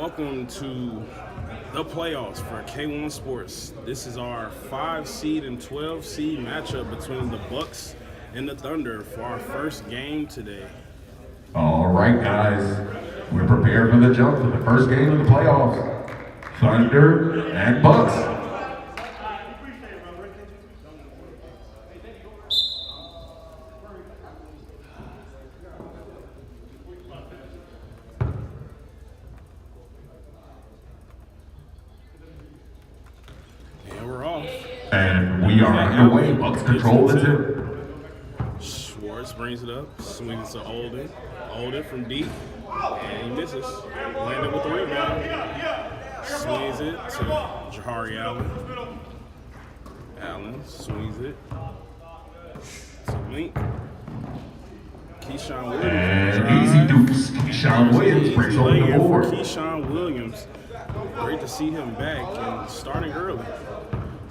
welcome to the playoffs for K1 Sports. This is our 5 seed and 12 seed matchup between the Bucks and the Thunder for our first game today. All right, guys, we're prepared for the jump for the first game of the playoffs. Thunder and Bucks. And we're off. And we are underway. Bucks control the tip. Schwartz brings it up, swings to Olden. Olden from deep, and he misses. Landed with the rebound. Swings it to Jahari Allen. Allen swings it to Link. Keyshawn Williams. And easy dukes. Keyshawn Williams breaks over the board. Keyshawn Williams. Great to see him back and starting early.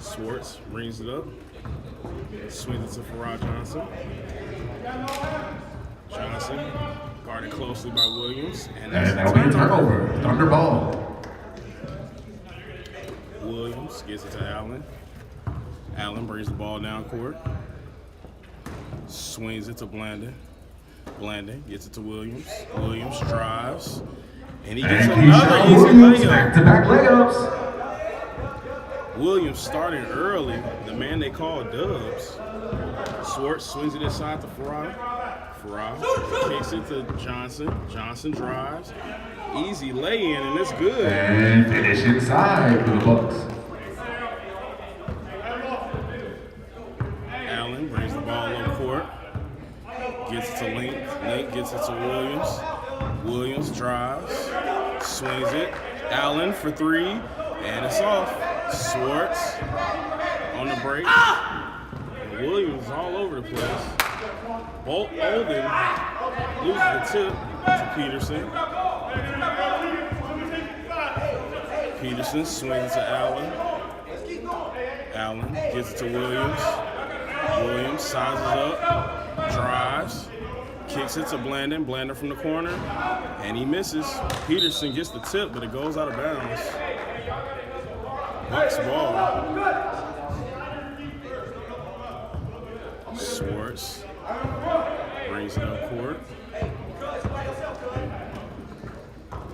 Schwartz brings it up. Swings it to Farrah Johnson. Johnson guarded closely by Williams. And that'll be a turnover. Thunder ball. Williams gets it to Allen. Allen brings the ball down court. Swings it to Blandon. Blandon gets it to Williams. Williams drives. And he gets another easy layup. Back-to-back layups. Williams starting early. The man they call Dubs. Schwartz swings it inside to Farrah. Farrah kicks it to Johnson. Johnson drives. Easy lay-in, and it's good. And finish inside for the Bucks. Allen brings the ball up court. Gets it to Link. Link gets it to Williams. Williams drives. Swings it. Allen for three. And it's off. Schwartz on the break. And Williams all over the place. Bolt Olden loses the tip to Peterson. Peterson swings to Allen. Allen gets it to Williams. Williams sizes up, drives, kicks it to Blandon. Blandon from the corner, and he misses. Peterson gets the tip, but it goes out of bounds. Bucks ball. Schwartz brings it up court.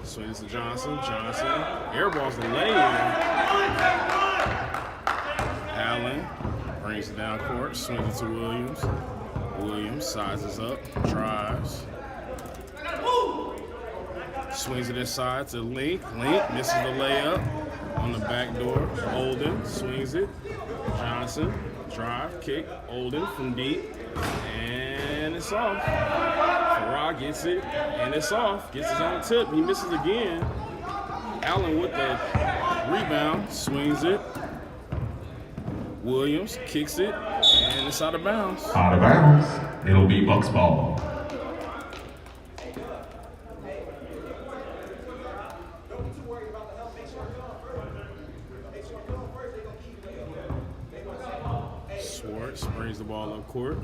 Swings to Johnson. Johnson airballs the lay-in. Allen brings it down court. Swings it to Williams. Williams sizes up, drives. Swings it inside to Link. Link misses the layup on the back door. Olden swings it. Johnson, drive, kick. Olden from deep. And it's off. Farrah gets it, and it's off. Gets his own tip. He misses again. Allen with the rebound. Swings it. Williams kicks it, and it's out of bounds. Out of bounds. It'll be Bucks ball. Schwartz brings the ball up court.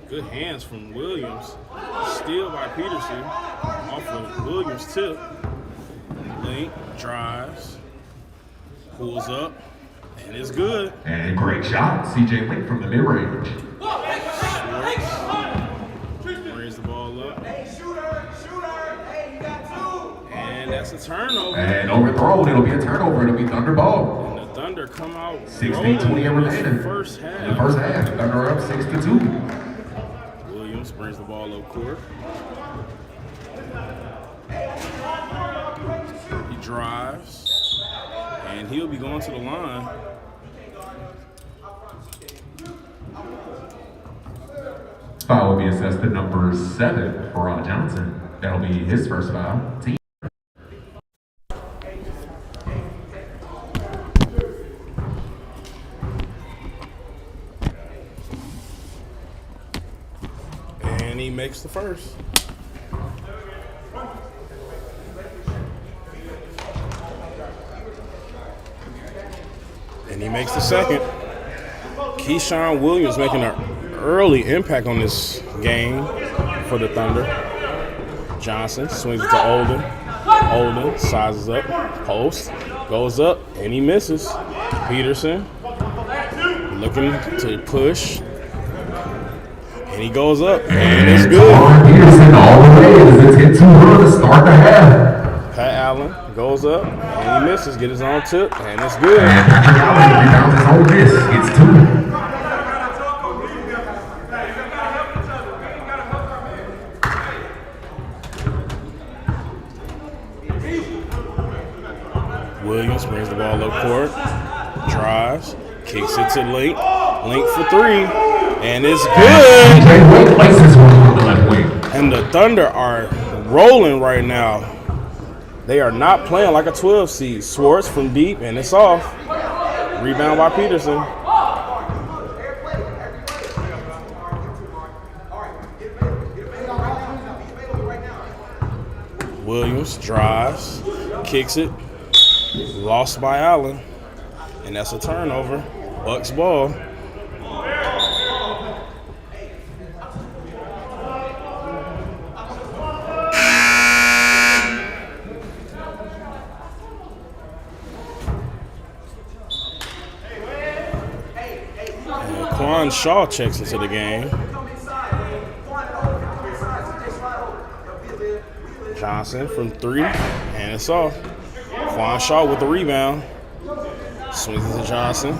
Good hands from Williams. Steal by Peterson off of Williams' tip. Link drives, pulls up, and it's good. And great shot, CJ Link from the mid-range. Schwartz brings the ball up. And that's a turnover. And overthrown, it'll be a turnover. It'll be Thunder ball. And the Thunder come out 16-20 remaining. in the first half. In the first half, Thunder are up 6-2. Williams brings the ball up court. He drives, and he'll be going to the line. Foul will be assessed to number 7 for Ron Johnson. That'll be his first foul. Team. And he makes the first. And he makes the second. Keyshawn Williams making an early impact on this game for the Thunder. Johnson swings it to Olden. Olden sizes up, post, goes up, and he misses. Peterson looking to push, and he goes up, and it's good. Peterson all the way as it's hit 2 to start the half. Pat Allen goes up, and he misses. Get his own tip, and it's good. And Patrick Allen rebounds his own miss. It's 2. Williams brings the ball up court, drives, kicks it to Link. Link for 3, and it's good. And the Thunder are rolling right now. They are not playing like a 12 seed. Swartz from deep, and it's off. Rebound by Peterson. Williams drives, kicks it. Lost by Allen, and that's a turnover. Bucks ball. And Quan Shaw checks into the game. Johnson from 3, and it's off. Quan Shaw with the rebound. Swings it to Johnson.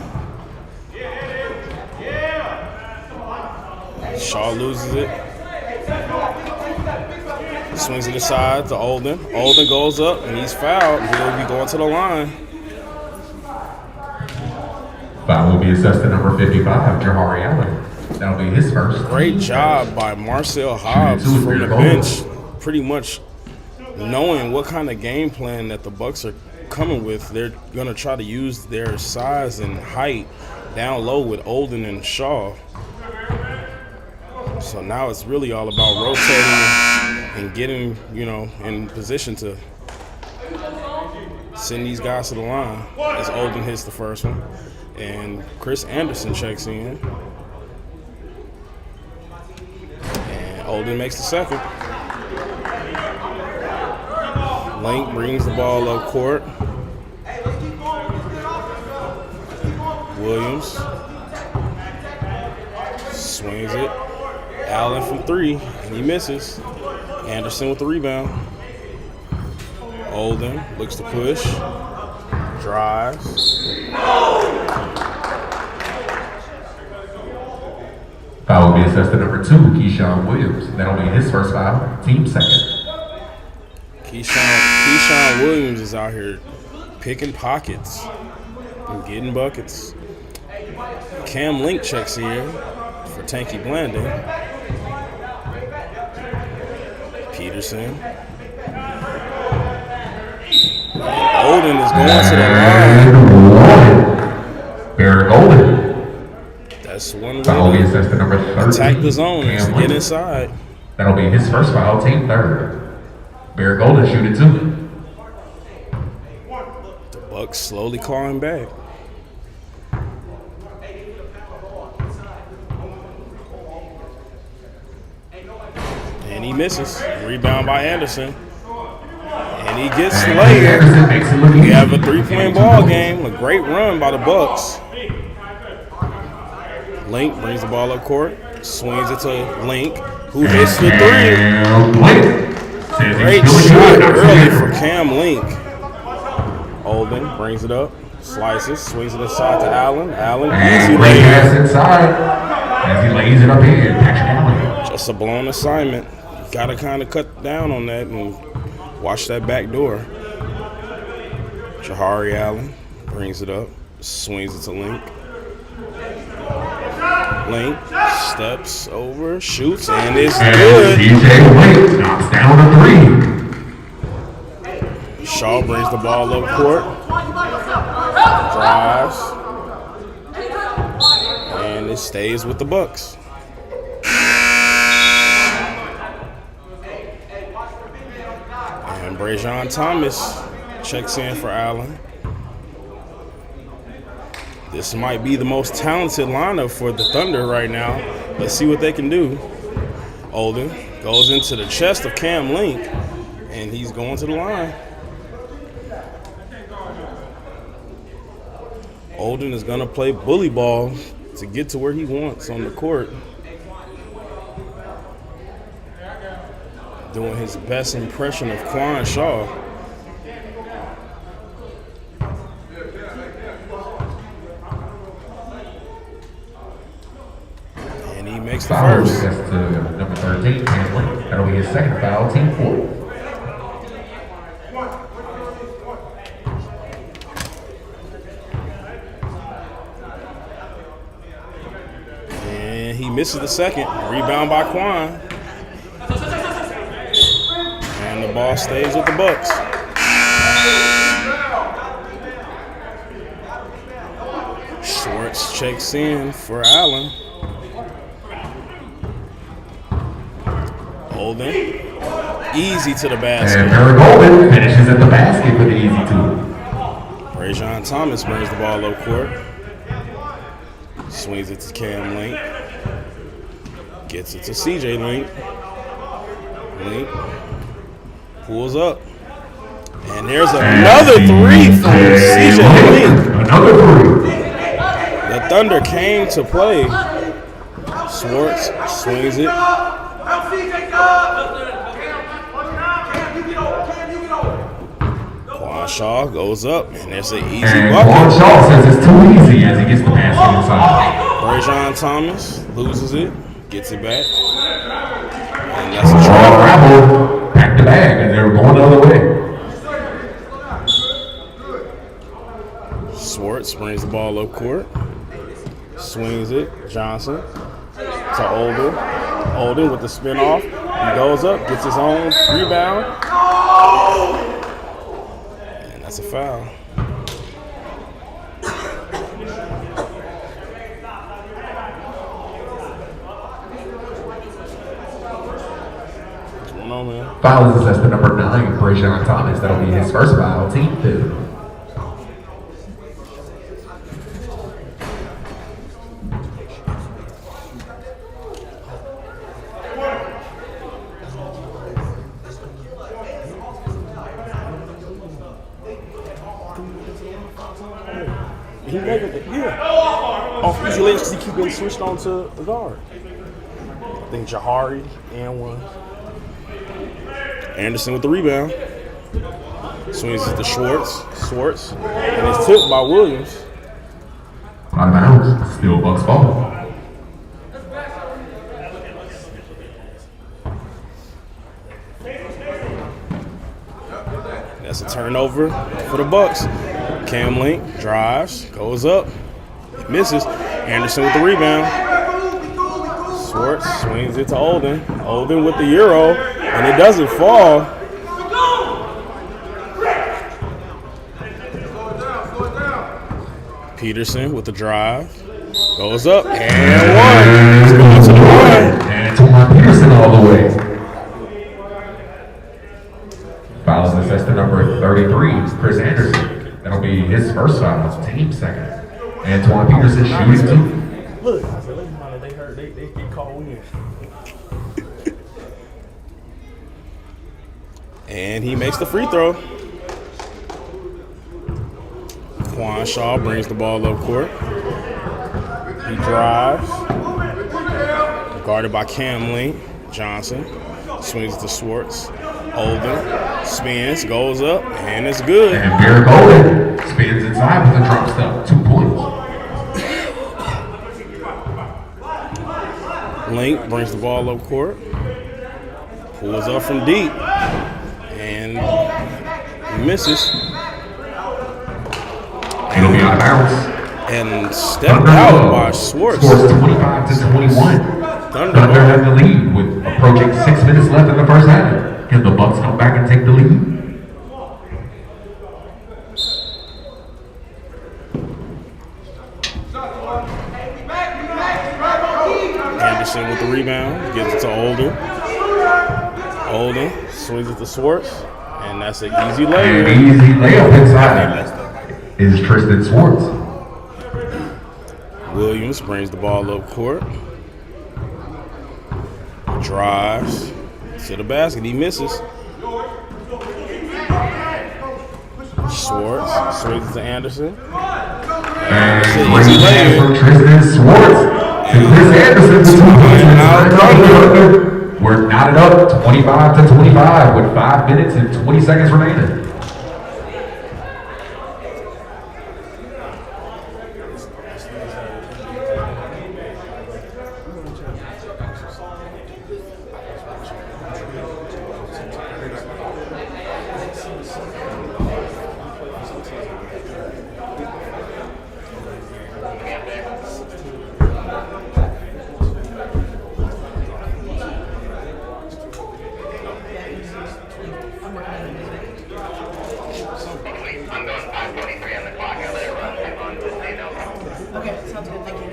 Shaw loses it. Swings it aside to Olden. Olden goes up, and he's fouled. He'll be going to the line. Foul will be assessed to number 55, Jahari Allen. That'll be his first. Great job by Marcel Hobbs from the bench, pretty much knowing what kind of game plan that the Bucks are coming with. They're going to try to use their size and height down low with Olden and Shaw. So now it's really all about rotating and getting, in position to send these guys to the line as Olden hits the first one. And Chris Anderson checks in. And Olden makes the second. Link brings the ball up court. Williams swings it. Allen from 3, and he misses. Anderson with the rebound. Olden looks to push. Drives. Foul will be assessed to number 2, Keyshawn Williams. That'll be his first foul, team second. Keyshawn Williams is out here picking pockets and getting buckets. Cam Link checks in for Tanky Blanding. Peterson. Olden is going to the line. Barrett Olden. That's one way to attack the zone is to get inside. That'll be his first foul, team third. Barrett Golden shooting 2. The Bucks slowly clawing back. And he misses. Rebound by Anderson. And he gets laid. We have a 3-point ball game. A great run by the Bucks. Link brings the ball up court. Swings it to Link, who hits the 3. Great shot early for Cam Link. Olden brings it up, slices, swings it aside to Allen. Allen, easy lay. Inside as he lays it up in. Patrick Allen. Just a blown assignment. You gotta kind of cut down on that and watch that back door. Jahari Allen brings it up, swings it to Link. Link steps over, shoots, and it's good. DJ Link knocks down a 3. Shaw brings the ball up court, drives, and it stays with the Bucks. And Brajon Thomas checks in for Allen. This might be the most talented lineup for the Thunder right now. Let's see what they can do. Olden Goes into the chest of Cam Link, and he's going to the line. Olden is going to play bully ball to get to where he wants on the court. Doing his best impression of Quan Shaw. And he makes the first. That's to number 13, Cam Link. That'll be his second foul, team 4. And he misses the second. Rebound by Quan. And the ball stays with the Bucks. Schwartz checks in for Allen. Olden. Easy to the basket. And Eric Olden finishes at the basket with the easy two. Rajon Thomas brings the ball up court. Swings it to Cam Link. Gets it to CJ Link. Link pulls up. And there's another three from CJ Link. Another three. The Thunder came to play. Schwartz swings it. Quan Shaw goes up, and there's an easy bucket. Quan Shaw says it's too easy as he gets the basket inside. Rajon Thomas loses it, gets it back. And that's a try. Rabble packed the bag, and they were going the other way. Schwartz brings the ball up court. Swings it. Johnson to Olden. Olden with the spin off. He goes up, gets his own rebound. And that's a foul. What's going on, man? Foul is assessed to number 9, Rajon Thomas. That'll be his first foul, team 2. He make it, yeah. Off easy lanes because he keep getting switched on to the guard. I think Jahari and one. Anderson with the rebound. Swings it to Schwartz. And it's tipped by Williams. Out of bounds. Still Bucks ball. That's a turnover for the Bucks. Cam Link drives, goes up, misses. Anderson with the rebound. Schwartz swings it to Olden. Olden with the Euro, and it doesn't fall. Peterson with the drive, goes up, and one. He's going to the line. And Tomer Peterson all the way. Fouls assessed to number 33, Chris Anderson. That'll be his first foul, team second. Antoine Peterson shooting 2. Look, I said, they heard they get called in. And he makes the free throw. Quan Shaw brings the ball up court. He drives. Guarded by Cam Link. Johnson swings to Schwartz. Olden spins, goes up, and it's good. And Eric Olden spins inside with a drop step, 2 points. Link brings the ball up court. Pulls up from deep. And he misses. It'll be out of bounds. And stepped out by Schwartz. Scores 25-21. Thunder has the lead with approaching 6 minutes left in the first half. Can the Bucks come back and take the lead? Anderson with the rebound, gives it to Olden. Olden swings it to Schwartz, and that's an easy layup. An easy layup inside is Tristan Schwartz. Williams brings the ball up court. Drives, To the basket. He misses. Schwartz swings to Anderson. And Easy great pass from Tristan Schwartz to Chris Anderson. We're knotted up 25-25 with 5 minutes and 20 seconds remaining. Okay, sounds good. Thank you.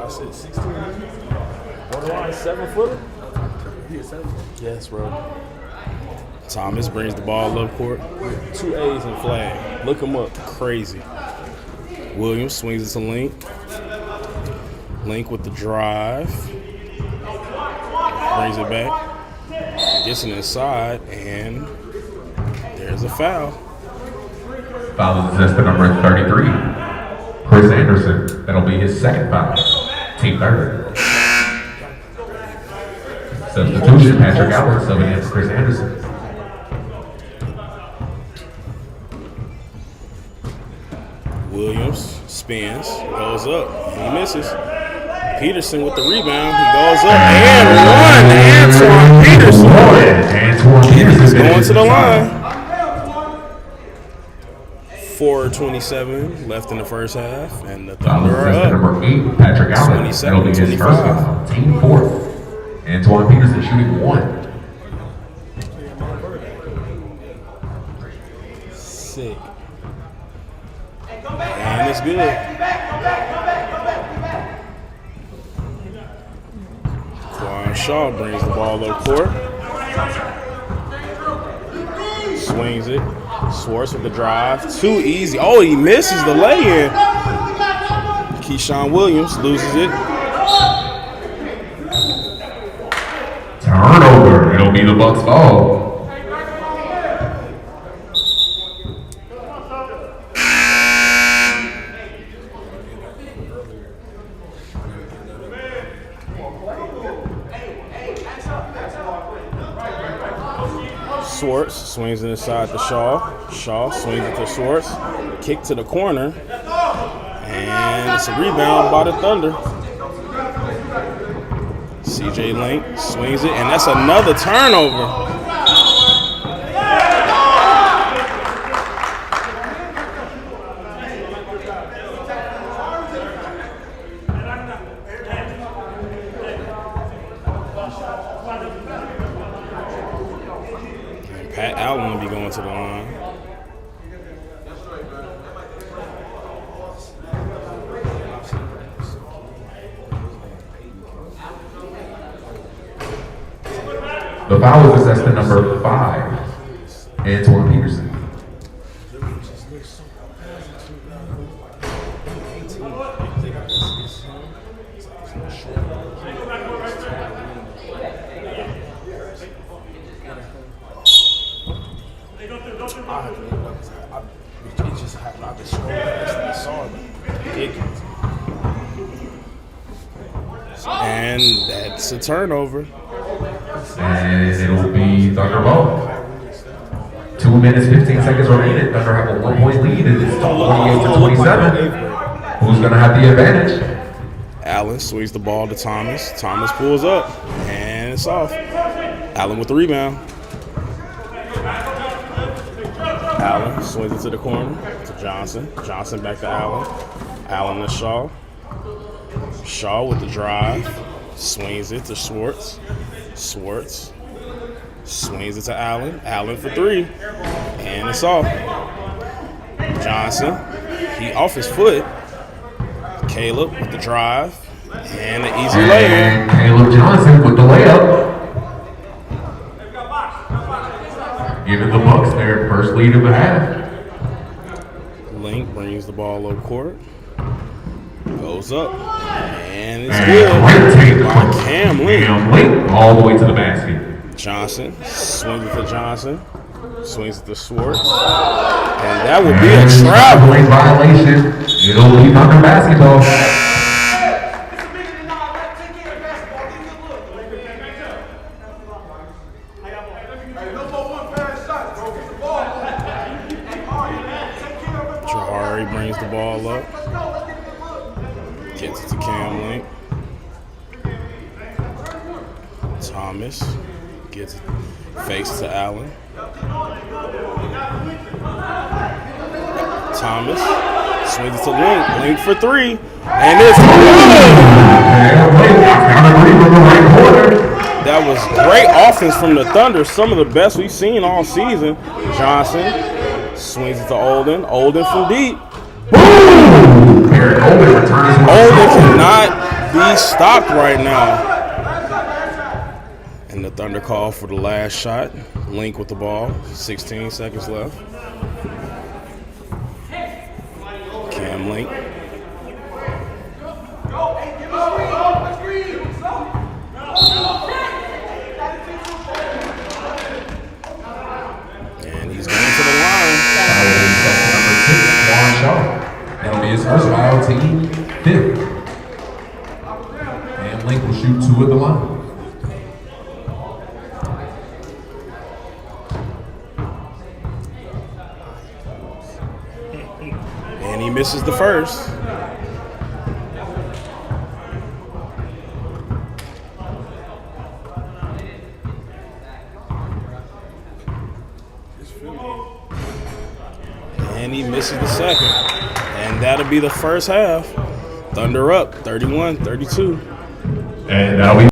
I said 16. Borderline 7-footer? Yes, bro. Thomas brings the ball up court. 2 A's in flag. Look him up. Crazy. Williams swings it to Link. Link with the drive. Brings it back. Gets it inside, and there's a foul. Foul is assisted number 33, Chris Anderson. That'll be his second foul. Team third. Substitution, Patrick Allen subbing in for Chris Anderson. Williams spins, goes up, he misses. Peterson with the rebound, he goes up and one. Antoine Peterson. Antoine Peterson Going to the line. 4:27 left in the first half, and the Thunder are up. Number 8, Patrick Allen. That'll be his first foul. Team fourth. Antoine Peterson shooting 1. Sick. And it's good. Quan Shaw brings the ball up court. Swings it. Schwartz with the drive. Too easy. Oh, he misses the lay-in. Keyshawn Williams loses it. Turnover. It'll be the Bucks' ball. Schwartz swings it inside to Shaw. Shaw swings it to Schwartz. Kick to the corner. And it's a rebound by the Thunder. CJ Link swings it, and that's another turnover. Pat Allen will be going to the line. The foul is assessed to number 5, Antoine Peterson. And that's a turnover. And it'll be Thunder ball. 2 minutes, 15 seconds remaining. Thunder have a 1-point lead. It is 28-27. Who's going to have the advantage? Allen swings the ball to Thomas. Thomas pulls up, and it's off. Allen with the rebound. Allen swings it to the corner to Johnson. Johnson back to Allen. Allen to Shaw. Shaw with the drive. Swings it to Schwartz. Schwartz Swings it to Allen. Allen for three. And it's off. Johnson. He off his foot. Caleb with the drive. And an easy layup. And Caleb Johnson with the layup. Giving the Bucks their first lead of the half. Link brings the ball up court. Goes up. And it's good. Great take By Cam Link. Cam Link all the way to the basket. Johnson. Swings it to Johnson. Swings it to Schwartz. And that would be a travel. Lane violation. It'll be Thunder basketball. Jahari brings the ball up. Gets it to Cam Link. Thomas gets it. Fakes to Allen. Thomas swings it to Link. Link for three. And it's good. That was great offense from the Thunder. Some of the best we've seen all season. Johnson swings it to Olden. Olden from deep. Olden cannot be stopped right now. And the Thunder call for the last shot. Link with the ball. 16 seconds left. Cam Link. And he's going to the line. Number 6, Juan Shaw. That'll be his first foul, team 5th. And Link will shoot 2 at the line. And he misses the first. And he misses the second. And that'll be the first half. Thunder up 31-32. And that'll be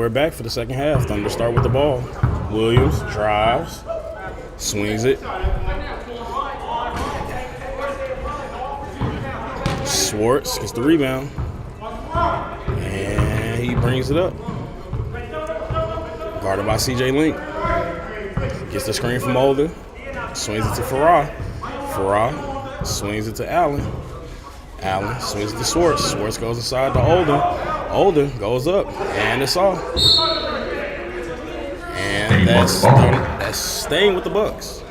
we're back for the second half. Thunder start with the ball. Williams drives, swings it. Schwartz gets the rebound, and he brings it up. Guarded by C.J. Link. Gets the screen from Olden, swings it to Farrar. Farrar swings it to Allen. Allen swings it to Schwartz. Schwartz goes inside to Olden. Olden goes up, and it's off. And that's staying with the Bucks.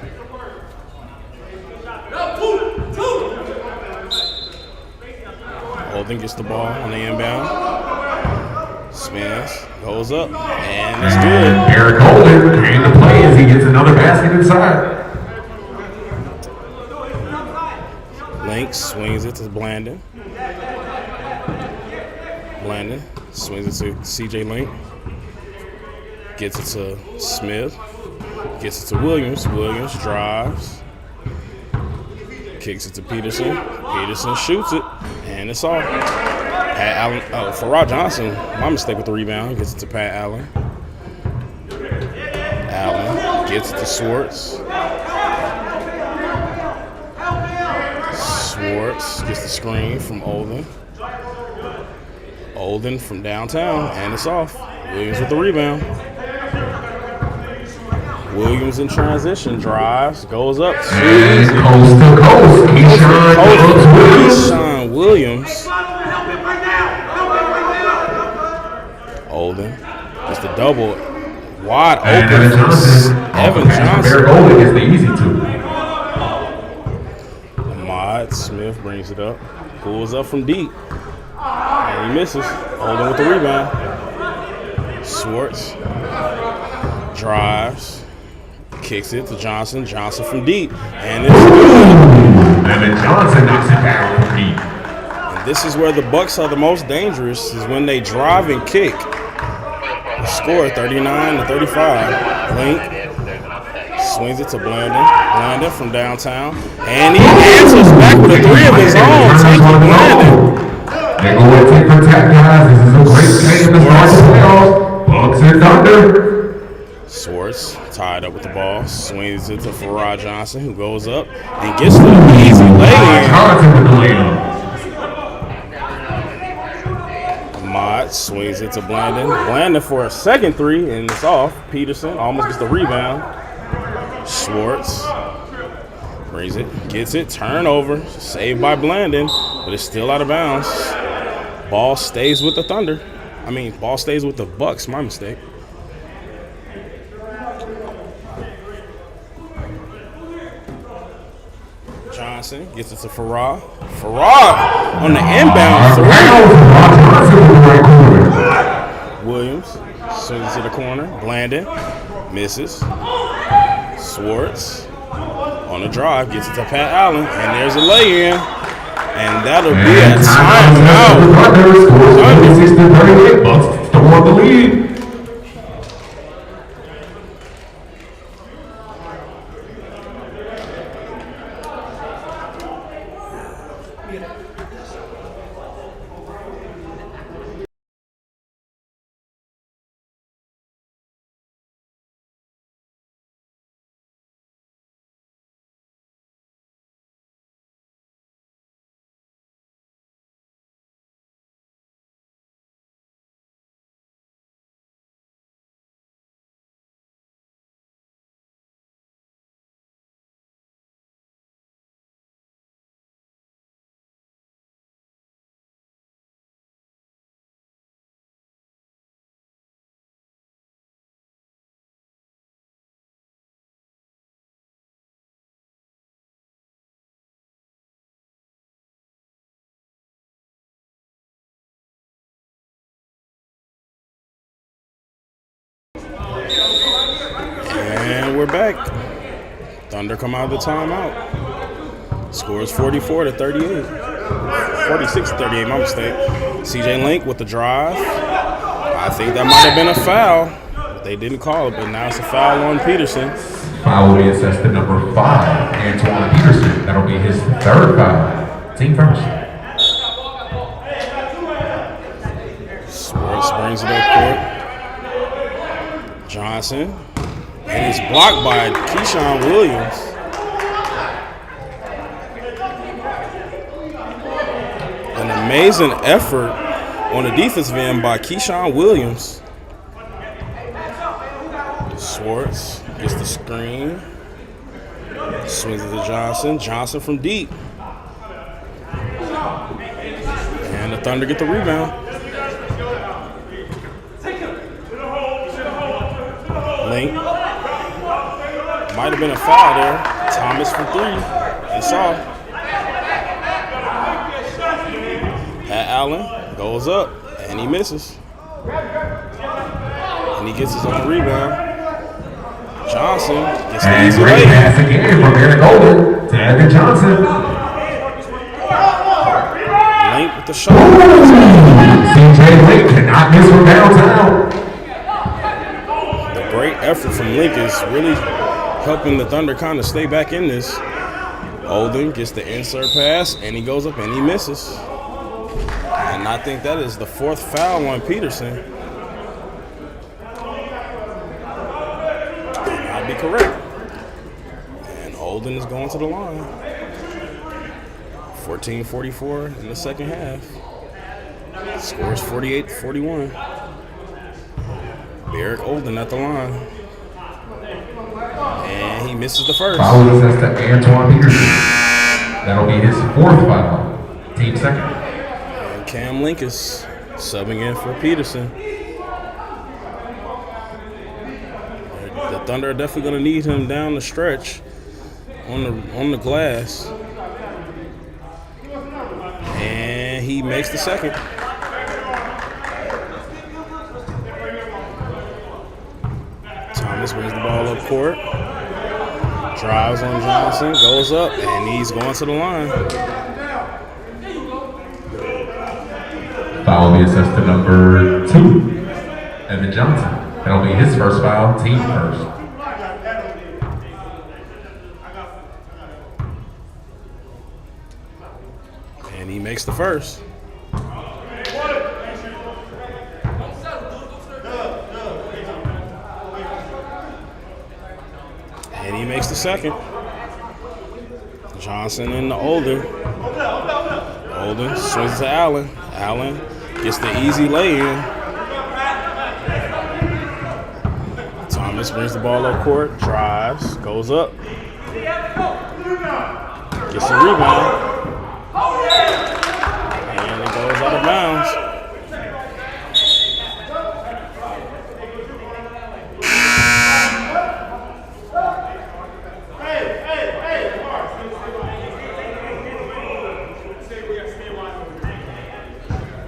Olden gets the ball on the inbound. Spins, goes up, and it's good. Eric Olden came to play as he gets another basket inside. Link swings it to Blandon. Blandon swings it to C.J. Link. Gets it to Smith. Gets it to Williams. Williams drives. Kicks it to Peterson. Peterson shoots it, and it's off. Pat Allen, Farrar Johnson, my mistake with the rebound. Gets it to Pat Allen. Allen gets it to Schwartz. Schwartz gets the screen from Olden. Olden from downtown, and it's off. Williams with the rebound. Williams in transition, drives, goes up. And coast to coast, Keyshawn Williams. Olden gets the double, wide open. Evan Johnson. Eric Olden gets the easy two. Ahmad Smith brings it up, pulls up from deep, and he misses. Olden with the rebound. Schwartz drives, kicks it to Johnson. Johnson from deep, and it's good. Evan Johnson knocks it down from deep. And this is where the Bucks are the most dangerous, is when they drive and kick. The score 39-35. Link swings it to Blandon. Blandon from downtown, and he answers back with a three of his own. Taking Blandon. They go with tit for tat, guys. This is a great game to start the playoffs. Bucks and Thunder. Schwartz tied up with the ball, swings it to Farrar Johnson, who goes up and gets the easy lay-in. Johnson with the layup. Ahmad swings it to Blandon. Blandon for a second three, and it's off. Peterson almost gets the rebound. Schwartz brings it, gets it, turnover, saved by Blandon, but it's still out of bounds. Ball stays with the Thunder. Ball stays with the Bucks. My mistake. Johnson gets it to Farrar. Farrar on the inbound three. Williams swings to the corner. Blandon misses. Schwartz on the drive gets it to Pat Allen, and there's a lay-in, and that'll be a timeout. 36-38. Bucks still want the lead. And we're back. Thunder come out of the timeout. Scores 44-38. 46-38, my mistake. CJ Link with the drive. I think that might have been a foul. But they didn't call it, but now it's a foul on Peterson. Foul will be assessed to number 5, Antoine Peterson. That'll be his third foul. Team first. Schwartz brings it up court. Johnson. And it's blocked by Keyshawn Williams. An amazing effort on the defensive end by Keyshawn Williams. Swartz gets the screen. Swings it to Johnson. Johnson from deep. And the Thunder get the rebound. Link. Might have been a foul there. Thomas from three. It's off. Pat Allen goes up and he misses. And he gets his own rebound. Johnson gets the easy great lay. pass again from Eric Golden to Evan Johnson. Link with the shot. CJ Link cannot miss from downtown. The great effort from Link is really helping the Thunder kind of stay back in this. Olden gets the insert pass, and he goes up and he misses. And I think that is the fourth foul on Peterson. I'd be correct. And Olden is going to the line. 14:44 in the second half. Scores 48-41. Derek Olden at the line. And he misses the first. Foul assessed to Antoine Peterson. That'll be his fourth foul. Team second. And Cam Linkus subbing in for Peterson. The Thunder are definitely going to need him down the stretch on the glass. And he makes the second. Thomas brings the ball up court. Drives on Johnson, goes up, and he's going to the line. Foul will be assessed to number 2, Evan Johnson. That'll be his first foul, team first. And he makes the first. And he makes the second. Johnson and the Olden. Olden swings to Allen. Allen gets the easy lay-in. Thomas brings the ball up court, drives, goes up. Gets the rebound. And it goes out of bounds.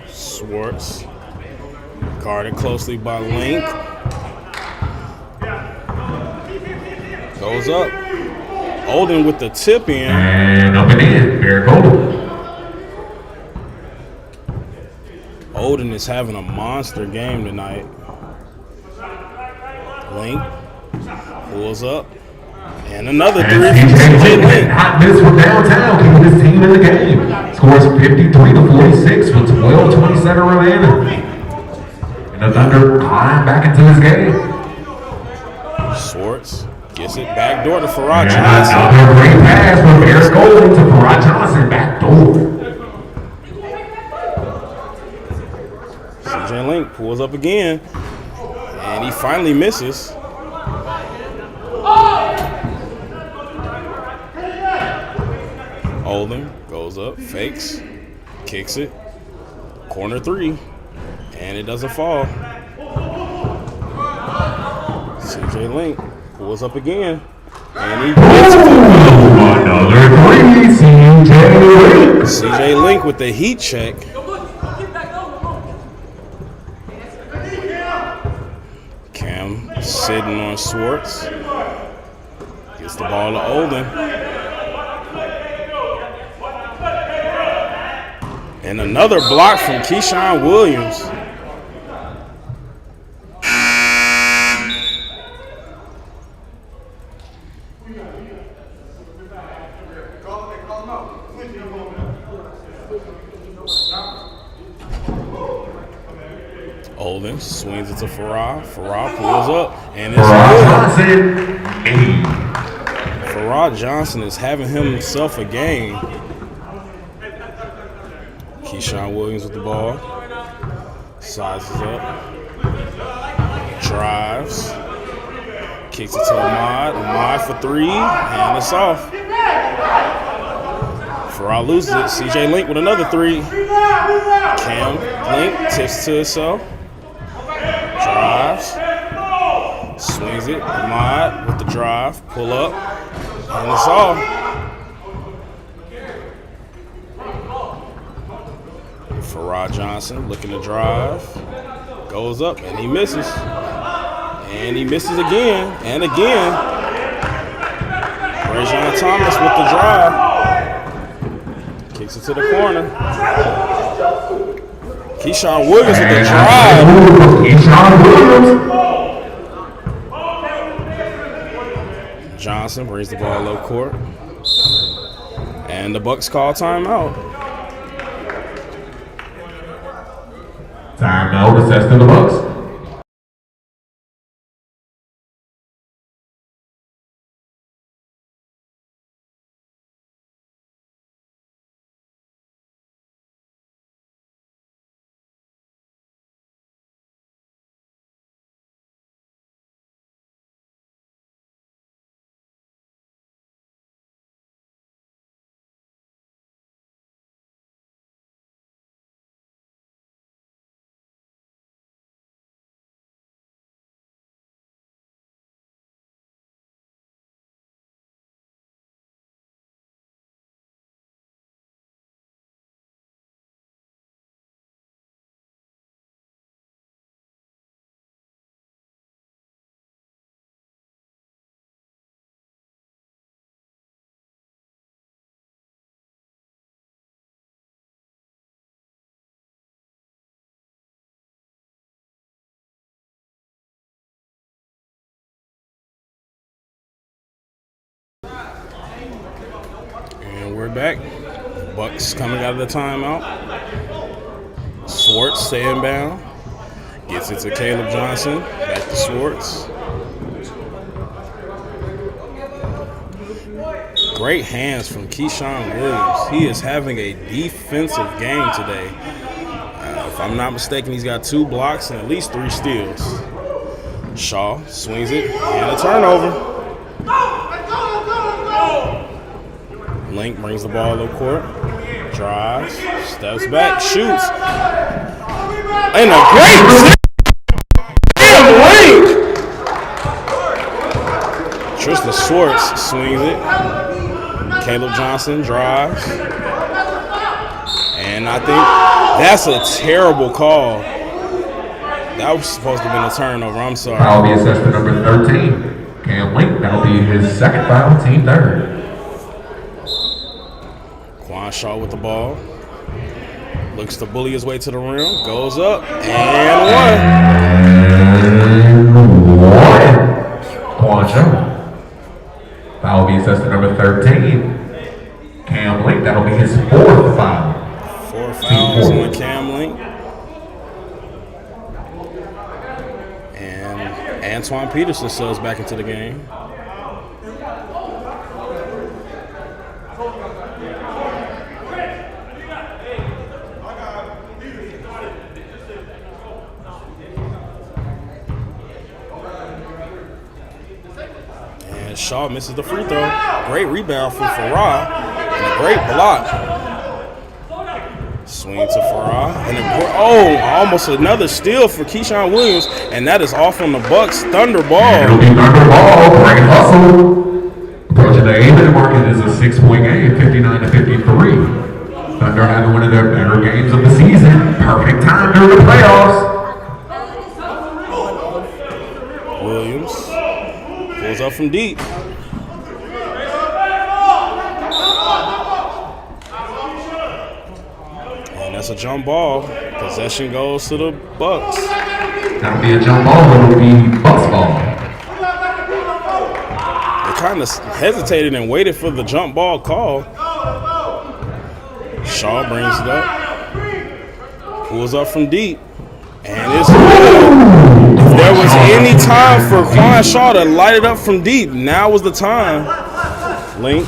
Swartz, guarded closely by Link. Goes up. Olden with the tip in. And up and in, Eric Golden. Olden is having a monster game tonight. Link pulls up. And another three from CJ Link. Not miss from downtown, keeping his team in the game. Scores 53-46 with 12:27 remaining. And the Thunder climb back into this game. Swartz gets it back door to Farrah Johnson. Johnson. Another great pass from Eric Golden to Farrah Johnson, back door. CJ Link pulls up again. And he finally misses. Olden goes up, fakes, kicks it, corner three, and it doesn't fall. CJ Link pulls up again, and he gets it. Another three, CJ Link. CJ Link with the heat check. Cam sitting on Swartz. Gets the ball to Olden. And another block from Keyshawn Williams. Holding, swings it to Farrar. Farrar pulls up, and it's Farrar good. Johnson, 80. Farrar Johnson is having himself a game. Keyshawn Williams with the ball. Sizes up. Drives. Kicks it to Ahmad. Ahmad for three, and it's off. Farrar loses it. CJ Link with another three. Cam Link tips to himself. Drives. Swings it. Ahmad with the drive. Pull up. And it's off. Farrar Johnson looking to drive. Goes up and he misses. And he misses again and again. Rajon Thomas with the drive. Kicks it to the corner. Keyshawn Williams with the drive. Keyshawn Williams. Johnson brings the ball low court. And the Bucks call timeout. Timeout assessed to the Bucks. And we're back. Bucks coming out of the timeout. Swartz staying bound. Gets it to Caleb Johnson. Back to Swartz. Great hands from Keyshawn Williams. He is having a defensive game today. If I'm not mistaken, he's got 2 blocks and at least 3 steals. Shaw swings it and a turnover. Link brings the ball to the court. Drives, steps back, shoots. And a great damn Link! Tristan Swartz swings it. Caleb Johnson drives. And I think that's a terrible call. That was supposed to have been a turnover. I'm sorry. Foul will be assessed to number 13. Cam Link, that'll be his second foul, team third. Quan Shaw with the ball. Looks to bully his way to the rim. Goes up and one. Quan Shaw. Foul will be assessed to number 13. Cam Link, that'll be his 4th foul. 4 fouls on Cam Link. And Antoine Peterson subs back into the game. Shaw misses the free throw. Great rebound from Farrar. And a great block. Swing to Farrar. And almost another steal for Keyshawn Williams. And that is off on the Bucks. Thunder ball. It'll be Thunder ball. Great hustle. Approaching the 8-minute mark, it is a 6-point game, 59-53. Thunder having one of their better games of the season. Perfect time during the playoffs. Williams pulls up from deep. And that's a jump ball. Possession goes to the Bucks. That'll be a jump ball, but it'll be Bucks ball. They kind of hesitated and waited for the jump ball call. Shaw brings it up. Pulls up from deep. And it's good. If there was any time for Quan Shaw to light it up from deep, now was the time. Link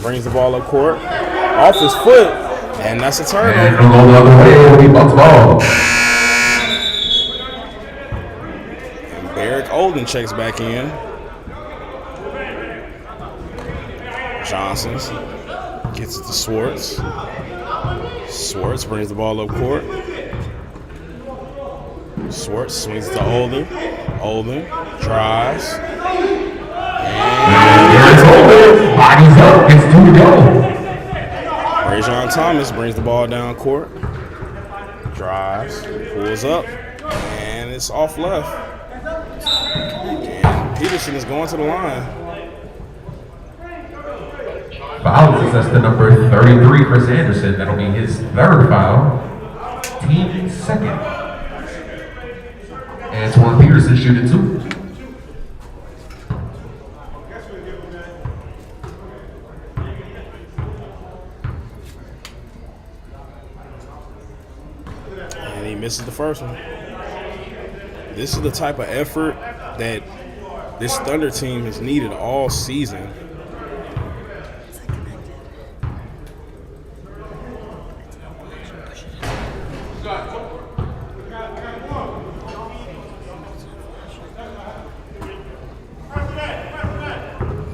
brings the ball up court, off his foot, and that's a turnover. And it'll go the other way. It'll be Bucks ball. And Barrick Olden checks back in. Johnson's gets it to Swartz. Swartz brings the ball up court. Swartz swings it to Olden. Olden drives. And there's Olden. Bodies up. Gets 2 to go. Rajon Thomas brings the ball down court. Drives. Pulls up. And it's off left. And Peterson is going to the line. Foul is to number 33, Chris Anderson. That'll be his 3rd foul. Team 2nd. Antoine Peterson shooting 2. And he misses the first one. This is the type of effort that this Thunder team has needed all season.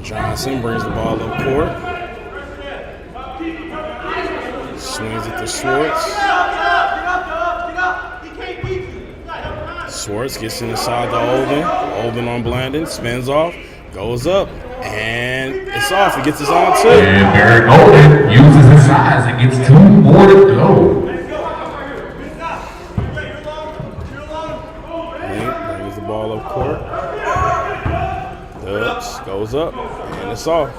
Johnson brings the ball up court. Swings it to Swartz. Swartz gets inside to Olden. Olden on Blandon. Spins off. Goes up. And it's off. He gets his own too. And Barrick Olden uses his size and gets 2 more to go. Link brings the ball up court. Dubs goes up. And it's off.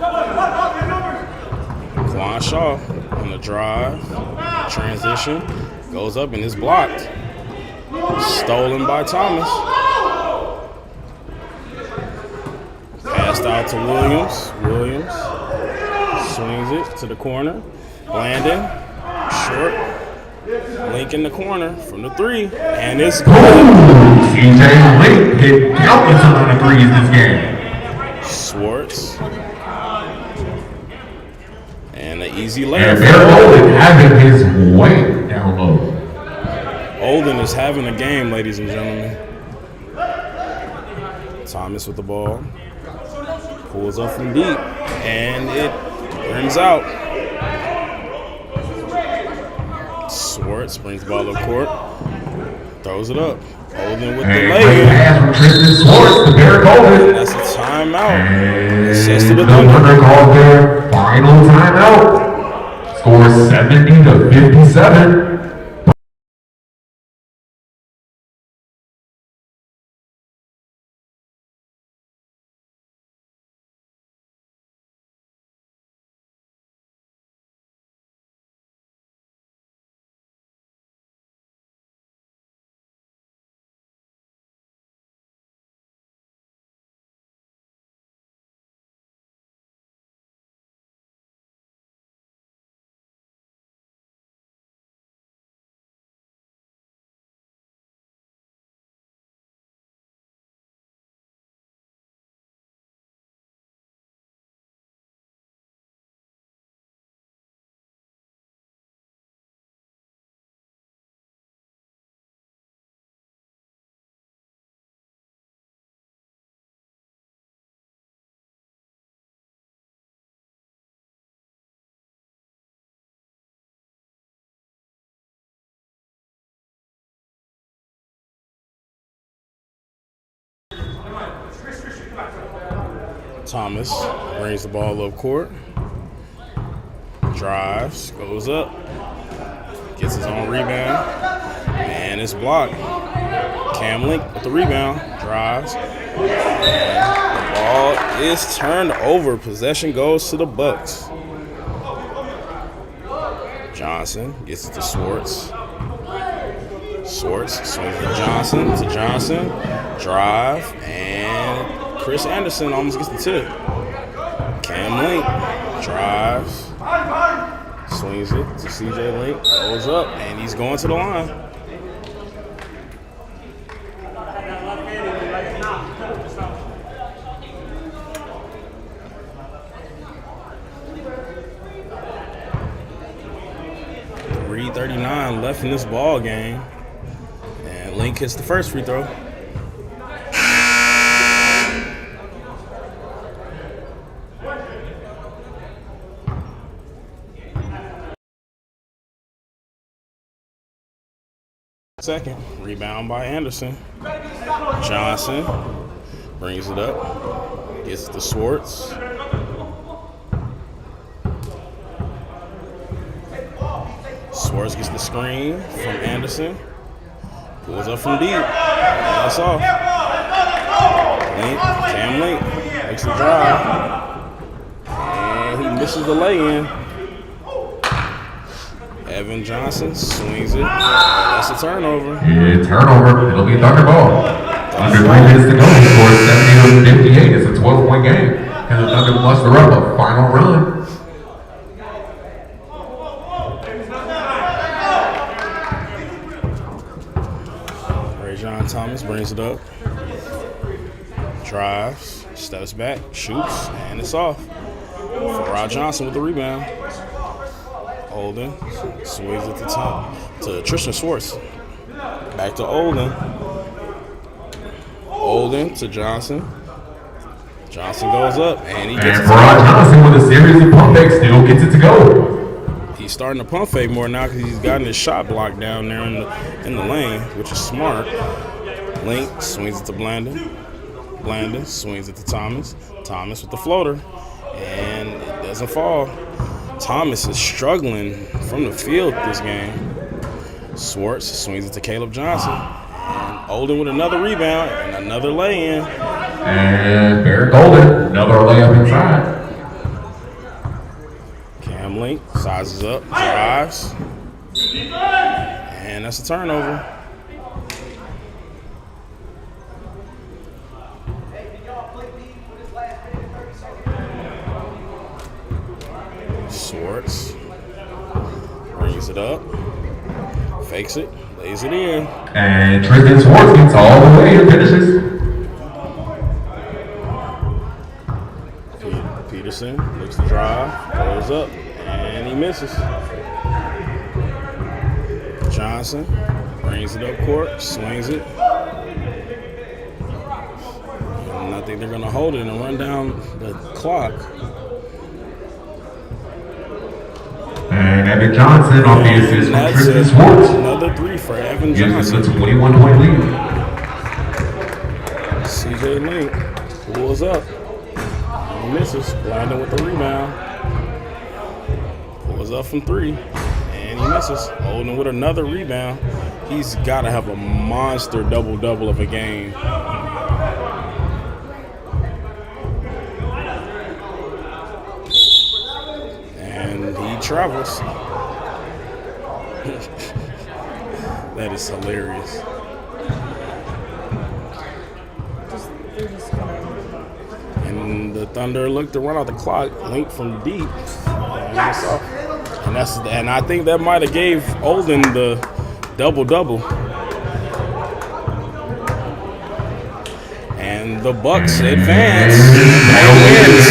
Quan Shaw on the drive. Transition. Goes up and is blocked. Stolen by Thomas. Passed out to Williams. Williams swings it to the corner. Blandon. Short. Link in the corner from the 3. And it's good. CJ Link hit countless amount of threes this game. Swartz. And an easy And layup. Barrick Olden having his way down low. Olden is having a game, ladies and gentlemen. Thomas with the ball. Pulls up from deep. And it rims out. Swartz brings the ball up court. Throws it up. Olden with the And great layup. pass from Tristan Swartz to Barrick Olden. That's a timeout. And Sets to the the Thunder Thunder. called their final timeout. Score 70 to 57. Thomas brings the ball up court. Drives, goes up, gets his own rebound, and it's blocked. Cam Link with the rebound, drives, and the ball is turned over. Possession goes to the Bucks. Johnson gets it to Swartz. Swartz swings to Johnson, drive, and Chris Anderson almost gets the tip. Cam Link drives, swings it to CJ Link, goes up, and he's going to the line. 3:39 left in this ball game. And Link hits the first free throw. Second, rebound by Anderson. Johnson brings it up, gets it to Swartz. Swartz gets the screen from Anderson. Pulls up from deep. That's off. Cam Link makes the drive. And he misses the lay-in. Evan Johnson swings it. That's a turnover. Yeah, turnover. It'll be Thunder ball. Under 3 minutes to go. He scored 78 58. It's a 12-point game. And the Thunder muster up a final run. John Thomas brings it up. Drives. Steps back. Shoots. And it's off. Rod Johnson with the rebound. Olden swings at the top to Tristan Swartz. Back to Olden. Olden to Johnson. Johnson goes up and he gets it. And Rod Johnson with a series of pump fakes still gets it to go. He's starting to pump fake more now because he's gotten his shot blocked down there in the lane, which is smart. Link swings it to Blandon. Blandon swings it to Thomas. Thomas with the floater. And it doesn't fall. Thomas is struggling from the field this game. Swartz swings it to Caleb Johnson. And Olden with another rebound and another lay-in. And Barrett Golden, another layup inside. Cam Link sizes up, drives. And that's a turnover. Swartz brings it up, fakes it, lays it in. And Tristan Swartz gets all the way and finishes. Peterson looks to drive, goes up, and he misses. Johnson brings it up court, swings it. And I think they're going to hold it and run down the clock. And Evan Johnson off the assist from Tristan Swartz. Another three for Evan Gives Johnson. us a 21-point lead. CJ Link pulls up. He misses. Blandon with the rebound. Pulls up from three. And he misses. Olden with another rebound. He's got to have a monster double-double of a game. And he travels. That is hilarious. And the Thunder looked to run out the clock, Link from deep, and I think that might have gave Olden the double-double. And the Bucks advance. They win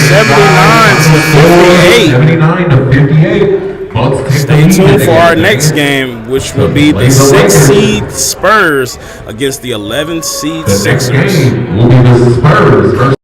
79 to 58. Stay tuned for our next game, which will be the 6th seed Spurs against the 11th seed Sixers. The next game will be the Spurs versus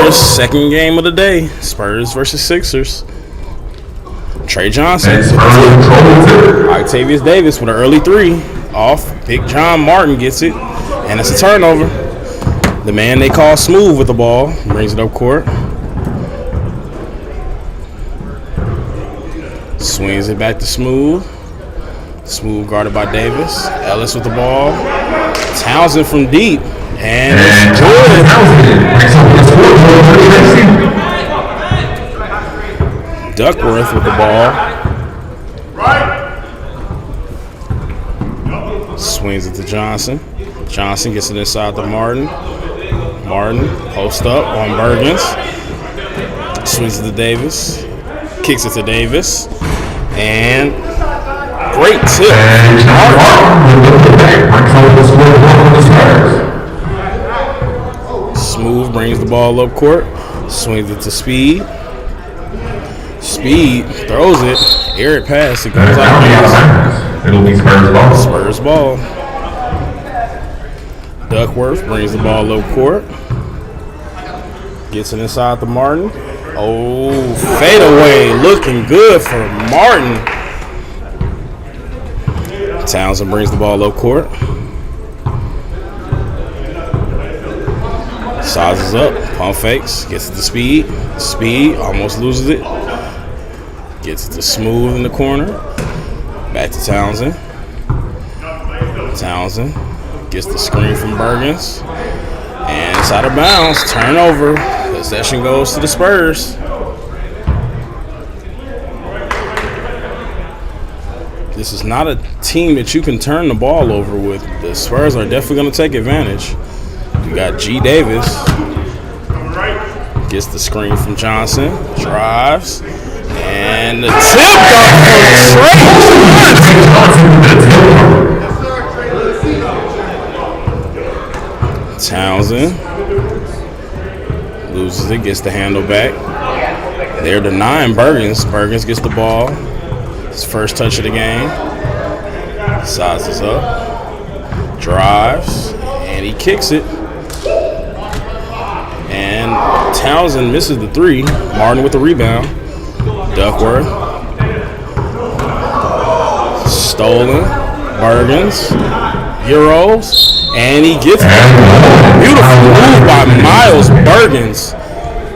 First, second game of the day. Spurs versus Sixers. Trey Johnson. Octavius Davis with an early three. Off. Big John Martin gets it. And it's a turnover. The man they call Smooth with the ball. Brings it up court. Swings it back to Smooth. Smooth guarded by Davis. Ellis with the ball. Townsend from deep. And it's good. Duckworth with the ball. Swings it to Johnson. Johnson gets it inside to Martin. Martin post up on Bergens. Swings it to Davis. Kicks it to Davis. And great tip. Smooth brings the ball up court. Swings it to Speed. Speed throws it. Air it pass. It goes like this. It'll be Spurs ball. Spurs ball. Duckworth brings the ball up court. Gets it inside to Martin. Oh, fadeaway. Looking good for Martin. Townsend brings the ball up court. Sizes up. Pump fakes. Gets it to Speed. Speed almost loses it. Gets it to Smooth in the corner. Back to Townsend. Townsend gets the screen from Bergens. And it's out of bounds. Turnover. Possession goes to the Spurs. This is not a team that you can turn the ball over with. The Spurs are definitely going to take advantage. You got G. Davis. Gets the screen from Johnson. Drives. And the tip dunk from Trey. Townsend loses it, gets the handle back. They're denying Bergens. Bergens gets the ball. His first touch of the game. Sizes up. Drives. And he kicks it. And Townsend misses the three. Martin with the rebound. Duckworth. Stolen. Bergens. Euros. And he gets it. Beautiful move by Miles Bergens,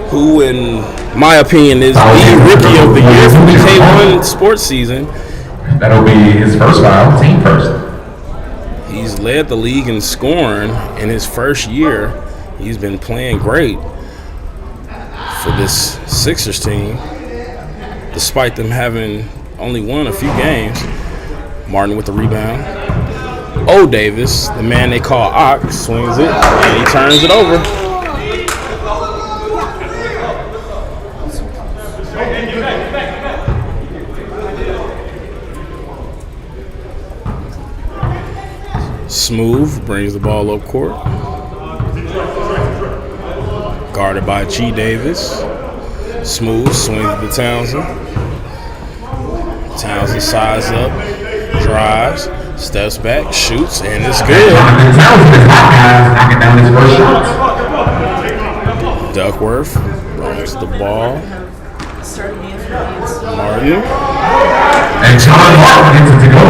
who in my opinion is the rookie of the year for the K1 sports season. That'll be his first foul, team first. He's led the league in scoring in his first year. He's been playing great for this Sixers team, despite them having only won a few games. Martin with the rebound. O. Davis, the man they call Ock, swings it, and he turns it over. Smooth brings the ball up court. Guarded by G. Davis. Smooth swings it to Townsend. Townsend size up, drives, steps back, shoots, and it's good. Knocking down his first shot. Duckworth brings the ball. Martin. And John Martin gets it to go.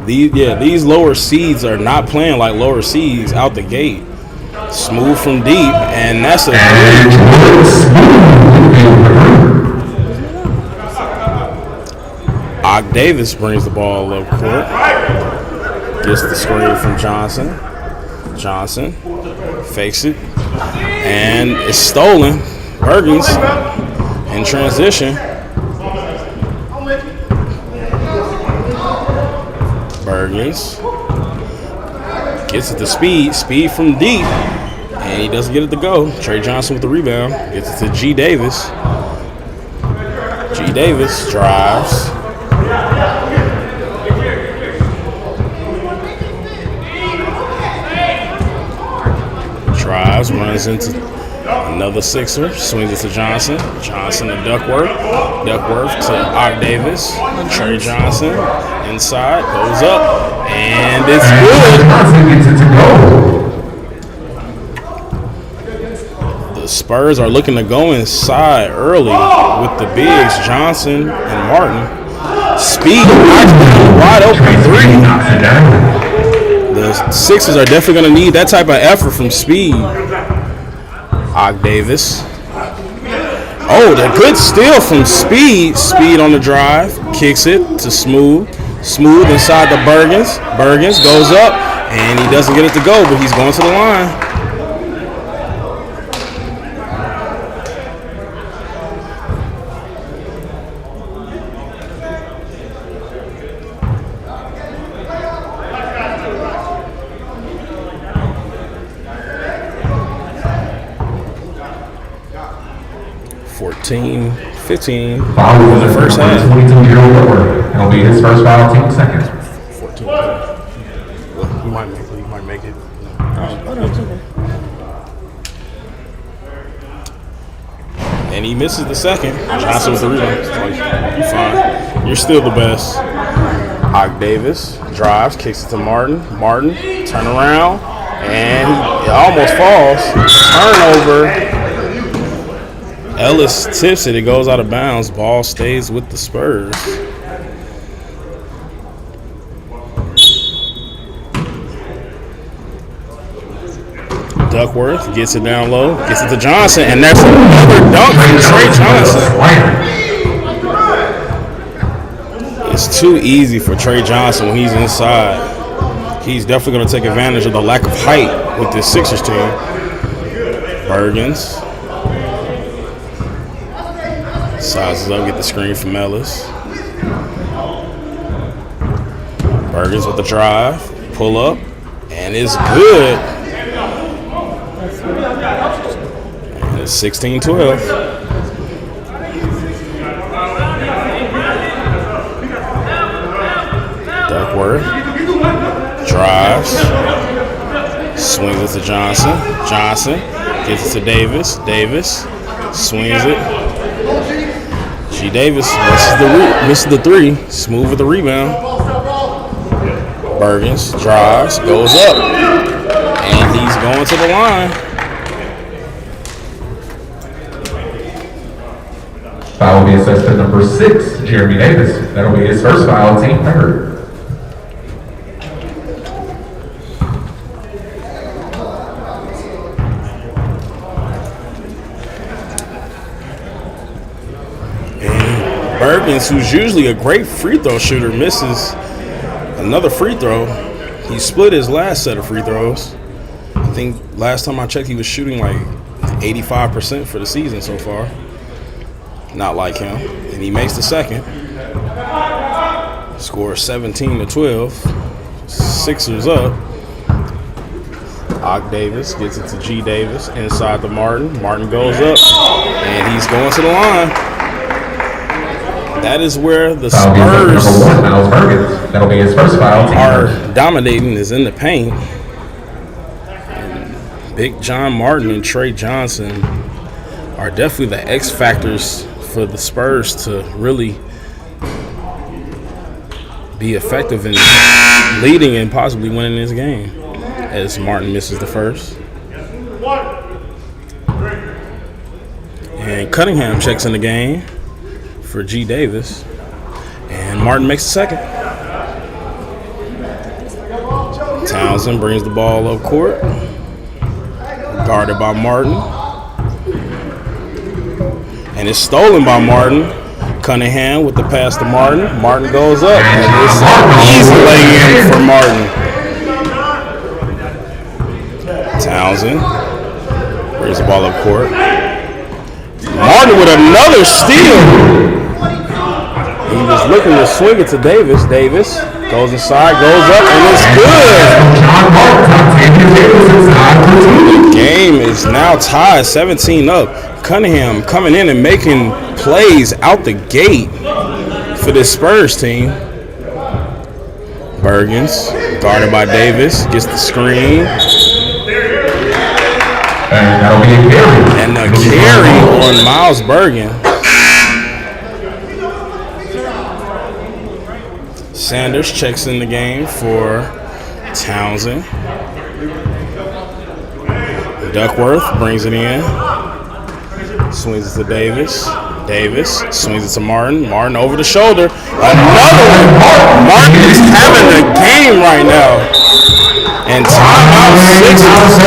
These lower seeds are not playing like lower seeds out the gate. Smooth from deep, and that's a Ock Davis brings the ball up court. Gets the screen from Johnson. Johnson fakes it, and it's stolen. Bergens in transition. Bergens gets it to Speed. Speed from deep, and he doesn't get it to go. Trey Johnson with the rebound. Gets it to G. Davis. G. Davis drives. Drives, runs into another Sixer, swings it to Johnson. Johnson to Duckworth. Duckworth to Ock Davis. Trey Johnson inside, goes up, and it's good. Johnson gets it to go. Spurs are looking to go inside early with the bigs, Johnson and Martin. Speed wide open three. The Sixers are definitely going to need that type of effort from Speed. Og Davis. Oh, the good steal from Speed. Speed on the drive. Kicks it to Smooth. Smooth inside the Bergens. Bergens goes up, and he doesn't get it to go, but he's going to the line. Team 15 Foul in the first half. 22-year-old Woodward. It'll be his first foul, team second. 14. Well, you might make it. And he misses the second. Johnson with the rebound. You're fine. You're still the best. Og Davis drives, kicks it to Martin. Martin, turn around, and it almost falls. Turnover. Ellis tips it. It goes out of bounds. Ball stays with the Spurs. Duckworth gets it down low. Gets it to Johnson. And that's another dunk from Trey Johnson. It's too easy for Trey Johnson when he's inside. He's definitely going to take advantage of the lack of height with this Sixers team. Bergens. Sizes up, get the screen from Ellis. Bergens with the drive, pull up, and it's good. And it's 16-12. Duckworth drives, swings it to Johnson. Johnson gets it to Davis. Davis swings it. G. Davis misses the three. Smooth with the rebound. Bergens drives, goes up, and he's going to the line. Foul will be assessed to number 6, Jeremy Davis. That'll be his first foul, team third. Bergens, who's usually a great free throw shooter, misses another free throw. He split his last set of free throws. I think last time I checked, he was shooting like 85% for the season so far. Not like him. And he makes the second. Scores 17-12. Sixers up. Og Davis gets it to G. Davis inside to Martin. Martin goes up, and he's going to the line. That is where the Spurs That'll be his first foul, are dominating, is in the paint. And Big John Martin and Trey Johnson are definitely the X factors for the Spurs to really be effective in leading and possibly winning this game, as Martin misses the first. And Cunningham checks in the game for G. Davis, and Martin makes the second. Townsend brings the ball up court, guarded by Martin, and it's stolen by Martin. Cunningham with the pass to Martin. Martin goes up, and it's an easy lay-in for Martin. Townsend brings the ball up court. Martin with another steal. He was looking to swing it to Davis. Davis goes inside, goes up, and it's good. The game is now tied 17 up. Cunningham coming in and making plays out the gate for this Spurs team. Bergens, guarded by Davis, gets the screen. And the carry on Miles Bergen. Sanders checks in the game for Townsend. Duckworth brings it in. Swings it to Davis. Davis swings it to Martin. Martin over the shoulder. Another one. Martin is having a game right now. And timeout Sixers.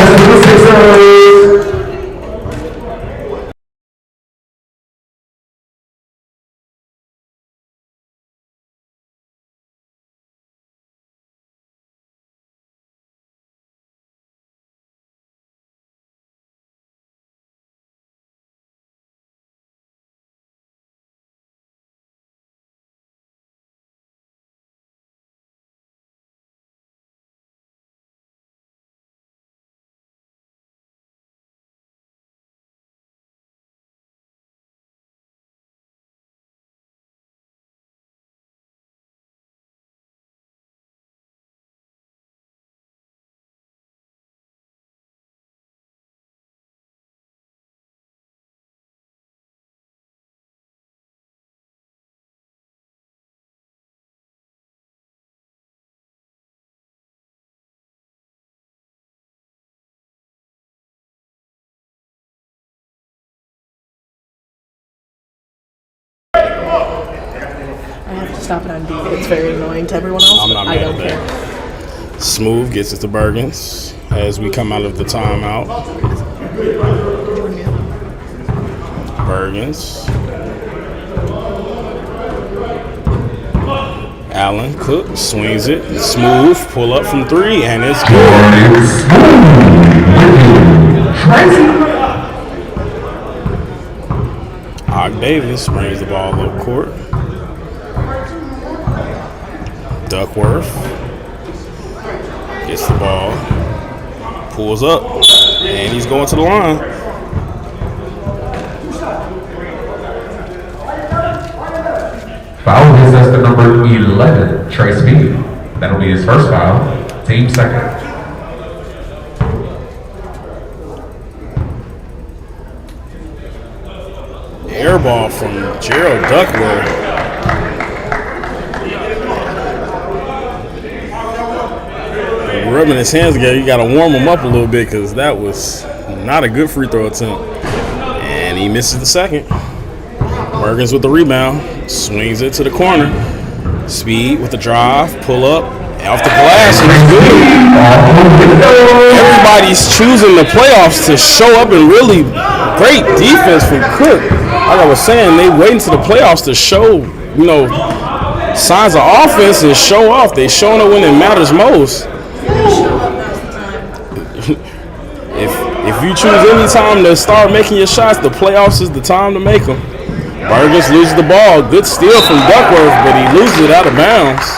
I have to stop it on beat. It's very annoying to everyone else. I'm not I mad don't at care. that. Smooth gets it to Bergens as we come out of the timeout. Bergens. Allen Cook swings it. Smooth. Pull up from three, and it's good. Og Davis brings the ball up court. Duckworth gets the ball, pulls up, and he's going to the line. Foul is the number 11, Trey Speed. That'll be his first foul. Team second. Air ball from Gerald Duckworth. Rubbing his hands together, you got to warm him up a little bit because that was not a good free throw attempt. And he misses the second. Bergens with the rebound, swings it to the corner. Speed with the drive, pull up, off the glass, and it's good. Everybody's choosing the playoffs to show up in really great defense from Cook. Like I was saying, they wait until the playoffs to show, signs of offense and show off. They showing it when it matters most. If you choose any time to start making your shots, the playoffs is the time to make them. Bergens loses the ball. Good steal from Duckworth, but he loses it out of bounds.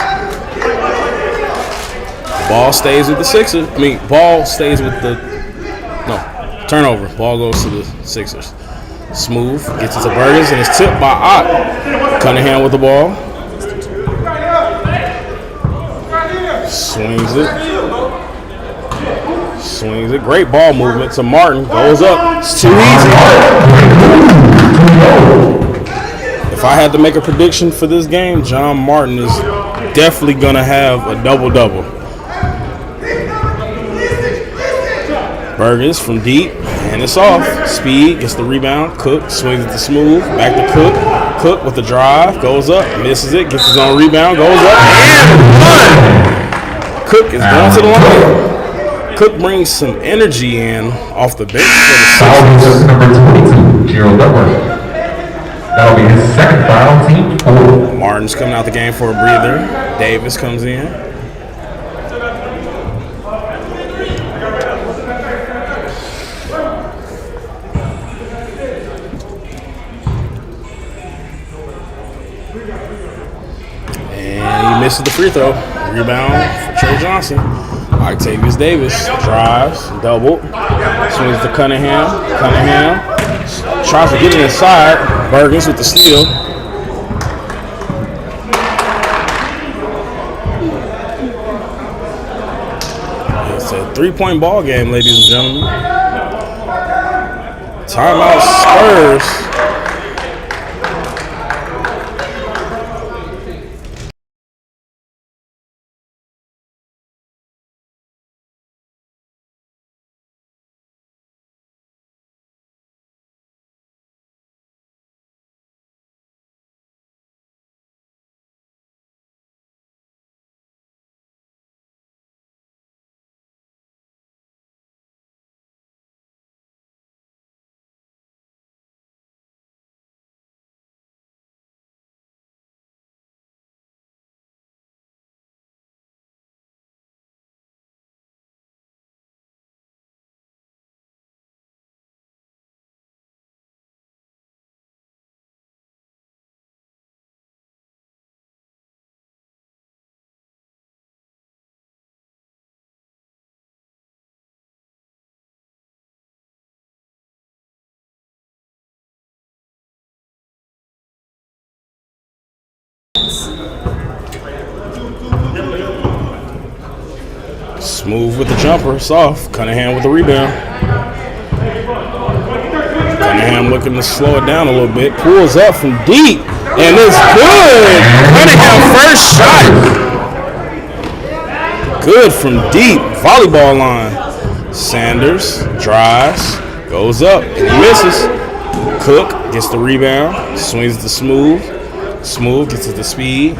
Ball stays with the Sixers. Ball stays with the turnover. Ball goes to the Sixers. Smooth gets it to Bergens, and it's tipped by Ott. Cunningham with the ball. Swings it. Great ball movement to Martin. Goes up. It's too easy. If I had to make a prediction for this game, John Martin is definitely going to have a double-double. Bergens from deep, and it's off. Speed gets the rebound. Cook swings it to Smooth. Back to Cook. Cook with the drive. Goes up. Misses it. Gets his own rebound. Goes up. And one. Cook is going to the line. Cook brings some energy in off the bench for the Sixers. Number 22, Gerald Duckworth. That'll be his second foul, team 4. Martin's coming out the game for a breather. Davis comes in. And he misses the free throw. Rebound for Trey Johnson. Octavius Davis drives, double, swings to Cunningham. Cunningham tries to get it inside. Bergens with the steal. It's a 3-point ball game, ladies and gentlemen. Timeout Spurs. Smooth with the jumper, soft. Cunningham with the rebound. Cunningham looking to slow it down a little bit. Pulls up from deep, and it's good. Cunningham first shot. Good from deep. Volleyball line. Sanders drives, goes up, and he misses. Cook gets the rebound, swings it to Smooth. Smooth gets it to Speed.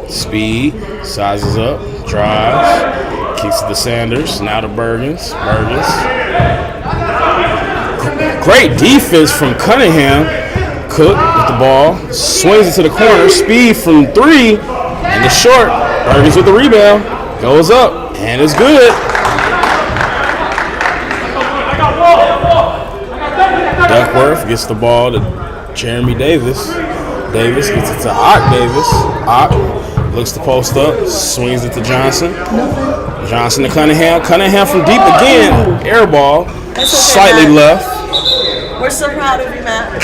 Speed sizes up, drives, kicks it to Sanders. Now to Bergens. Great defense from Cunningham. Cook with the ball, swings it to the corner. Speed from 3, and it's short. Bergens with the rebound, goes up, and it's good. Duckworth gets the ball to Jeremy Davis. Davis gets it to Ock Davis. Ock looks to post up, swings it to Johnson. Johnson to Cunningham. Cunningham from deep again. Air ball, slightly left. We're so proud of you, Matt.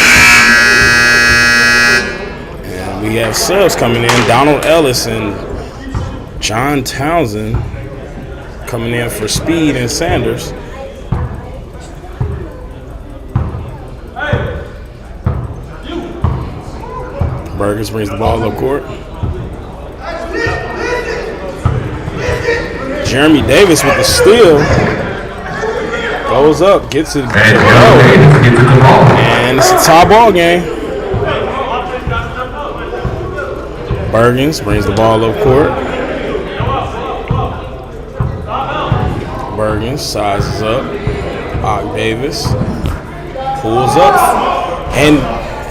And we have subs coming in. Donald Ellis and John Townsend coming in for Speed and Sanders. Burgers brings the ball up court. Jeremy Davis with the steal. Goes up, gets it. And it's a tie ball game. Bergens brings the ball up court. Bergens sizes up. Ock Davis pulls up. And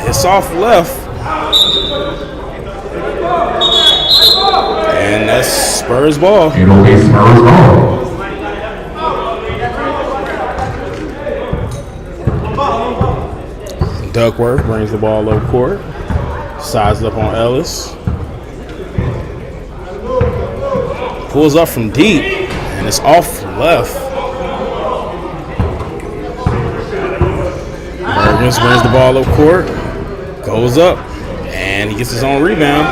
it's off left. And that's Spurs ball. It'll be Spurs ball. Duckworth brings the ball up court. Sizes up on Ellis. Pulls up from deep. And it's off left. Bergens brings the ball up court. Goes up. And he gets his own rebound.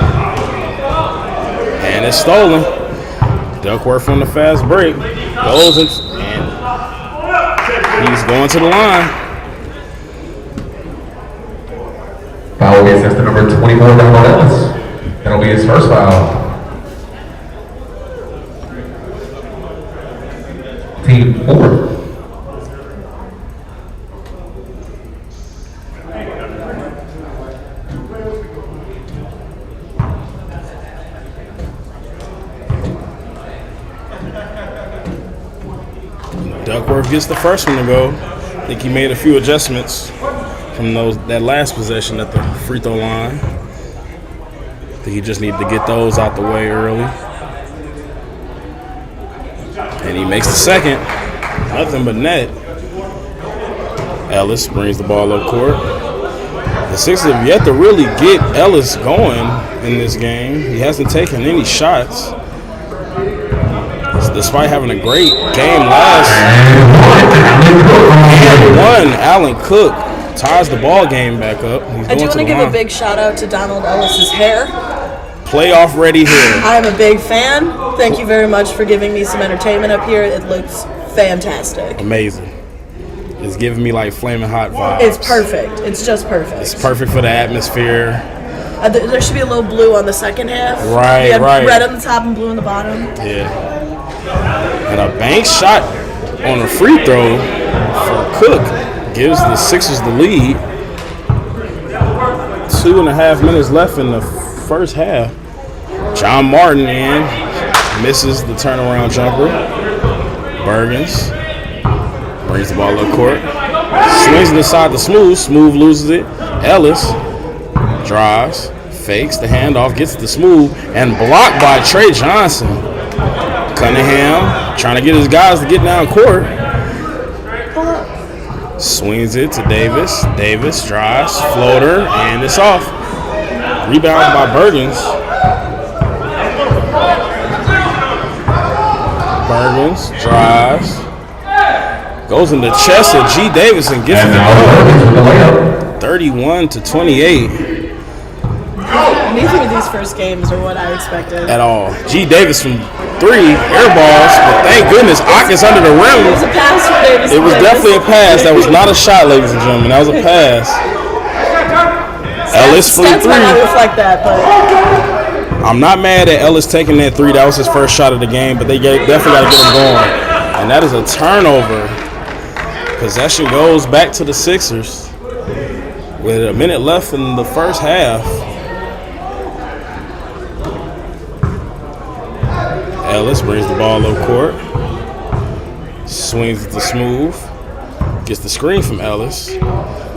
And it's stolen. Duckworth on the fast break. Goes and he's going to the line. Foul against the number 24, Donald Ellis. That'll be his first foul. Team 4. Duckworth gets the first one to go. I think he made a few adjustments from that last possession at the free throw line. I think he just needed to get those out the way early. And he makes the second. Nothing but net. Ellis brings the ball up court. The Sixers have yet to really get Ellis going in this game. He hasn't taken any shots. Despite having a great game last. And one, Allen Cook ties the ball game back up. I do want to give a big shout out to Donald Ellis's hair. Playoff ready hair. I'm a big fan. Thank you very much for giving me some entertainment up here. It looks fantastic. Amazing. It's giving me like flaming hot vibes. It's perfect. It's just perfect. It's perfect for the atmosphere. There should be a little blue on the second half. Right, right. Red on the top and blue on the bottom. Yeah. And a bank shot on a free throw for Cook gives the Sixers the lead. 2.5 minutes left in the first half. John Martin misses the turnaround jumper. Bergens brings the ball up court. Swings it inside the Smooth. Smooth loses it. Ellis drives, fakes the handoff, gets the Smooth, and blocked by Trey Johnson. Cunningham trying to get his guys to get down court. Swings it to Davis. Davis drives, floater, and it's off. Rebound by Bergens. Bergens drives. Goes in the chest of G. Davis and gets it. 31-28. Neither of these first games are what I expected. at all. G. Davis from 3, air balls, but thank goodness Ockens under the It rim. was a pass for Davis. It was definitely a pass. That was not a shot, ladies and gentlemen. That was a pass. Ellis from Stats might not 3. reflect that, but I'm not mad at Ellis taking that 3. That was his first shot of the game, but they definitely got to get him going. And that is a turnover. Possession goes back to the Sixers with a minute left in the first half. Ellis brings the ball up court. Swings it to Smooth. Gets the screen from Ellis.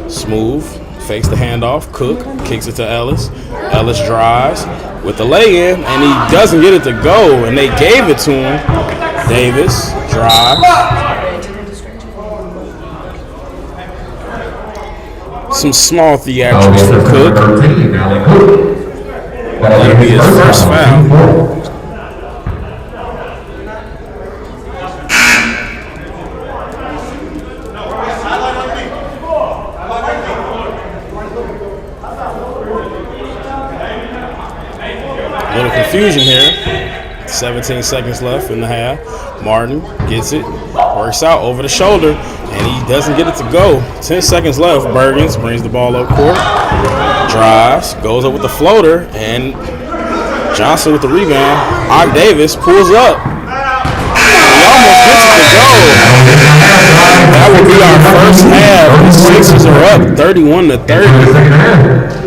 Smooth fakes the handoff. Cook kicks it to Ellis. Ellis drives with the lay-in, and he doesn't get it to go, and they gave it to him. Davis drives. Some small theatrics for Cook. That'll be his first foul. Little confusion here. 17 seconds left in the half. Martin gets it, works out over the shoulder, and he doesn't get it to go. 10 seconds left. Bergens brings the ball up court, drives, goes up with the floater, and Johnson with the rebound. Ock Davis pulls up. He almost gets it to go. That will be our first half. The Sixers are up 31-30.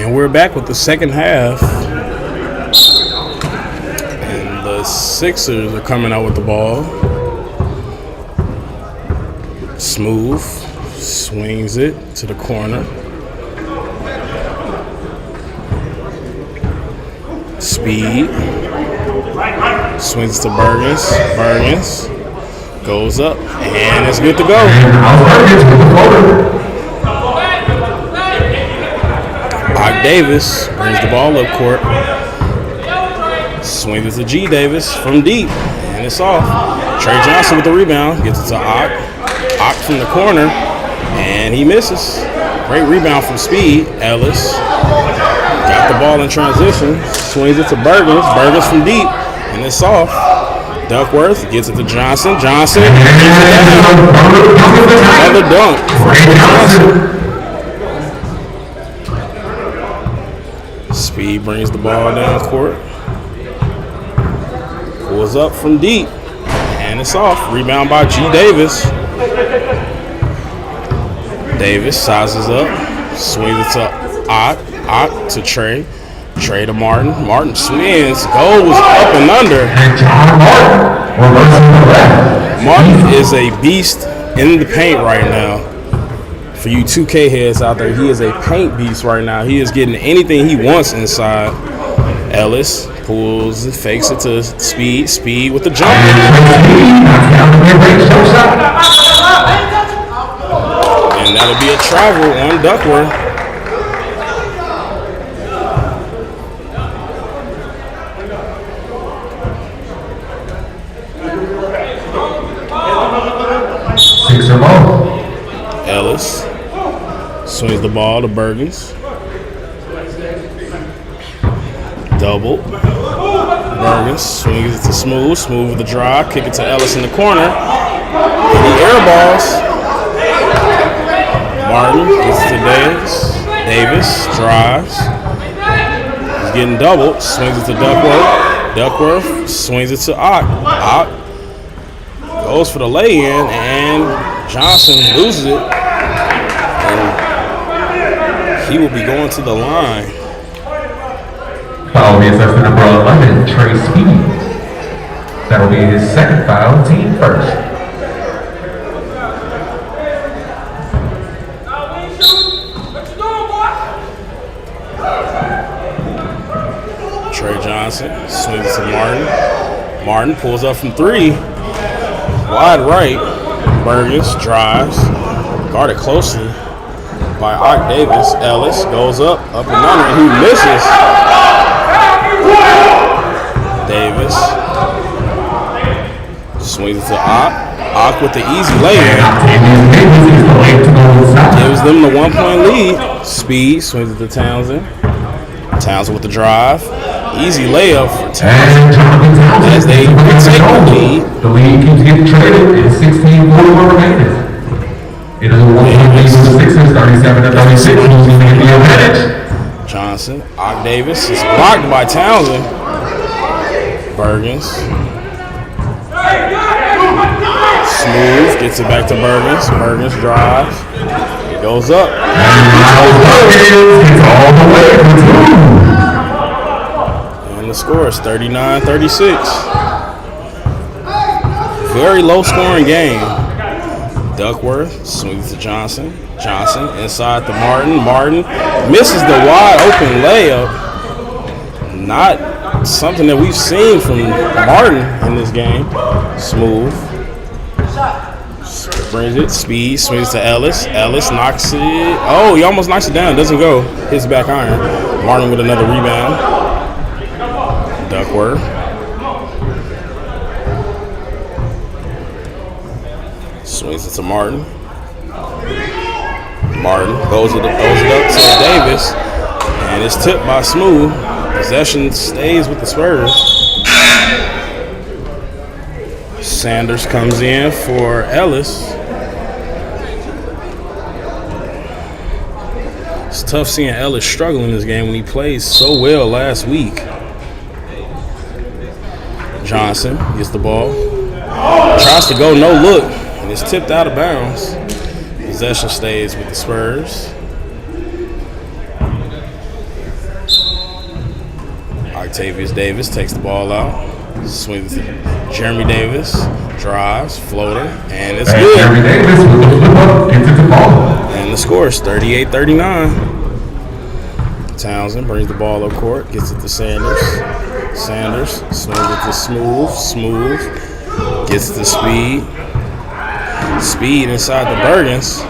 And we're back with the second half. And the Sixers are coming out with the ball. Smooth. Swings it to the corner. Speed. Swings to Bergens. Bergens goes up. And it's good to go. Davis brings the ball up court. Swings it to G. Davis from deep. And it's off. Trey Johnson with the rebound. Gets it to Ock. Ock from the corner. And he misses. Great rebound from Speed. Ellis. Got the ball in transition. Swings it to Bergens. Bergens from deep. And it's off. Duckworth gets it to Johnson. Johnson. Another dunk for Johnson. Speed brings the ball down court. Pulls up from deep. And it's off. Rebound by G. Davis. Davis sizes up. Swings it to Ott. Ott to Trey. Trey to Martin. Martin swings. Goes up and under. Martin is a beast in the paint right now. For you 2K heads out there, he is a paint beast right now. He is getting anything he wants inside. Ellis pulls and fakes it to Speed. Speed with the jump. And that'll be a travel on Duckworth. Sixer ball. Ellis swings the ball to Bergens. Double. Bergens swings it to Smooth. Smooth with the drive. Kick it to Ellis in the corner. And he airballs. Martin gets it to Davis. Davis drives. He's getting doubled. Swings it to Duckworth. Duckworth swings it to Ott. Ott goes for the lay-in, and Johnson loses it. And he will be going to the line. Foul will be assessed to number 11, Trey Speed. That'll be his second foul, team first. Trey Johnson swings it to Martin. Martin pulls up from three. Wide right. Bergens drives. Guarded closely by Ock Davis. Ellis goes up and under, and he misses. Davis swings it to Ock. Ock with the easy lay-in. Gives them the 1-point lead. Speed swings it to Townsend. Townsend with the drive. Easy layup for Townsend as they take the lead. The lead keeps getting traded. It's 16:41 remaining. It is a 1-point lead for the Sixers, 37-36. Losing the advantage. Johnson, Ock Davis is blocked by Townsend. Bergens. Smooth gets it back to Bergens. Bergens drives. It goes up. And Miles Bergens gets all the way to 2. And the score is 39-36. Very low scoring game. Duckworth swings to Johnson. Johnson inside to Martin. Martin misses the wide open layup. Not something that we've seen from Martin in this game. Smooth. Brings it. Speed. Swings to Ellis. Ellis knocks it. Oh, he almost knocks it down. Doesn't go. Hits back iron. Martin with another rebound. Duckworth. Swings it to Martin. Martin throws it up to Davis. And it's tipped by Smooth. Possession stays with the Spurs. Sanders comes in for Ellis. It's tough seeing Ellis struggle in this game when he played so well last week. Johnson gets the ball. Tries to go no look. And it's tipped out of bounds. Possession stays with the Spurs. Octavius Davis takes the ball out. Swings it. Jeremy Davis drives, floater, and it's good. Jeremy Davis with the flip up gets it to ball. And the score is 38-39. Townsend brings the ball up court, gets it to Sanders. Sanders swings it to Smooth. Gets it to Speed. Speed inside the Bergens.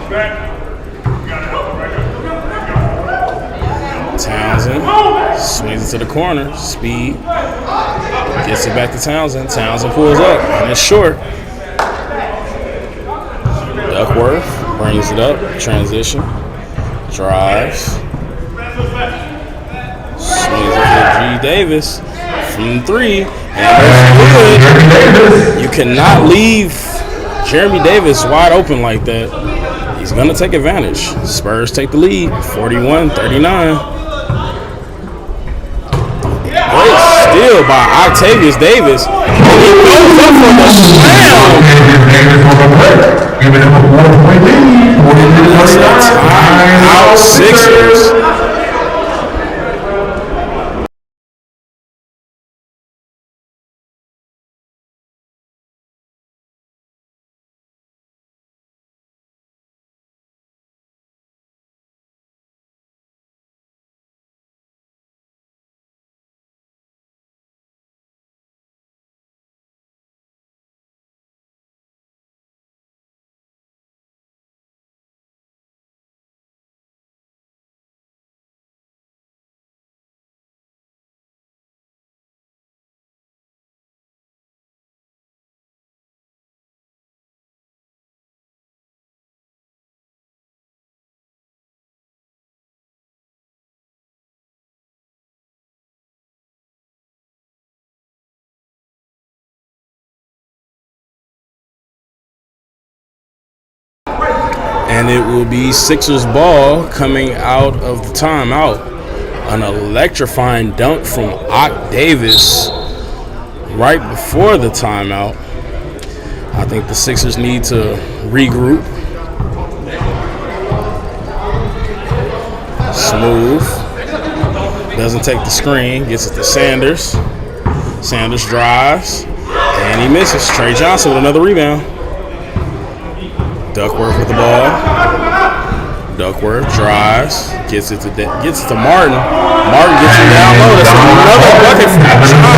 Townsend swings it to the corner. Speed gets it back to Townsend. Townsend pulls up, and it's short. Duckworth brings it up. Transition. Drives. Swings it to G. Davis from 3. And that's good. You cannot leave Jeremy Davis wide open like that. He's going to take advantage. Spurs take the lead, 41-39. Great steal by Octavius Davis. He goes up for the slam. Giving him a 4-point lead. 43-39. Out Sixers. And it will be Sixers ball coming out of the timeout. An electrifying dunk from Ock Davis right before the timeout. I think the Sixers need to regroup. Smooth. Doesn't take the screen. Gets it to Sanders. Sanders drives. And he misses. Trey Johnson with another rebound. Duckworth with the ball. Duckworth drives, gets it to Martin. Martin gets it down low. That's another bucket from John.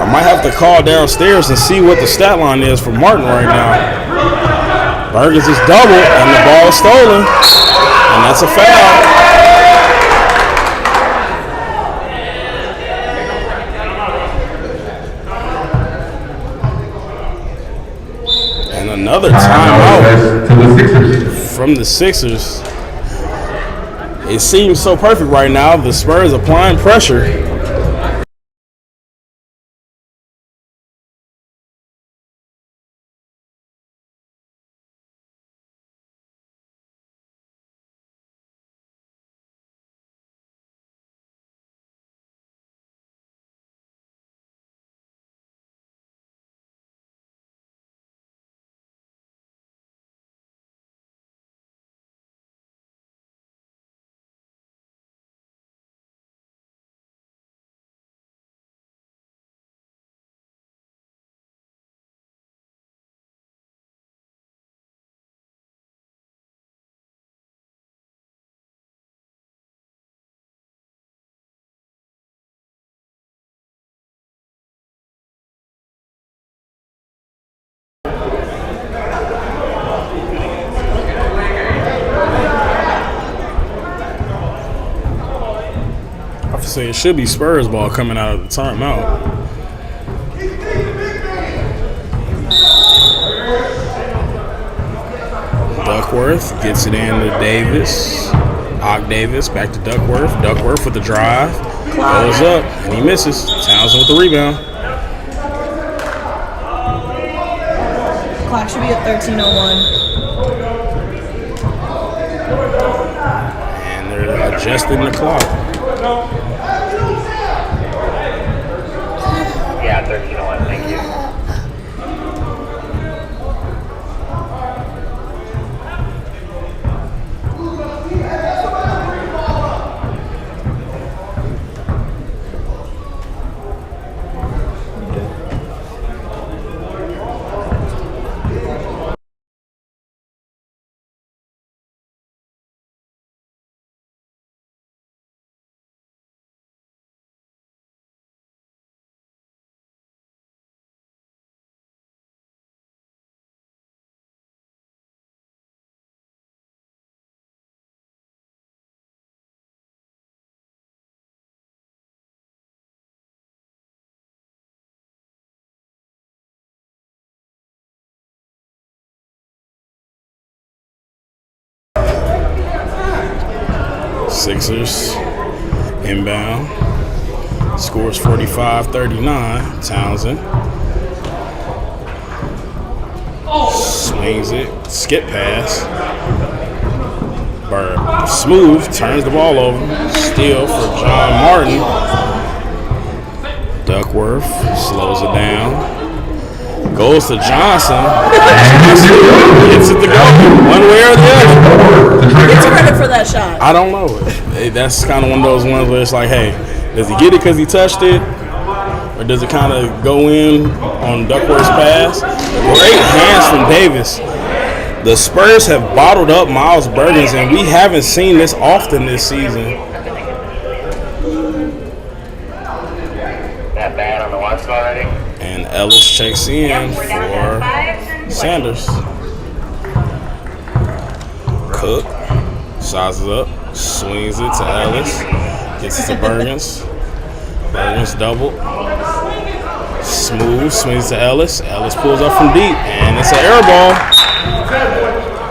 I might have to call downstairs and see what the stat line is for Martin right now. Bergens is double, and the ball is stolen, and that's a foul. Another timeout from the Sixers. It seems so perfect right now. The Spurs applying pressure. Say it should be Spurs ball coming out of the timeout. Duckworth gets it in to Davis. Ock Davis back to Duckworth. Duckworth with the drive. Goes up and he misses. Townsend with the rebound. Clock should be at 13:01. And they're adjusting the clock. Yeah, 13:01, thank you. Sixers inbound. Scores 45-39. Townsend. Swings it. Skip pass. Bird. Smooth. Turns the ball over. Steal for John Martin. Duckworth slows it down. Goes to Johnson. Gets it to go. One way or the other. Who gets credit for that shot? I don't know. That's kind of one of those ones where it's like, hey, does he get it because he touched it? Or does it kind of go in on Duckworth's pass? Great hands from Davis. The Spurs have bottled up Miles Bridges, and we haven't seen this often this season. That bad on the watch already? And Ellis checks in for Sanders. Cook sizes up, swings it to Ellis, gets it to Bergens. Bergens double. Smooth, swings to Ellis. Ellis pulls up from deep, and it's an air ball.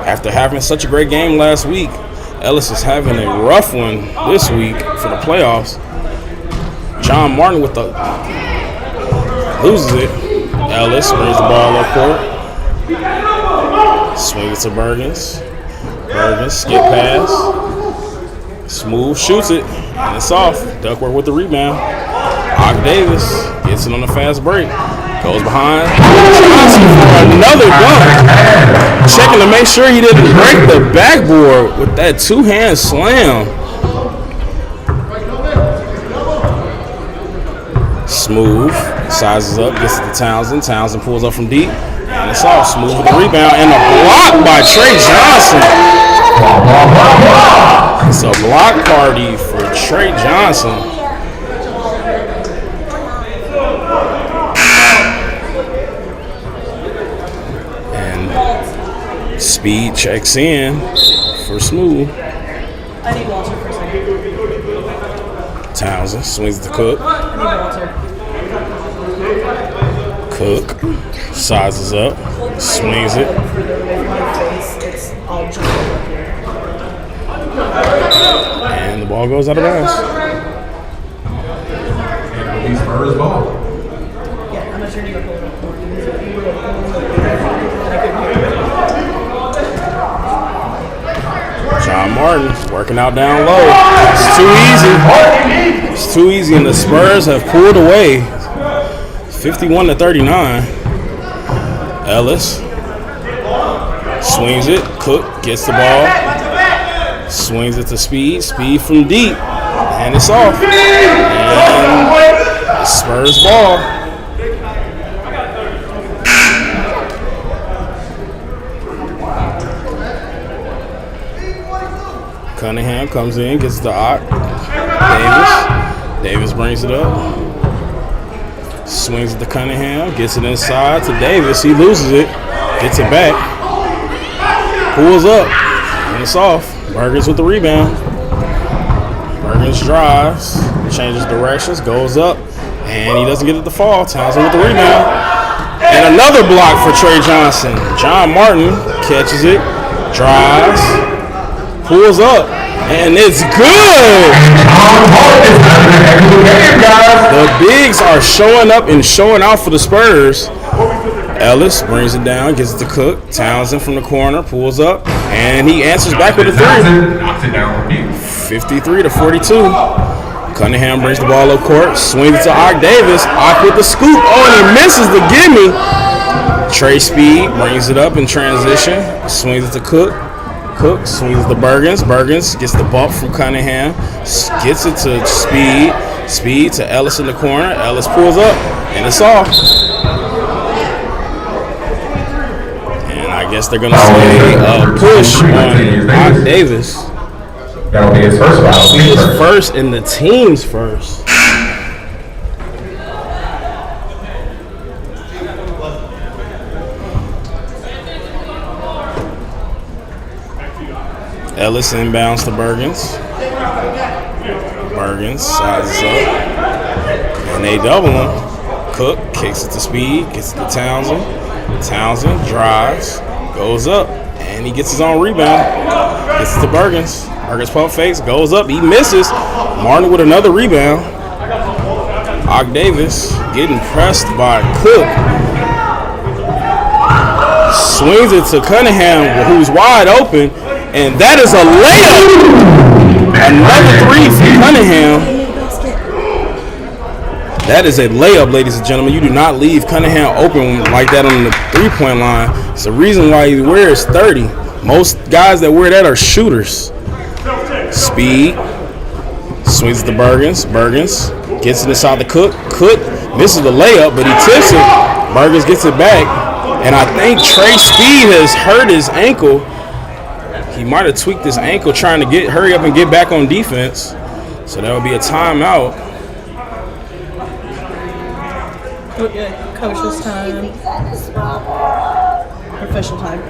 After having such a great game last week, Ellis is having a rough one this week for the playoffs. John Martin with the loses it. Ellis brings the ball up court. Swings it to Bergens. Bergens skip pass. Smooth shoots it, and it's off. Duckworth with the rebound. Og Davis gets it on the fast break. Goes behind Johnson for another dunk. Checking to make sure he didn't break the backboard with that two-hand slam. Smooth. Sizes up. Gets it to Townsend. Townsend pulls up from deep. And it's off. Smooth with the rebound. And a block by Trey Johnson. It's a block party for Trey Johnson. Speed checks in for Smooth. I need Walter for a second. Townsend swings it to Cook. I need Walter. Cook sizes up, swings it. It's all jumbled up here. And the ball goes out of bounds. Spurs ball. Yeah, I'm not sure you were pulling up. John Martin working out down low. It's too easy. It's too easy, and the Spurs have pulled away 51-39. Ellis swings it. Cook gets the ball. Swings it to Speed. Speed from deep. And it's off. And Spurs ball. Cunningham comes in, gets the Davis. Davis brings it up. Swings it to Cunningham, gets it inside to Davis. He loses it, gets it back. Pulls up, and it's off. Bergens with the rebound. Bergens drives, changes directions, goes up, and he doesn't get it to fall. Townsend with the rebound. And another block for Trey Johnson. John Martin catches it, drives, pulls up, and it's good. The bigs are showing up and showing out for the Spurs. Ellis brings it down, gets it to Cook. Townsend from the corner pulls up, and he answers back with a three. 53-42. Cunningham brings the ball up court, swings it to Og Davis. Og with the scoop. Oh, and he misses the gimme. Trey Speed brings it up in transition, swings it to Cook. Cook swings the Bergens. Bergens gets the bump from Cunningham. Gets it to Speed. Speed to Ellis in the corner. Ellis pulls up, and it's off. And I guess they're going to say push on Og Davis. That'll be his first foul. He was first in the team's first. Ellis inbounds to Bergens. Bergens sizes up. And they double him. Cook kicks it to Speed, gets it to Townsend. Townsend drives, goes up, and he gets his own rebound. Gets it to Bergens. Burgess pump fakes, goes up, he misses. Martin with another rebound. Og Davis getting pressed by Cook. Swings it to Cunningham, who's wide open, and that is a layup. Another three for Cunningham. That is a layup, ladies and gentlemen. You do not leave Cunningham open like that on the three-point line. It's the reason why he wears 30. Most guys that wear that are shooters. Speed. Swings to Bergens. Bergens gets it inside the Cook. Cook misses the layup, but he tips it. Bergens gets it back. And I think Trey Speed has hurt his ankle. He might have tweaked his ankle trying to hurry up and get back on defense. So that would be a timeout. Coach's time. Official time.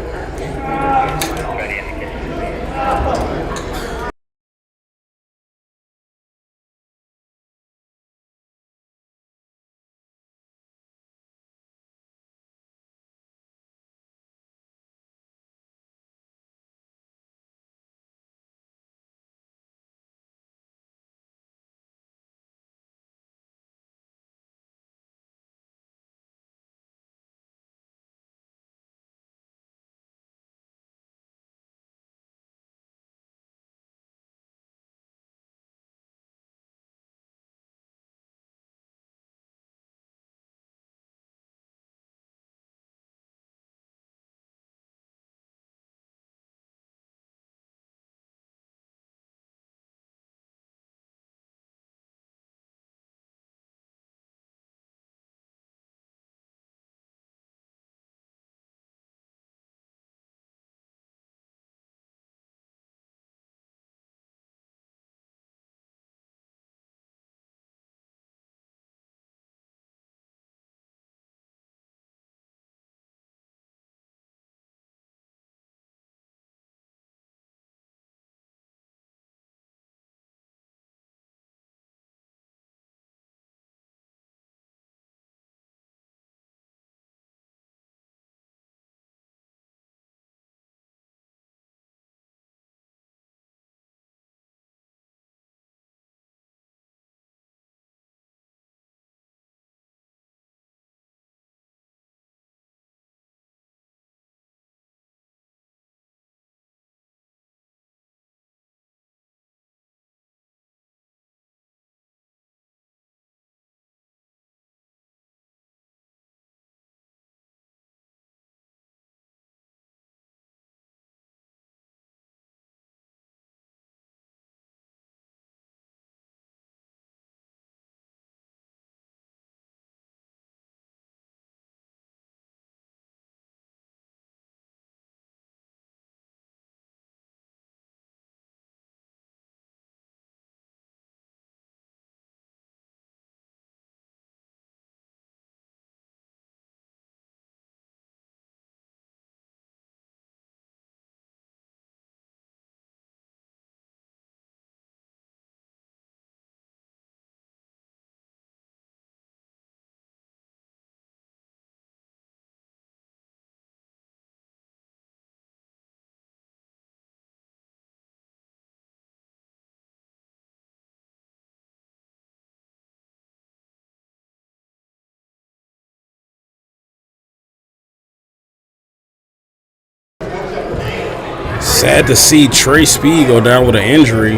Sad to see Trey Speed go down with an injury,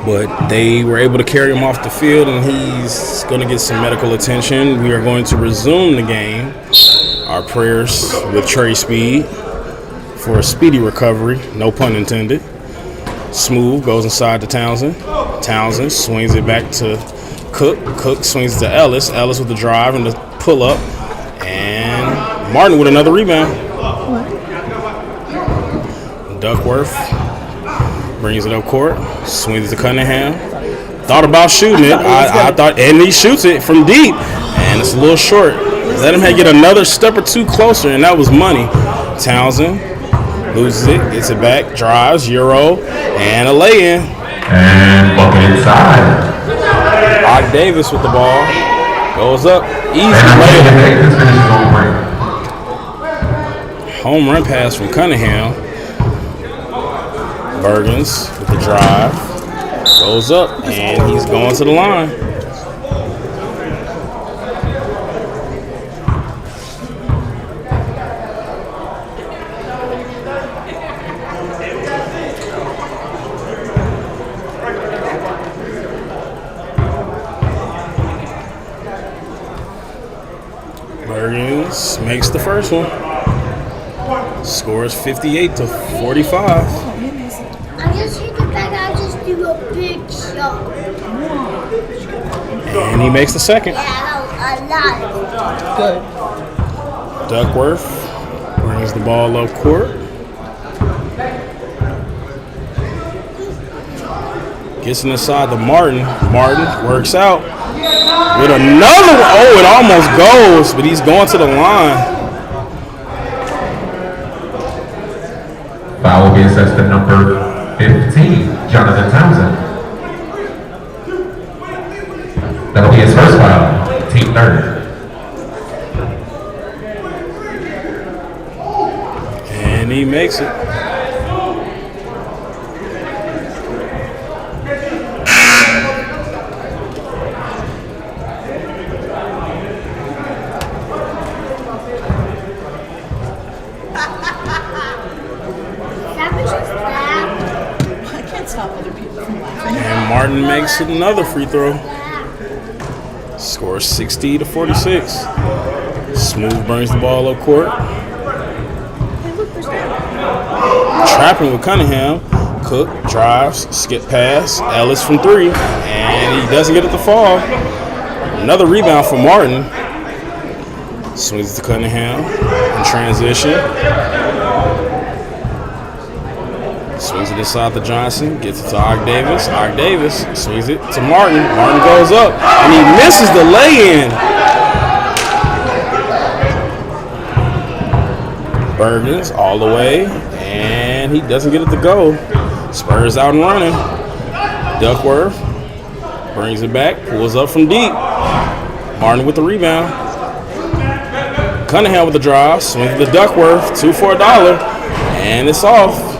but they were able to carry him off the field, and he's going to get some medical attention. We are going to resume the game. Our prayers with Trey Speed for a speedy recovery, no pun intended. Smooth goes inside to Townsend. Townsend swings it back to Cook. Cook swings to Ellis. Ellis with the drive and the pull-up. And Martin with another rebound. Duckworth brings it up court, swings it to Cunningham. Thought about shooting it. I thought, and he shoots it from deep, and it's a little short. Let him get another step or two closer, and that was money. Townsend loses it, gets it back, drives, Euro, and a lay-in. And bucket inside. Og Davis with the ball. Goes up, easy lay-in. Home run pass from Cunningham. Bergens with the drive. Goes up, and he's going to the line. Bergens makes the first one. Scores 58-45. I just hit the back. I just do a big shot. And he makes the second. Yeah, a lot. Good. Duckworth brings the ball up court. Gets inside to Martin. Martin works out with another one. Oh, it almost goes, but he's going to the line. Foul will be assessed to number 15, Jonathan Townsend. That'll be his first foul, team third. And he makes it. I can't stop other people from laughing. And Martin makes another free throw. Scores 60-46. Smooth brings the ball up court. Trapping with Cunningham. Cook drives, skip pass. Ellis from three. And he doesn't get it to fall. Another rebound for Martin. Swings it to Cunningham in transition. Swings it inside to Johnson. Gets it to Og Davis. Og Davis swings it to Martin. Martin goes up. And he misses the lay-in. Bergens all the way. And he doesn't get it to go. Spurs out and running. Duckworth brings it back. Pulls up from deep. Martin with the rebound. Cunningham with the drive. Swings to Duckworth. 2 for $1. And it's off.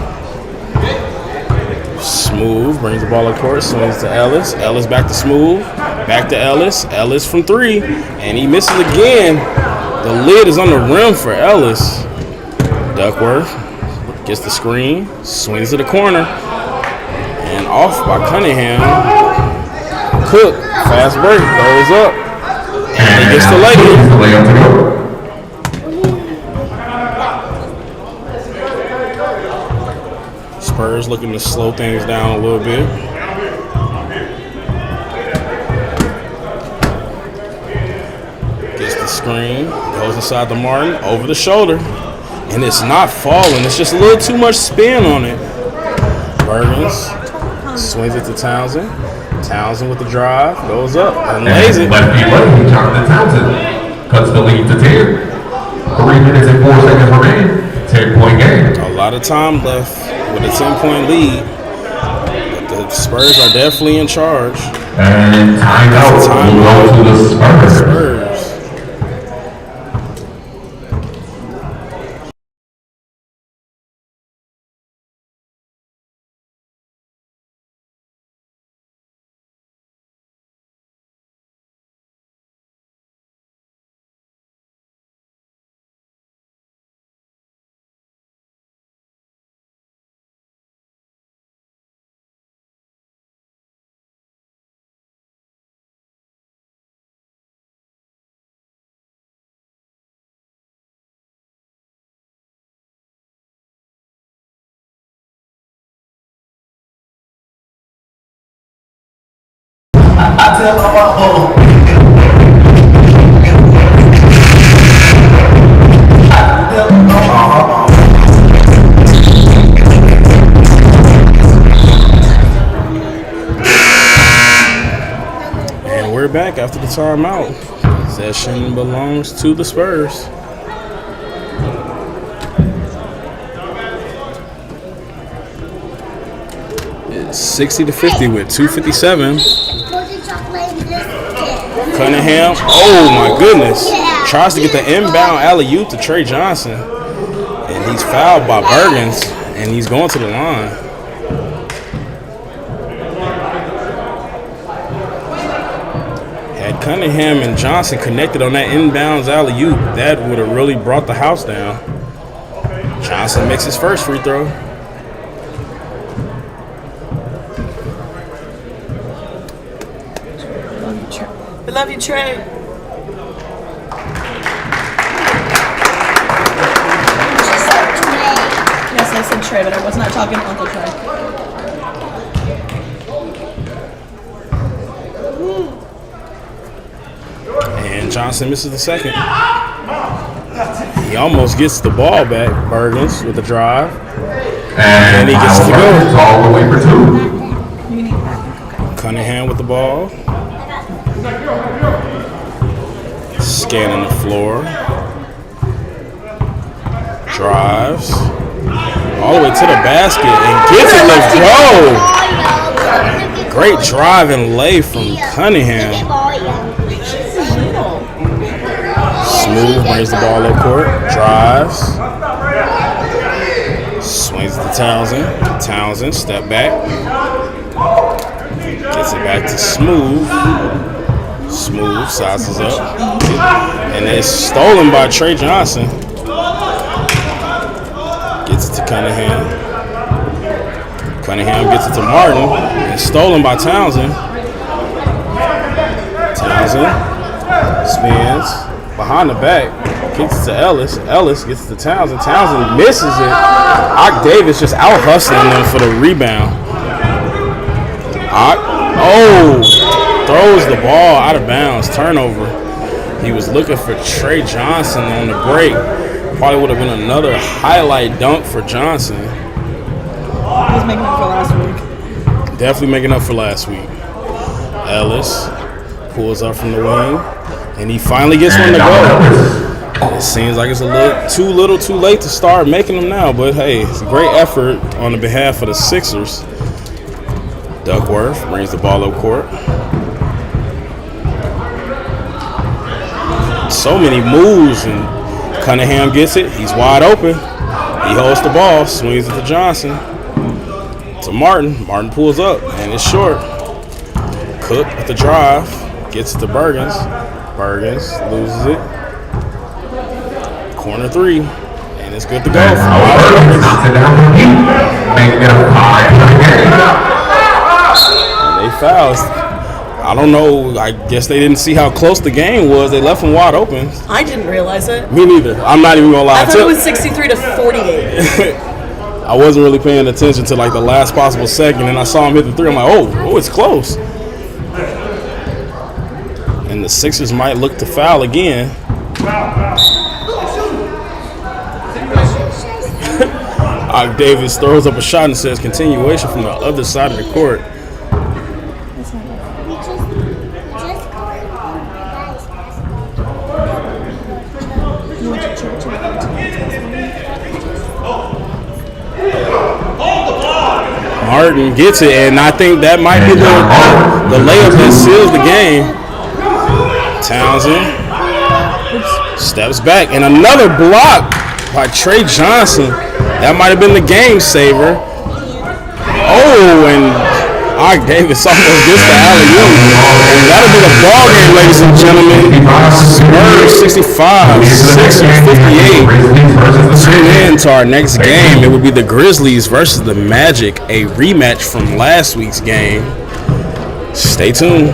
Smooth brings the ball up court, swings to Ellis. Ellis back to Smooth, back to Ellis. Ellis from three, and he misses again. The lid is on the rim for Ellis. Duckworth gets the screen, swings to the corner, and off by Cunningham. Cook, fast break, goes up, and he gets the layup to go. Spurs looking to slow things down a little bit. Gets the screen, goes inside to Martin, over the shoulder, and it's not falling. It's just a little too much spin on it. Bergens swings it to Townsend. Townsend with the drive, goes up and lays it. Lefty, Jonathan Townsend cuts the lead to 10. 3 minutes and 4 seconds remain. 10-point game. A lot of time left with a 10-point lead. But the Spurs are definitely in charge. And timeout will go to the Spurs. And we're back after the timeout. Possession belongs to the Spurs. It's 60-50 with 2:57. Cunningham, oh my goodness, tries to get the inbound alley-oop to Trey Johnson, and he's fouled by Bergens, and he's going to the line. Had Cunningham and Johnson connected on that inbounds alley-oop, that would have really brought the house down. Johnson makes his first free throw. We love you, Trey. Yes, I said Trey, but I was not talking to Uncle Trey. And Johnson misses the second. He almost gets the ball back, Bergens, with the drive. And he gets to go. All the way for 2. Cunningham with the ball. Scanning the floor. Drives. All the way to the basket and gets it. Let's go. Great drive and lay from Cunningham. Smooth, brings the ball up court. Drives. Swings it to Townsend. Townsend, step back. Gets it back to Smooth. Smooth, sizes up. And it's stolen by Trey Johnson. Gets it to Cunningham. Cunningham gets it to Martin. It's stolen by Townsend. Townsend spins behind the back. Kicks it to Ellis. Ellis gets it to Townsend. Townsend misses it. Ock Davis just out hustling them for the rebound. Ock. Oh! Throws the ball out of bounds. Turnover. He was looking for Trey Johnson on the break. Probably would have been another highlight dunk for Johnson. He's making up for last week. Definitely making up for last week. Ellis pulls up from the wing, and he finally gets one to go. It seems like it's a little too late to start making them now, but hey, it's a great effort on the behalf of the Sixers. Duckworth brings the ball up court. So many moves, and Cunningham gets it. He's wide open. He holds the ball, swings it to Johnson. To Martin. Martin pulls up, and it's short. Cook with the drive. Gets it to Bergens. Bergens loses it. Corner 3. And it's good to go. They fouled. I don't know. I guess they didn't see how close the game was. They left him wide open. I didn't realize it. Me neither. I'm not even gonna lie. I thought it was 63 to 48. I wasn't really paying attention to like the last possible second, and I saw him hit the 3. I'm like, oh, it's close. And the Sixers might look to foul again. Davis throws up a shot and says continuation from the other side of the court. Martin gets it, and I think that might be the layup that seals the game. Townsend steps back, and another block by Trey Johnson. That might have been the game saver. Oh, and Ock Davis almost gets the alley-oop. That'll be the ball game, ladies and gentlemen. Spurs 65, Sixers 58. Tune in to our next game. It would be the Grizzlies versus the Magic, a rematch from last week's game. Stay tuned.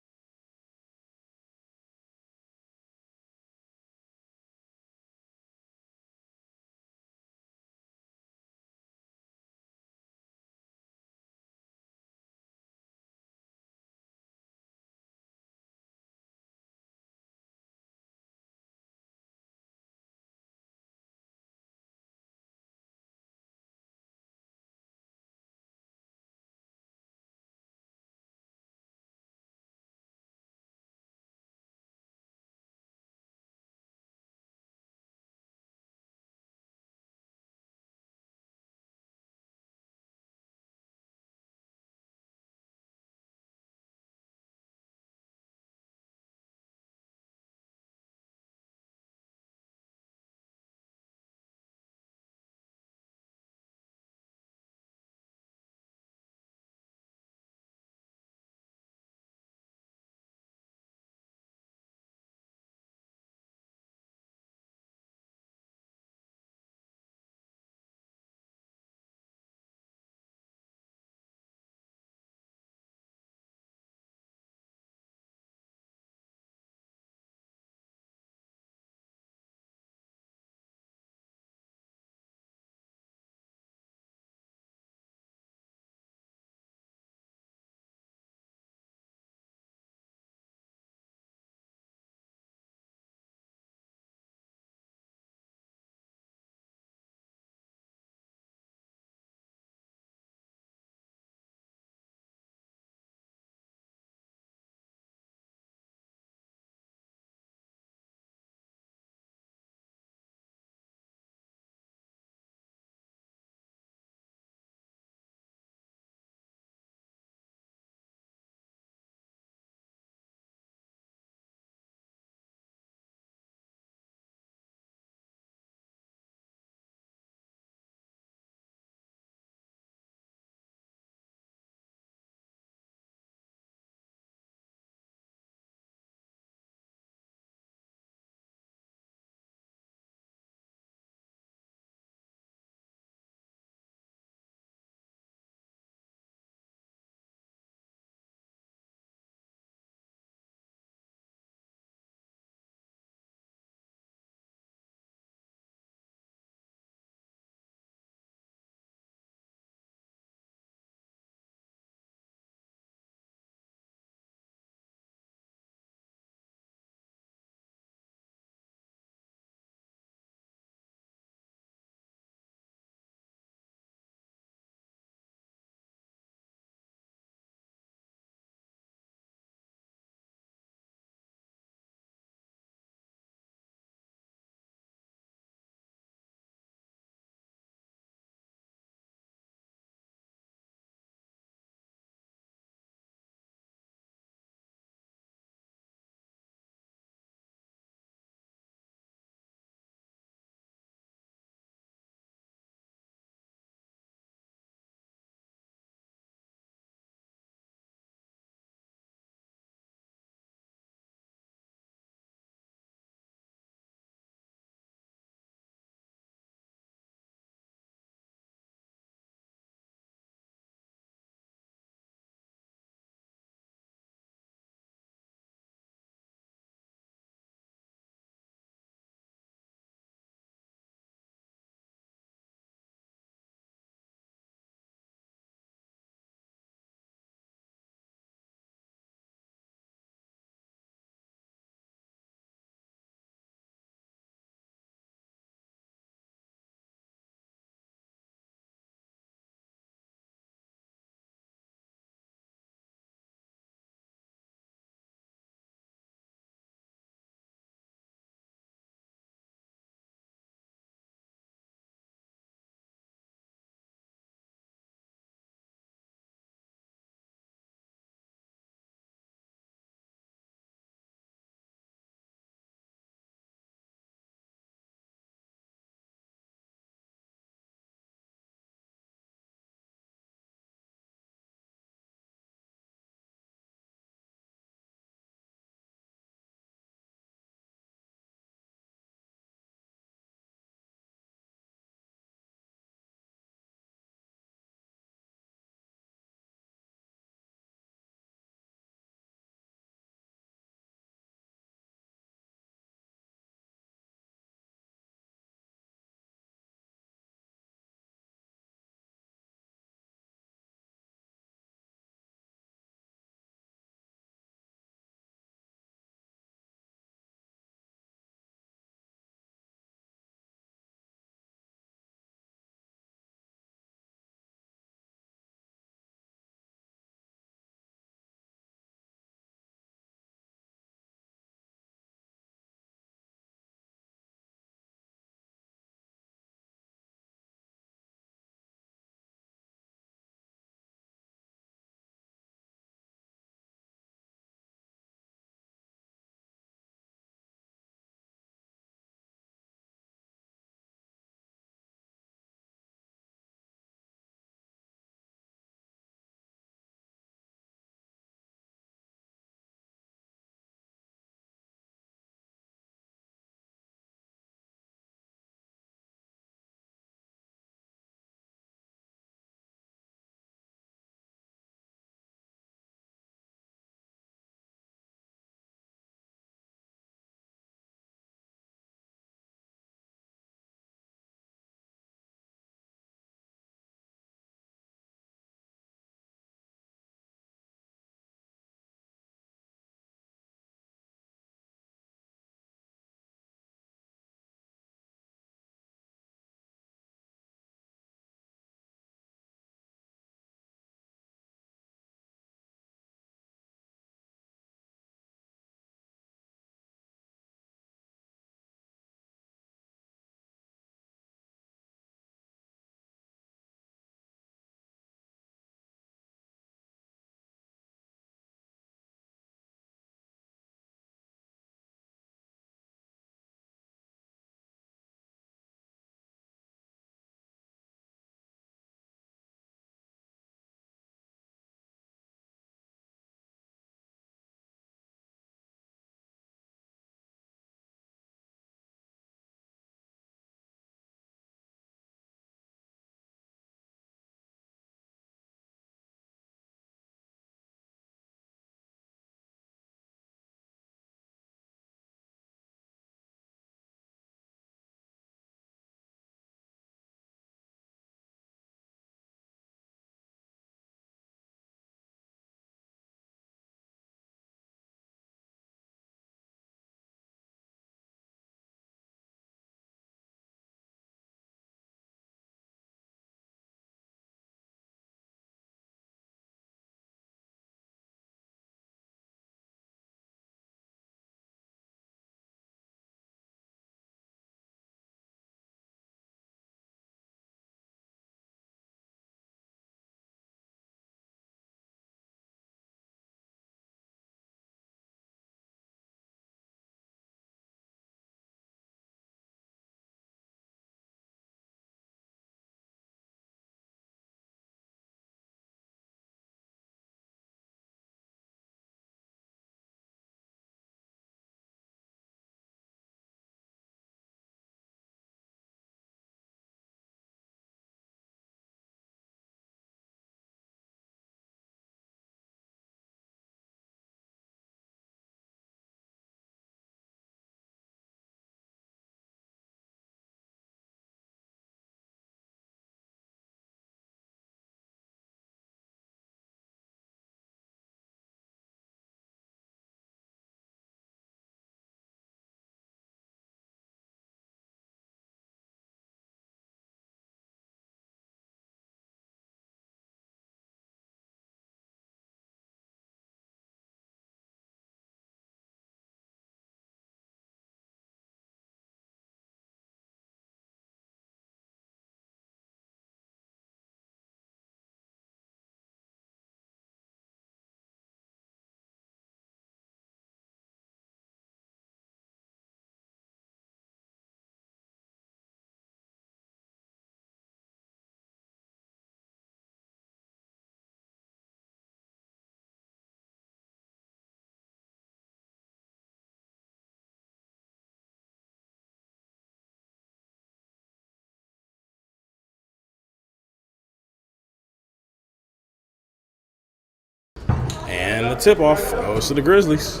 tip-off goes to the Grizzlies.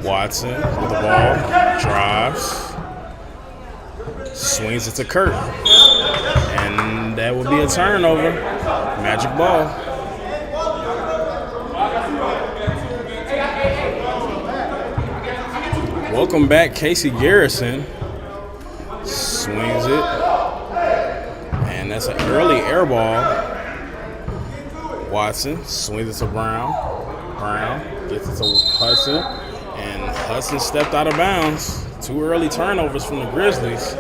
Watson with the ball, drives, swings it to Kirk, and that would be a turnover. Magic ball. Welcome back, Casey Garrison. Swings it, and that's an early air ball. Watson swings it to Brown. Brown gets it to Hudson, and Hudson stepped out of bounds. 2 early turnovers from the Grizzlies.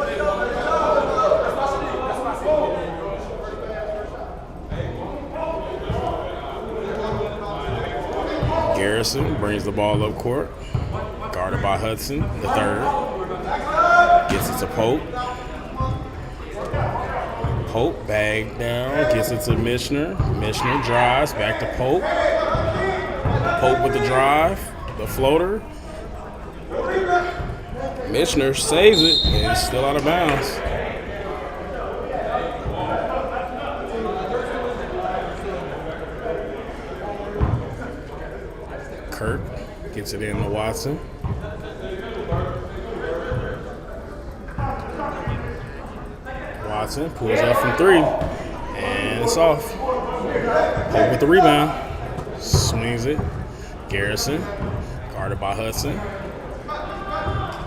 Garrison brings the ball up court, guarded by Hudson, the third. Gets it to Pope. Pope bag down, gets it to Mishner. Mishner drives back to Pope. Pope with the drive, the floater. Mishner saves it, and it's still out of bounds. Kirk gets it in to Watson. Watson pulls up from 3, and it's off. Pope with the rebound. Swings it. Garrison, guarded by Hudson.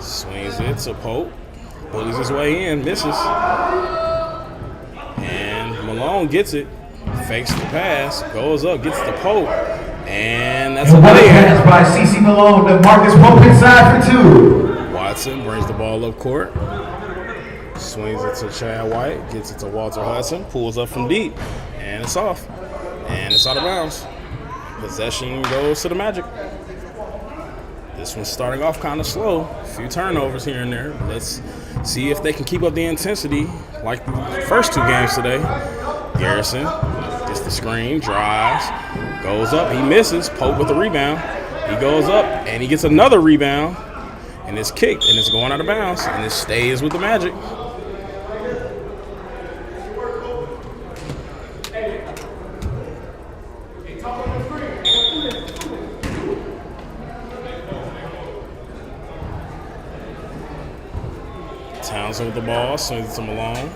Swings it to Pope. Bullies his way in, misses. And Malone gets it. Fakes the pass, goes up, gets to Pope. And that's a pass by C.C. Malone to Marcus Pope inside for 2. Watson brings the ball up court. Swings it to Chad White, gets it to Walter Hudson, pulls up from deep, and it's off. And it's out of bounds. Possession goes to the Magic. This one's starting off kind of slow. A few turnovers here and there. Let's see if they can keep up the intensity like the first 2 games today. Garrison gets the screen, drives, goes up, he misses. Pope with the rebound. He goes up, and he gets another rebound, and it's kicked, and it's going out of bounds, and it stays with the Magic. Townsend with the ball, swings it to Malone.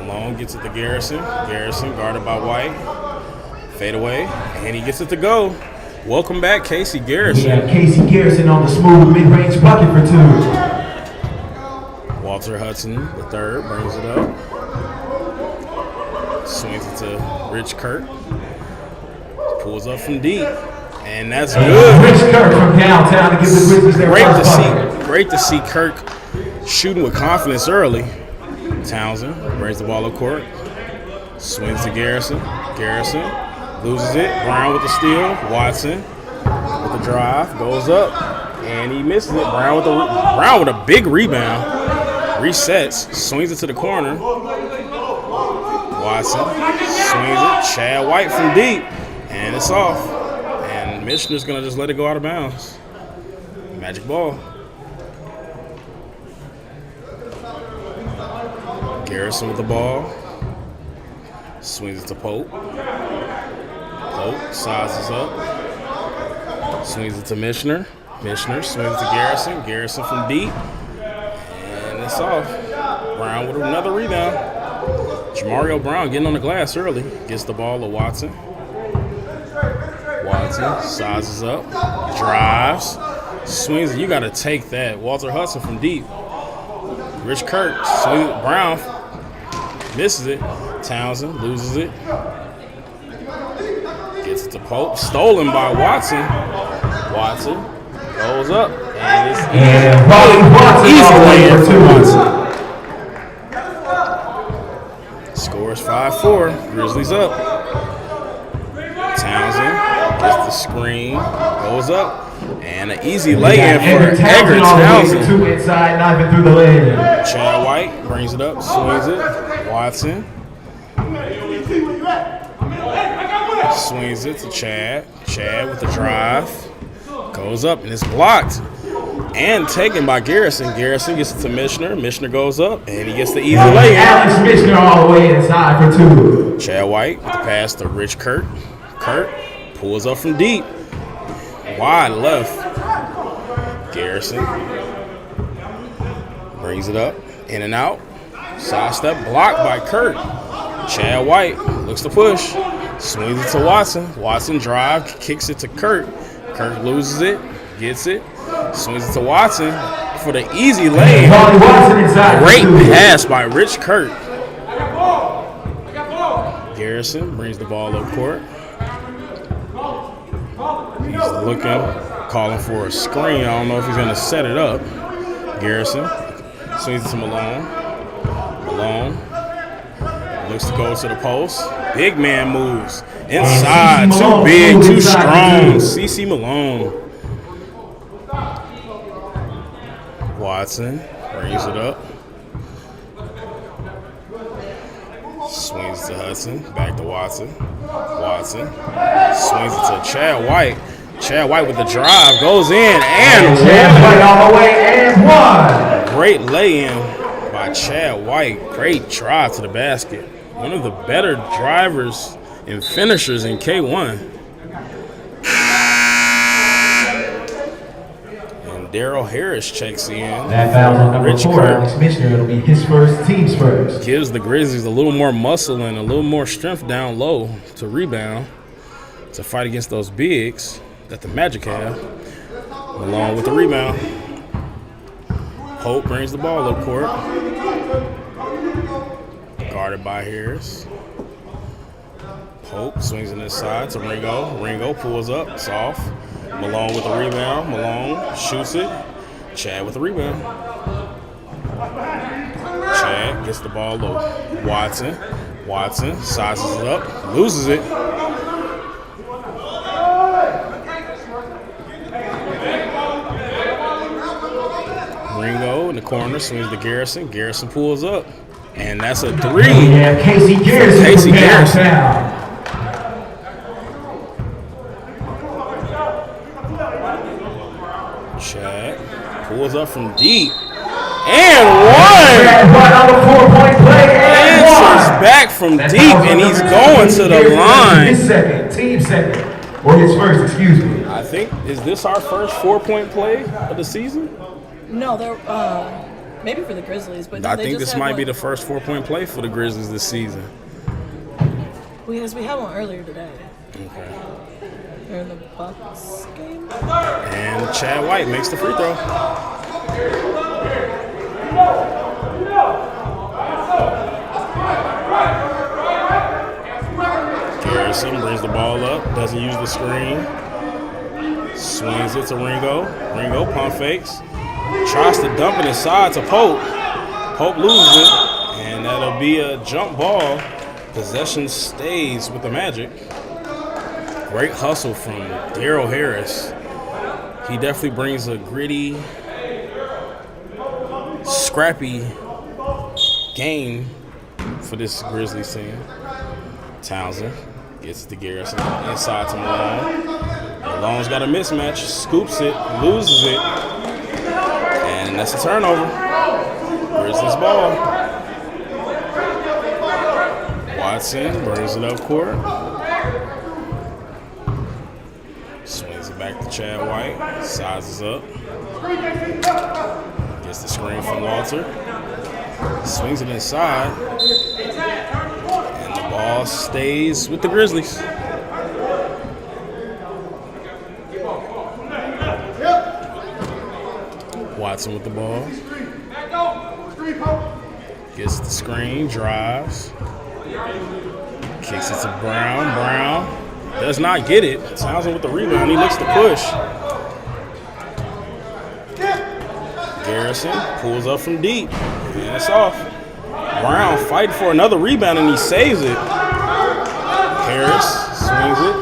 Malone gets it to Garrison. Garrison guarded by White. Fade away, and he gets it to go. Welcome back, Casey Garrison. We have Casey Garrison on the smooth mid-range bucket for 2. Walter Hudson, the third, brings it up. Swings it to Rich Kirk. Pulls up from deep, and that's good. Rich Kirk from downtown to give the Grizzlies their first bucket. Great to see Kirk shooting with confidence early. Townsend brings the ball up court. Swings to Garrison. Garrison loses it. Brown with the steal. Watson with the drive. Goes up. And he misses it. Brown with a big rebound. Resets. Swings it to the corner. Watson swings it. Chad White from deep. And it's off. And Michiner's going to just let it go out of bounds. Magic ball. Garrison with the ball. Swings it to Pope. Pope sizes up. Swings it to Mishner. Mishner swings it to Garrison. Garrison from deep. And it's off. Brown with another rebound. Jamario Brown getting on the glass early. Gets the ball to Watson. Watson sizes up. Drives. Swings it. You got to take that. Walter Hudson from deep. Rich Kirk swings it. Brown misses it. Townsend loses it. Gets it to Pope. Stolen by Watson. Watson goes up. And it's easy for Watson. Scores 5-4. Grizzlies up. Townsend gets the screen. Goes up. And an easy lay-in for Edgar Townsend. 2 inside, knifing through the lane. Chad White brings it up, swings it. Watson swings it to Chad. Chad with the drive. Goes up and it's blocked. and taken by Garrison. Garrison gets it to Mishner. Mishner goes up, and he gets the easy lay-in. Alex Mishner all the way inside for 2. Chad White with the pass to Rich Kurt. Kurt pulls up from deep. Wide left. Garrison brings it up, in and out. Side step blocked by Kurt. Chad White looks to push. Swings it to Watson. Watson drive, kicks it to Kurt. Kurt loses it, gets it. Swings it to Watson for the easy lane. Great pass by Rich Kurt. Garrison brings the ball up court. He's looking, calling for a screen. I don't know if he's going to set it up. Garrison swings it to Malone. Malone looks to go to the post. Big man moves. Inside, too big, too strong. CC Malone. Watson brings it up. Swings to Hudson. Back to Watson. Watson swings it to Chad White. Chad White with the drive. Goes in and Chad White all the way and 1. Great lay-in by Chad White. Great drive to the basket. One of the better drivers and finishers in K1. And Daryl Harris checks in. That foul's on number 4, Alex Mishner. It'll be his first, team's first. Gives the Grizzlies a little more muscle and a little more strength down low to rebound, to fight against those bigs that the Magic have, along with the rebound. Pope brings the ball up court. Guarded by Harris. Pope swings it inside to Ringo. Ringo pulls up. It's off. Malone with the rebound. Malone shoots it. Chad with the rebound. Chad gets the ball low. Watson. Watson sizes it up. Loses it. Ringo in the corner swings to Garrison. Garrison pulls up. And that's a 3. Yeah, Casey Garrison. Casey Garrison. Chad pulls up from deep. And 1. On the 4-point play. Answers back from deep, and he's going to the line. His second, team second. Or his first, excuse me. I think, is this our first 4-point play of the season? No, they're maybe for the Grizzlies, but I think this might be the first 4-point play for the Grizzlies this season. Because we had one earlier today. Okay. They're in the Bucks game. And Chad White makes the free throw. Garrison brings the ball up, doesn't use the screen. Swings it to Ringo. Ringo pump fakes. Tries to dump it inside to Pope. Pope loses it, and that'll be a jump ball. Possession stays with the Magic. Great hustle from Daryl Harris. He definitely brings a gritty, scrappy game for this Grizzlies team. Townsend gets to Garrison, inside to Malone. Malone's got a mismatch, scoops it, loses it, and that's a turnover. Grizzlies ball. Watson brings it up court. Swings it back to Chad White, sizes up. Gets the screen from Walter. Swings it inside. And the ball stays with the Grizzlies. Watson with the ball. Gets the screen, drives. Kicks it to Brown. Brown does not get it. Townsend with the rebound. He looks to push. Garrison pulls up from deep. And it's off. Brown fighting for another rebound, and he saves it. Harris swings it.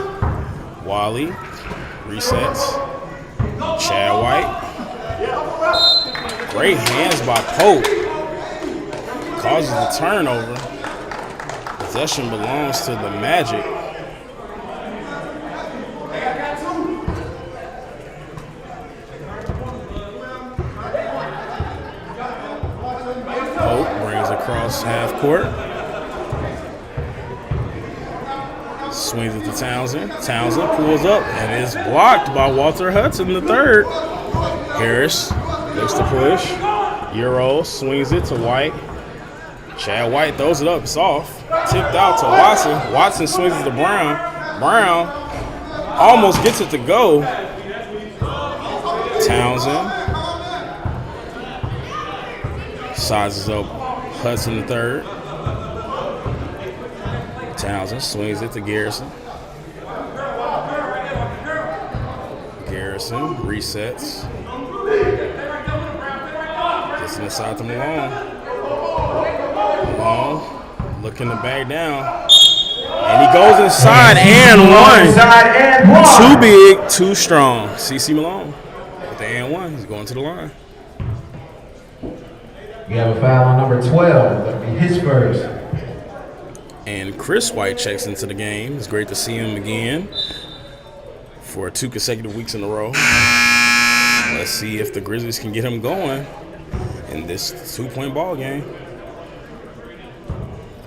Wally resets. Chad White. Great hands by Pope. Causes the turnover. Possession belongs to the Magic. half court. Swings it to Townsend. Townsend pulls up and is blocked by Walter Hudson the third. Harris looks to push. Euro swings it to White. Chad White throws it up. It's off. Tipped out to Watson. Watson swings it to Brown. Brown almost gets it to go. Townsend sizes up Hudson the third. Townsend swings it to Garrison. Garrison resets. Gets it inside to Malone. Malone looking to back down. And he goes inside and one. Too big, too strong. CeCe Malone with the and one. He's going to the line. We have a foul on number 12. That'll be his first. And Chris White checks into the game. It's great to see him again for 2 consecutive weeks in a row. Let's see if the Grizzlies can get him going in this 2-point ball game.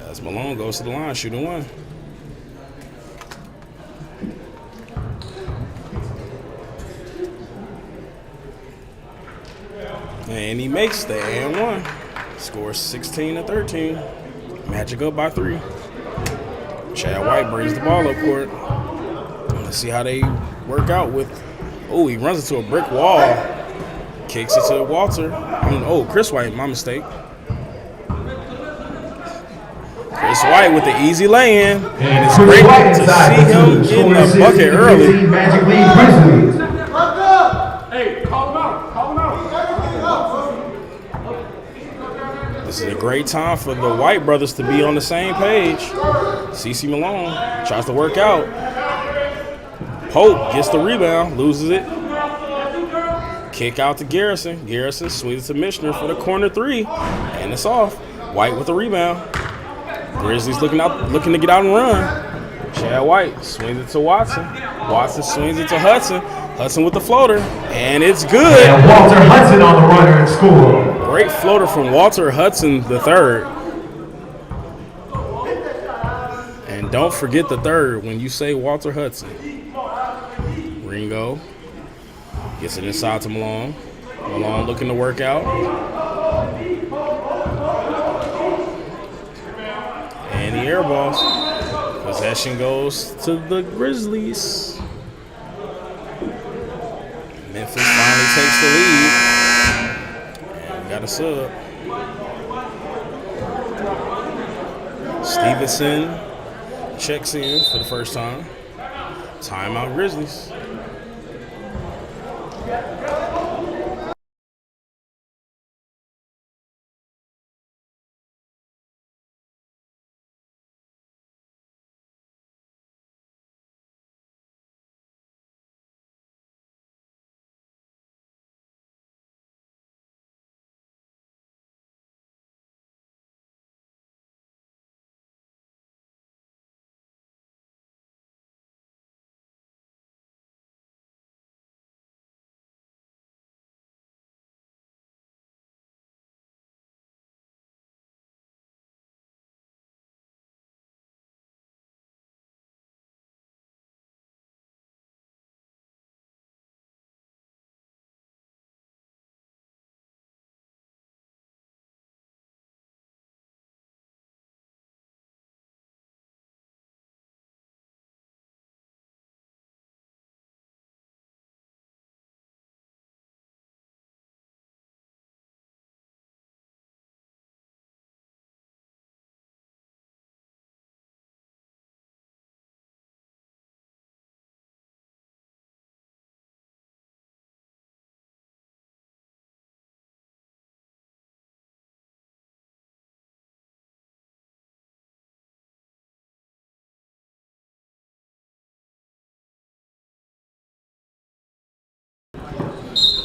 As Malone goes to the line, shooting one. And he makes the and one. Scores 16-13. Magic up by 3. Chad White brings the ball up court. Let's see how they work out with. Oh, he runs into a brick wall. Kicks it to Walter. Chris White, my mistake. Chris White with the easy lay-in. And it's great to see him getting a bucket early. Magic League Grizzlies. Hey, call him out. Call him out. This is a great time for the White brothers to be on the same page. CeCe Malone tries to work out. Pope gets the rebound, loses it. Kick out to Garrison. Garrison swings it to Mishner for the corner 3, and it's off. White with the rebound. Grizzlies looking to get out and run. Chad White swings it to Watson. Watson swings it to Hudson. Hudson with the floater, and it's good. And Walter Hudson on the runner and score. Great floater from Walter Hudson the third. And don't forget the third when you say Walter Hudson. Ringo gets it inside to Malone. Malone looking to work out. And the air balls. Possession goes to the Grizzlies. Memphis finally takes the lead. And we got a sub. Stevenson checks in for the first time. Timeout Grizzlies.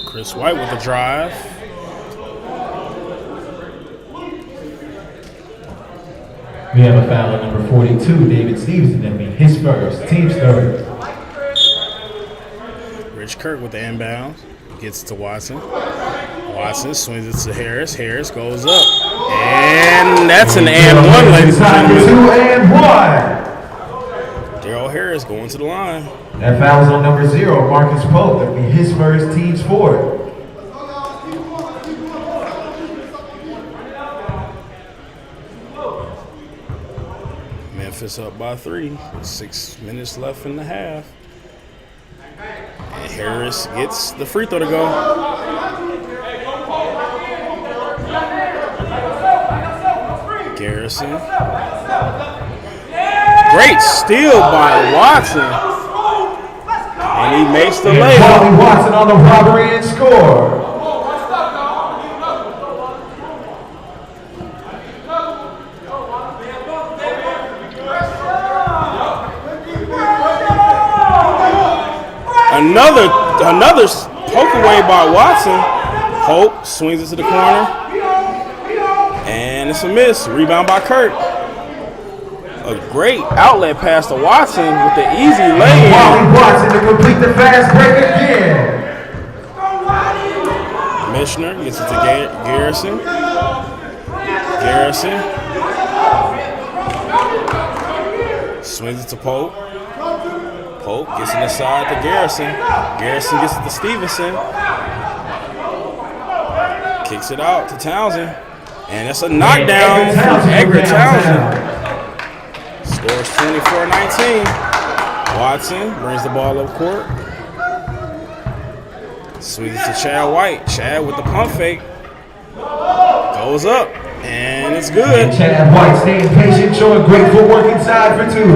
Chris White with the drive. We have a foul on number 42, David Stevenson. That'll be his first, team's third. Rich Kirk with the inbound. Gets it to Watson. Watson swings it to Harris. Harris goes up. And that's an and one, ladies and Time for gentlemen. 2 and 1. Daryl Harris going to the line. That foul is on number 0, Marcus Pope. That'll be his first, team's fourth. Memphis up by 3. 6 minutes left in the half. And Harris gets the free throw to go. Garrison. Great steal by Watson. And he makes the layup. Bobby Watson on the robbery and score. Another poke away by Watson. Hope swings it to the corner. And it's a miss. Rebound by Kirk. A great outlet pass to Watson with the easy lay-in. Bobby Watson to complete the fast break again. Commissioner gets it to Garrison. Garrison swings it to Pope. Pope gets it inside to Garrison. Garrison gets it to Stevenson. Kicks it out to Townsend. And it's a knockdown from Edgar Townsend. Scores 24-19. Watson brings the ball up court. Swings it to Chad White. Chad with the pump fake. Goes up. And it's good. And Chad White staying patient, showing great footwork inside for 2.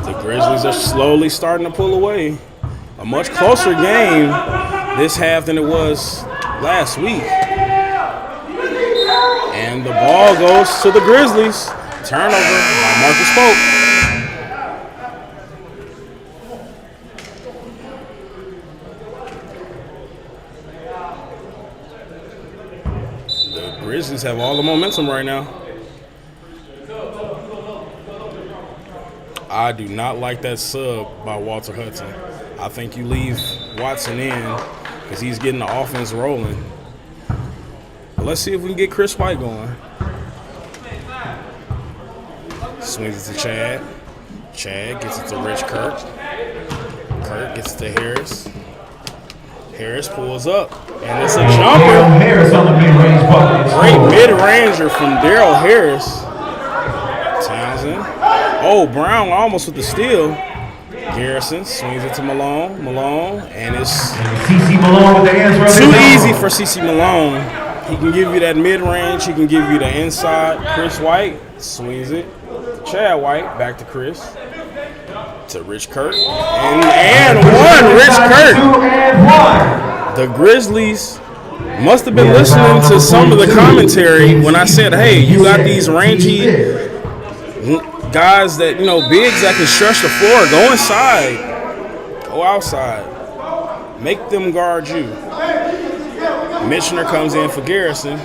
The Grizzlies are slowly starting to pull away. A much closer game this half than it was last week. And the ball goes to the Grizzlies. Turnover by Marcus Pope. The Grizzlies have all the momentum right now. I do not like that sub by Walter Hudson. I think you leave Watson in because he's getting the offense rolling. But let's see if we can get Chris White going. Swings it to Chad. Chad gets it to Rich Kirk. Kirk gets it to Harris. Harris pulls up, and it's a jumper. Harris on the mid-range bucket. Great mid-ranger from Daryl Harris. Townsend. Oh, Brown almost with the steal. Garrison swings it to Malone. Malone, and it's CeCe Malone with the answer. too easy for CeCe Malone. He can give you that mid-range. He can give you the inside. Chris White swings it. Chad White back to Chris. To Rich Kirk. And one, Rich Kirk. 2 and 1. The Grizzlies must have been listening to some of the commentary when I said, hey, you got these rangy guys that, bigs that can stretch the floor. Go inside. Go outside. Make them guard you. Mitchner comes in for Garrison.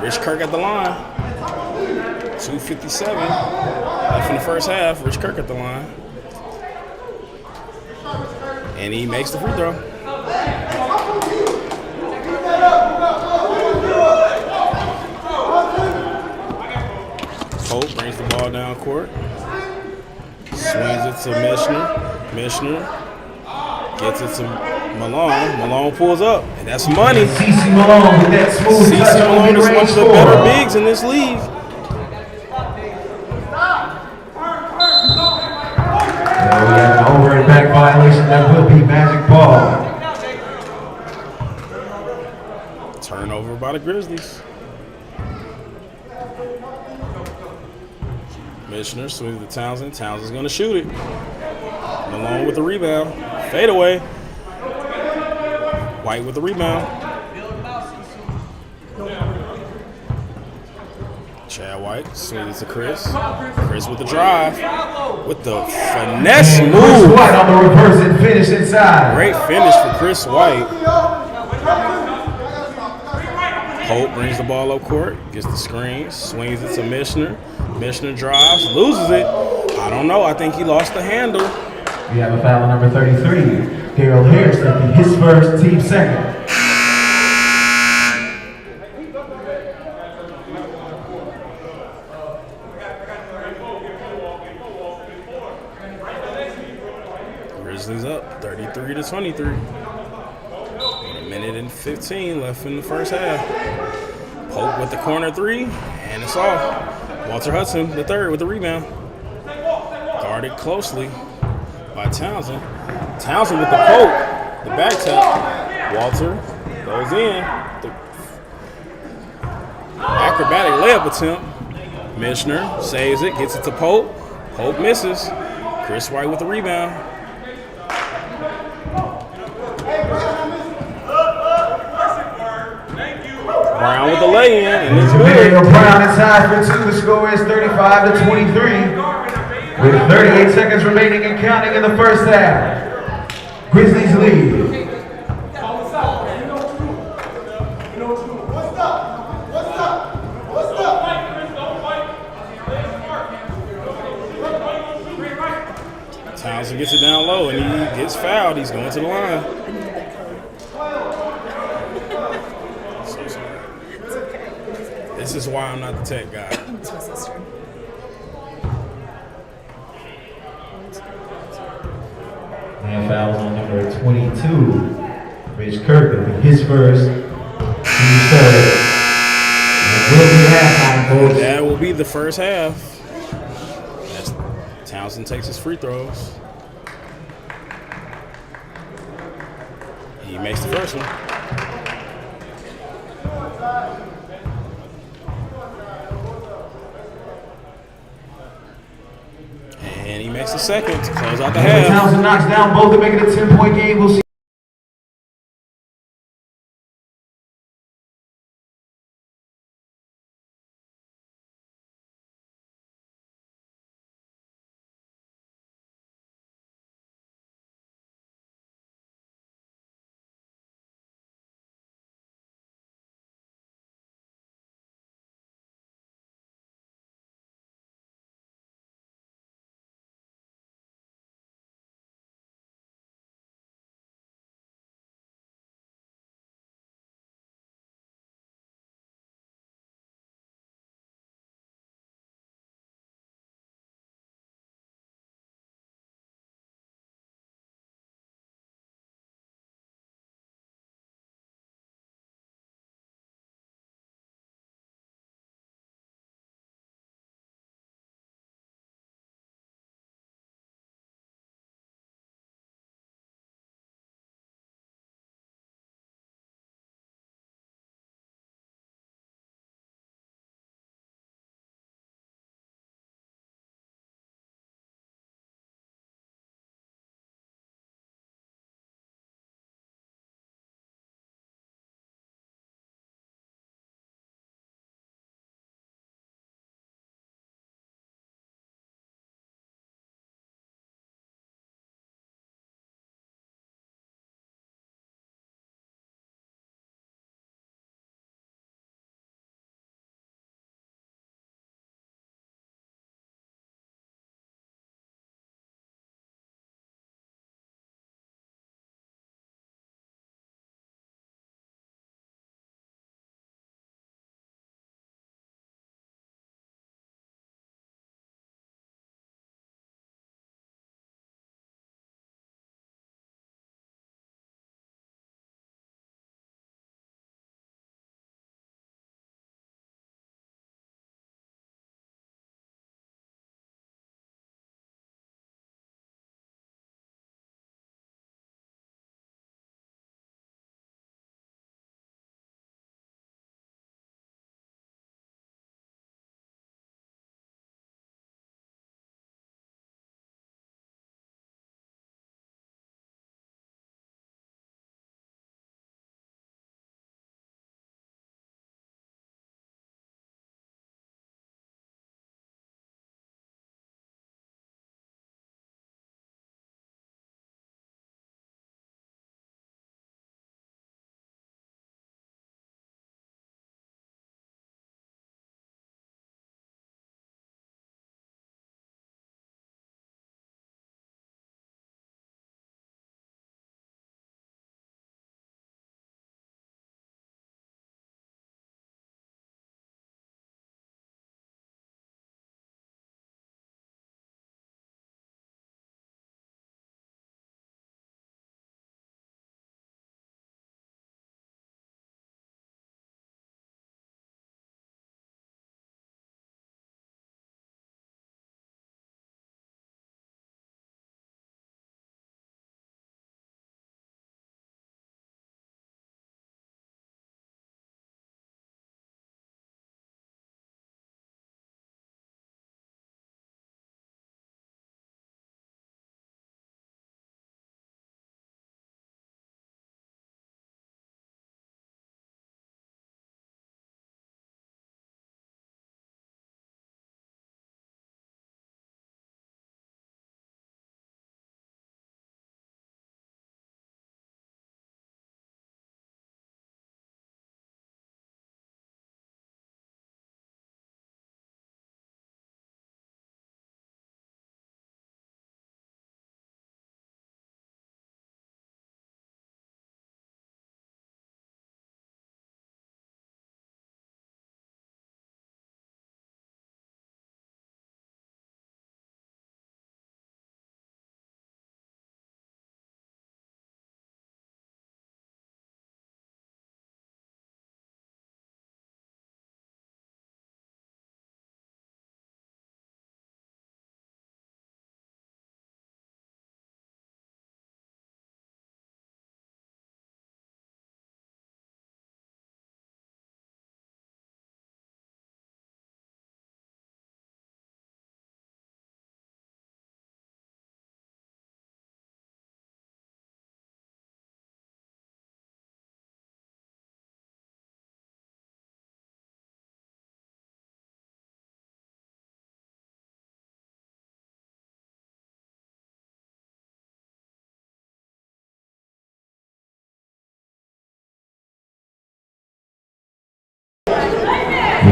Rich Kirk at the line. 2:57 left in the first half. Rich Kirk at the line. And he makes the free throw. Pope brings the ball down court. Swings it to Mitchner. Gets it to Malone. Malone pulls up. And that's money. CeCe Malone with that smooth touch. CeCe Malone is one of the better bigs in this league. We have an over and back violation that will be magic ball. Turnover by the Grizzlies. Mitchner swings to Townsend. Townsend's going to shoot it. Malone with the rebound. Fade away. White with the rebound. Chad White swings to Chris. Chris with the drive. With the finesse Chris move. White on the reverse and finish inside. Great finish for Chris White. Hope brings the ball up court. Gets the screen. Swings it to Mitchner. Mitchner drives. Loses it. I don't know. I think he lost the handle. We have a foul on number 33. Daryl Harris, that'd be his first, team second. Grizzlies up 33-23. 1:15 left in the first half. Pope with the corner three, and it's off. Walter Hudson, the third, with the rebound. Guarded closely by Townsend. Townsend with the poke, the back tap. Walter goes in. The acrobatic layup attempt. Mishner saves it, gets it to Pope. Pope misses. Chris White with the rebound. Brown with the lay-in, and it's good. Brown is tied for two. The score is 35-23. With 38 seconds remaining and counting in the first half. Grizzlies lead. Townsend gets it down low, and he gets fouled. He's going to the line. So sorry. This is why I'm not the tech guy. It's my sister. And fouls on number 22. Rich Kirk, that'll be his first, team third. And it will be halftime, folks. That will be the first half. Townsend takes his free throws. He makes the first one. And he makes the second to close out the half. Townsend knocks down both to make it a 10-point game. We'll see.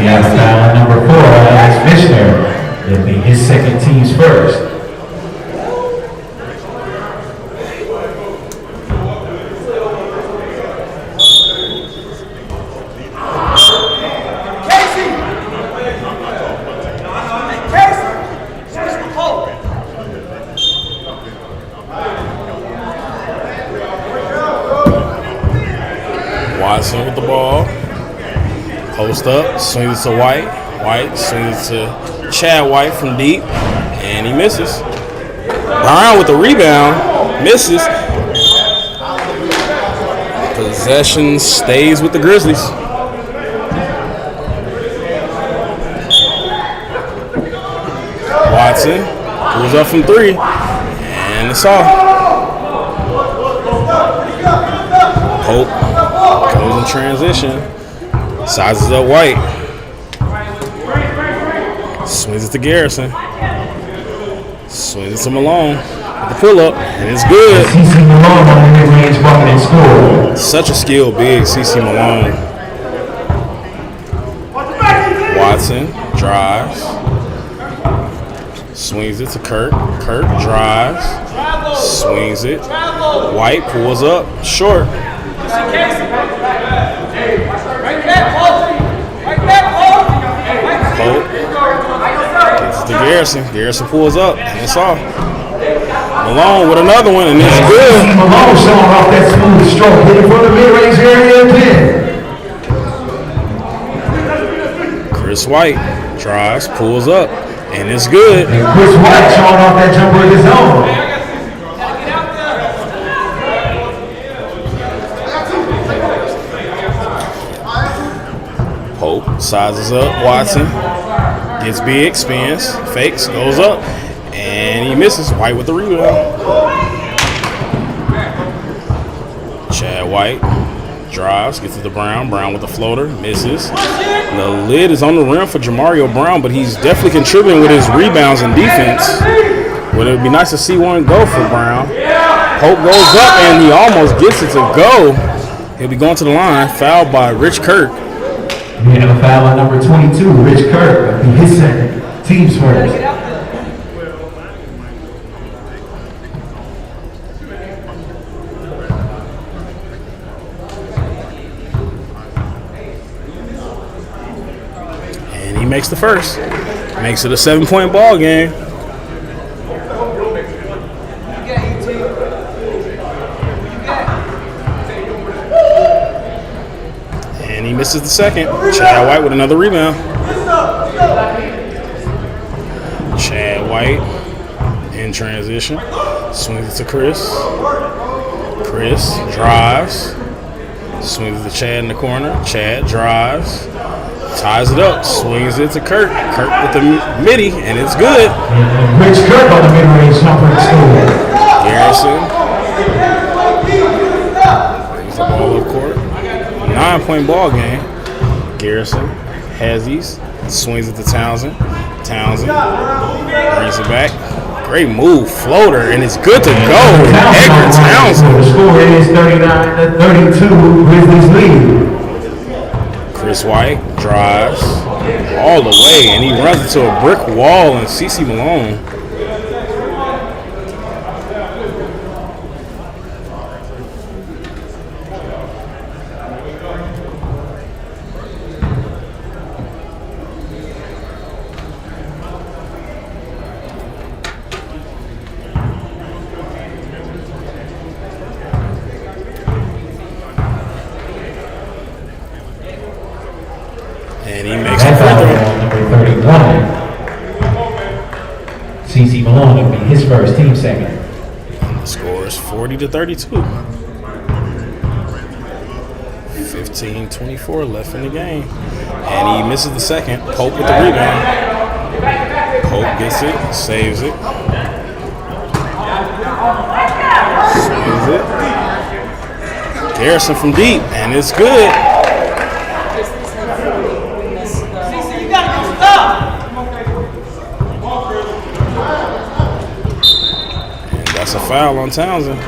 We have a foul on number 4, Alex Mishner. It'll be his second, team's first. Watson with the ball. Post up, swings it to White. White swings it to Chad White from deep, and he misses. Brown with the rebound, misses. Possession stays with the Grizzlies. Watson pulls up from 3, and it's off. Hope goes in transition. Sizes up White. Swings it to Garrison. Swings it to Malone. With the pull-up, and it's good. CC Malone on the mid-range bucket and score. Such a skilled big, CC Malone. Watson drives. Swings it to Kirk. Kirk drives. Swings it. White pulls up. Short. Pope gets it to Garrison. Garrison pulls up, and it's off. Malone with another one, and it's good. Malone showing off that smooth stroke, hitting from the mid-range area again. Chris White drives, pulls up, and it's good. And Chris White showing off that jumper of his own. Pope sizes up Watson, gets big, spins, fakes, goes up, and he misses. White with the rebound. Chad White drives, gets it to Brown. Brown with the floater, misses. The lid is on the rim for Jamario Brown, but he's definitely contributing with his rebounds and defense. But it would be nice to see one go for Brown. Pope goes up, and he almost gets it to go. He'll be going to the line, fouled by Rich Kirk. We have a foul on number 22, Rich Kirk. That'll be his second, team's first. And he makes the first. Makes it a 7-point ball game. And he misses the second. Chad White with another rebound. Chad White in transition. Swings it to Chris. Chris drives. Swings it to Chad in the corner. Chad drives. Ties it up. Swings it to Kirk. Kirk with the midi, and it's good. And Rich Kirk on the mid-range jumper and score. Garrison. Brings the ball up court. 9-point ball game. Garrison has these. Swings it to Townsend. Townsend brings it back. Great move, floater, and it's good to go. Edgar Townsend. The score is 39-32, Grizzlies lead. Chris White drives all the way, and he runs into a brick wall, and CC Malone. And he makes the free throw. Number 31. CC Malone will be his first, team second. And the score is 40-32. 15-24 left in the game. And he misses the second. Pope with the rebound. Pope gets it, saves it. Swings it. Garrison from deep, and it's good. That's a foul on Townsend.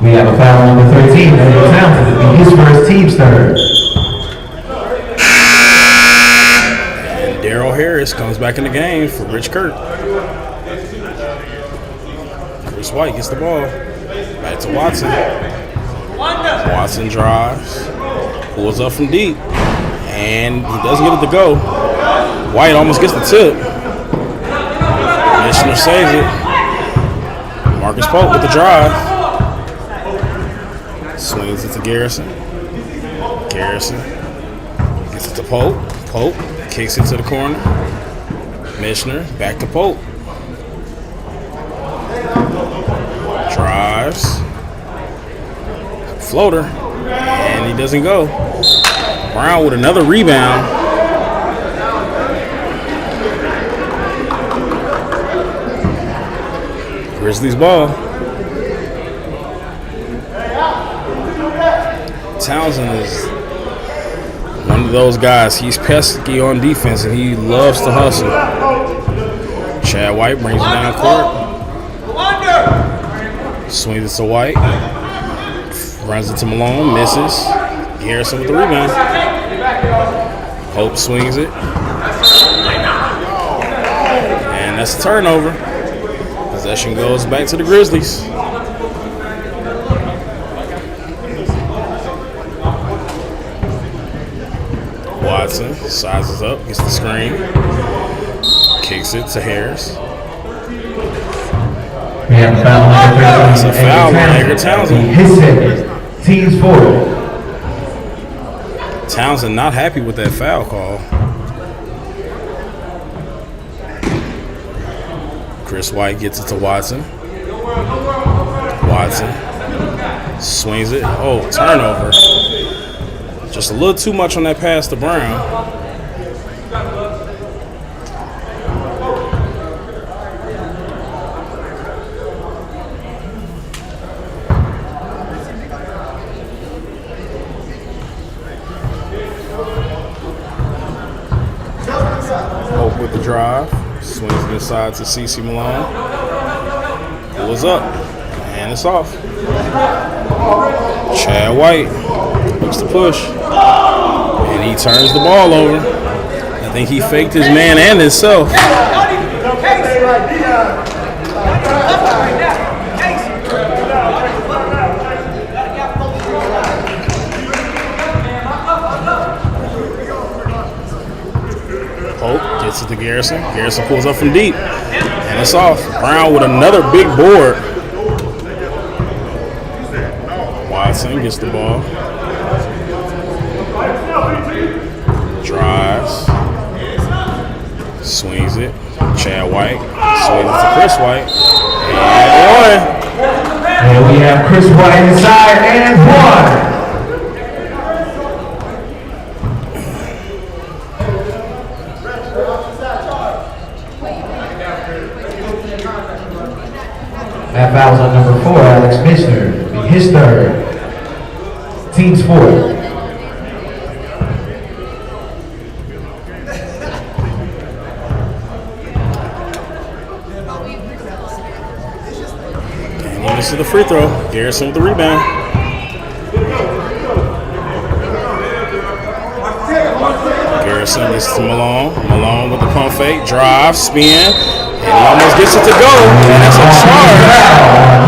We have a foul on number 13, Edgar Townsend. It'll be his first, team's third. Harris comes back in the game for Rich Kirk. Chris White gets the ball. Back to Watson. Watson drives. Pulls up from deep. And he doesn't get it to go. White almost gets the tip. Missioner saves it. Marcus Pope with the drive. Swings it to Garrison. Garrison gets it to Pope. Pope kicks it to the corner. Missioner back to Pope. Drives. Floater. And he doesn't go. Brown with another rebound. Grizzlies ball. Townsend is one of those guys. He's pesky on defense and he loves to hustle. Chad White brings it down court. Swings it to White. Runs it to Malone. Misses. Garrison with the rebound. Hope swings it. And that's a turnover. Possession goes back to the Grizzlies. Watson sizes up, gets the screen, kicks it to Harris. We have a foul on number 13. It's a foul on Edgar Townsend. His second. Team's four. Townsend not happy with that foul call. Chris White gets it to Watson. Watson swings it. Oh, turnover. Just a little too much on that pass to Brown. Hope with the drive. Swings it inside to CeCe Malone. Pulls up. And it's off. Chad White looks to push. And he turns the ball over. I think he faked his man and himself. Pope gets it to Garrison. Garrison pulls up from deep. And it's off. Brown with another big board. Watson gets the ball. Drives. Swings it. Chad White. Swings it to Chris White. And one. And we have Chris White inside and one. That foul's on number 4, Alex Mishner. His third. Team's four. To the free throw. Garrison with the rebound. Garrison gets to Malone. Malone with the pump fake. Drive, spin. And he almost gets it to go. And that's a charge.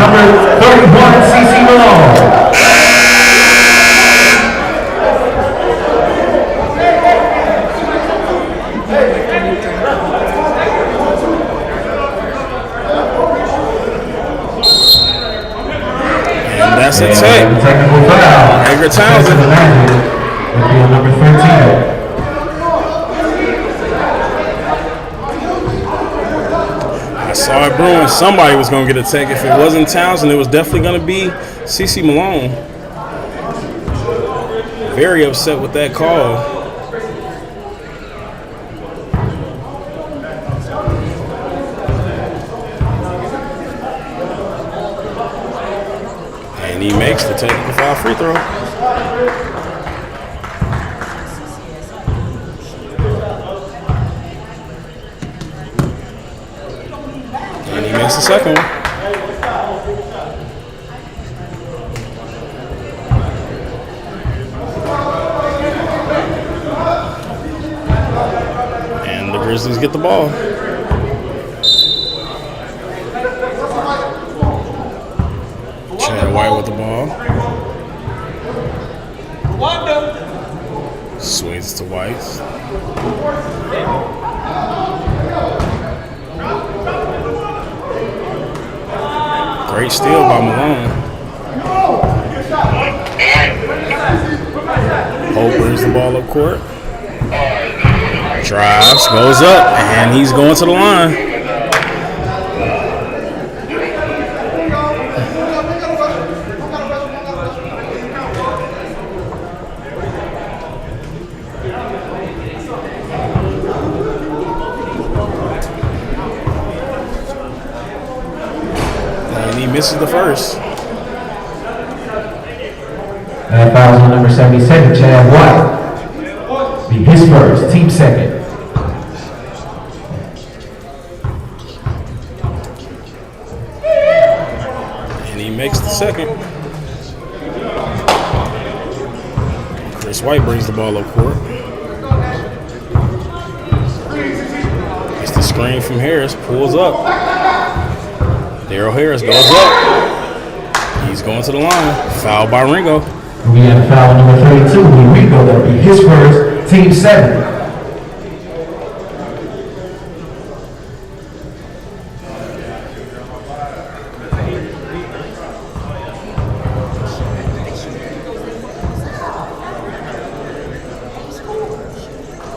Number 31, CeCe Malone. That's a tech. Technical foul. Edgar Townsend. Would be on number 13. I saw it brewing. Somebody was going to get a tech. If it wasn't Townsend, it was definitely going to be CeCe Malone. Very upset with that call. And he makes the technical foul free throw. And he makes the second one. Grizzlies get the ball. Chad White with the ball. Swings to White. Great steal by Malone. Hope brings the ball up court. Drives, goes up, and he's going to the line. And he misses the first. That foul's on number 77, Chad White. Be his first, team second. And he makes the second. Chris White brings the ball up court. It's the screen from Harris, pulls up. Daryl Harris goes up. He's going to the line. Foul by Ringo. We have a foul on number 32, Rico. That'll be his first, team second.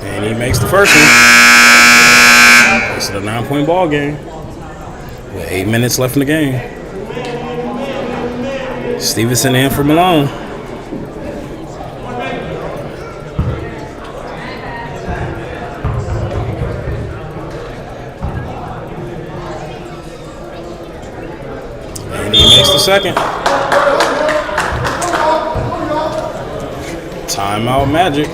And he makes the first one. It's a 9-point ball game with 8 minutes left in the game. Stevenson in for Malone. And he makes the second. Timeout Magic.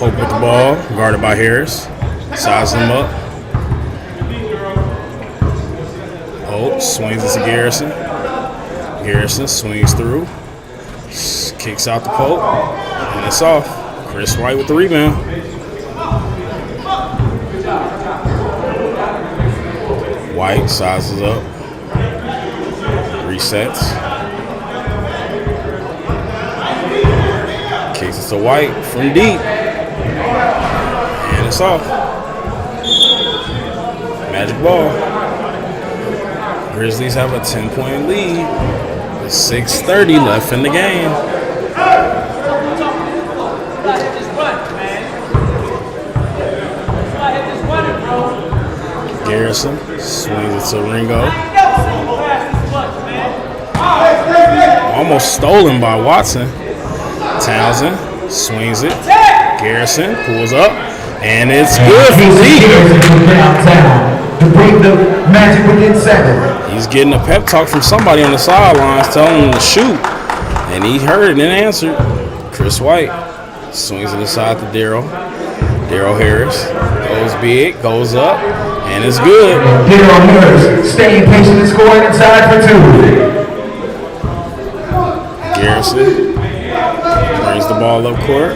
Hope with the ball, guarded by Harris. Size him up. Hope swings it to Garrison. Garrison swings through. Kicks out the poke. And it's off. Chris White with the rebound. White sizes up. Resets. Kicks it to White from deep. And it's off. Magic ball. Grizzlies have a 10-point lead. With 6:30 left in the game. Garrison swings it to Ringo. Almost stolen by Watson. Townsend swings it. Garrison pulls up, and it's good for deep. to bring the Magic within 7. He's getting a pep talk from somebody on the sidelines telling him to shoot. And he heard it and answered. Chris White swings it inside to Daryl. Daryl Harris goes big, goes up, and it's good. Daryl Harris staying patient and scoring inside for 2. Garrison brings the ball up court.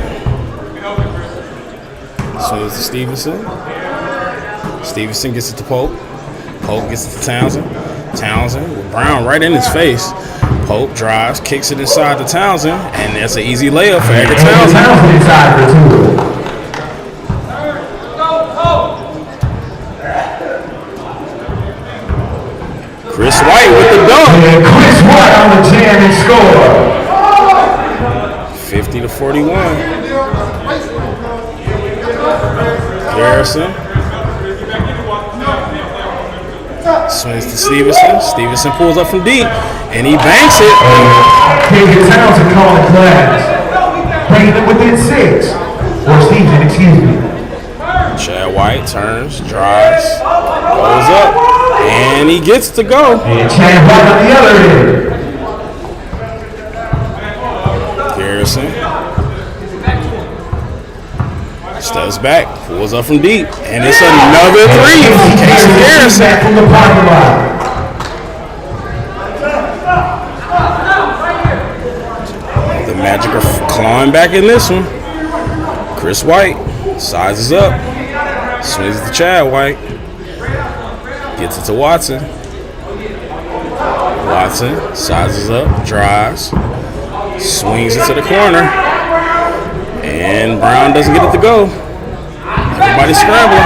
Swings to Stevenson. Stevenson gets it to Pope. Pope gets it to Townsend. Townsend with Brown right in his face. Pope drives, kicks it inside to Townsend, and that's an easy layup for Edgar Townsend. Townsend inside for 2. Chris White with the dunk. And Chris White on the jam and score. 50-41. Garrison swings to Stevenson. Stevenson pulls up from deep, and he banks it. David Townsend calling class. Bringing them within 6. Or Stevenson, excuse me. Chad White turns, drives, goes up, and he gets to go. And Chad White on the other end. Garrison steps back, pulls up from deep, and it's another three from Casey Garrison. Back from the parking lot. The Magic are clawing back in this one. Chris White sizes up, swings it to Chad White, gets it to Watson. Watson sizes up, drives, swings it to the corner, and Brown doesn't get it to go. Everybody's scrambling.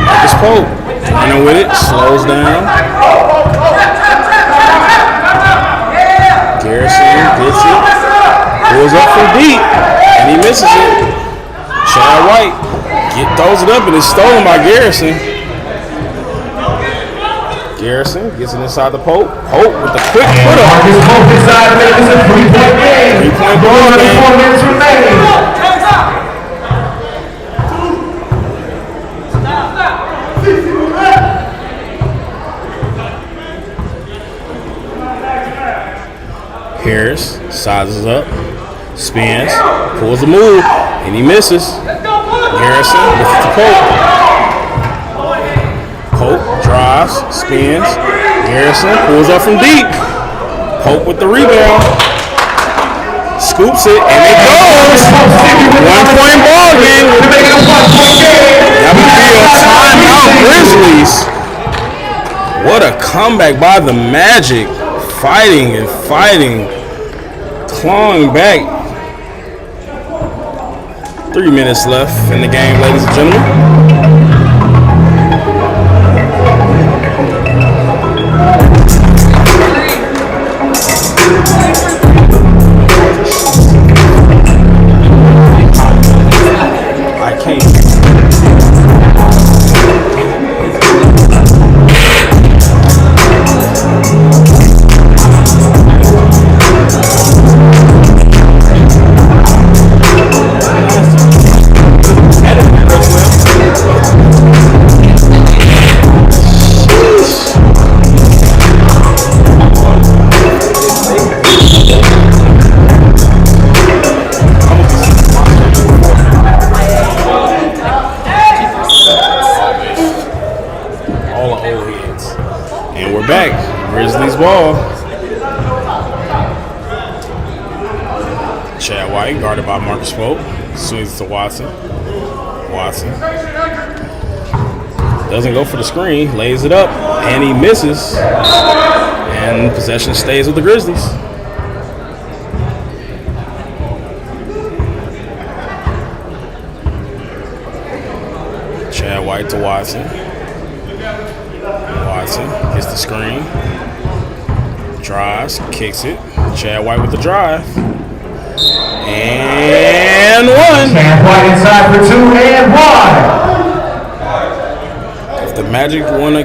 Marcus Pope running with it, slows down. Garrison gets it, pulls up from deep, and he misses it. Chad White throws it up, and it's stolen by Garrison. Garrison gets it inside the Pope. Pope with the quick put up. Marcus Pope inside, making this a 3-point game. 3-point Going game. 4 minutes remaining. Harris sizes up, spins, pulls the move, and he misses. Garrison gets it to Pope. Pope drives, spins. Garrison pulls up from deep. Pope with the rebound. Scoops it, and it goes. 1-point ball game. That would be a timeout, Grizzlies. What a comeback by the Magic. Fighting and fighting. Clawing back. 3 minutes left in the game, ladies and gentlemen. I can't. Back, Grizzlies ball. Chad White guarded by Marcus Pope. Swings to Watson. Watson doesn't go for the screen, lays it up, and he misses. And possession stays with the Grizzlies. Chad White to Watson. Watson gets the screen, drives, kicks it. Chad White with the drive. And one. Chad White inside for 2 and 1. If the Magic want to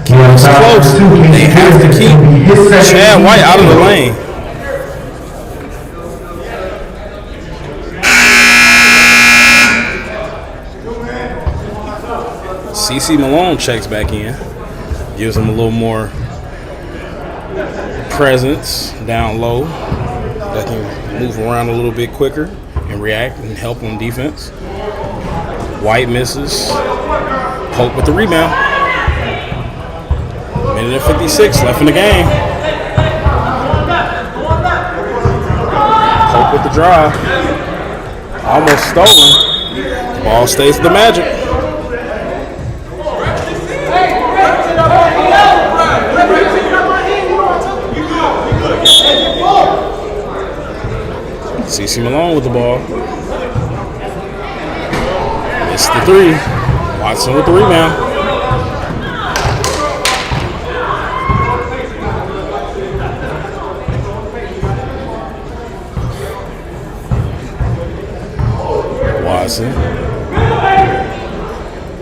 keep this close, they have to keep Chad White out of the lane. CC Malone checks back in. Gives him a little more presence down low. That can move around a little bit quicker and react and help on defense. White misses. Pope with the rebound. Minute and 56 left in the game. Pope with the drive. Almost stolen. Ball stays with the Magic. CC Malone with the ball. Missed the three. Watson with the rebound. Watson.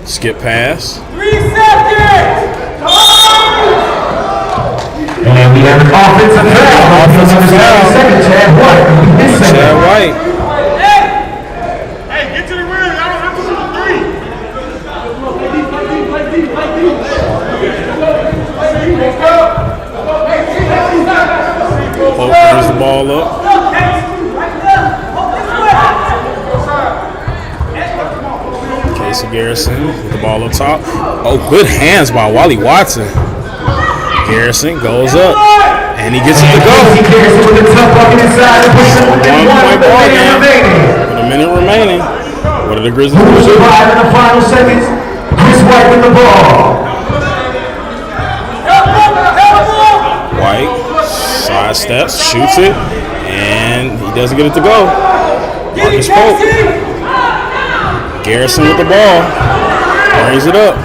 Skip pass. 3 seconds! And we have an offensive foul. Offensive foul. Second, Chad White. Chad White. Hey, get to the rim. Y'all don't have to shoot a 3. Pope brings the ball up. Casey Garrison with the ball up top. Oh, good hands by Wally Watson. Garrison goes up, and he gets it to go. Casey Garrison with the tough bucket inside and puts it within 1 1 point ball game. remaining. With a minute remaining. What are the Grizzlies Who will going to do? survive in the final seconds? Chris White with the ball. White sidesteps, shoots it, and he doesn't get it to go. Marcus Pope. Garrison with the ball. Brings it up.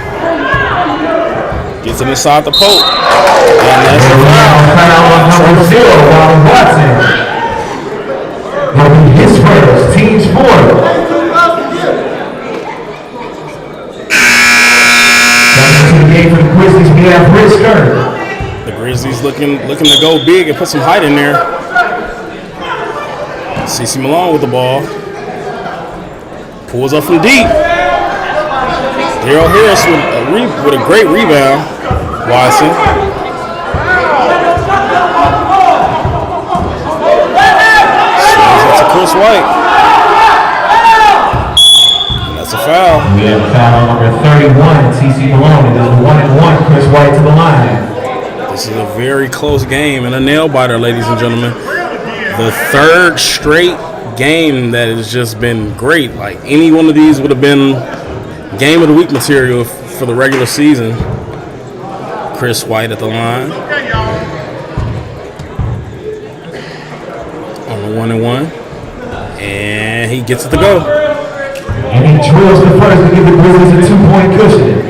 Gets it inside the Pope. And that's the foul. Foul on number 0, Wally Watson. That'll be his first, team's fourth. Coming to the game for the Grizzlies, we have Rich Kirk. The Grizzlies looking to go big and put some height in there. CC Malone with the ball. Pulls up from deep. Daryl Harris with a great rebound. Watson. Swings it to Chris White. And that's a foul. We have a foul on number 31, CC Malone. It is the 1-and-1, Chris White to the line. This is a very close game and a nail biter, ladies and gentlemen. The third straight game that has just been great. Like any one of these would have been game of the week material for the regular season. Chris White at the line on the 1-and-1, and he gets it to go. And he drills the first to give the Grizzlies a 2-point cushion.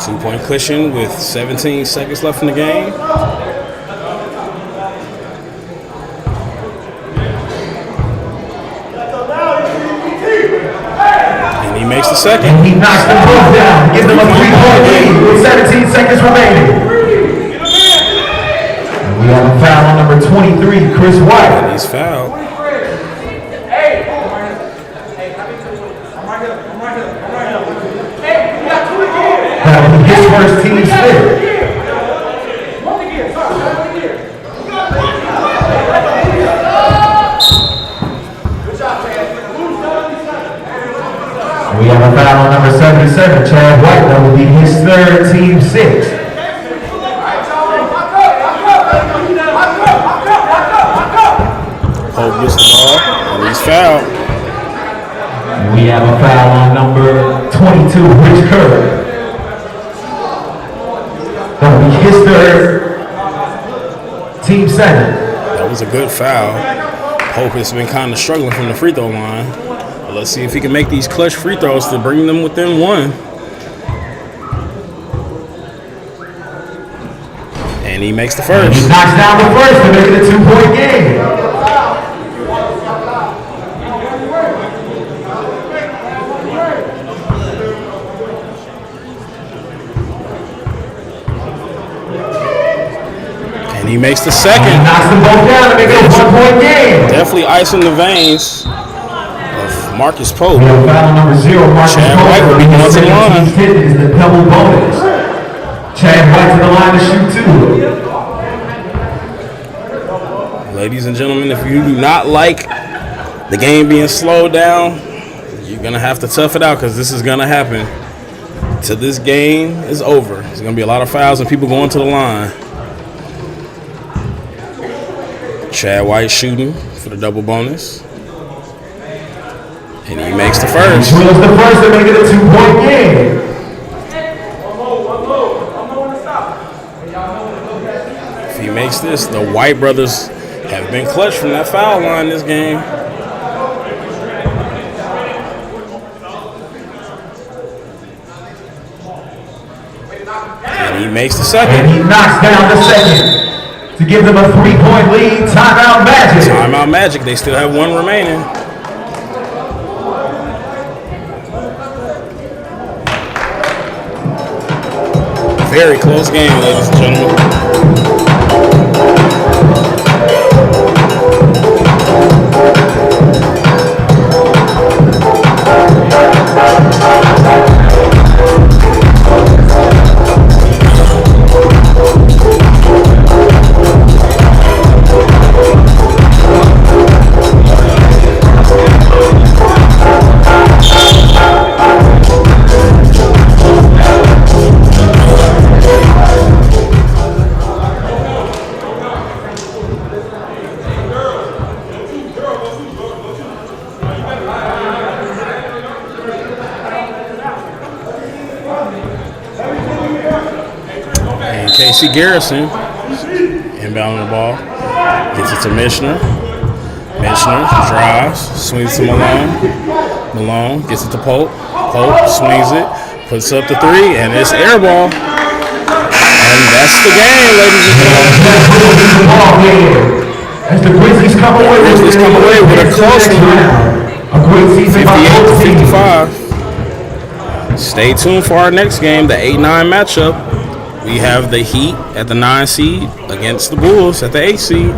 2-point cushion with 17 seconds left in the game. And he makes the second. And he knocks them both down, gives them a 3-point lead with 17 seconds remaining. And we have a foul on number 23, Chris White. He's fouled. That'll be his first, team's fifth. We have a foul on number 77, Chad White. That will be his third, team sixth. Pope gets the ball, and he's fouled. We have a foul on number 22, Rich Kirk. That will be his third, team second. That was a good foul. Pope has been kind of struggling from the free throw line. But let's see if he can make these clutch free throws to bring them within one. And he makes the first. He knocks down the first to make it a 2-point game. And he makes the second. He knocks them both down to make it a 1-point game. Definitely icing the veins of Marcus We Pope. have foul number 0, Marcus Chad White will be Pope. going to the line. His hit is the double bonus. Chad White to the line to shoot 2. Ladies and gentlemen, if you do not like the game being slowed down, you're going to have to tough it out because this is going to happen till this game is over. There's going to be a lot of fouls and people going to the line. Chad White shooting for the double bonus. And he makes the first. He wins the first, they're going to get a 2-point game. If he makes this, the White brothers have been clutch from that foul line this game. And he makes the second. And he knocks down the second to give them a 3-point lead. Timeout Magic. Timeout Magic. They still have one remaining. Very close game, ladies and gentlemen. Casey Garrison inbounding the ball, gets it to Mishner. Mishner drives, swings to Malone. Malone gets it to Pope. Pope swings it, puts up the three, and it's air ball. And that's the game, ladies and gentlemen. As the Grizzlies come away with a close one, a great season 58 to 55. Stay tuned for our next game, the 8-9 matchup. We have the Heat at the 9 seed against the Bulls at the 8 seed.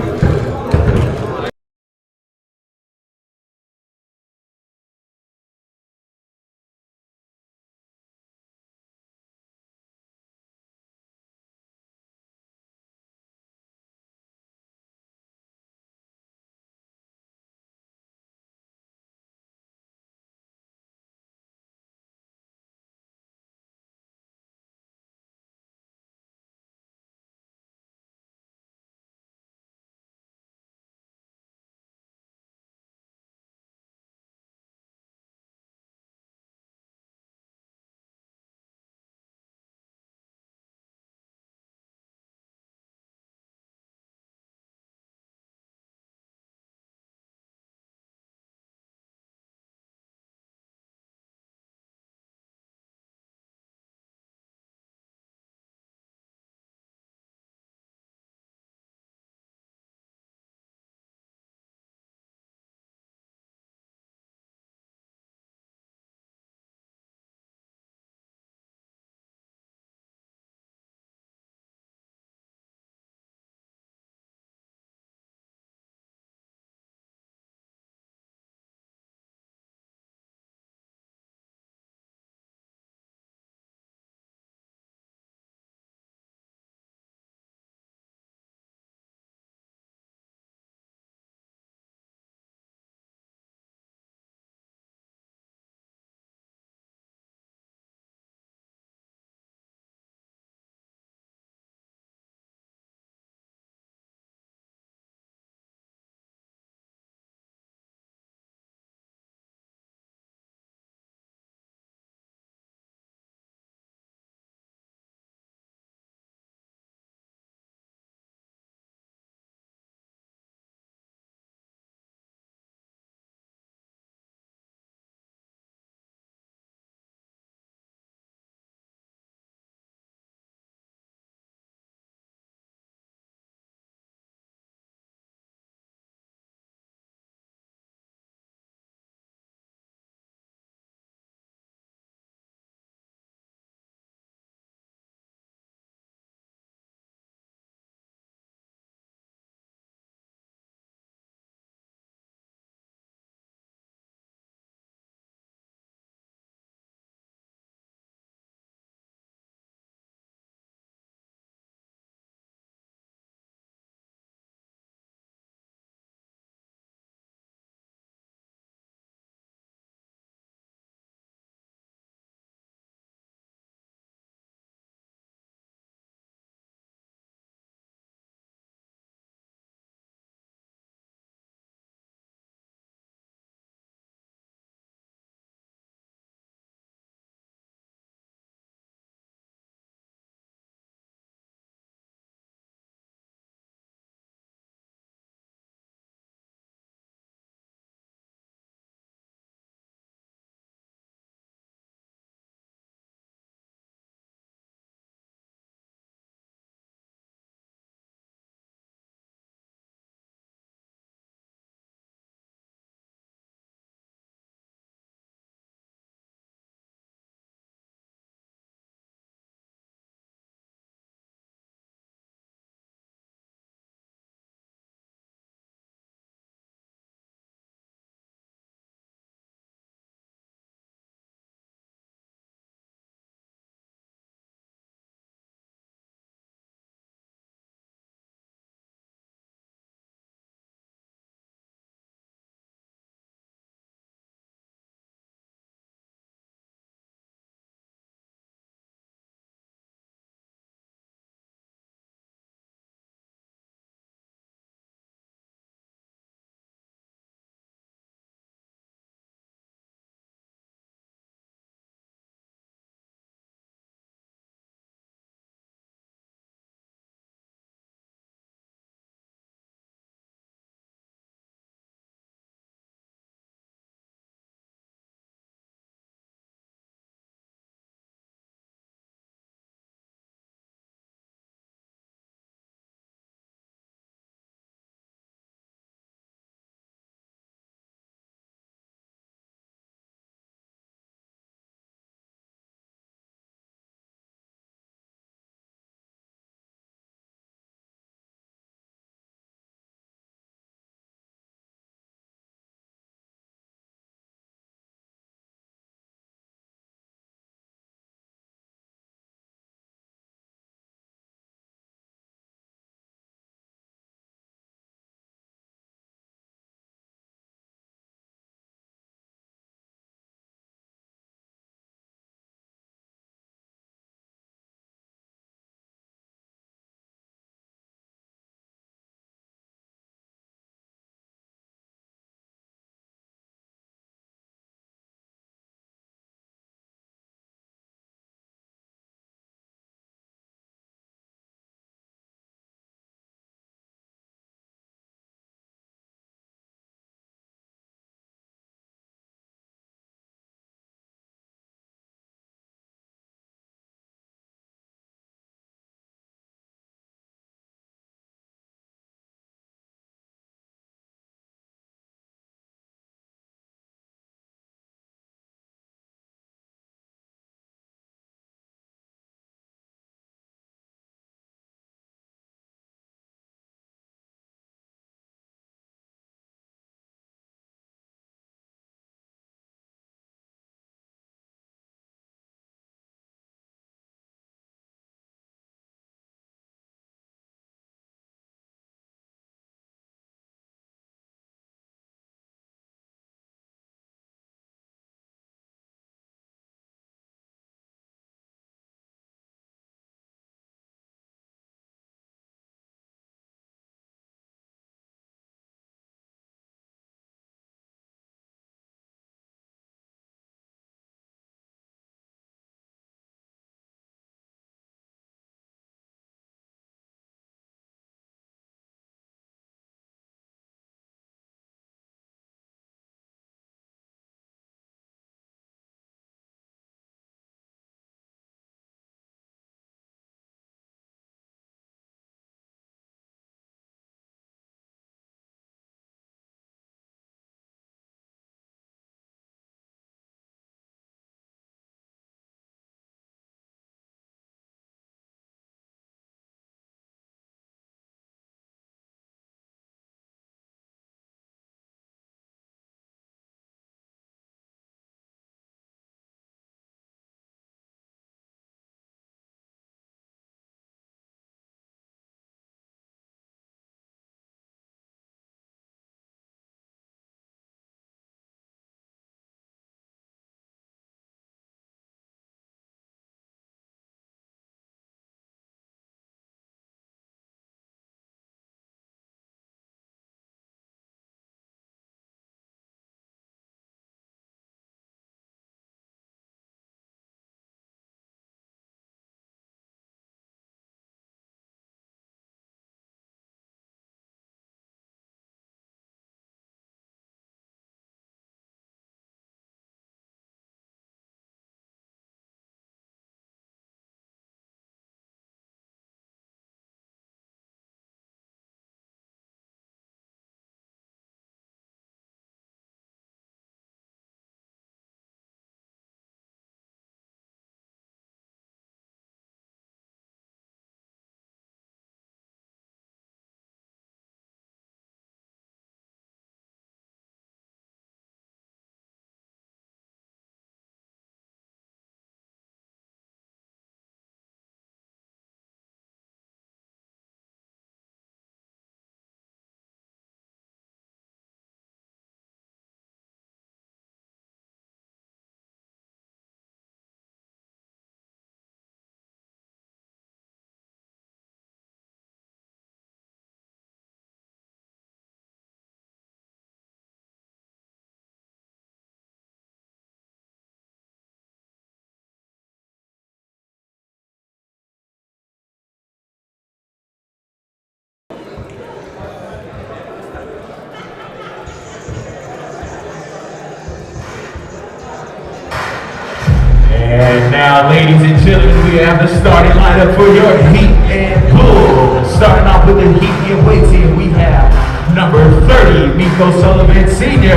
And now, ladies and gentlemen, we have the starting lineup for your Heat and Bulls. Starting off with the Heat the away team, we have number 30, Miko Sullivan Sr.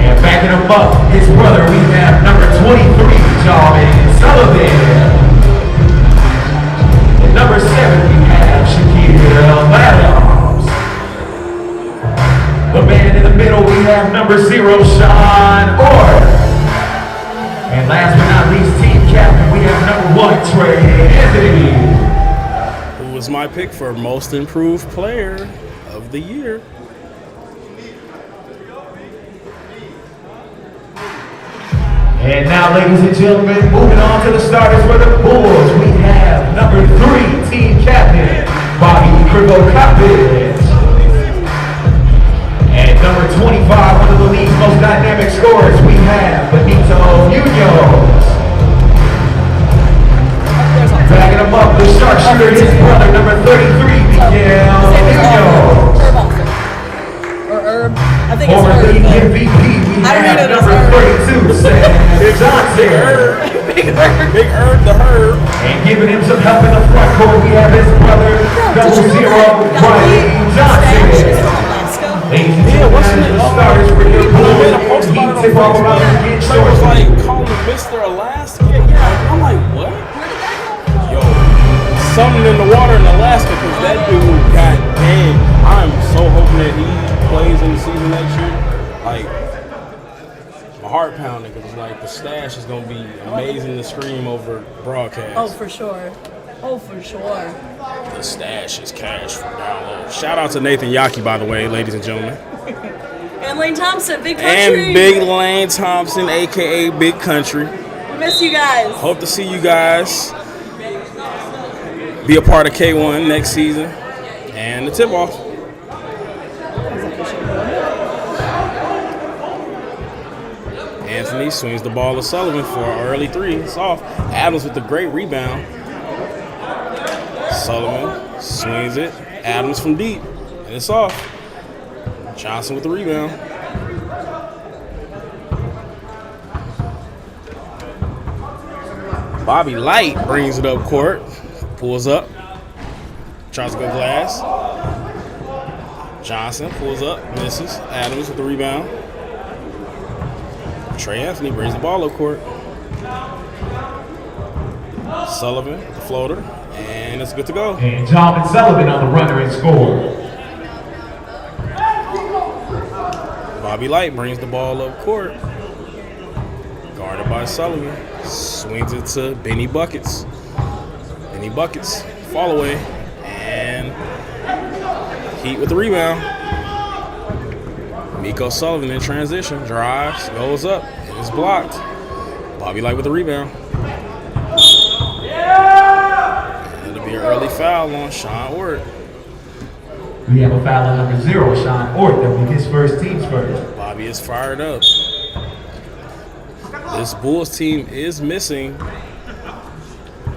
And backing him up, his brother, we have number 23, Jarman Sullivan. And number 7, we have Shaquille Adams. The man in the middle, we have number 0, Sean Orr. And last but not least, team captain, we have number 1, Trey Anthony. Who was my pick for most improved player of the year? And now, ladies and gentlemen, moving on to the starters for the Bulls, we have number 3, team captain, Bobby Krivokopich. And number 25, one of the league's most dynamic scorers, we have Benito Munoz. Backing him up, the sharpshooter, his brother, number 33, Miguel Munoz. I think it's Former Herb. league but MVP, we I read have it as number Herb. 32, Sam Johnson. Big Herb. Big Herb the Herb. And giving him some help in the front court, we have his brother, Did you know double 0, that Riley Stash is Johnson. from Alaska? Ladies and gentlemen, that is the starters for your Bulls. made a post Heat about it tip on off around Facebook. again Trey was shortly. like calling him Mr. Alaska. I'm like, what? Yo, something in the water in Alaska because that dude got dead. I'm so hoping that he plays in the season next year. Like, my heart pounding because like the stash is gonna be amazing to stream over broadcast. Oh, for sure. Oh, for sure. The stash is cash from download. Shout out to Nathan Yaki, by the way, ladies and gentlemen. And Lane Thompson, Big Country. And Big Lane Thompson, aka Big Country. Miss you guys. Hope to see you guys be a part of K1 next season and the tip off. Anthony swings the ball to Sullivan for an early 3. It's off. Adams with the great rebound. Sullivan swings it. Adams from deep. And it's off. Johnson with the rebound. Bobby Light brings it up court. Pulls up. Tries to go glass. Johnson pulls up. Misses. Adams with the rebound. Trey Anthony brings the ball up court. Sullivan with the floater. And it's good to go. And Jarman Sullivan on the runner and score. Bobby Light brings the ball up court. Guarded by Sullivan. Swings it to Benny Buckets. Benny Buckets. Fall away. And Heat with the rebound. Miko Sullivan in transition. Drives. Goes up. And it's blocked. Bobby Light with the rebound. And it'll be an early foul on Sean Ort. We have a foul on number 0, Sean Ort. That will be his first, team's first. Bobby is fired up. This Bulls team is missing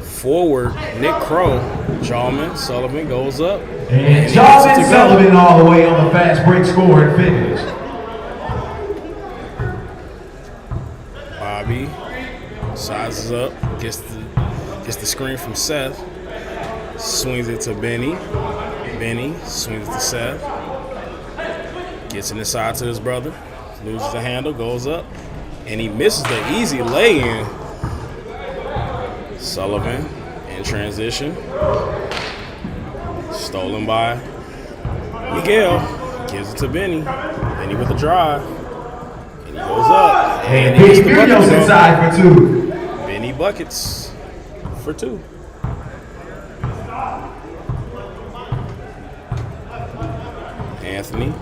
forward Nick Crow. Jarman Sullivan goes up. And he Jarman gets it to go. Sullivan all the way on the fast break score and finish. Bobby sizes up, gets the screen from Seth, swings it to Benny. Benny swings it to Seth, gets it inside to his brother, loses the handle, goes up, and he misses the easy lay-in. Sullivan in transition, stolen by Miguel, gives it to Benny. Benny with the drive, and he goes up, And he gets Big the bucket Munoz to go. inside for 2. Benny buckets for 2. Anthony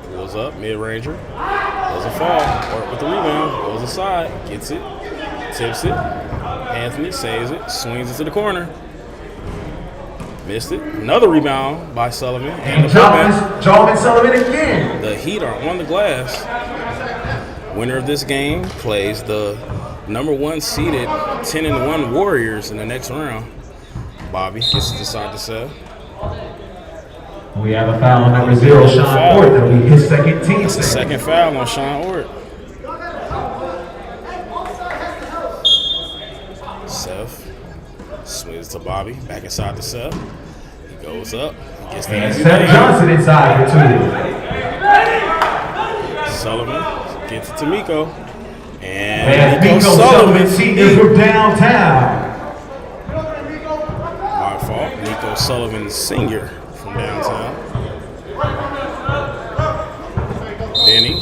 pulls up, mid-ranger, doesn't fall, Ort with the rebound, goes aside, gets it, tips it. Anthony saves it, swings it to the corner. Missed it. Another rebound by Sullivan. And the putback. Jarman Sullivan again. The Heat are on the glass. Winner of this game plays the number 1 seeded 10-1 Warriors in the next round. Bobby gets it to side to sell. We have a foul on number 0, Sean Ort. That'll be his second, team's It's the second foul on Sean Ort. Seth swings to Bobby. Back inside to Seth. He goes up. He gets the And easy Seth layup. Johnson inside for 2. Sullivan gets it to Miko. And And Miko Sullivan, senior from downtown. My fault. Miko Sullivan, senior from downtown. Benny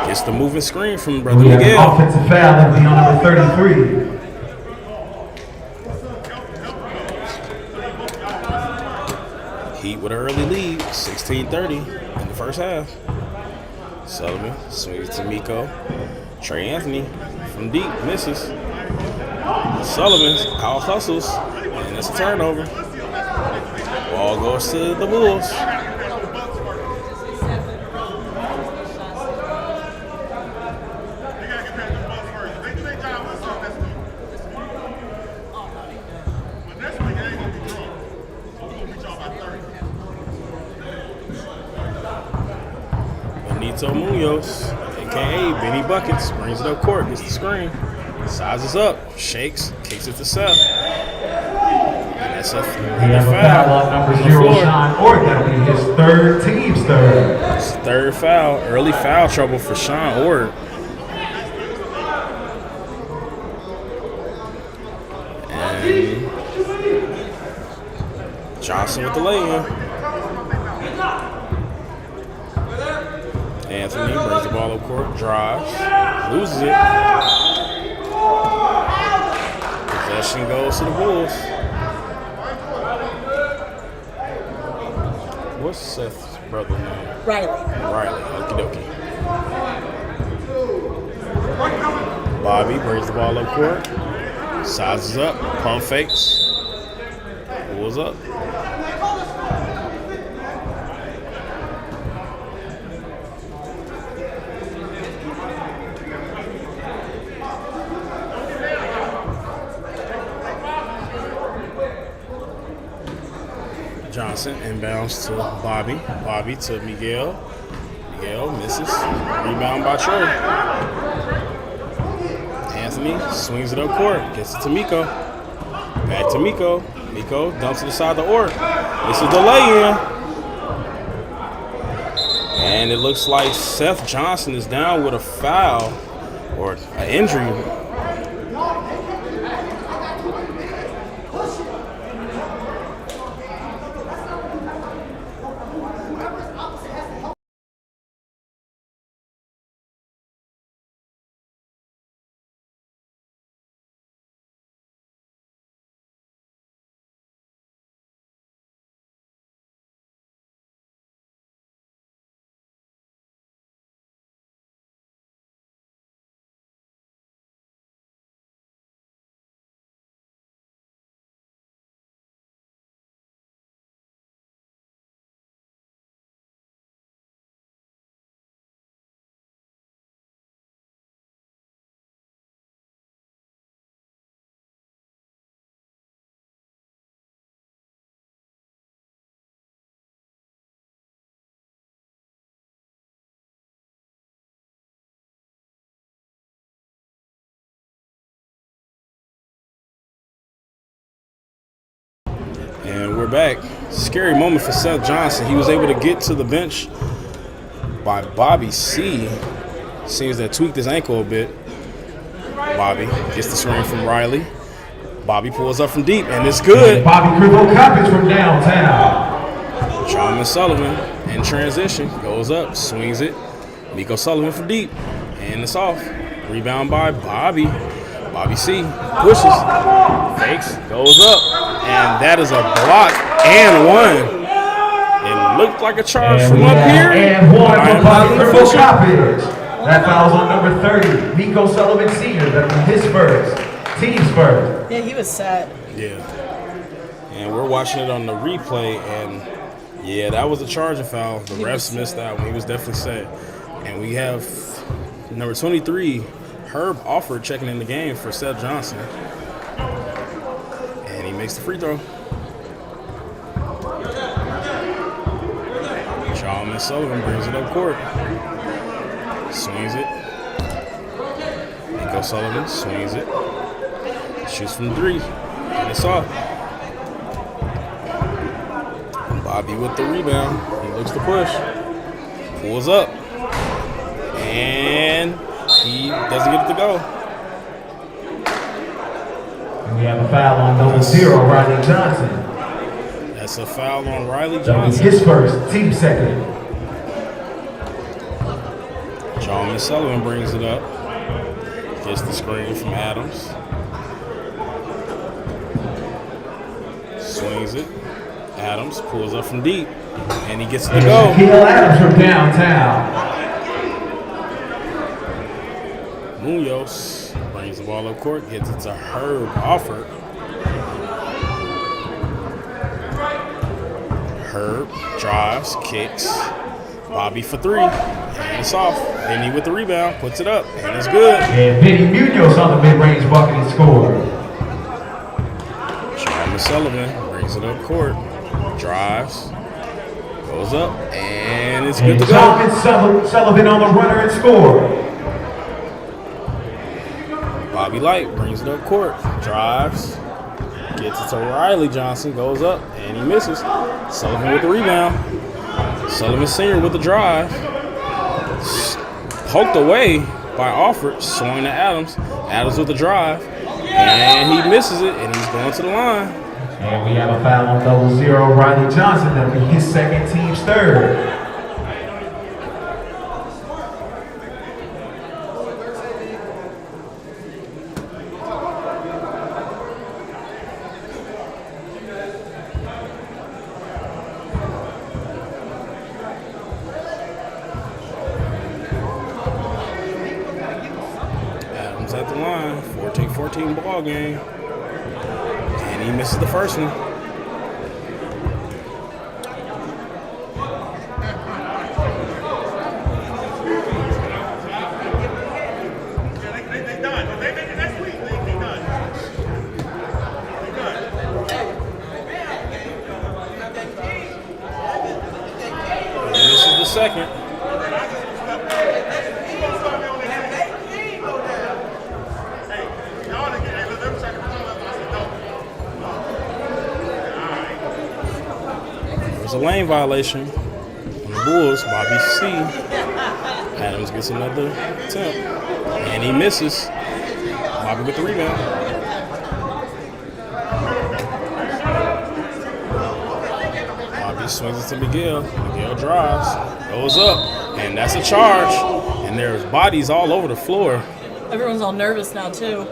gets the moving screen from Brother We have an Miguel. offensive foul that'll be on number 33. Heat with an early lead, 16:30 in the first half. Sullivan swings to Miko. Trey Anthony from deep misses. Sullivan out hustles, and it's a turnover. Ball goes to the Bulls. Benito Munoz, a.k.a. Benny Buckets, brings it up court, gets the screen, sizes up, shakes, kicks it to Seth. And that's a We have a foul on number 0, Sean Ort. That'll be his third, team's third. It's third foul, early foul trouble for Sean Ort. And Johnson with the lay-in. Anthony brings the ball up court, drives, loses it. Possession goes to the Bulls. What's Seth's brother's name? Riley. Riley, okie dokie. Bobby brings the ball up court, sizes up, pump fakes, pulls up. Johnson inbounds to Bobby. Bobby to Miguel. Miguel misses. Rebound by Trey. Anthony swings it up court. Gets it to Miko. Back to Miko. Miko dumps it inside the Ort. This is the lay-in. And it looks like Seth Johnson is down with a foul or an injury. And we're back. Scary moment for Seth Johnson. He was able to get to the bench by Bobby C. Seems that tweaked his ankle a bit. Bobby gets the screen from Riley. Bobby pulls up from deep, and it's good. And Bobby Cribble Coppage from downtown. Charmin Sullivan in transition. Goes up, swings it. Miko Sullivan from deep, and it's off. Rebound by Bobby. Bobby C. pushes, fakes, goes up, and that is a block and one. It looked like a charge from up here. And one I from am Bobby not Cribble official. Coppage. That foul's on number 30, Miko Sullivan Sr. That'll be his first, team's first. Yeah, he was sad. Yeah. And we're watching it on the replay, and yeah, that was a charging foul. The refs missed that one. He was definitely set. And we have number 23, Herb Alford, checking in the game for Seth Johnson. And he makes the free throw. Charmin Sullivan brings it up court. Swings it. Miko Sullivan swings it. Shoots from 3. And it's off. Bobby with the rebound. He looks to push. Pulls up. And he doesn't get it to go. And we have a foul on number 0, Riley Johnson. That's a foul on Riley That was Johnson. his first, team second. John Sullivan brings it up. Gets the screen from Adams. Swings it. Adams pulls up from deep. And he gets it to go. Shaquille Adams from downtown. Munoz brings the ball up court. Gets it to Herb Offord. Herb drives, kicks. Bobby for 3. And it's off. Benny with the rebound. Puts it up. And it's good. And Benny Munoz on the mid-range bucket and score. Sean Sullivan brings it up court. Drives. Goes up. And it's good And to go. Jonathan Sullivan on the runner and score. Bobby Light brings it up court. Drives. Gets it to Riley Johnson. Goes up. And he misses. Sullivan with the rebound. Sullivan Sr. with the drive. Poked away by Offord. Swung to Adams. Adams with the drive. And he misses it. And he's going to the line. And we have a foul on double 0, Riley Johnson. That'll be his second, team's third. Adams at the line. 14-14 ball game. And he misses the first one. They done. They make it next week. They done. They done. And this is the second. There's a lane violation on the Bulls. Bobby C. Adams gets another attempt. And he misses. Bobby with the rebound. Bobby swings it to Miguel. Miguel drives. Goes up. And that's a charge. And there's bodies all over the floor. Everyone's all nervous now, too.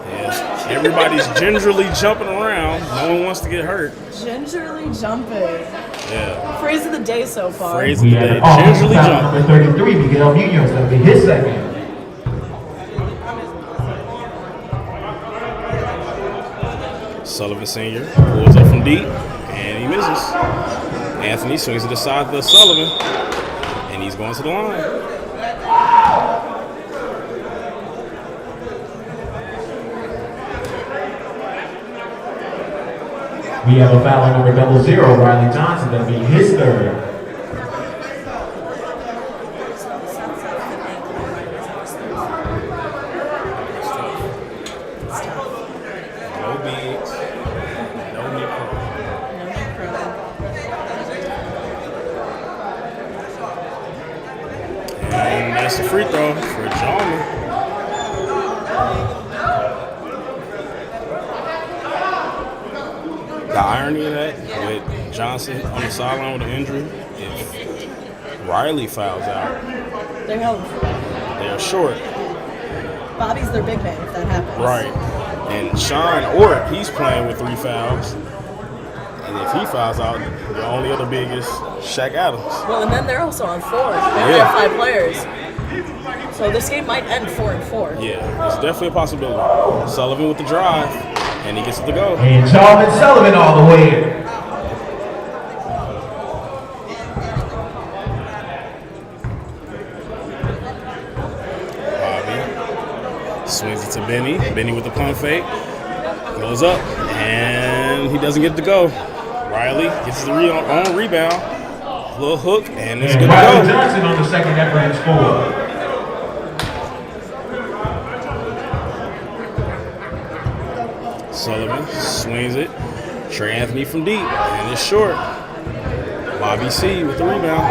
Yes. Everybody's gingerly jumping around. No one wants to get hurt. Gingerly jumping. Yeah. Phrase of the day so far. Phrase of We the have day. an offensive Gingerly foul jumping. number 33, Miguel Munoz. That'll be his second. Sullivan Sr. pulls up from deep, and he misses. Anthony swings it aside to Sullivan, and he's going to the line. We have a foul on number double 0, Riley Johnson. That'll be his third. No bigs, no nip. And that's a free throw for John. The irony of that, with Johnson on the sideline with an injury, if Riley fouls out, They're held. they're short. Bobby's their big man if that happens. Right. And Sean Orr, he's playing with 3 fouls. And if he fouls out, the only other big is Shaq Adams. Well, and then they're also on 4. They only have 5 players. So this game might end 4-4. Yeah, it's definitely a possibility. Sullivan with the drive, and he gets it to go. And Jonathan Sullivan all the way in. Bobby swings it to Benny. Benny with the pump fake. Goes up, and he doesn't get it to go. Riley gets the own rebound. Little hook, and it's good And to Riley go. Johnson on the second effort and score. Sullivan swings it. Trey Anthony from deep, and it's short. Bobby C with the rebound.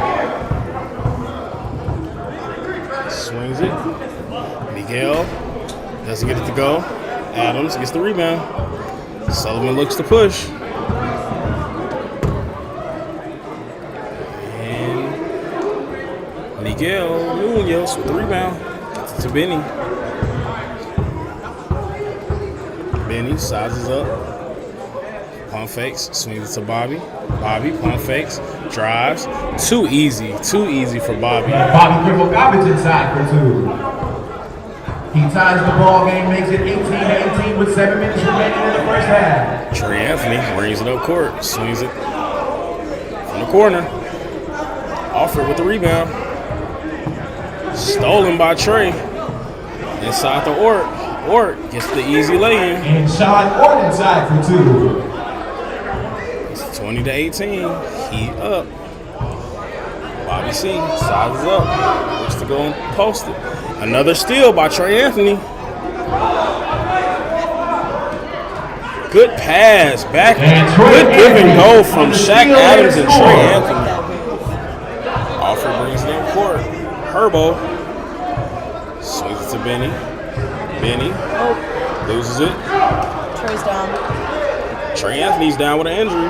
Swings it. Miguel doesn't get it to go. Adams gets the rebound. Sullivan looks to push. And Miguel Munoz with the rebound. Gets it to Benny. Benny sizes up. Pump fakes. Swings it to Bobby. Bobby pump fakes. Drives. Too easy for Bobby. Bobby dribble garbage inside for 2. He ties the ball game, makes it 18-18 with 7 minutes remaining in the first half. Trey Anthony brings it up court, swings it from the corner. Alfred with the rebound. Stolen by Trey. Inside the Ort. Ort gets the easy lay-in. And Sean Ort inside for 2. It's 20-18. Heat up. Bobby C sizes up. Looks to go and post it. Another steal by Trey Anthony. Good pass back. Good give and go from Shaq Adams and Trey Anthony. Alfred brings it up court. Herbo swings it to Benny. Benny loses it. Trey's down. Trey Anthony's down with an injury.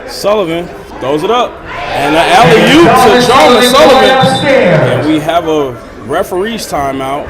Sullivan throws it up. And an alley-oop to John Sullivan. And we have a referee's timeout.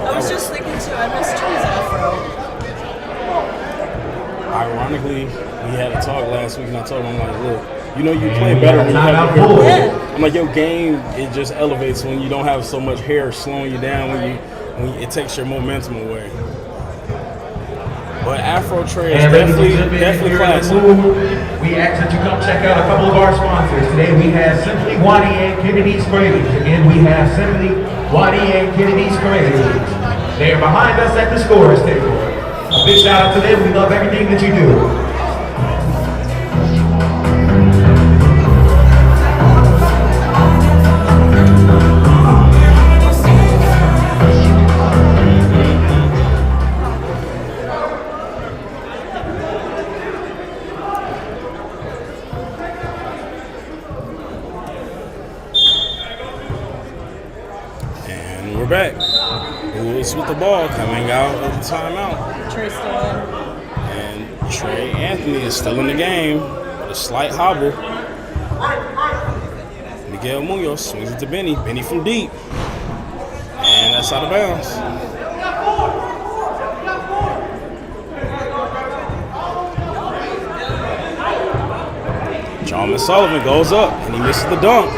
I was just thinking too, I missed Trey's afro. Ironically, we had a talk last week, and I told him, I'm like, look, you know you play better when you have your hair. Yeah. I'm like, your game, it just elevates when you don't have so much hair slowing you down, when it takes your momentum away. But Afro Trey is definitely classic. We ask that you come check out a couple of our sponsors. Today we have Simply Waddy and Kennedy's Crazy. Again, we have Simply Waddy and Kennedy's Crazy. They are behind us at the scorers table. A big shout out to them. We love everything that you do. And we're back. Bulls with the ball coming out of the timeout. Trey's still in. And Trey Anthony is still in the game with a slight hobble. Miguel Munoz swings it to Benny. Benny from deep. And that's out of bounds. John Sullivan goes up and he misses the dunk.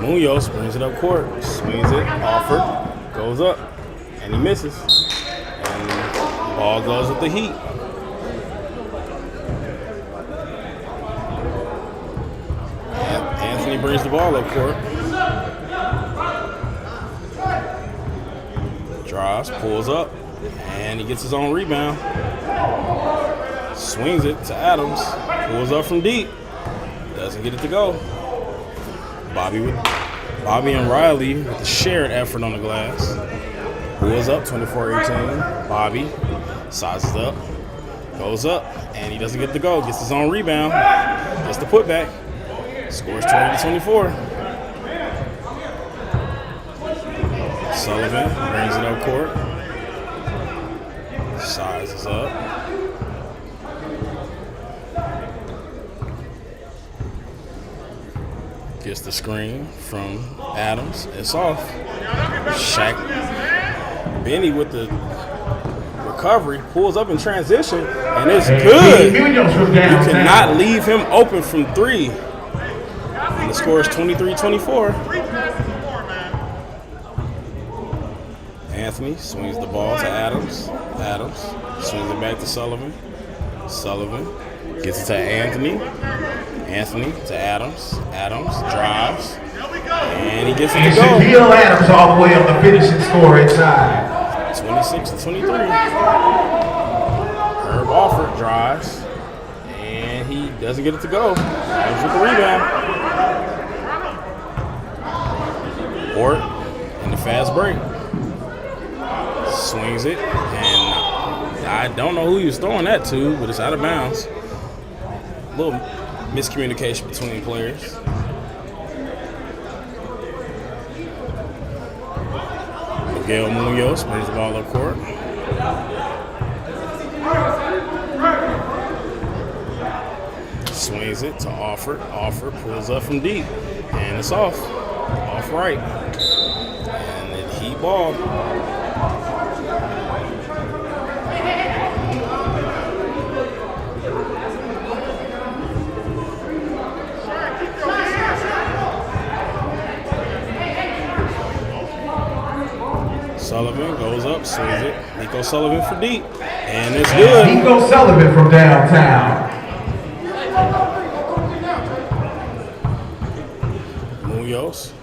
Munoz brings it up court, swings it, Alford goes up, and he misses. And the ball goes with the Heat. Anthony brings the ball up court. Drives, pulls up, and he gets his own rebound. Swings it to Adams, pulls up from deep, doesn't get it to go. Bobby and Riley with the shared effort on the glass. Pulls up, 24-18. Bobby sizes up, goes up, and he doesn't get the go. Gets his own rebound, gets the putback. Scores 20-24. Sullivan brings it up court. Sizes up. Gets the screen from Adams. It's off. Shaq. Benny with the recovery. Pulls up in transition. And it's good. You cannot leave him open from three. And the score is 23-24. Anthony swings the ball to Adams. Adams swings it back to Sullivan. Sullivan gets it to Anthony. Anthony to Adams. Adams drives. And he gets it And to go. Shaquille Adams all the way on the finishing score inside. 26-23. Herb Alford drives. And he doesn't get it to go. Adams with the rebound. Ort in the fast break. Swings it. And I don't know who he was throwing that to, but it's out of bounds. A little miscommunication between players. Miguel Munoz brings the ball up court. Swings it to Alford. Alford pulls up from deep. And it's off. Off right. And it heat ball. Sullivan goes up, swings it. Nico Sullivan for deep. And it's good. Nico Sullivan from downtown. Munoz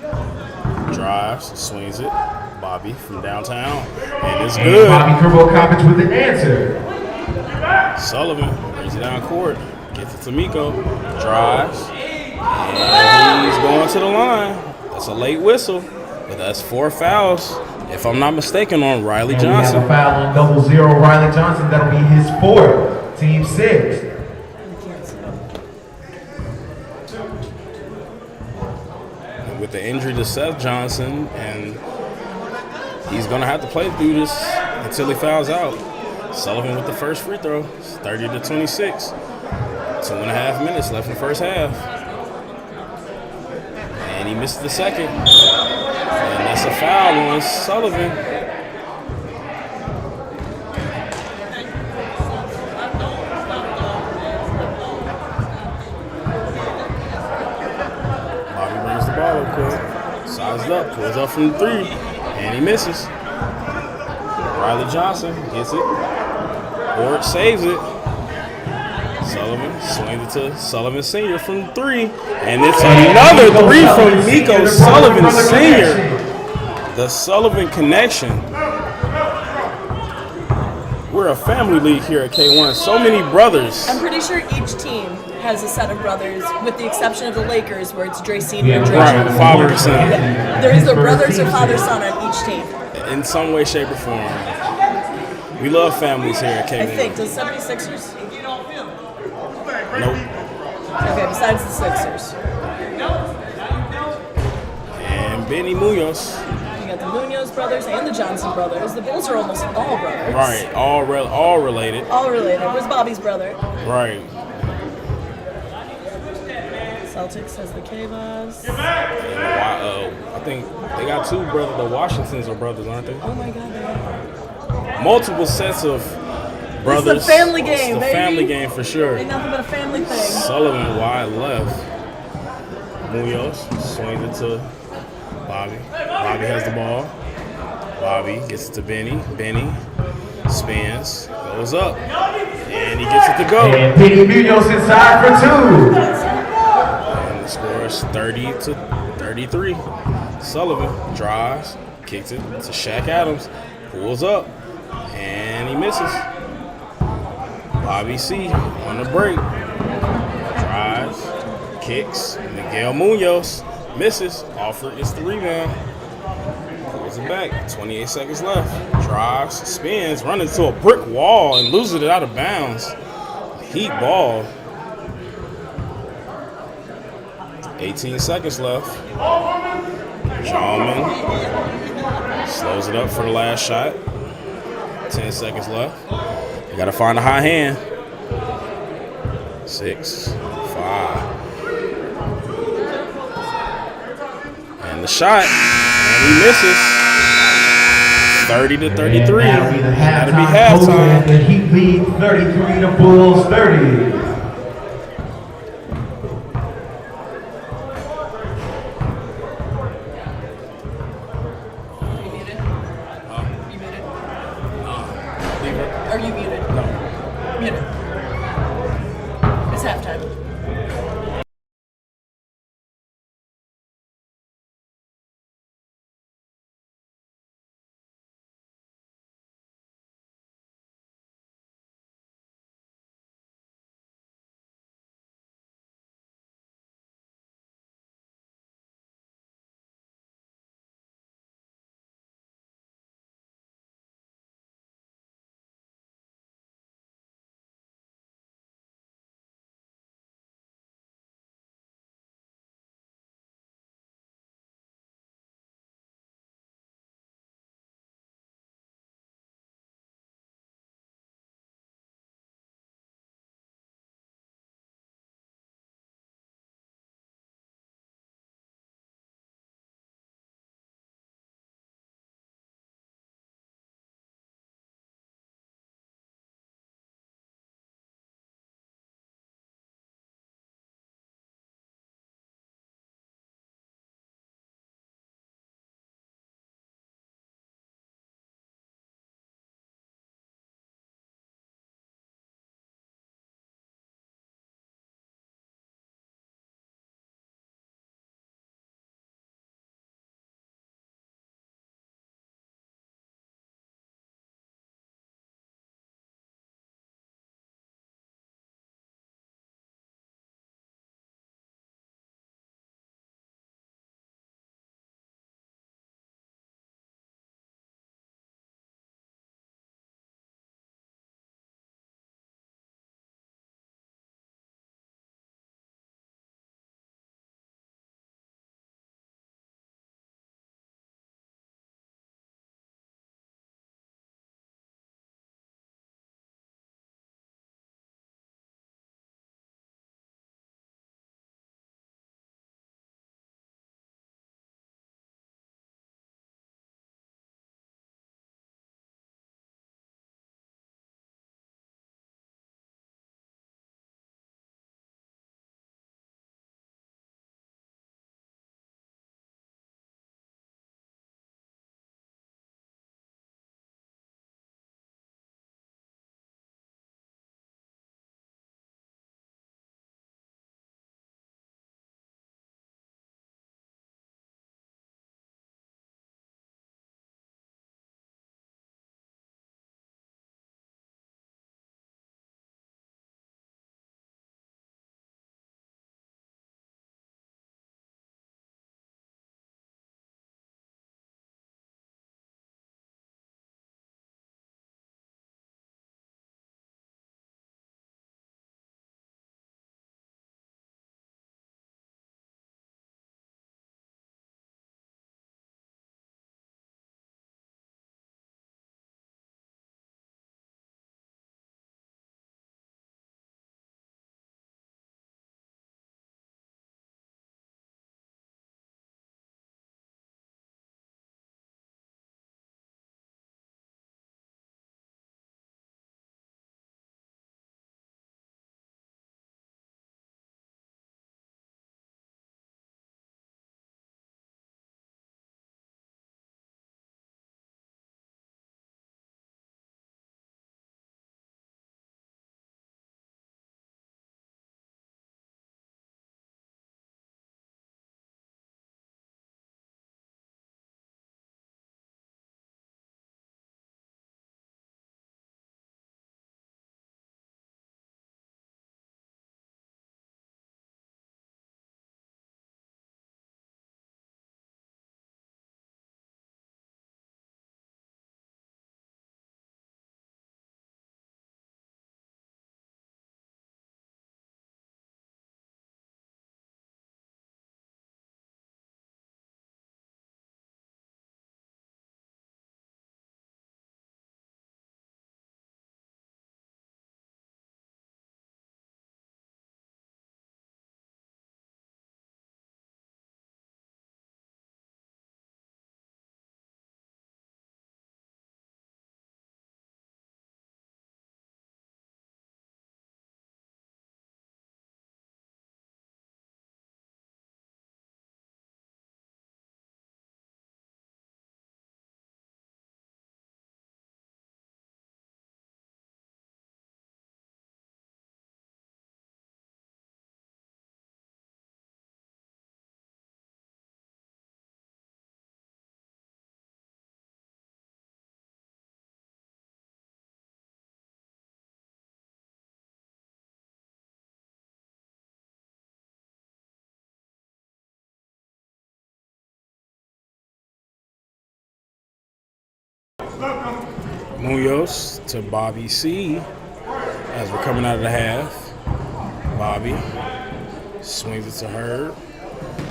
drives, swings it. Bobby from downtown. And it's good. Bobby Kerbo-Coppage with an answer. Sullivan brings it down court. Gets it to Miko. Drives. And he's going to the line. That's a late whistle. But that's 4 fouls, if I'm not mistaken, on Riley And Johnson. we have a foul on 0-0 Riley Johnson. That'll be his 4th. Team 6. With the injury to Seth Johnson, and he's going to have to play through this until he fouls out. Sullivan with the first free throw. It's 30-26. 2.5 minutes left in the first half. And he missed the second. And that's a foul on Sullivan. Bobby brings the ball up quick. Sized up, pulls up from 3, and he misses. Riley Johnson gets it. Ort saves it. Sullivan swings it to Sullivan Sr. from 3. And it's another 3 from Nico Sullivan Sr. The Sullivan connection. We're a family league here at K1. So many brothers. I'm pretty sure each team has a set of brothers, with the exception of the Lakers, where it's Dre Sr. and Dre Right, Jr. father and son. There is the brothers or father-son on each team. In some way, shape, or form. We love families here at K1. I think. Does 76ers? Nope. Okay, besides the Sixers. And Benny Munoz. You got the Munoz brothers and the Johnson brothers. The Bulls are almost all brothers. Right, all related. All related. Where's Bobby's brother? Right. Celtics has the Cavas. And I think they got 2 brothers. The Washingtons are brothers, aren't they? Oh my God, they are. Multiple sets of brothers. It's the family game, It's the baby. family game for sure. Ain't nothing but a family thing. Sullivan wide left. Munoz swings it to Bobby. Bobby has the ball. Bobby gets it to Benny. Benny spins, goes up, and he gets it to go. And Benny Munoz inside for 2. And the score is 30-33. Sullivan drives, kicks it to Shaq Adams, pulls up, and he misses. Bobby C on the break. Drives, kicks. Miguel Munoz misses. Alford gets the rebound. Pulls it back. 28 seconds left. Drives, spins, runs into a brick wall and loses it out of bounds. Heat ball. 18 seconds left. Jallman slows it up for the last shot. 10 seconds left. You gotta find a high hand. 6, 5. And the shot. And he misses. 30-33. That'll be the That'll be halftime. halftime. And the Heat lead 33 to Bulls 30. Are you muted? No. Muted. It's halftime. Munoz to Bobby C. As we're coming out of the half. Bobby swings it to Herb.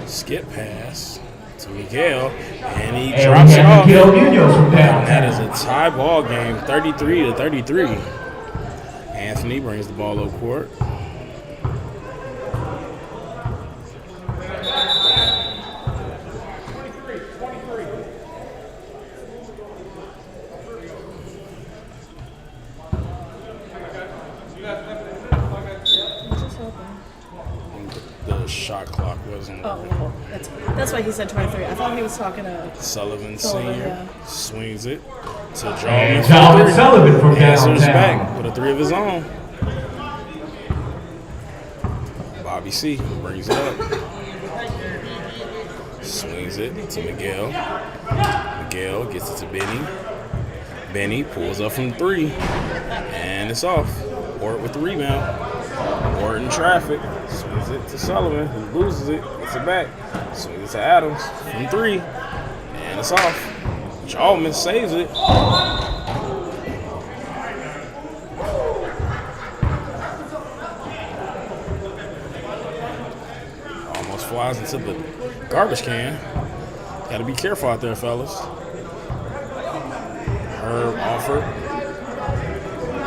Skip pass to Miguel. And he drops it off. Miguel Munoz from downtown. That is a tie ball game, 33-33. Anthony brings the ball up court. The shot clock wasn't. Oh, well, that's why he said 23. I thought he was talking to Sullivan Sullivan, Sr. yeah. swings it to And Jarman. Jalman Sullivan from Answers downtown. back with a 3 of his own. Bobby C. brings it up. Swings it to Miguel. Miguel gets it to Benny. Benny pulls up from 3. And it's off. Ort with the rebound. Ort in traffic. Swings it to Sullivan, who loses it. Gets it back. Swings it to Adams from 3. And it's off. Jalman saves it. Almost flies into the garbage can. Got to be careful out there, fellas. Herb Alford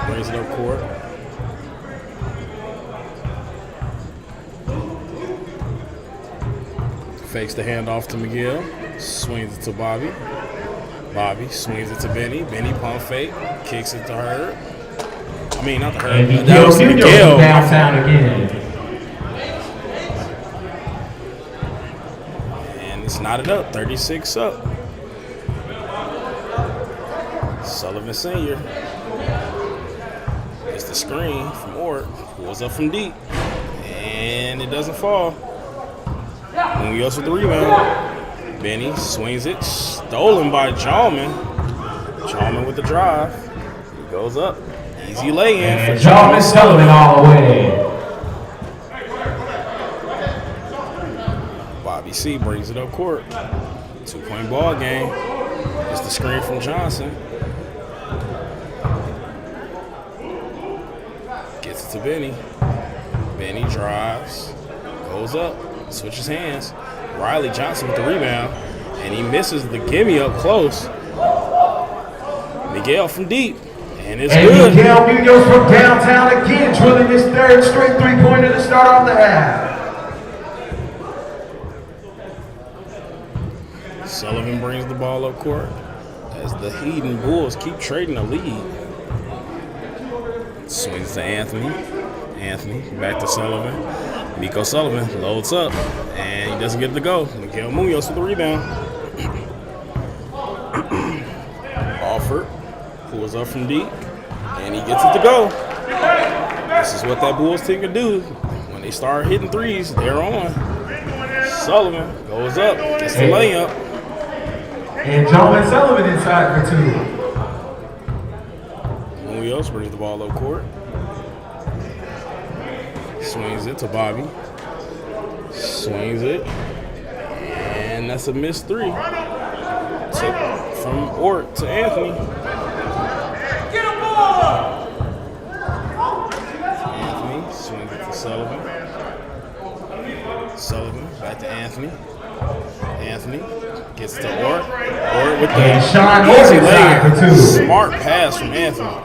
brings it up court. Fakes the handoff to Miguel. Swings it to Bobby. Bobby swings it to Benny. Benny pump fake. Kicks it to Herb. I mean, not to Herb. And That Miguel was to Munoz Miguel. from downtown again. And it's knotted up. 36 up. Sullivan Sr. It's the screen from Ort. Pulls up from deep. And it doesn't fall. Munoz with the rebound. Benny swings it. Stolen by Jalman. Jalman with the drive. He goes up. Easy lay-in for And Jalman Sullivan all the way. Bobby C. brings it up court. 2-point ball game. It's the screen from Johnson. Gets it to Benny. Benny drives. Goes up. Switches hands. Riley Johnson with the rebound. And he misses the gimme up close. Miguel from deep. And it's good. Miguel Munoz from downtown again, drilling his 3rd straight 3-pointer to start off the half. Sullivan brings the ball up court as the Heat and Bulls keep trading the lead. Swings to Anthony. Anthony back to Sullivan. Nico Sullivan loads up and he doesn't get to go. Miguel Munoz with the rebound. Alford pulls up from deep and he gets it to go. This is what that Bulls team can do. When they start hitting threes, they're on. Sullivan goes up, gets the layup. And Jalman Sullivan inside for 2. Munoz brings the ball up court. Swings it to Bobby. Swings it. And that's a missed 3. From Ort to Anthony. Anthony swings it to Sullivan. Sullivan back to Anthony. Anthony gets to Ort. Ort with the And Sean easy Ort inside for 2. Smart pass from Anthony.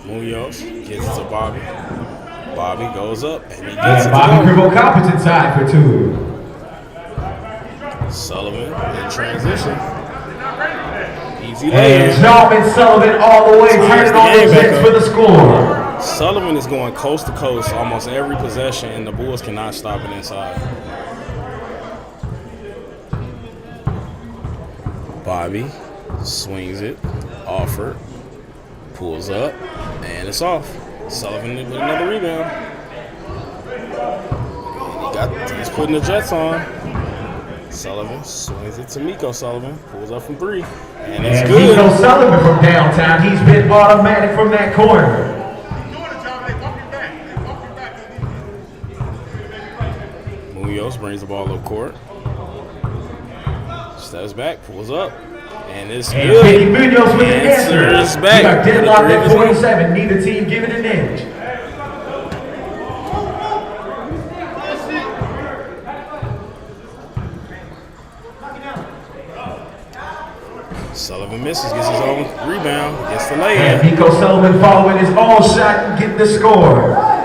Munoz gets it to Bobby. Bobby goes up and he gets And it Bobby to go. Cribble Coppins inside for 2. Sullivan in transition. Easy And lay-in. Jalman Sullivan all the way, Ties turning the on game those back ends up. for the score. Sullivan is going coast to coast almost every possession, and the Bulls cannot stop it inside. Bobby swings it. Alford pulls up, and it's off. Sullivan with another rebound. And he's putting the Jets on. Sullivan swings it to Miko Sullivan. Pulls up from 3, and it's And good. Nico Sullivan from downtown, he's been automatic from that corner. Doing it, John. They walk you back. They walk you back. brings the ball up court. Steps back, pulls up, and it's And good. Benny Munoz with the Answers answer. back. We are deadlocked at With the 47. Neither team giving an inch. Sullivan misses, gets his own rebound, gets the And lay-in. Nico Sullivan following his own shot and getting the score.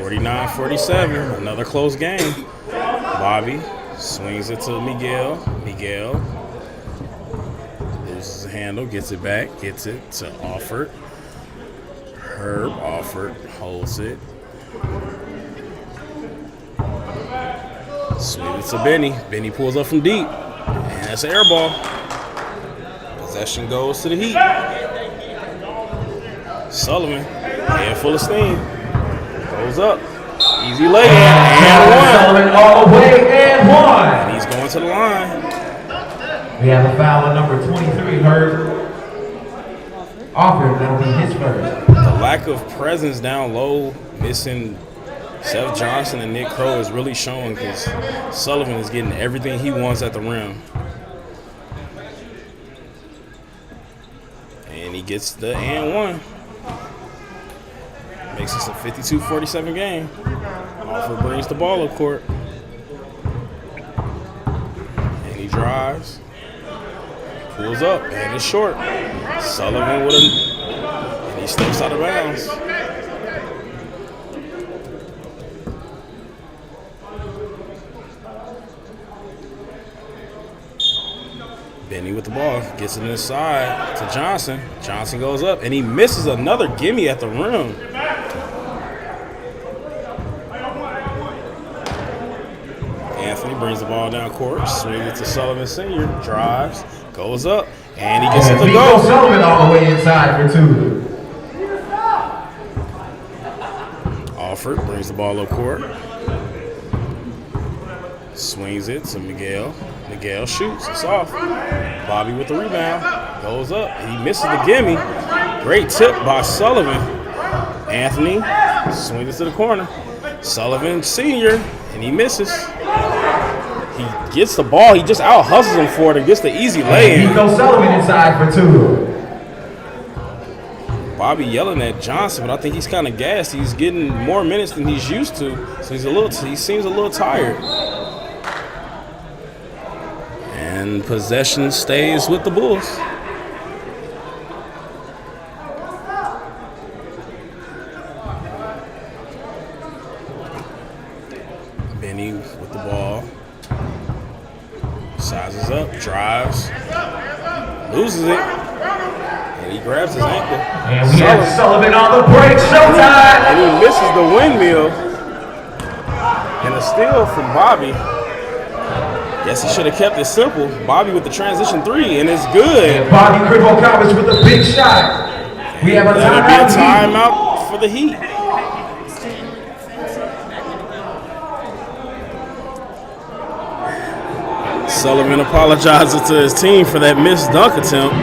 49-47, another close game. Bobby swings it to Miguel. Miguel loses the handle, gets it back, gets it to Alford. Herb, Alford holds it. Swing it to Benny. Benny pulls up from deep, and that's an air ball. Possession goes to the Heat. Sullivan, head full of steam, goes up. Easy lay-in, and one. Sullivan all the way and one. And he's going to the line. We have a foul on number 23, Herb. Alford, that'll be his first. The lack of presence down low, missing Seth Johnson and Nick Crow is really showing because Sullivan is getting everything he wants at the rim. And he gets the and one. Makes this a 52-47 game. Alford brings the ball up court. And he drives. Pulls up, and it's short. Sullivan with him. And he steps out of bounds. Benny with the ball, gets it inside to Johnson. Johnson goes up, and he misses another gimme at the rim. Anthony brings the ball down court, swings it to Sullivan Sr., drives, goes up, and he gets it to Nico go. Sullivan all the way inside for two. Alford brings the ball up court. Swings it to Miguel. Miguel shoots. It's off. Bobby with the rebound. Goes up. And he misses the gimme. Great tip by Sullivan. Anthony swings it to the corner. Sullivan Sr. and he misses. He gets the ball. He just out-hustles him for it and gets the easy lay-in. Nico Sullivan inside for two. Bobby yelling at Johnson, but I think he's kind of gassed. He's getting more minutes than he's used to, so he seems a little tired. And possession stays with the Bulls. Benny with the ball. Sizes up, drives, loses it, and he grabs his ankle. And we have Sullivan on the break. Showtime! And he misses the windmill. And a steal from Bobby. Guess he should have kept it simple. Bobby with the transition three, and it's good. And Bobby Krivokawas with a big shot. We have a That'll be a timeout. timeout for the Heat. Sullivan apologizes to his team for that missed dunk attempt.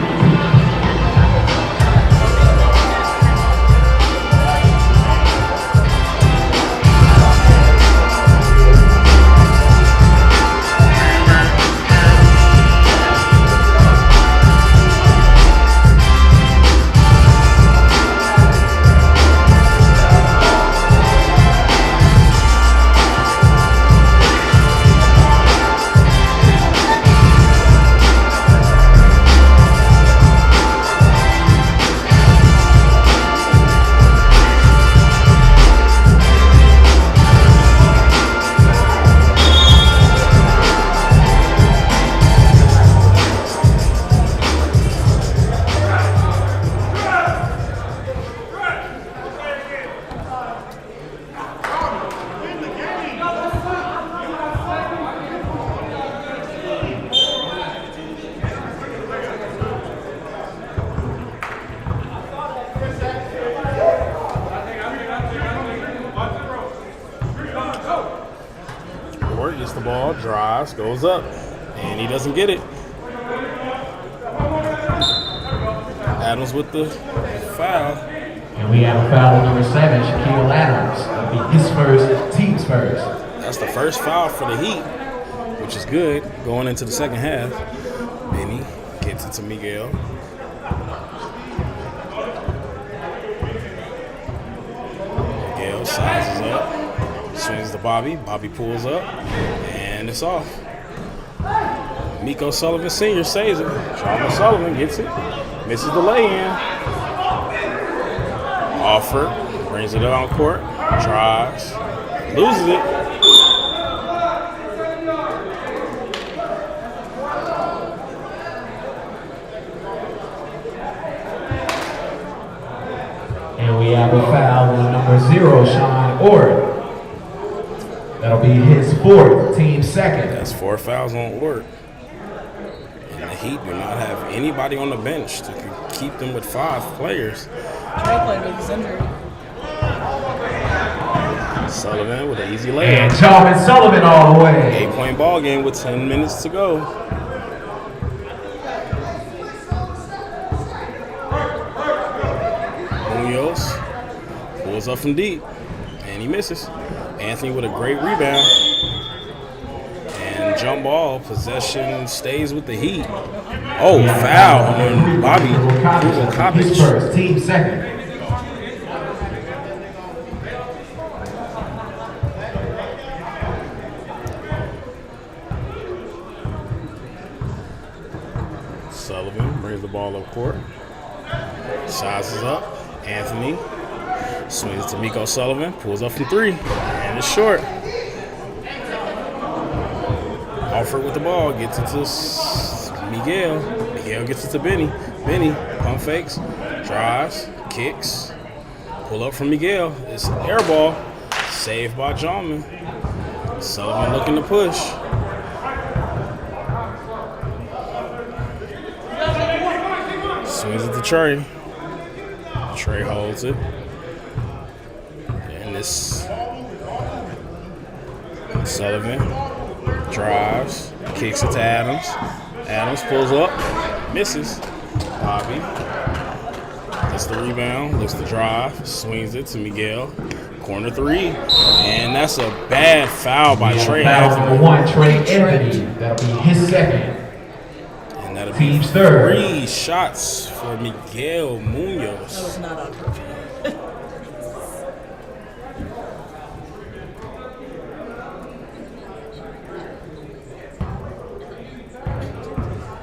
Gets the ball, drives, goes up, and he doesn't get it. Adams with the foul. And we have a foul on number 7, Shaquille Adams. That'll be his first, team's first. That's the first foul for the Heat, which is good going into the second half. Benny gets it to Miguel. Miguel sizes up, swings to Bobby. Bobby pulls up, and it's off. Miko Sullivan Sr. saves it. Sean Sullivan gets it, misses the lay-in. Offer, brings it on court, drives, loses it. And we have a foul on number 0, Sean Ort. That'll be his 4th, team second. That's 4 fouls on Ort. And the Heat do not have anybody on the bench to keep them with 5 players. Trey played with his injury. Sullivan with an easy And layup. Chalmers Sullivan all the way. 8-point ball game with 10 minutes to go. Munoz pulls up from deep, and he misses. Anthony with a great rebound. And jump ball, possession stays with the Heat. Oh, foul on Bobby His first, team second. Sullivan brings the ball up court. Sizes up. Anthony swings to Miko Sullivan. Pulls up from 3. And it's short. Alfred with the ball. Gets it to Miguel. Miguel gets it to Benny. Benny pump fakes. Drives. Kicks. Pull up from Miguel. It's an air ball. Saved by Jauman. Sullivan looking to push. Swings it to Trey. Trey holds it. And this Sullivan drives, kicks it to Adams. Adams pulls up, misses. Bobby gets the rebound, looks to drive, swings it to Miguel. Corner 3. And that's a bad foul by Trey Foul Anthony. number 1, Trey Anthony. That'll be his second. And that'll be Team's third. 3 shots for Miguel Munoz. That was not on purpose.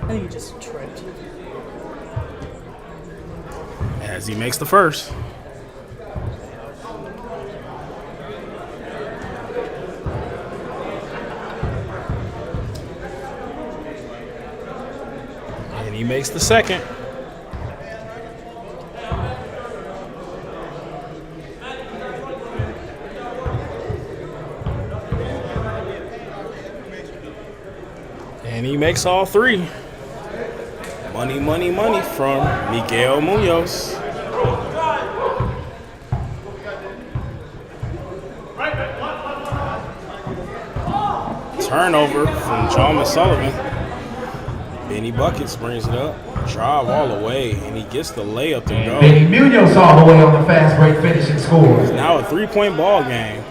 I think he just tripped. As he makes the first. And he makes the second. And he makes all 3. Money, money, money from Miguel Munoz. Turnover from John Sullivan. Benny Buckets brings it up. Drive all the way, and he gets the layup to go. Benny Munoz all the way on the fast break finishing score. Now a 3-point ball game.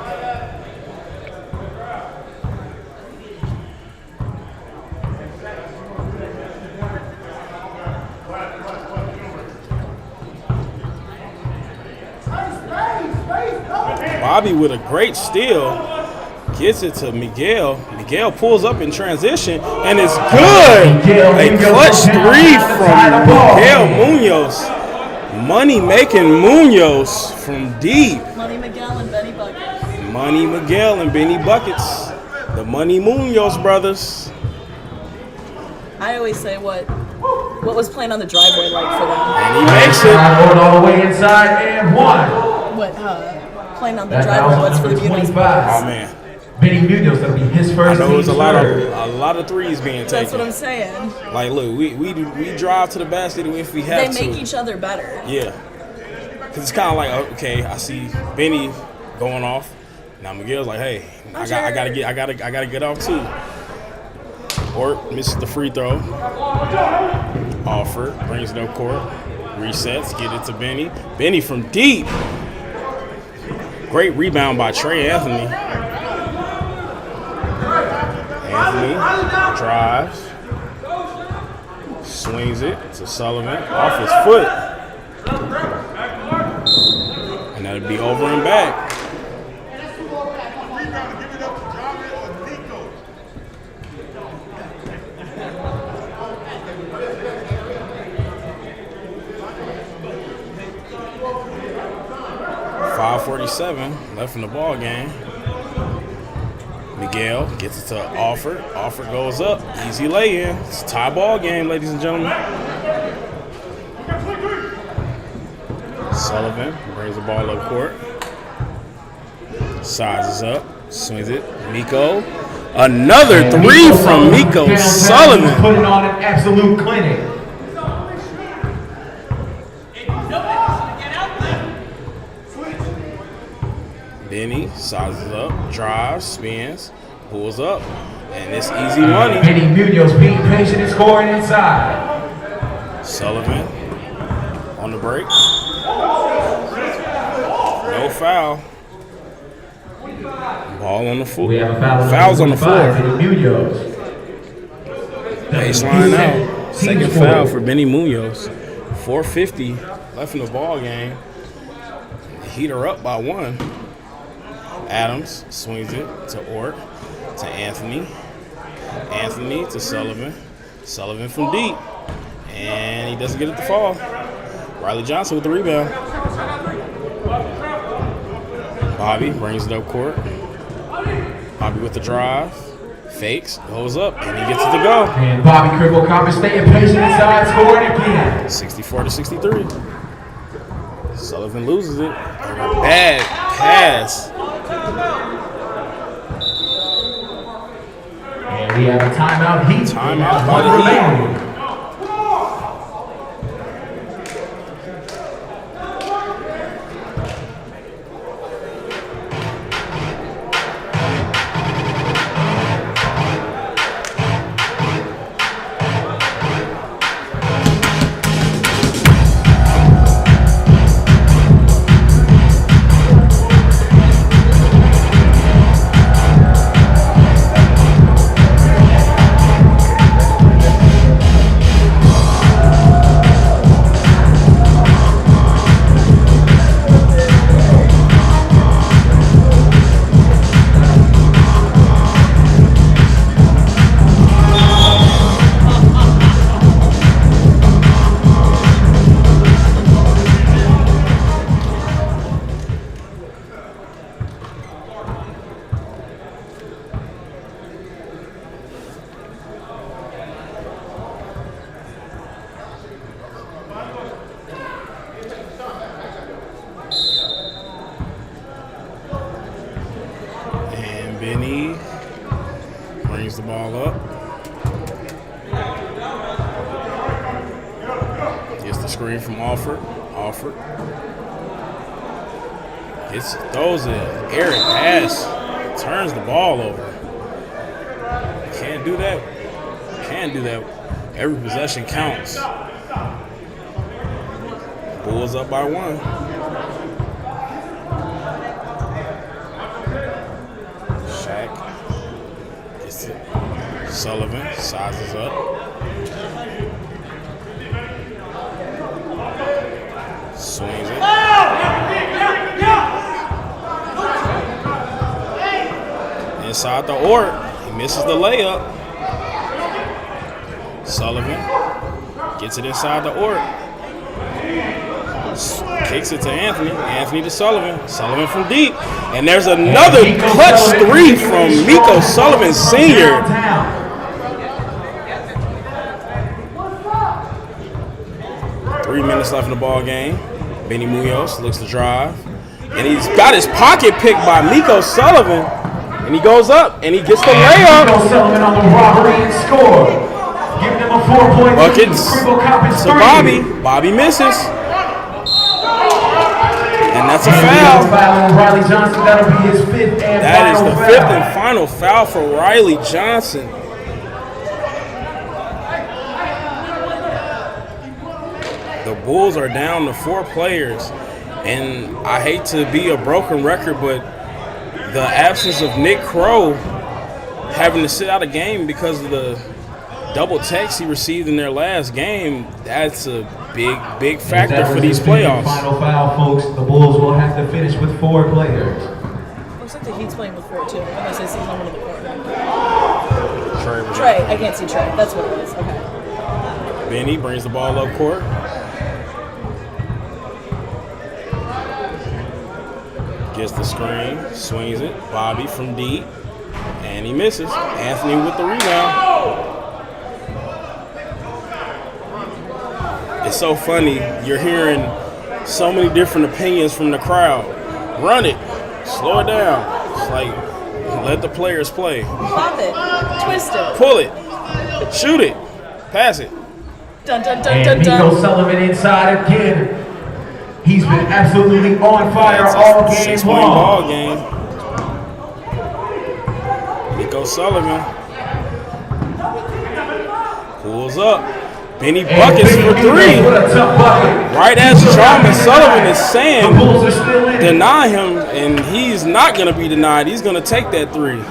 Bobby with a great steal. Gets it to Miguel. Miguel pulls up in transition, and it's good. A clutch 3 from Miguel Munoz. Money-making Munoz from deep. Money Miguel and Benny Buckets. Money Miguel and Benny Buckets. The Money Munoz brothers. I always say what was playing on the driveway like for them? And he makes it. Going all the way inside and 1. What playing on the That driveway was was for the number Beauties. 25. Oh, man. Benny Munoz, that'll be his I first. know there's a team's lot third. of threes being taken. That's what I'm saying. Like, look, we drive to the basket if we have They to. make each other better. Yeah. Because it's kind of like, okay, I see Benny going off. Now Miguel's like, hey, I gotta get off too. Ort misses the free throw. Alford brings it up court. Resets, get it to Benny. Benny from deep. Great rebound by Trey Anthony. Anthony drives, swings it to Sullivan off his foot, and that'll be over and back. .47 left in the ball game. Miguel gets it to Alford. Alford goes up. Easy lay-in. It's a tie ball game, ladies and gentlemen. Sullivan brings the ball up court. Sizes up. Swings it. Miko. Another three from Miko Sullivan. Putting on an absolute clinic. Benny sizes up, drives, spins, pulls up, and it's easy money. Benny Munoz being patient and scoring inside. Sullivan on the break. No foul. Ball on the floor. We have a foul. Fouls on the floor. Benny Munoz. Baseline out. Second foul for Benny Munoz. 4:50 left in the ball game. Heat her up by 1. Adams swings it to Ort, to Anthony. Anthony to Sullivan. Sullivan from deep. And he doesn't get it to fall. Riley Johnson with the rebound. Bobby brings it up court. Bobby with the drive. Fakes, goes up, and he gets it to go. And Bobby Cripple Copper staying patient inside, scoring again. 64-63. Sullivan loses it. Bad pass. And we have a timeout. Heat. Timeout by the Heat. Benny brings the ball up. Gets the screen from Alford. Alford throws it. Eric pass. Turns the ball over. Can't do that. Can't do that. Every possession counts. Bulls up by 1. Sullivan sizes up. Swings it. Inside the Ort. He misses the layup. Sullivan gets it inside the Ort. Kicks it to Anthony. Anthony to Sullivan. Sullivan from deep. And there's another clutch 3 from Miko Sullivan Sr. 3 minutes left in the ball game. Benny Munoz looks to drive. And he's got his pocket picked by Miko Sullivan. And he goes up and he gets the layup. Miko Sullivan on the robbery and score. Giving him a 4-point buckets to Bobby. Bobby misses. And that's a foul. Riley Johnson, that'll be his 5th and that is the 5th foul. and final foul for Riley Johnson. The Bulls are down to 4 players. And I hate to be a broken record, but the absence of Nick Crow having to sit out a game because of the double text he received in their last game, that's a big factor for these playoffs. Final foul, folks. The Bulls will have to finish with 4 players. Looks like the Heat's playing with 4 too, unless I see someone in the corner. Trey, I can't see Trey. That's what it is. Okay. Benny brings the ball up court. Gets the screen, swings it. Bobby from deep, and he misses. Anthony with the rebound. It's so funny. You're hearing so many different opinions from the crowd. Run it. Slow it down. It's like, let the players play. Pop it. Twist it. Pull it. Shoot it. Pass it. Dun dun dun And dun Nico dun. Sullivan inside again. He's been absolutely on fire all game 6-point long. ball game. Nico Sullivan pulls up. Benny buckets for 3. Right as Jarman Sullivan is saying, deny him, and he's not going to be denied. He's going to take that 3.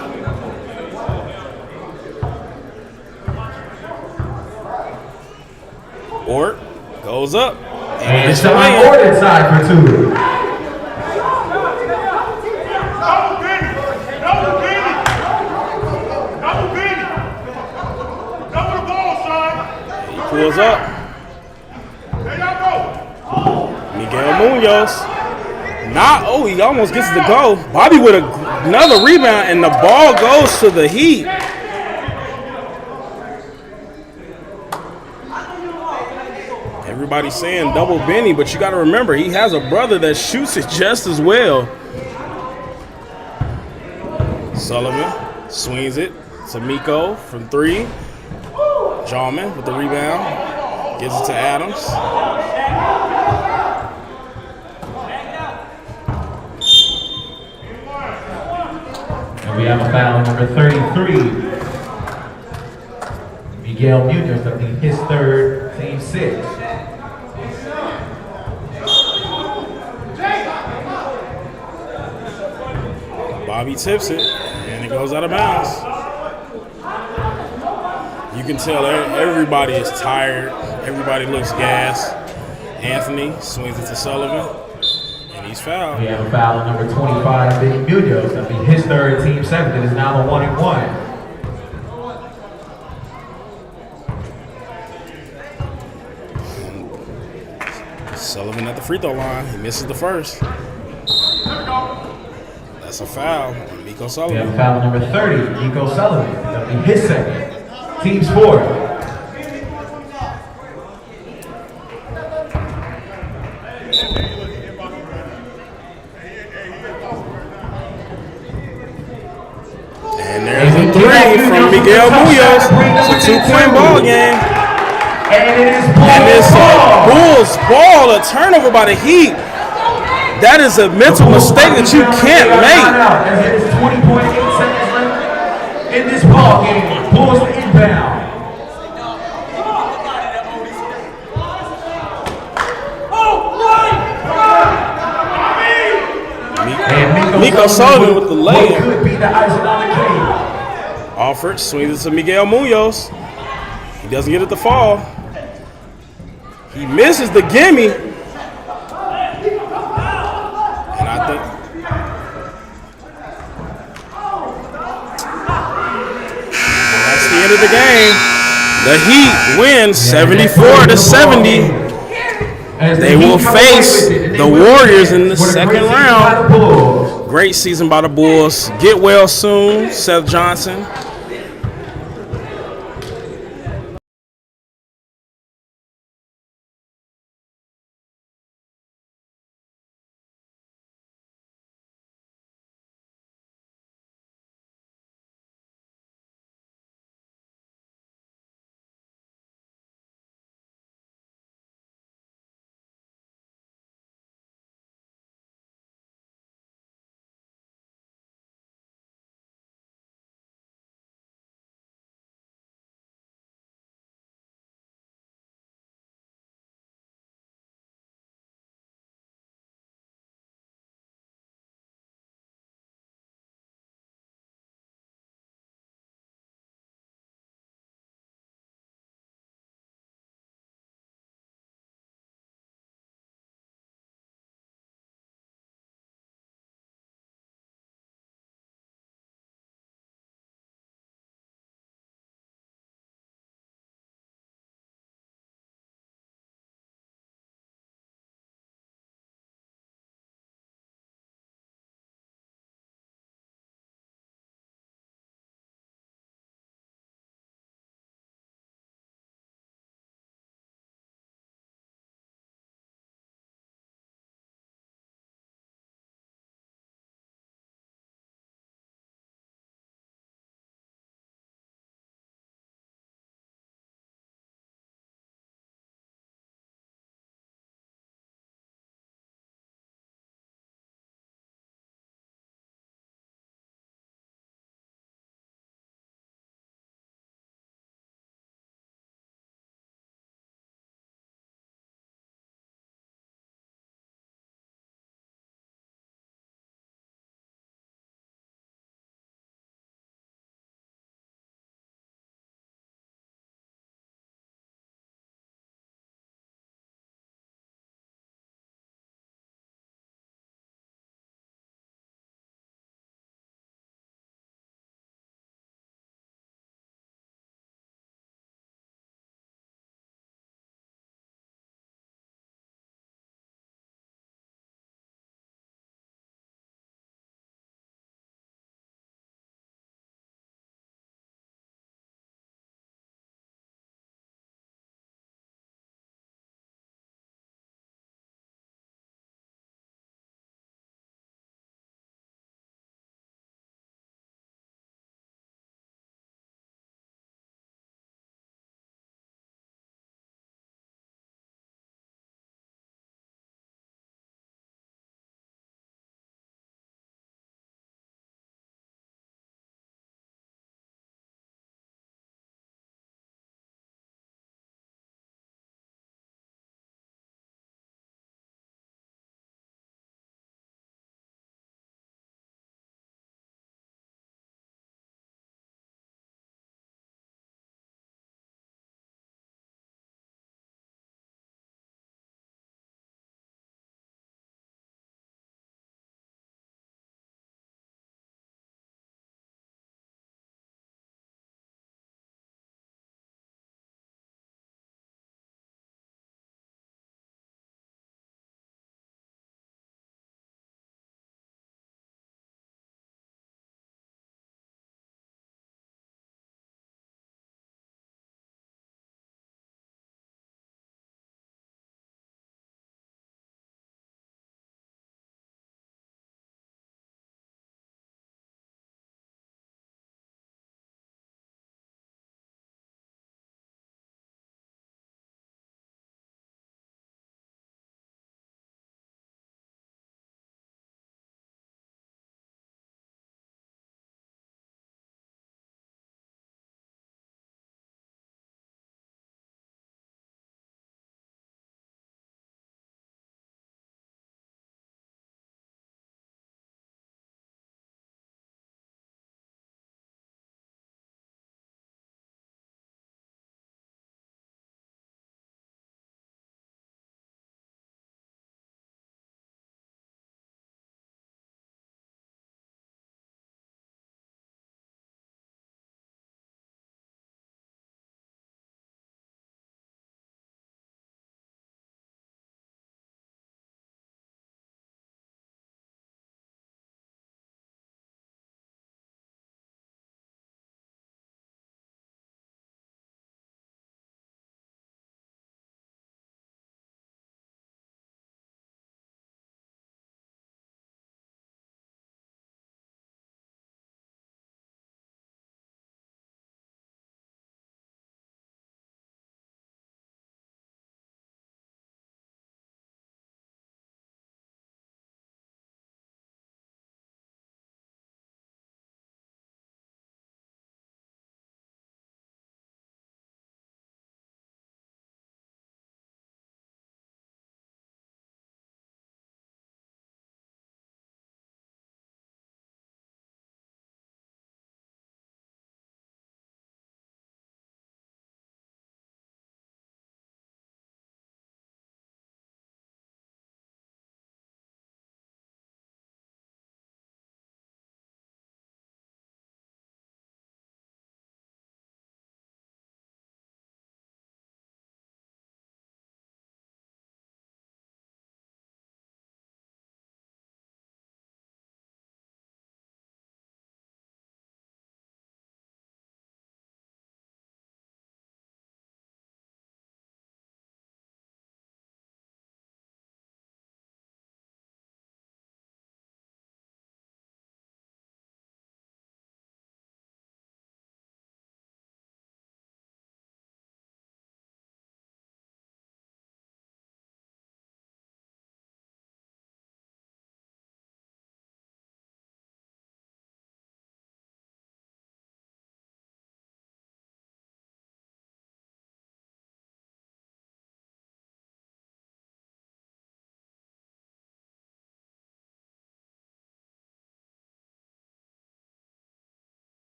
Ort goes up. And it's Sean Ort inside for 2. Pulls up. Miguel Munoz. He almost gets the go. Bobby with another rebound, and the ball goes to the Heat. Everybody's saying double Benny, but you got to remember, he has a brother that shoots it just as well. Sullivan swings it to Miko from 3. Jarman with the rebound, gives it to Adams. And we have a foul number 33. Miguel Munoz, that'll be his 3rd, team 6. Bobby tips it, and it goes out of bounds. You can tell everybody is tired. Everybody looks gassed. Anthony swings it to Sullivan, and he's fouled. We have a foul on number 25, Benny Munoz. That'll be his 3rd, team 7th. It is now the 1-and-1. Sullivan at the free throw line. He misses the first. That's a foul on Nico We Sullivan. have foul number 30, Nico Sullivan. That'll be his 2nd. Team's 4. And there's a 3 from Miguel Munoz. It's a 2-point ball game. And it is And it's a Bulls ball, a turnover by the Heat. That is a mental mistake that you can't make. As it is 20.8 seconds left in this ball game. Bulls to inbound. And Nico Sullivan with the what layup. could be the icing on the cake. Alford swings it to Miguel Munoz. He doesn't get it to fall. He misses the gimme. And I think that's the end of the game. The Heat win 74-70. They will face the Warriors in the second round. Great season by the Bulls. Get well soon, Seth Johnson.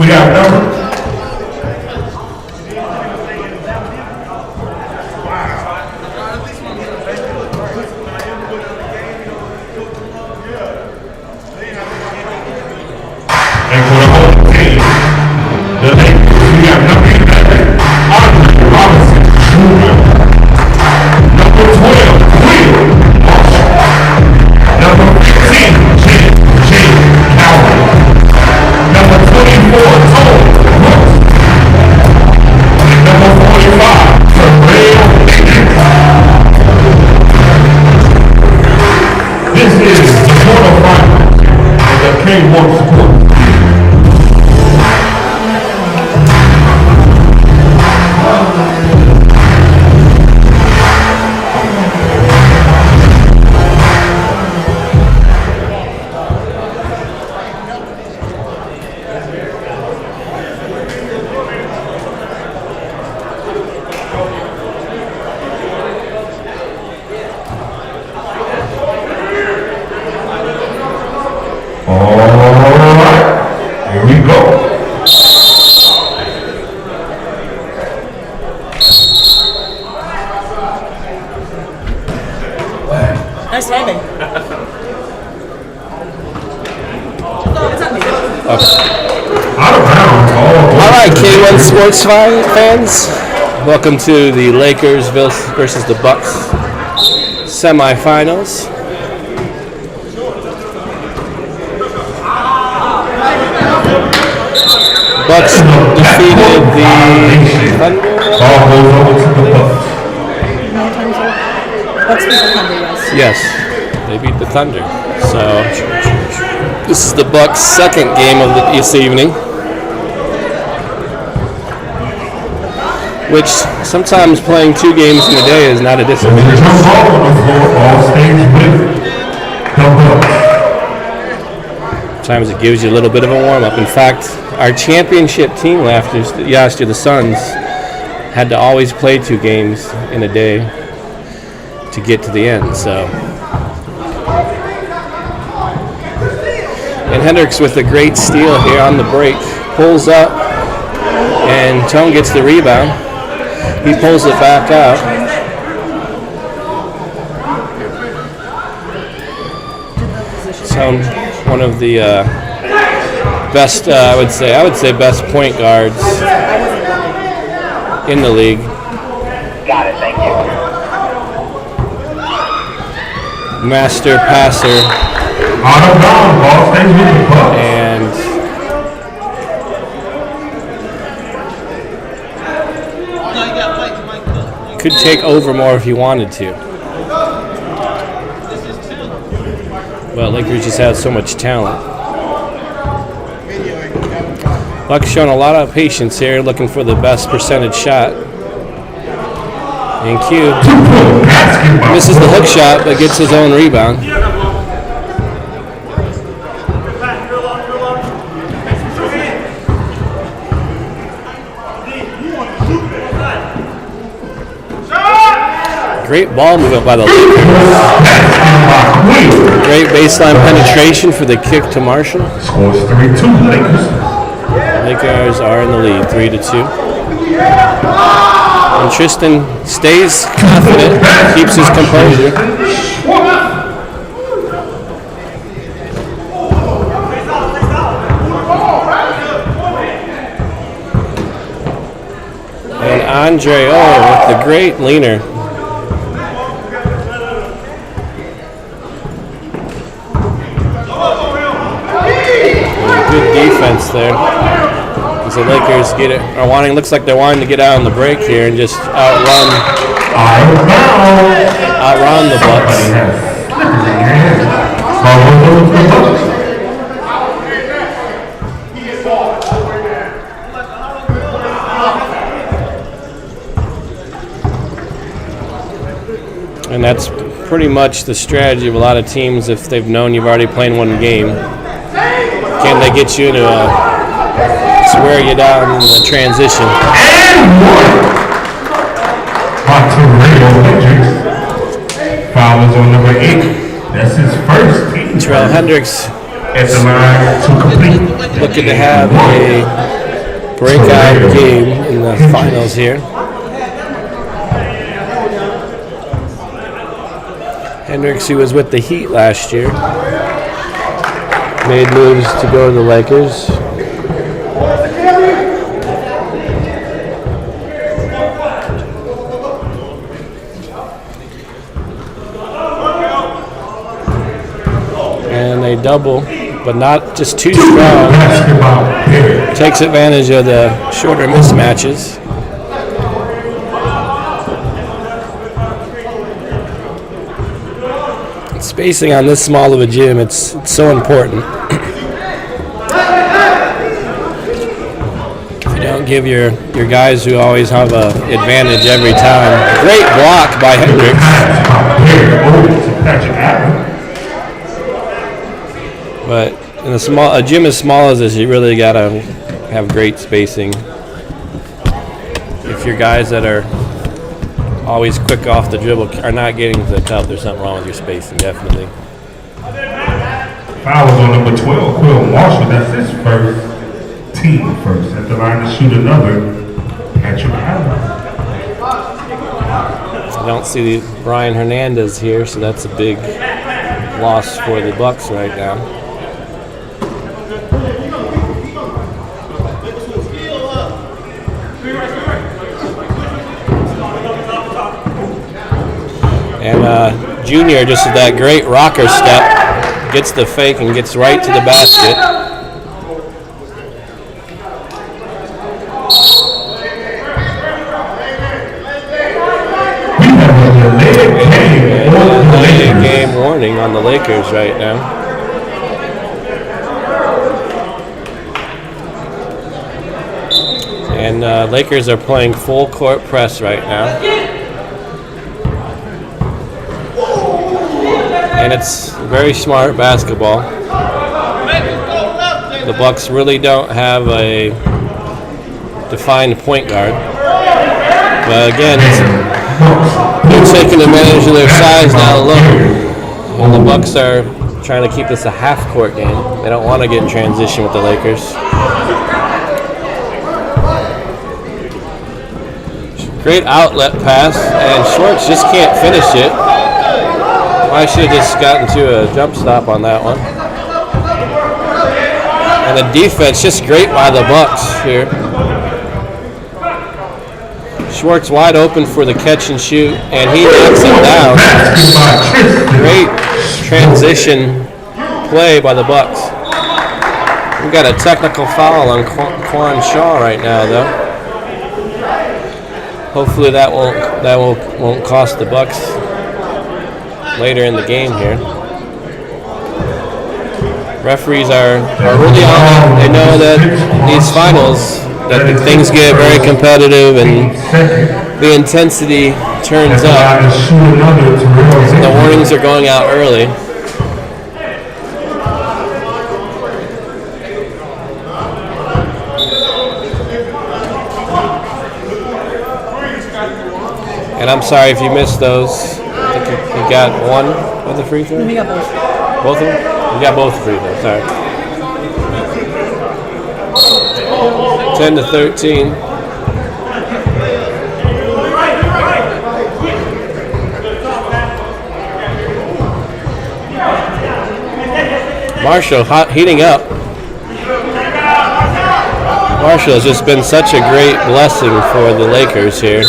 We got number. And for the whole team, the Lakers, we got number 11, Andre Robinson Jr. Number 12, Will Marshall. Number 15, James Coward. Number 24, Tony Brooks. And number 45, Terrell Higgins. This is the quarterfinals of the K1 Sports. Alright, here we go. Nice timing. Out of bounds. All right, K1 sports fans, welcome to the Lakers versus the Bucks semifinals. Bucks defeated the Thunder. Ball goes over to the Bucks. Bucks beat the Thunder, yes. Yes, they beat the Thunder. So this is the Bucks' second game of this evening, which sometimes playing 2 games in a day is not a disadvantage. Return ball on the floor. Ball stays with the Bucks. Sometimes it gives you a little bit of a warm-up. In fact, our championship team last year, the Suns, had to always play 2 games in a day to get to the end. So, and Hendricks with a great steal here on the break, pulls up, and Tone gets the rebound. He pulls it back out. Tone, one of the best, I would say best point guards in the league. Got it, thank you. Master passer, Out of bounds. Ball stays with the Bucks. and could take over more if he wanted to. But Lakers just have so much talent. Buck's showing a lot of patience here, looking for the best percentage shot. And Q misses the hook shot, but gets his own rebound. Great ball movement by the Lakers. Great baseline penetration for the kick to Marshall. Scores 3-2 Lakers. Lakers are in the lead, 3-2. And Tristan stays confident, keeps his composure. And Andre, with the great leaner. Good defense there. As the Lakers looks like they're wanting to get out on the break here and just outrun the Bucks. And that's pretty much the strategy of a lot of teams if they've known you've already played one game. Can they get you to wear you down in the transition? Foul is on number 8. That's his first. Terrell Hendricks At the line to complete. looking to have a breakout game in the finals here. Hendricks, who was with the Heat last year, made moves to go to the Lakers. And they double, but not just too strong. Takes advantage of the shorter mismatches. Spacing on this small of a gym, it's so important. If you don't give your guys who always have an advantage every time. Great block by Hendricks. But in a gym as small as this, you really gotta have great spacing. If your guys that are always quick off the dribble are not getting to the cup, there's something wrong with your spacing, definitely. Fouls on number 12, Quill Marshall. That's his first, team first. At the line to shoot another, Patrick Allen. I don't see Brian Hernandez here, so that's a big loss for the Bucks right now. And Junior just did that great rocker step, gets the fake and gets right to the basket. Delayed game warning on the Lakers right now. And Lakers are playing full court press right now. And it's very smart basketball. The Bucks really don't have a defined point guard. But again, they're taking advantage of their size down low. And the Bucks are trying to keep this a half-court game. They don't want to get in transition with the Lakers. Great outlet pass, and Schwartz just can't finish it. I should have just gotten to a jump stop on that one. And the defense just great by the Bucks here. Schwartz wide open for the catch and shoot, and he knocks him down. Great transition play by the Bucks. We got a technical foul on Quan Shaw right now, though. Hopefully that won't cost the Bucks later in the game here. Referees are really on it. They know that these finals, that things get very competitive and the intensity turns up. So the warnings are going out early. And I'm sorry if you missed those. I think you got one of the free throws? We got both. Both of them? You got both free throws, sorry. 10-13. Marshall heating up. Marshall has just been such a great blessing for the Lakers here.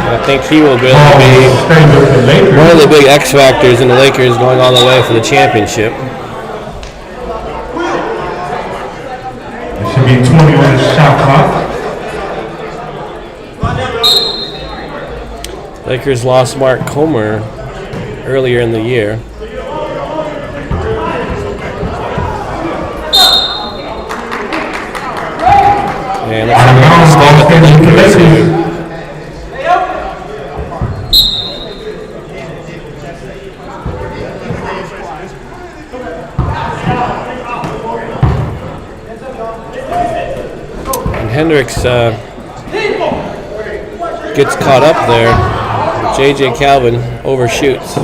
I think he will be one of the big X factors in the Lakers going all the way for the championship. There should be 20 on the shot clock. Lakers lost Mark Comer earlier in the year. And let's stay with the Lakers here. And Hendricks gets caught up there. J.J. Calvin overshoots.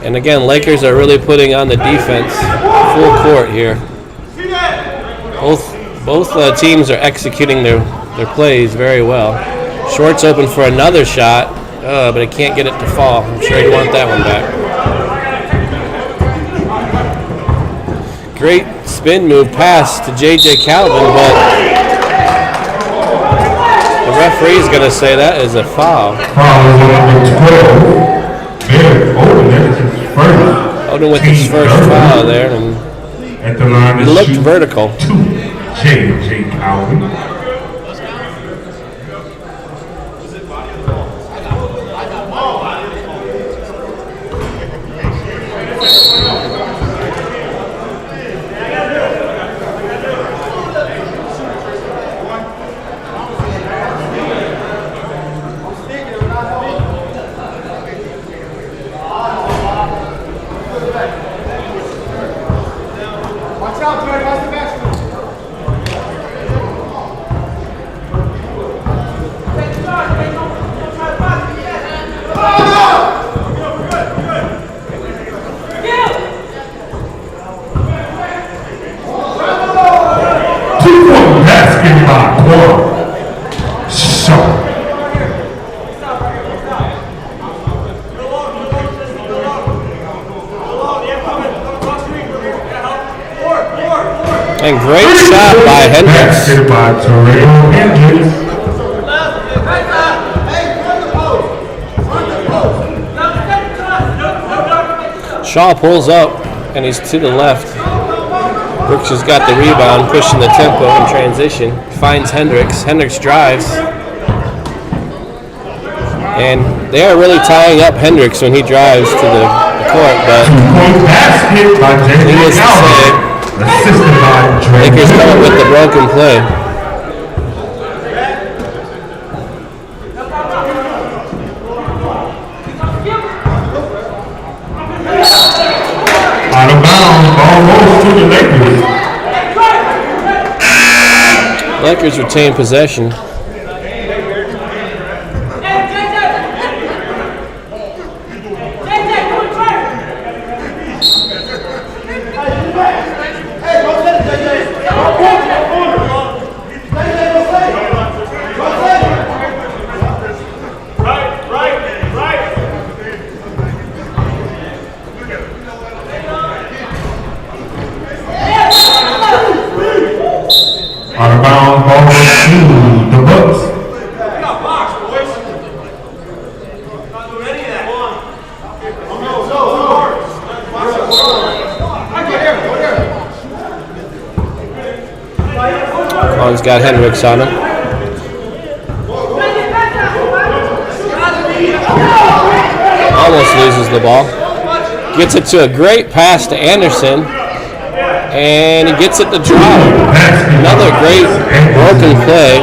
And again, Lakers are really putting on the defense full court here. Both teams are executing their plays very well. Short's open for another shot, but he can't get it to fall. I'm sure he'd want that one back. Great spin move pass to J.J. Calvin, but the referee's going to say that is a foul. Foul is number 12. Odin with his first foul there, and at the line he looked vertical. J.J. Calvin. And great shot by Hendricks. Shaw pulls up, and he's to the left. Brooks has got the rebound, pushing the tempo in transition. Finds Hendricks. Hendricks drives. And they are really tying up Hendricks when he drives to the court, but needless to say, Lakers come up with the broken play. Out of bounds, almost to the Lakers. Lakers retain possession. Out of bounds, ball to the Bucks. He's got Hendricks on him. Almost loses the ball. Gets it to a great pass to Anderson. And he gets it to drop. Another great broken play.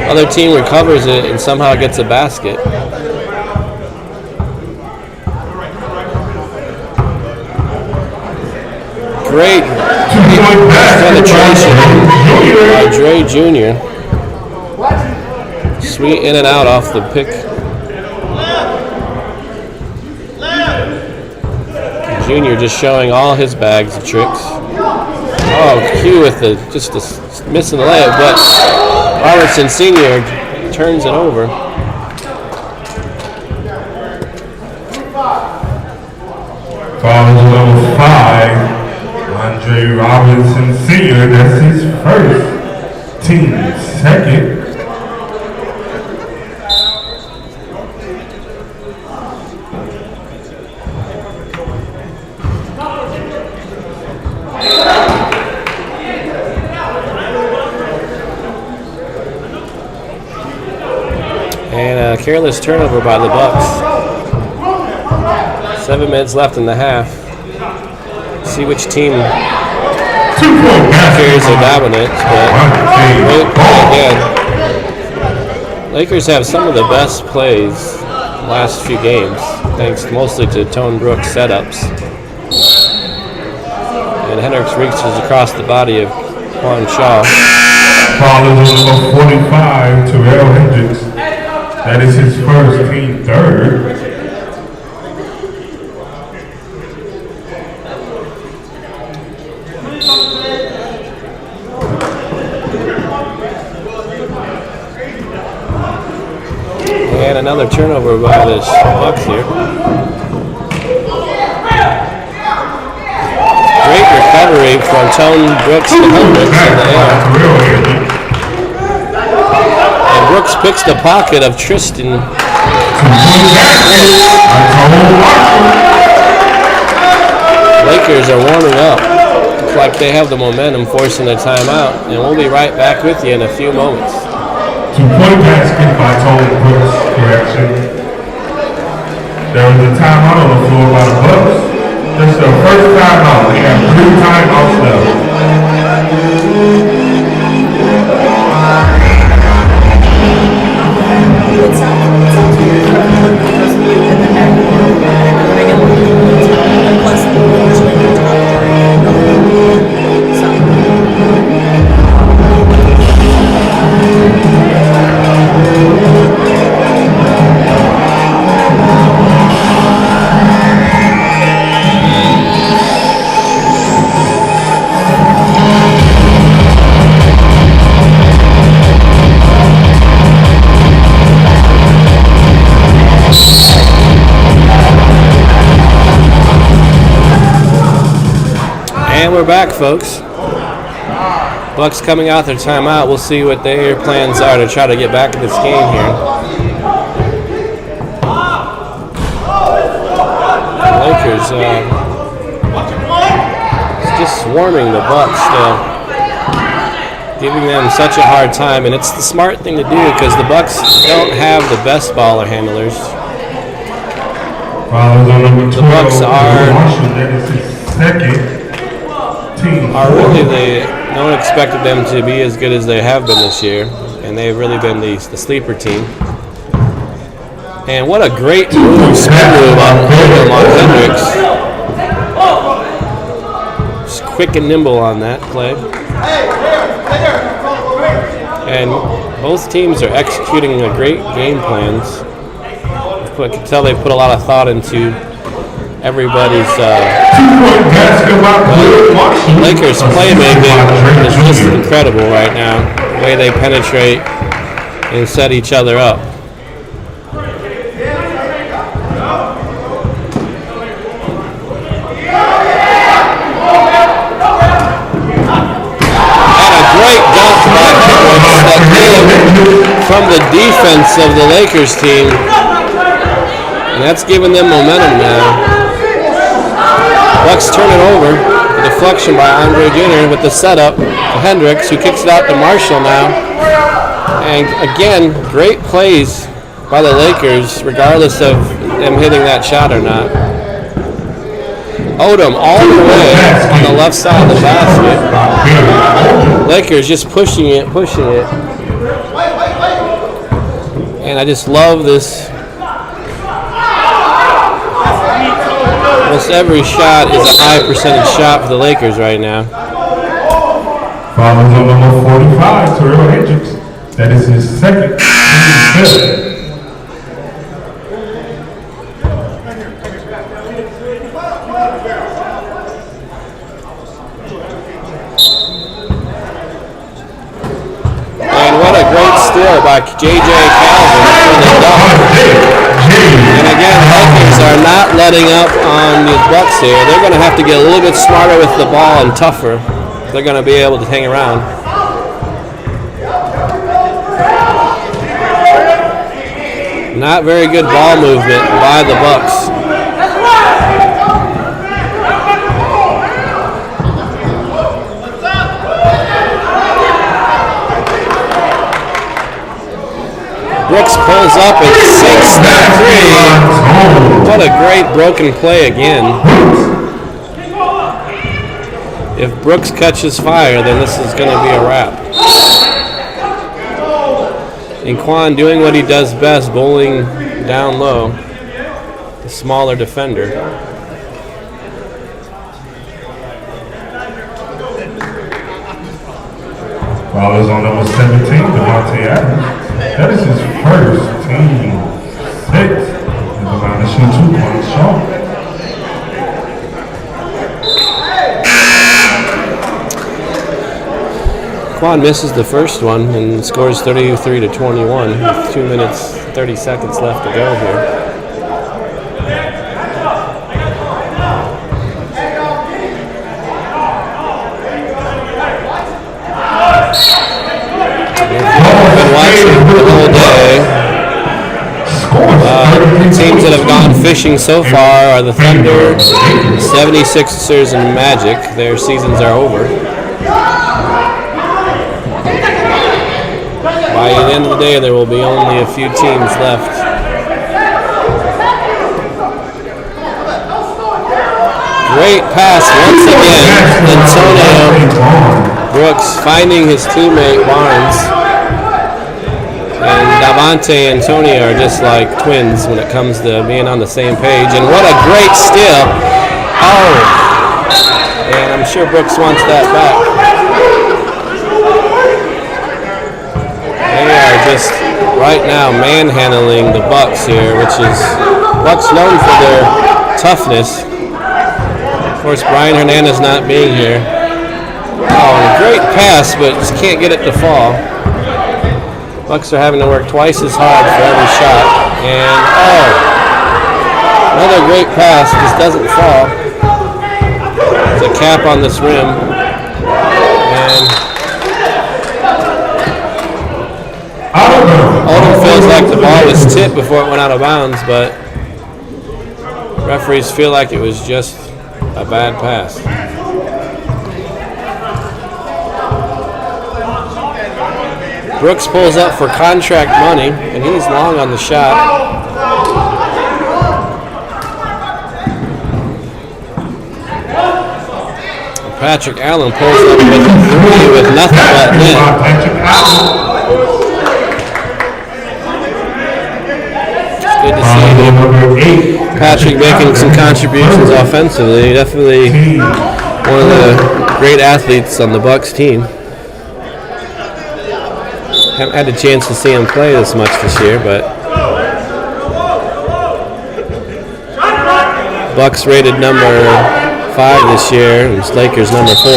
Other team recovers it and somehow gets a basket. Great penetration by Dre Jr. Sweet in and out off the pick. Jr. just showing all his bags of tricks. Oh, Q with just missing the layup, but Robertson Sr. turns it over. Foul level 5. Andre Robinson Sr., that's his first, team second. And a careless turnover by the Bucks. 7 minutes left in the half. See which team carries the dominance, but great play again. Lakers have some of the best plays last few games, thanks mostly to Tone Brooks setups. And Hendricks reaches across the body of Quan Shaw. Foul is number 45, Terrell Hendricks. That is his first, team third. another turnover by the Bucks here. Great recovery from Tone Brooks to Hendricks in the air. And Brooks picks the pocket of Tristan. Lakers are warming up. Looks like they have the momentum, forcing a timeout. And we'll be right back with you in a few moments. 2-point basket by Tone Brooks, correction. There was a timeout on the floor by the Bucks. This is their first timeout. They have 3 timeouts left. And we're back, folks. Bucks coming out their timeout. We'll see what their plans are to try to get back in this game here. The Lakers just swarming the Bucks still, giving them such a hard time, and it's the smart thing to do because the Bucks don't have the best baller handlers. The Bucks are really no one expected them to be as good as they have been this year, and they've really been the sleeper team. And what a great move, spin move on Hendricks. Just quick and nimble on that play. And both teams are executing a great game plans. I can tell they've put a lot of thought into everybody's Lakers playmaking is just incredible right now. The way they penetrate and set each other up. And a great dunk by Hendricks that came from the defense of the Lakers team. And that's giving them momentum now. Bucks turn it over. The deflection by Andre Jr. with the setup to Hendricks, who kicks it out to Marshall now. And again, great plays by the Lakers, regardless of them hitting that shot or not. Odom all the way on the left side of the basket. Lakers just pushing it. And I just love this. Almost every shot is a high percentage shot for the Lakers right now. Follows on number 45, Terrell Hendricks. That is his second. And what a great steal by J.J. Calvin for the dunk. And again, Lakers are not letting up on the Bucks here. They're going to have to get a little bit smarter with the ball and tougher. They're going to be able to hang around. Not very good ball movement by the Bucks. Brooks pulls up and sinks the three. What a great broken play again. If Brooks catches fire, then this is going to be a wrap. And Quan doing what he does best, bowling down low. The smaller defender. Follows on number 17, Devontae Adams. That is his first team 6. He's about to shoot 2 points short. Daquan misses the first one and scores 33 to 21 with 2 minutes 30 seconds left to go here. I've been watching the whole day. Teams that have gone fishing so far are the Thunder, 76ers, and Magic. Their seasons are over. By the end of the day, there will be only a few teams left. Great pass once again. Antonio Brooks finding his teammate Barnes. And Davante and Tony are just like twins when it comes to being on the same page. And what a great steal. Oh. And I'm sure Brooks wants that back. They are just right now manhandling the Bucks here, which is Bucks known for their toughness. Of course, Brian Hernandez not being here. Oh, and a great pass, but just can't get it to fall. Bucks are having to work twice as hard for every shot. And, another great pass. Just doesn't fall. There's a cap on this rim. And Oldham feels like the ball was tipped before it went out of bounds, but referees feel like it was just a bad pass. Brooks pulls up for contract money, and he's long on the shot. Patrick Allen pulls up with a three with nothing but net. It's good to see Patrick making some contributions offensively. Definitely one of the great athletes on the Bucks team. Haven't had a chance to see him play this much this year, but Bucks rated number 5 this year, and Lakers number 4.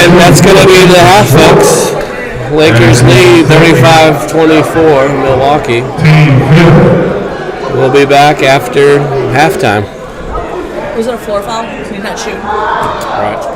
And that's going to be the half, folks. Lakers lead 35-24 Milwaukee. We'll be back after halftime. Was it a floor foul? Did he not shoot? Right.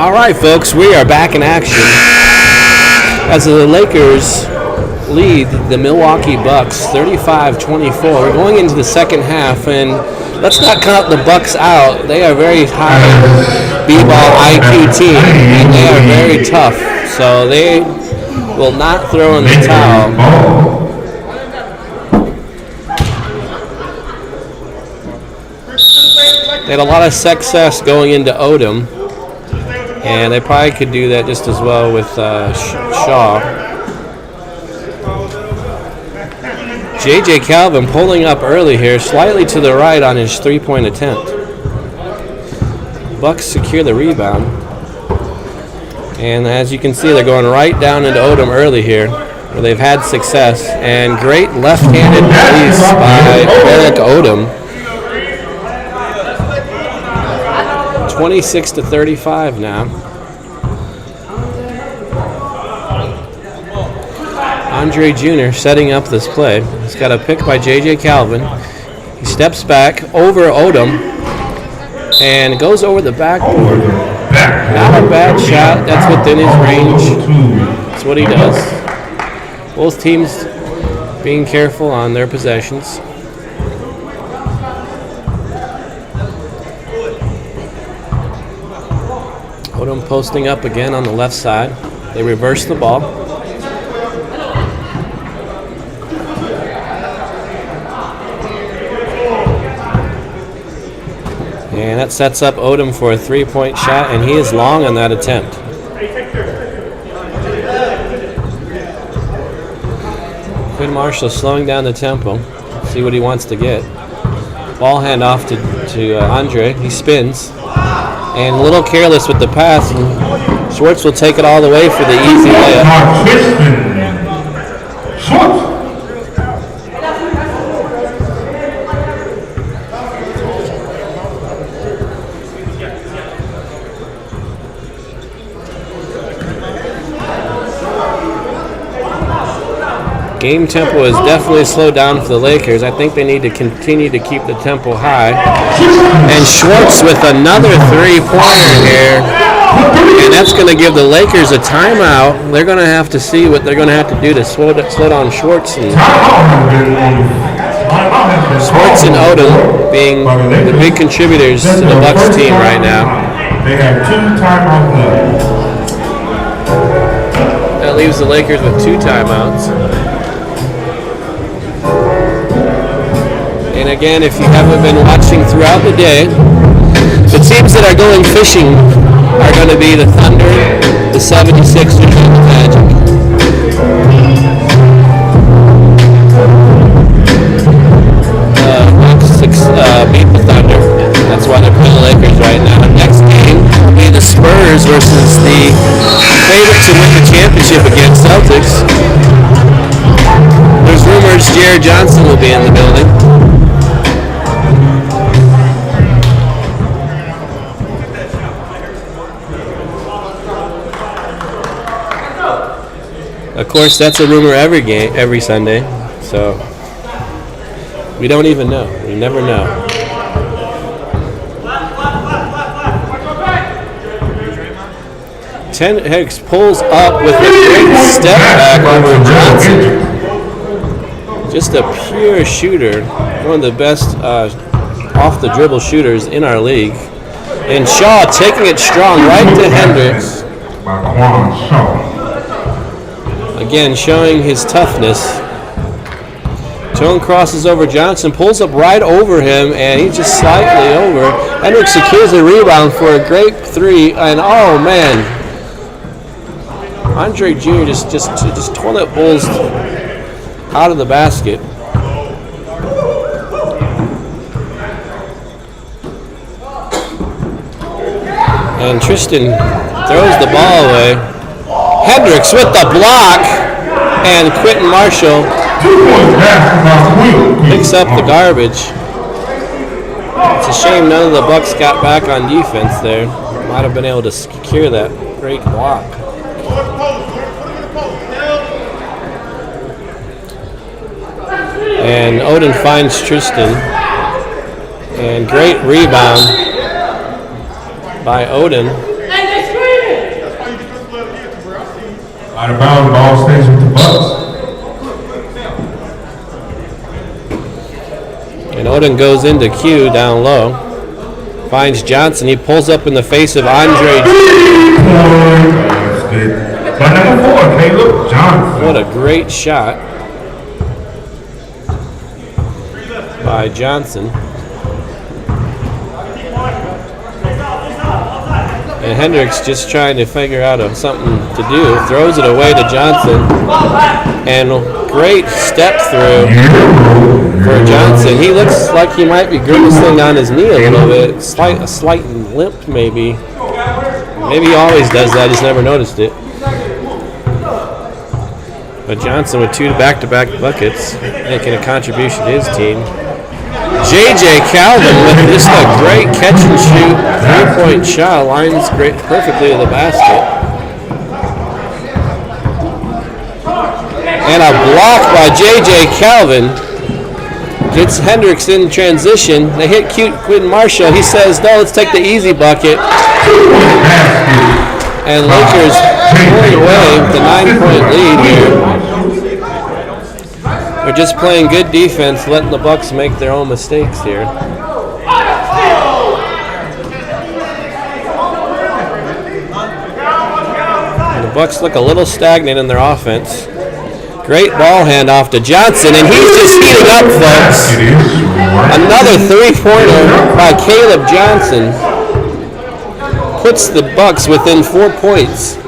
All right, folks, we are back in action as the Lakers lead the Milwaukee Bucks 35-24. We're going into the second half, and let's not count the Bucks out. They are a very high b-ball IQ team, and they are very tough, so they will not throw in the towel. They had a lot of success going into Odom, and they probably could do that just as well with Shaw. J.J. Calvin pulling up early here, slightly to the right on his three-point attempt. Bucks secure the rebound. And as you can see, they're going right down into Odom early here, where they've had success. And great left-handed release by Eric Odom. 26-35 now. Andre Jr. setting up this play. He's got a pick by J.J. Calvin. He steps back over Odom and goes over the backboard. Not a bad shot. That's within his range. That's what he does. Both teams being careful on their possessions. Odom posting up again on the left side. They reverse the ball. And that sets up Odom for a three-point shot, and he is long on that attempt. Quinn Marshall slowing down the tempo. See what he wants to get. Ball handoff to Andre. He spins. And a little careless with the pass. And Schwartz will take it all the way for the easy layup. Schwartz. Game tempo is definitely slowed down for the Lakers. I think they need to continue to keep the tempo high. And Schwartz with another three-pointer here. And that's going to give the Lakers a timeout. They're going to have to see what they're going to have to do to slow down Schwartz. And Schwartz and Odom being the big contributors to the Bucks team right now. They have 2 timeouts left. That leaves the Lakers with 2 timeouts. And again, if you haven't been watching throughout the day, the teams that are going fishing are going to be the Thunder, the 76ers, and the Magic. Beat the Thunder. That's why they're playing the Lakers right now. Next game will be the Spurs versus the favorite to win the championship against Celtics. There's rumors Jared Johnson will be in the building. Of course, that's a rumor every Sunday, so we don't even know. We never know. Ten Hicks pulls up with a great step back over Johnson. Just a pure shooter, one of the best off-the-dribble shooters in our league. And Shaw taking it strong right to Hendricks. Again, showing his toughness. Tone crosses over Johnson, pulls up right over him, and he's just slightly over. Hendricks secures a rebound for a great three, and oh man, Andre Jr. just toilet bowls out of the basket. And Tristan throws the ball away. Hendricks with the block, and Quentin Marshall picks up the garbage. It's a shame none of the Bucks got back on defense there. Might have been able to secure that great block. And Odom finds Tristan. And great rebound by Odom. Out of bounds, ball stays with the Bucks. And Odin goes into Q down low. Finds Johnson. He pulls up in the face of Andre. That's good. By number 4, Caleb Johnson. What a great shot by Johnson. And Hendricks just trying to figure out something to do. Throws it away to Johnson. And great step through for Johnson. He looks like he might be grimacing on his knee a little bit. A slight limp maybe. Maybe he always does that. I just never noticed it. But Johnson with 2 back-to-back buckets, making a contribution to his team. J.J. Calvin with just a great catch and shoot 3-point shot, lines perfectly to the basket. And a block by J.J. Calvin gets Hendricks in transition. They hit Quinn Marshall. He says, no, let's take the easy bucket. And Lakers pulling away with the 9-point lead here. They're just playing good defense, letting the Bucks make their own mistakes here. And the Bucks look a little stagnant in their offense. Great ball handoff to Johnson, and he's just heating up, folks. Another 3-pointer by Caleb Johnson puts the Bucks within 4 points.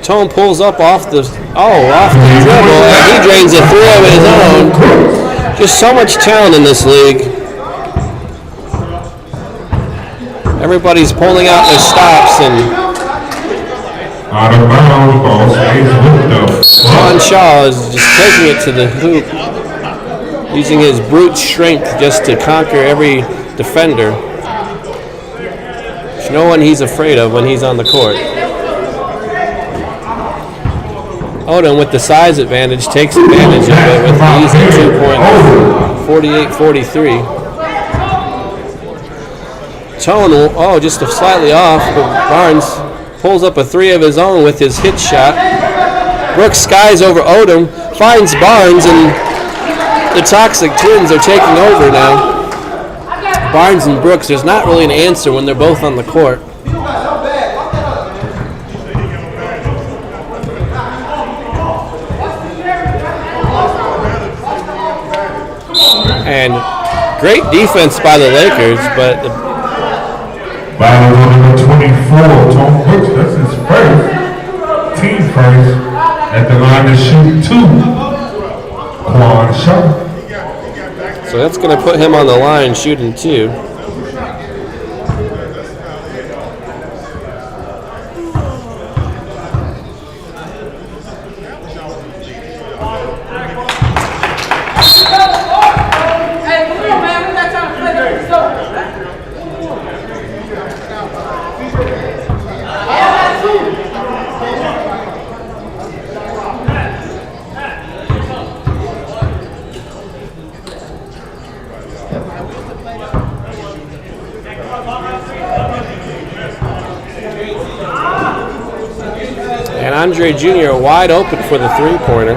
Tone pulls up off the dribble, and he drains a 3 of his own. Just so much talent in this league. Everybody's pulling out their stops, and Out of bounds, ball stays with them. Sean Shaw is just taking it to the hoop, using his brute strength just to conquer every defender. There's no one he's afraid of when he's on the court. Odin with the size advantage takes advantage of it with an easy 2-point, 48-43. Tone, just slightly off, but Barnes pulls up a 3 of his own with his hit shot. Brooks skies over Odom, finds Barnes, and the Toxic Twins are taking over now. Barnes and Brooks, there's not really an answer when they're both on the court. And great defense by the Lakers, but Foul on number 24, Tom Brooks. That's his first, team first, at the line to shoot 2. Quan Shaw. So that's going to put him on the line shooting 2. And Andre Jr. wide open for the 3-pointer.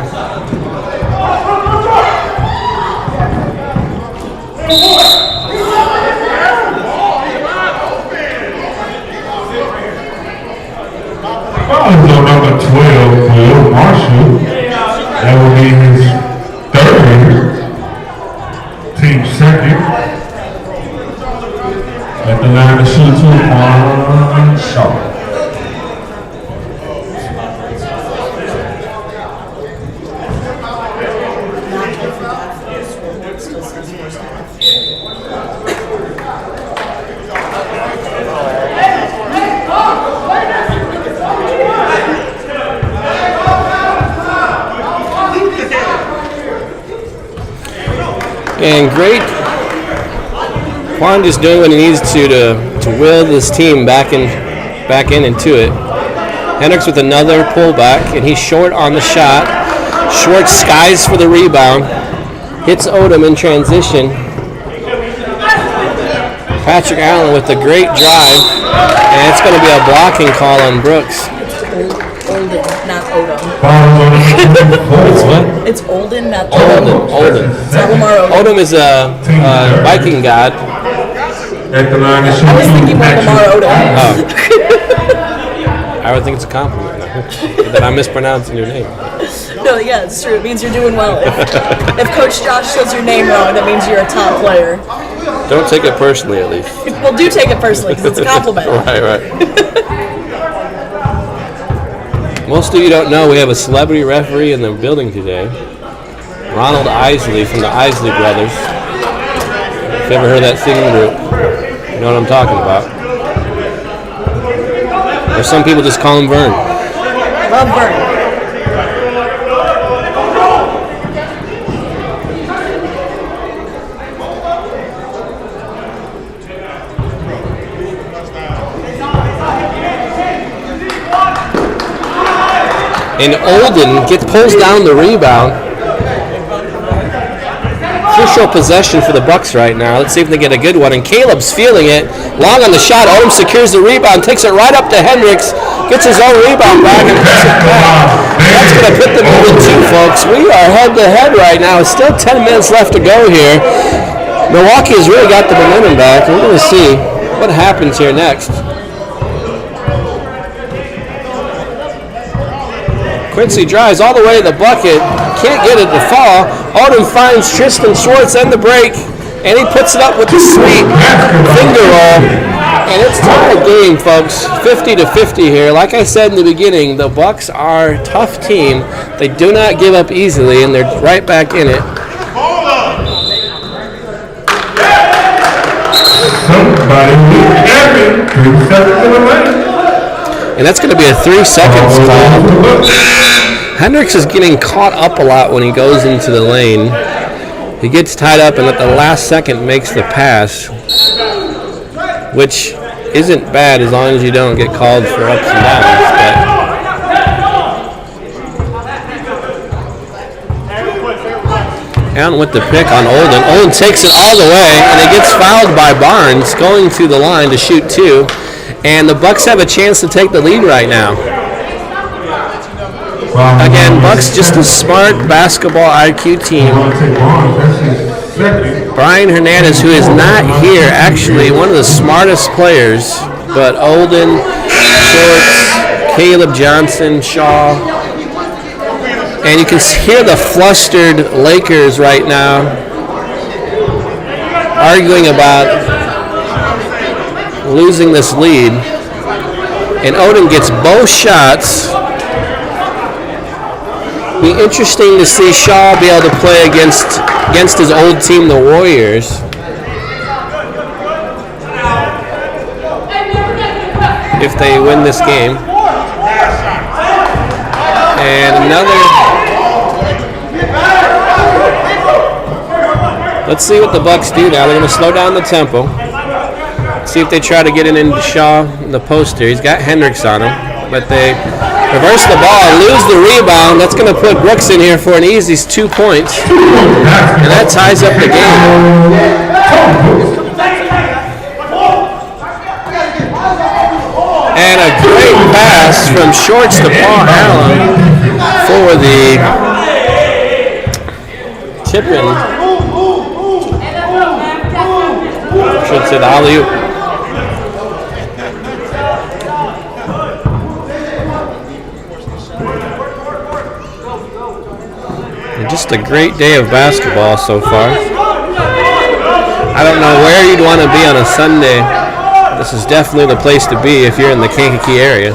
Foul on number 12, Will Marshall. That will be his 3rd, team 2nd. At the line to shoot 2, Quan Shaw. And great. Quan just doing what he needs to will this team back in into it. Hendricks with another pullback, and he's short on the shot. Schwartz skies for the rebound. Hits Odom in transition. Patrick Allen with a great drive, and it's going to be a blocking call on Brooks. Olden, not Odom. It's what? It's Olden, not Odom. Olden. It's not Lamar Odom. Odom is a Viking god. At the line to shoot I was thinking more Lamar Odom. Oh. I would think it's a compliment that I'm mispronouncing your name. No, yeah, it's true. It means you're doing well. If Coach Josh says your name wrong, that means you're a top player. Don't take it personally, at least. Well, do take it personally because it's a compliment. Right. Most of you don't know we have a celebrity referee in the building today. Ronald Isley from the Isley Brothers. If you ever heard that singing group, you know what I'm talking about. Or some people just call him Vern. Love Vern. And Olden pulls down the rebound. Crucial possession for the Bucks right now. Let's see if they get a good one. And Caleb's feeling it. Long on the shot. Olden secures the rebound, takes it right up to Hendricks, gets his own rebound back, and puts it back. That's going to put them even two, folks. We are head-to-head right now. It's still 10 minutes left to go here. Milwaukee has really got the momentum back. We're going to see what happens here next. Quincy drives all the way to the bucket, can't get it to fall. Odom finds Tristan Schwartz and the break, and he puts it up with the sweet finger roll. And it's tied game, folks. 50-50 here. Like I said in the beginning, the Bucks are a tough team. They do not give up easily, and they're right back in it. And that's going to be a 3 seconds call. Hendricks is getting caught up a lot when he goes into the lane. He gets tied up and at the last second makes the pass, which isn't bad as long as you don't get called for ups and downs. But Allen with the pick on Olden. Olden takes it all the way, and he gets fouled by Barnes going to the line to shoot two. And the Bucks have a chance to take the lead right now. Again, Bucks just a smart basketball IQ team. Brian Hernandez, who is not here, actually one of the smartest players, but Olden, Schwartz, Caleb Johnson, Shaw. And you can hear the flustered Lakers right now arguing about losing this lead. And Odom gets both shots. Be interesting to see Shaw be able to play against his old team, the Warriors. If they win this game. And another. Let's see what the Bucks do now. They're going to slow down the tempo. See if they try to get it into Shaw in the poster. He's got Hendricks on him, but they reverse the ball and lose the rebound. That's going to put Brooks in here for an easy 2 points, and that ties up the game. And a great pass from Shorts to Paul Allen for the tip-in. I should say the alley-oop. Just a great day of basketball so far. I don't know where you'd want to be on a Sunday. This is definitely the place to be if you're in the Kankakee area.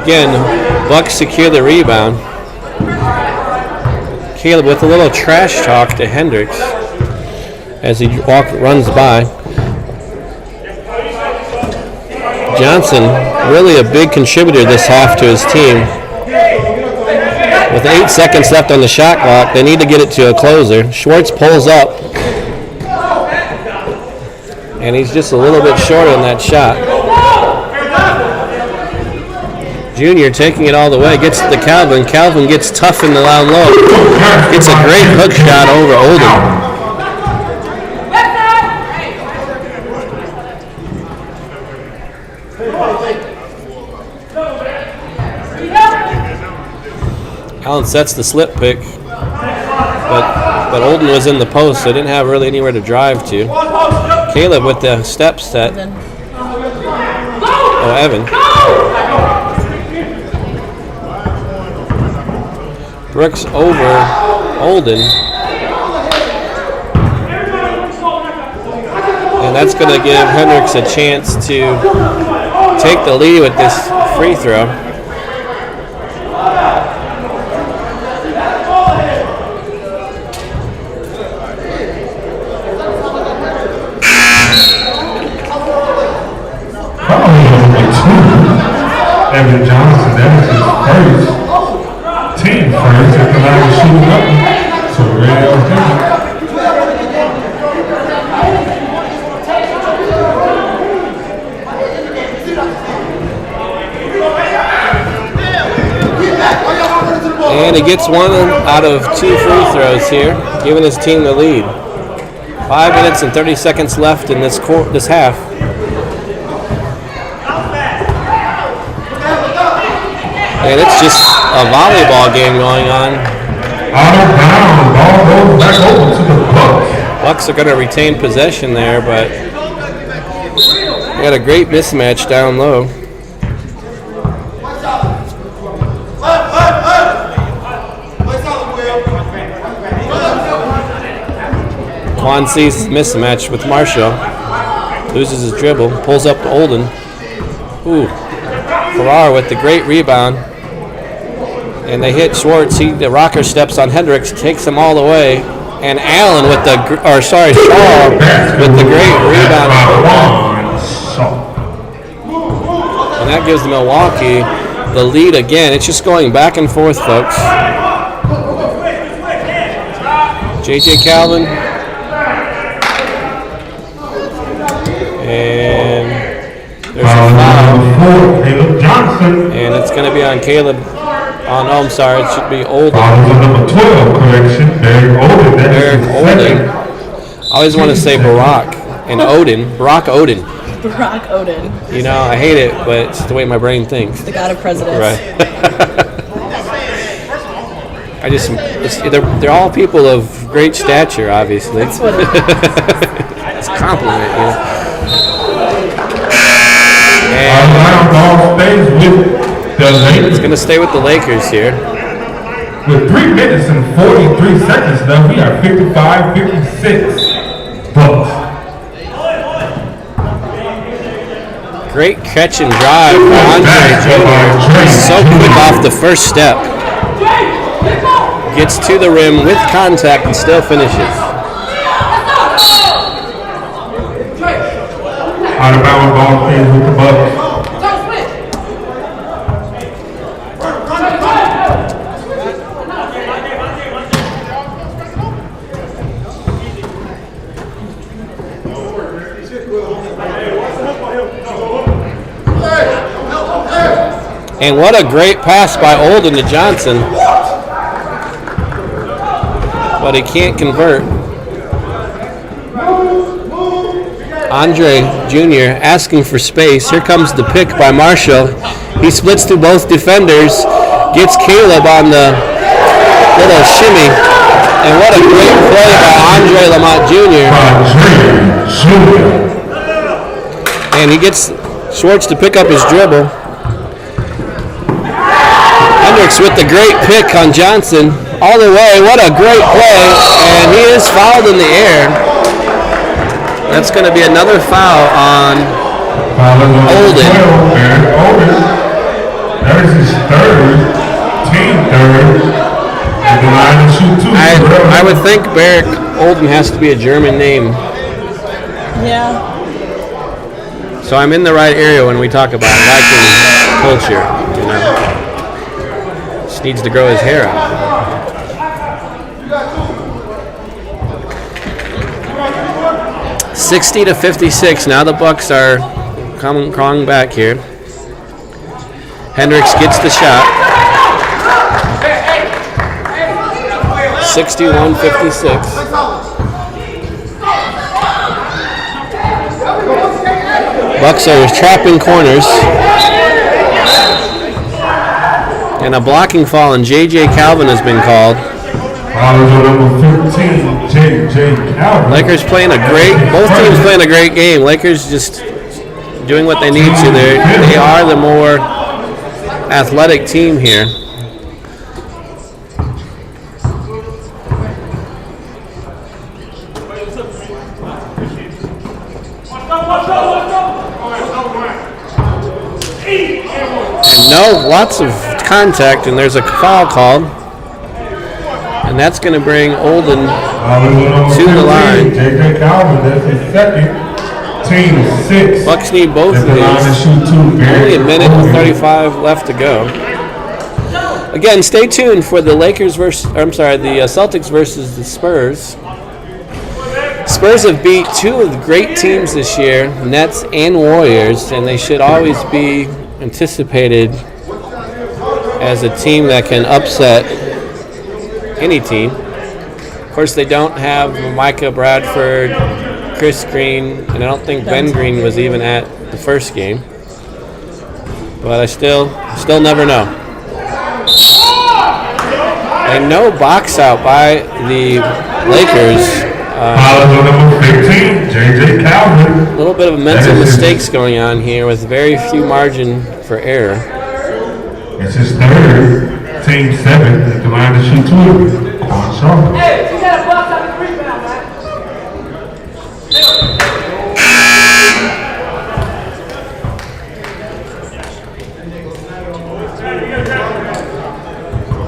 Again, Bucks secure the rebound. Caleb with a little trash talk to Hendricks as he runs by. Johnson, really a big contributor this half to his team. With 8 seconds left on the shot clock, they need to get it to a closer. Schwartz pulls up, and he's just a little bit short on that shot. Junior taking it all the way, gets to Calvin. Calvin gets tough in the down low. Gets a great hook shot over Olden. Allen sets the slip pick, but Olden was in the post, so didn't have really anywhere to drive to. Caleb with the step set. Oh, Evan. Brooks over Olden. And that's going to give Hendricks a chance to take the lead with this free throw. Evan Johnson, that is his first team first at the line of shooting up. So real good. And he gets one out of 2 free throws here, giving his team the lead. 5 minutes and 30 seconds left in this half. And it's just a volleyball game going on. Out of bounds, ball goes back over to the Bucks. Bucks are going to retain possession there, but they had a great mismatch down low. Quan sees mismatch with Marshall. Loses his dribble, pulls up to Olden. Ooh, Farrar with the great rebound. And they hit Schwartz. The rocker steps on Hendricks, takes him all the way. And Allen with Shaw with the great rebound. And that gives Milwaukee the lead again. It's just going back and forth, folks. J.J. Calvin. And there's a foul. And it's going to be on Caleb. I'm sorry, it should be Olden. Number 12, correction. Derek Olden. I always want to say Barack and Odin. Barack Odin. Barack Odin. You know, I hate it, but it's the way my brain thinks. The god of presidents. Right. They're all people of great stature, obviously. That's what it is. It's a compliment, you know. It's going to stay with the Lakers here. With 3 minutes and 43 seconds left, we are 55-56 Bucks. Great catch and drive for Andre Jr. So quick off the first step. Gets to the rim with contact and still finishes. Out of bounds ball stays with the Bucks. And what a great pass by Olden to Johnson. But he can't convert. Andre Jr. asking for space. Here comes the pick by Marshall. He splits to both defenders. Gets Caleb on the little shimmy. And what a great play by Andre Lamont Jr. And he gets Schwartz to pick up his dribble. Hendricks with the great pick on Johnson. All the way. What a great play. And he is fouled in the air. That's going to be another foul on Olden. That is his team third. At the line to shoot 2. I would think Barrick Olden has to be a German name. Yeah. So I'm in the right area when we talk about Viking culture, you know. Just needs to grow his hair out. $60-56. Now the Bucks are crawling back here. Hendricks gets the shot. 61-56. Bucks are trapping corners. And a blocking foul on J.J. Calvin has been called. Fouls on number 15, J.J. Calvin. Lakers playing both teams playing a great game. Lakers just doing what they need to. They are the more athletic team here. And lots of contact, and there's a foul called. And that's going to bring Olden to the line. J.J. Calvin, that's his second. Team 6. Bucks need both of these. Only a minute and 35 left to go. Again, stay tuned for the Celtics versus the Spurs. Spurs have beat two of the great teams this year, Nets and Warriors, and they should always be anticipated as a team that can upset any team. Of course, they don't have Micah Bradford, Chris Green, and I don't think Ben Green was even at the first game. But I still never know. And no box out by the Lakers. Number 15, J.J. Calvin. A little bit of mental mistakes going on here with very few margin for error. It's his third. Team 7 at the line to shoot 2. Quan Shaw. Hey, you got a box out the rebound, man.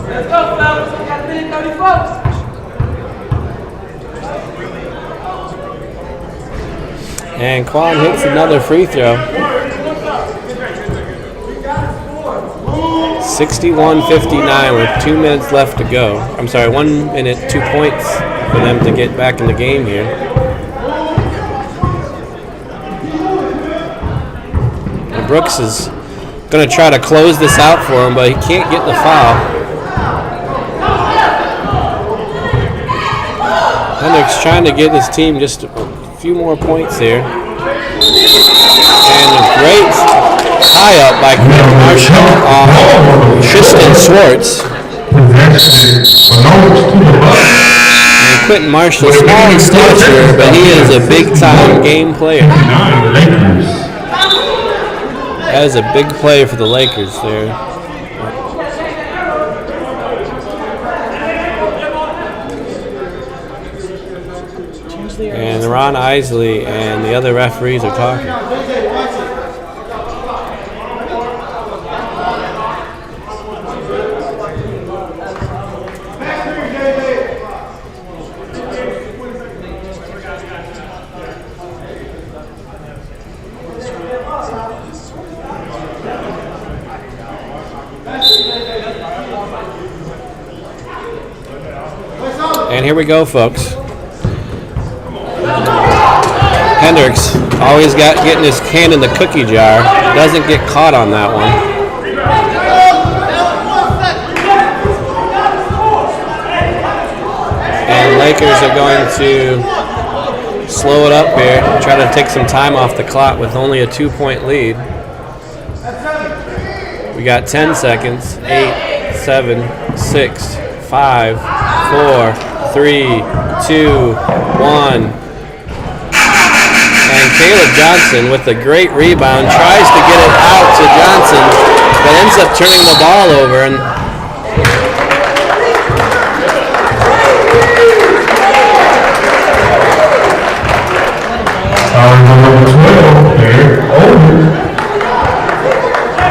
Let's go, fellas. We got a minute 34. And Quan hits another free throw. 61-59 with 2 minutes left to go. 1 minute, 2 points for them to get back in the game here. And Brooks is going to try to close this out for him, but he can't get the foul. Hendricks trying to get his team just a few more points here. And a great tie-up by Quentin Marshall on Tristan Schwartz. And Quentin Marshall, small in stature, but he is a big-time game player. That is a big play for the Lakers there. And Ron Isley and the other referees are talking. And here we go, folks. Hendricks always getting his hand in the cookie jar. Doesn't get caught on that one. And Lakers are going to slow it up here, try to take some time off the clock with only a 2-point lead. We got 10 seconds. 8, 7, 6, 5, 4, 3, 2, 1. And Caleb Johnson with a great rebound tries to get it out to Johnson, but ends up turning the ball over. And number 12 there, over.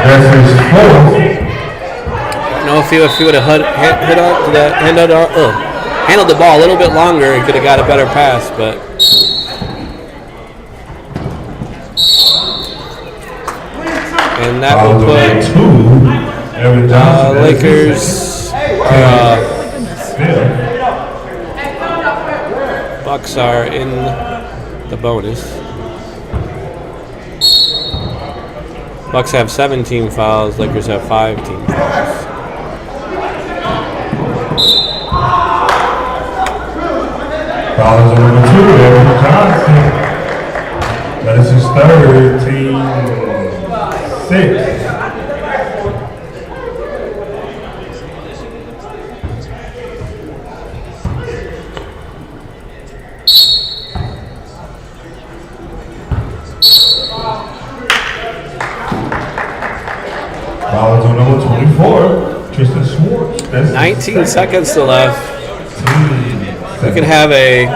That's his fourth. I don't know if he would have handled the ball a little bit longer, he could have got a better pass, but. And that will put Lakers, Bucks are in the bonus. Bucks have 17 fouls, Lakers have 5 team fouls. Fouls on number 2, Evan Johnson. That is his third, team 6. fourth, Tristan Schwartz. That's 19 seconds to left. We can have a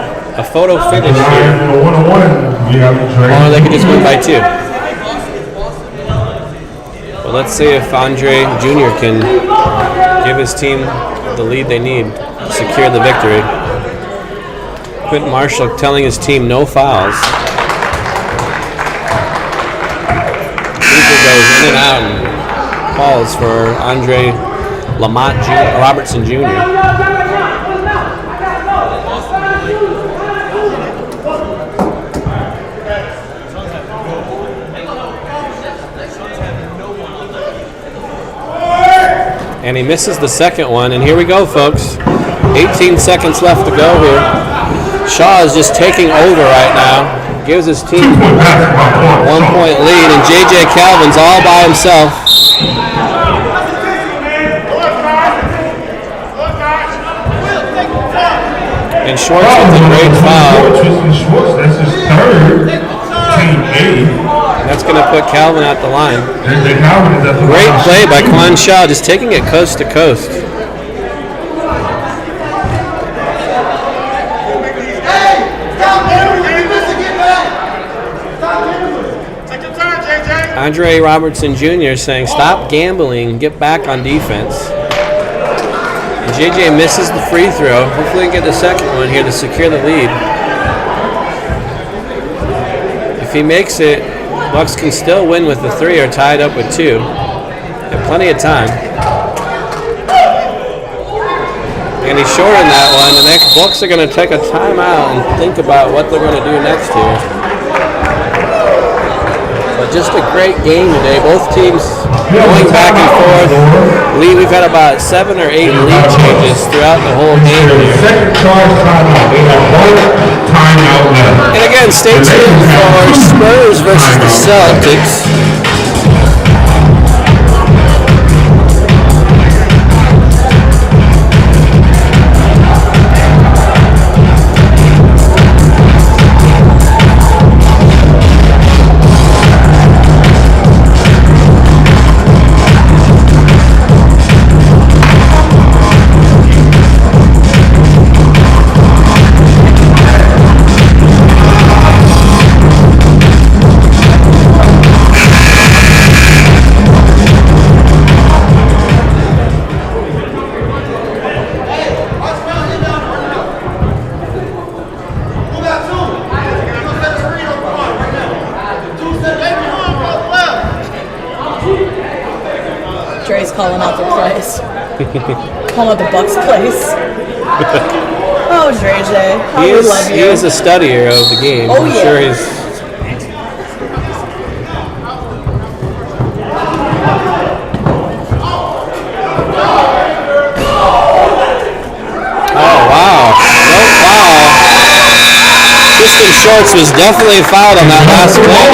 photo finish here. In a one-on-one, we have Dre. Or they could just win by 2. But let's see if Andre Jr. can give his team the lead they need to secure the victory. Quentin Marshall telling his team no fouls. Cooper goes in and out and calls for Andre Robertson Jr. And he misses the second one, and here we go, folks. 18 seconds left to go here. Shaw is just taking over right now. Gives his team a 1-point lead, and J.J. Calvin's all by himself. And Schwartz with a great foul. Tristan Schwartz, that's his third. Team A. That's going to put Calvin at the line. Calvin is at the Great line. play by Quan Shaw, just taking it coast to coast. Andre Robertson Jr. saying, stop gambling, get back on defense. And JJ misses the free throw. Hopefully he can get the second one here to secure the lead. If he makes it, Bucks can still win with the 3 or tied up with 2. Have plenty of time. And he's short in that one. The next Bucks are going to take a timeout and think about what they're going to do next here. But just a great game today. Both teams going back and forth. We've had about 7 or 8 lead changes throughout the whole game here. Second charge timeout. We have one timeout left. And again, stay tuned for Spurs versus the Celtics. Dre's calling out the place. Calling out the Bucks place. Oh, Dre J. How we love you. He is a studier of the game. Oh, I'm yeah. sure he's. Oh, wow. No foul. Tristan Schwartz was definitely fouled on that last play.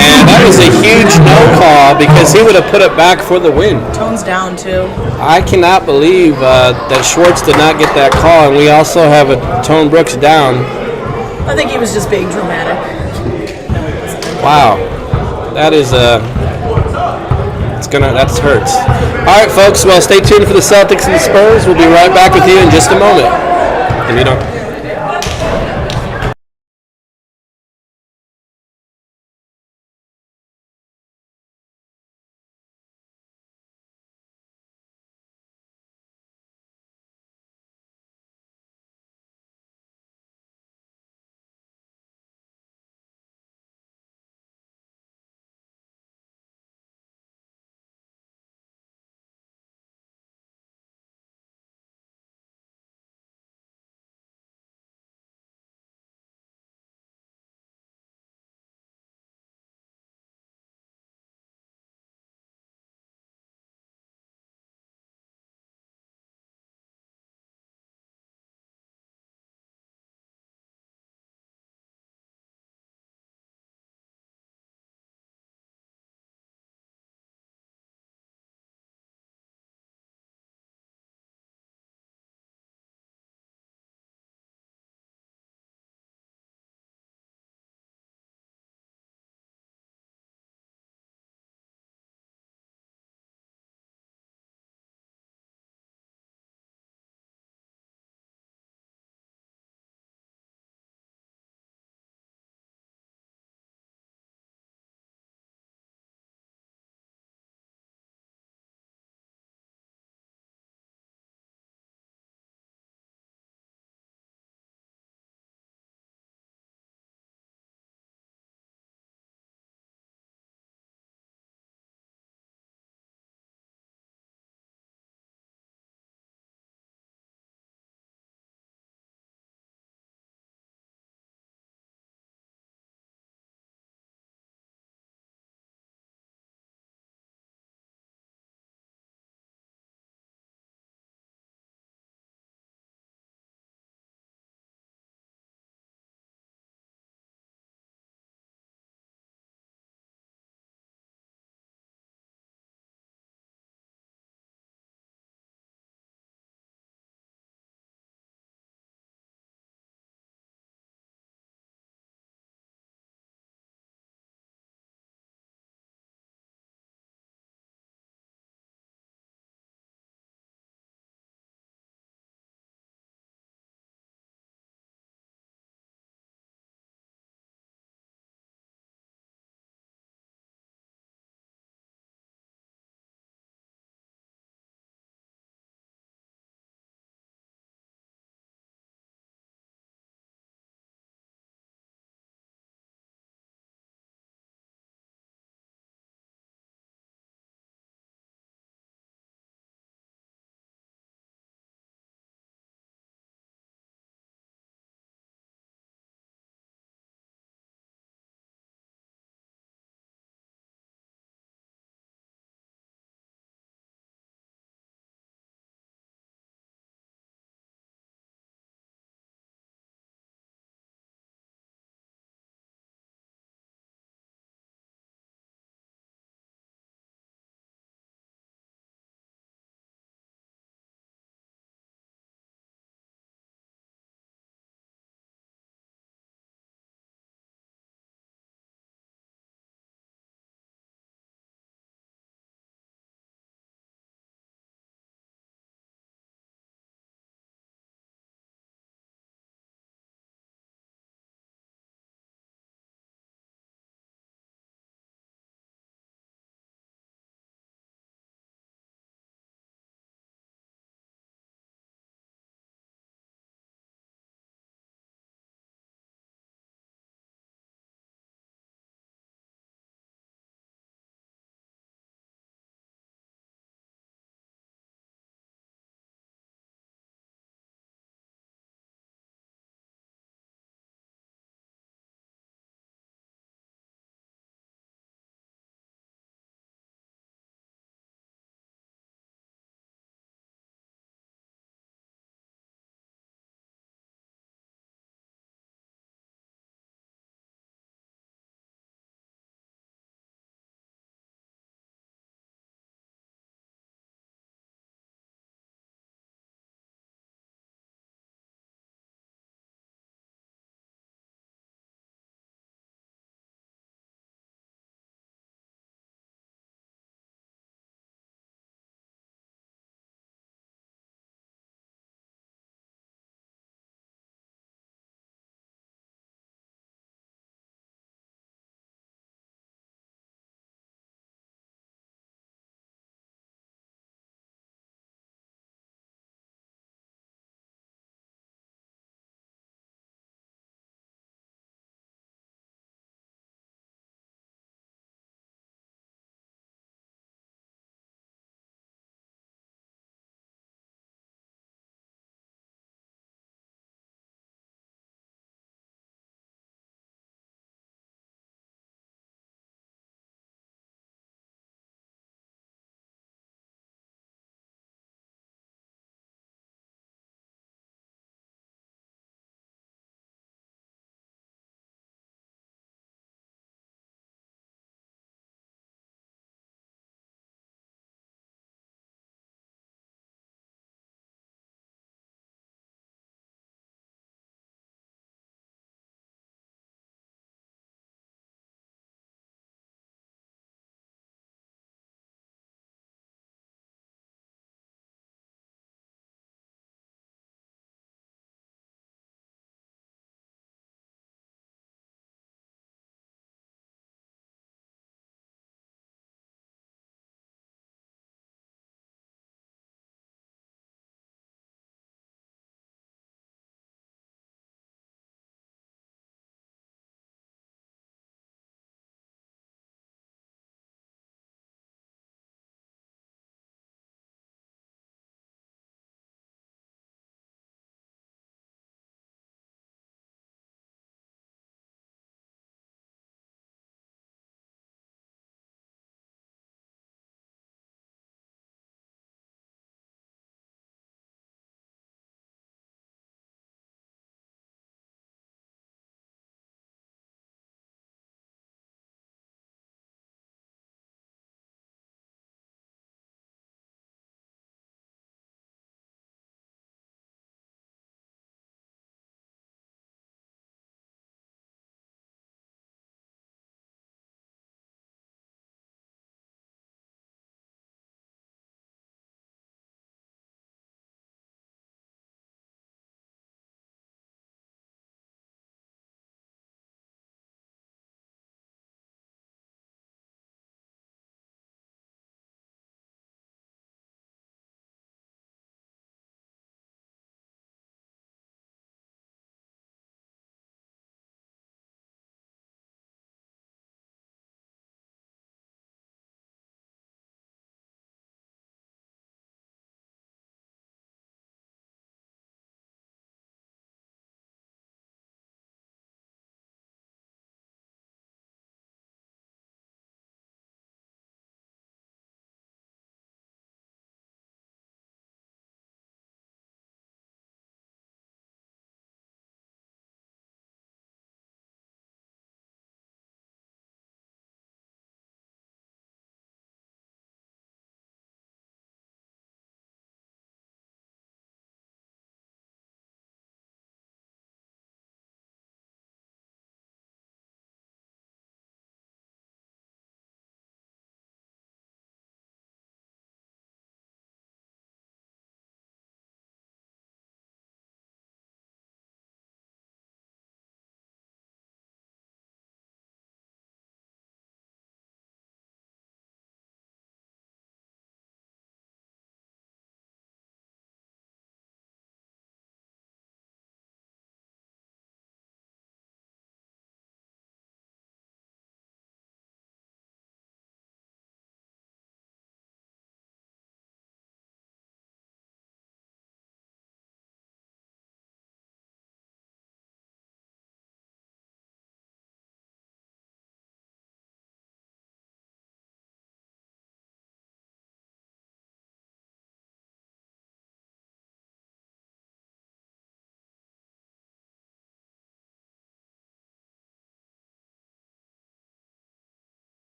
And that was a huge no call because he would have put it back for the win. Tones down, too. I cannot believe that Schwartz did not get that call, and we also have a Tone Brooks down. I think he was just being dramatic. Wow, that is that hurts. All right, folks. Well, stay tuned for the Celtics and the Spurs. We'll be right back with you in just a moment. If you don't.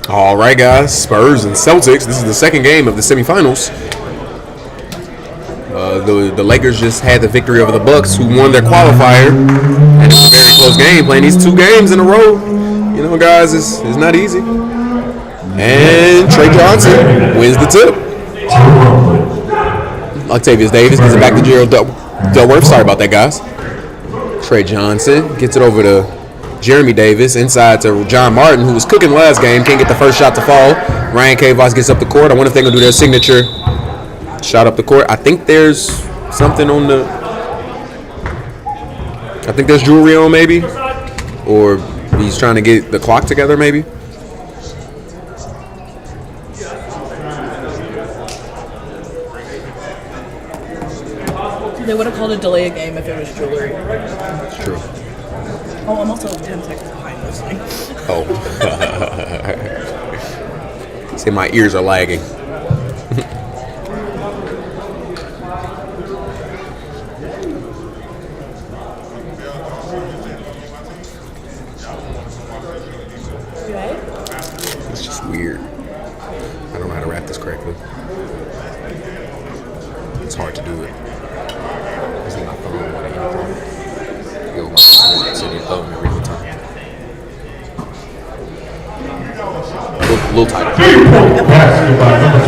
All right, guys. Spurs and Celtics. This is the second game of the semifinals. The Lakers just had the victory over the Bucks, who won their qualifier, and it was a very close game. Playing these 2 games in a row, you know, guys, it's not easy. And Trey Johnson wins the tip. Octavius Davis gets it back to Gerald Duckworth. Sorry about that, guys. Trey Johnson gets it over to Jeremy Davis, inside to John Martin, who was cooking last game. Can't get the first shot to fall. Ryan Kavos gets up the court. I wonder if they're going to do their signature shot up the court. I think there's something on the... I think there's jewelry on, maybe. Or he's trying to get the clock together, maybe. They would have called a delay a game if it was jewelry. It's true. Oh, I'm also 10 seconds behind listening. Oh. See, my ears are lagging. It's just weird. I don't know how to wrap this correctly. It's hard to do it. It's not my phone or anything. Go my phone, so you phone in real time. A little tighter. Basketball number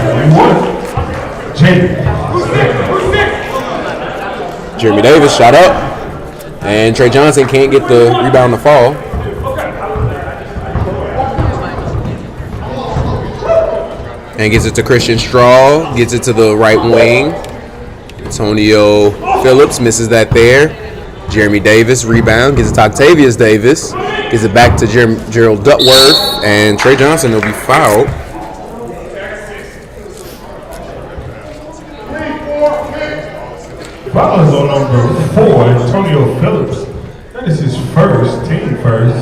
21. Jeremy Davis shot up, and Trey Johnson can't get the rebound to fall. And gets it to Christian Straw, gets it to the right wing. Antonio Phillips misses that there. Jeremy Davis rebound, gets it to Octavius Davis, gets it back to Gerald Duckworth, and Trey Johnson will be fouled. Foul is on number 4, Antonio Phillips. That is his first, team first.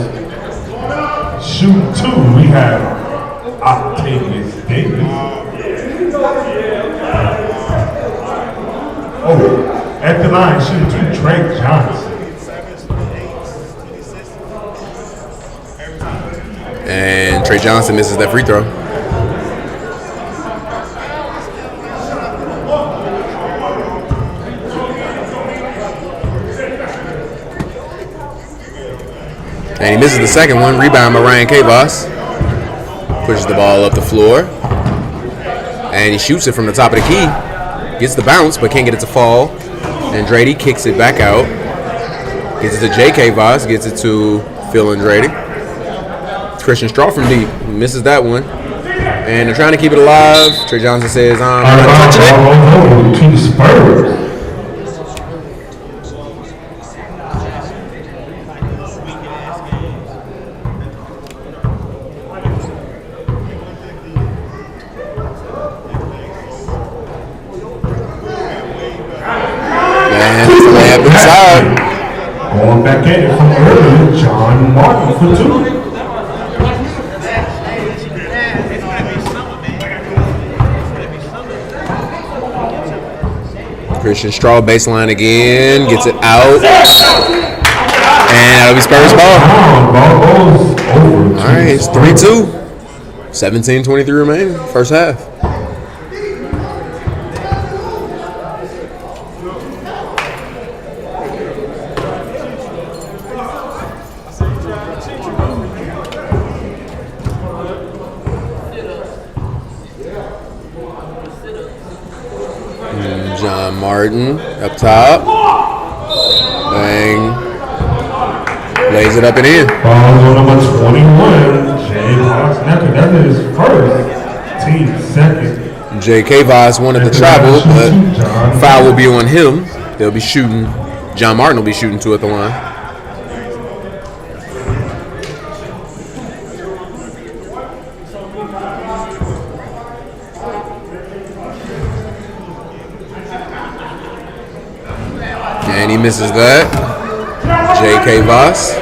Shoot 2, we have Octavius Davis. Oh, at the line, shoot 2, Trey Johnson. And Trey Johnson misses that free throw. And he misses the second one. Rebound by Ryan Kavos. Pushes the ball up the floor. And he shoots it from the top of the key. Gets the bounce, but can't get it to fall. Andrade kicks it back out. Gets it to J.K. Voss. Gets it to Phil Andrade. Christian Straw from deep. Misses that one. And they're trying to keep it alive. Trey Johnson says, I'm not touching it. To the Spurs. Going back vacated from earlier, John Martin for 2. Christian Straw baseline again, gets it out. And that'll be Spurs ball. All right, it's 3-2. 17:23 remaining, first half. John Martin up top. Bang. Lays it up and in. Ball on number 21, Jay Bosnecker. That is first, team second. J.K. Voss wanted to travel, but foul will be on him. They'll be shooting. John Martin will be shooting 2 at the line. And he misses that. J.K. Voss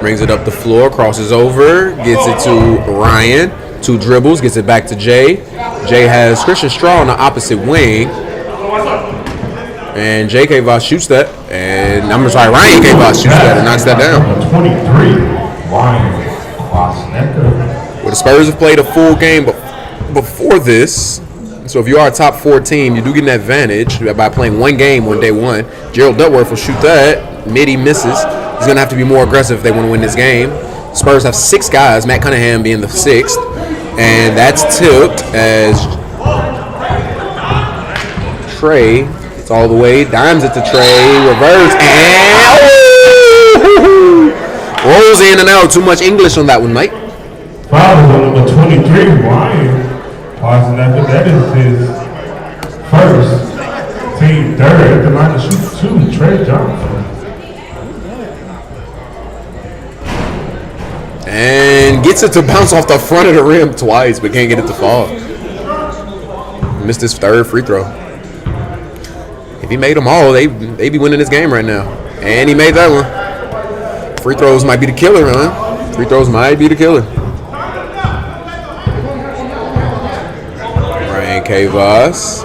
brings it up the floor, crosses over, gets it to Ryan. 2 dribbles, gets it back to Jay. Jay has Christian Straw on the opposite wing. And J.K. Voss shoots that. And I'm sorry, Ryan K. Voss shoots that and knocks that down. 23, Ryan Bosnecker. Well, the Spurs have played a full game before this. So if you are a top 4 team, you do get an advantage by playing 1 game on day 1. Gerald Duckworth will shoot that. Midi misses. He's going to have to be more aggressive if they want to win this game. Spurs have 6 guys, Matt Cunningham being the 6th. And that's tipped as Trey, it's all the way, dimes it to Trey, reverse, and rolls in and out. Too much English on that one, Mike. Foul on number 23, Ryan Bosnecker. That is his first, team third. At the line to shoot 2, Trey Johnson. And gets it to bounce off the front of the rim twice, but can't get it to fall. Missed his 3rd free throw. If he made them all, they be winning this game right now. And he made that one. Free throws might be the killer, huh? Free throws might be the killer. Ryan K. Voss.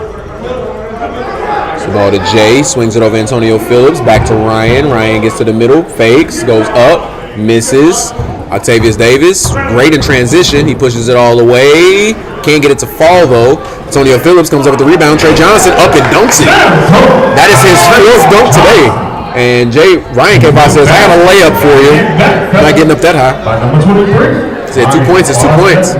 The ball to Jay, swings it over Antonio Phillips, back to Ryan. Ryan gets to the middle, fakes, goes up, misses. Octavius Davis, great in transition. He pushes it all the way. Can't get it to fall, though. Antonio Phillips comes up with the rebound. Trey Johnson up and dunks it. That is his 4th dunk today. And Ryan K. Voss says, I got a layup for you. I'm not getting up that high. By number 23. He said 2 points is 2 points.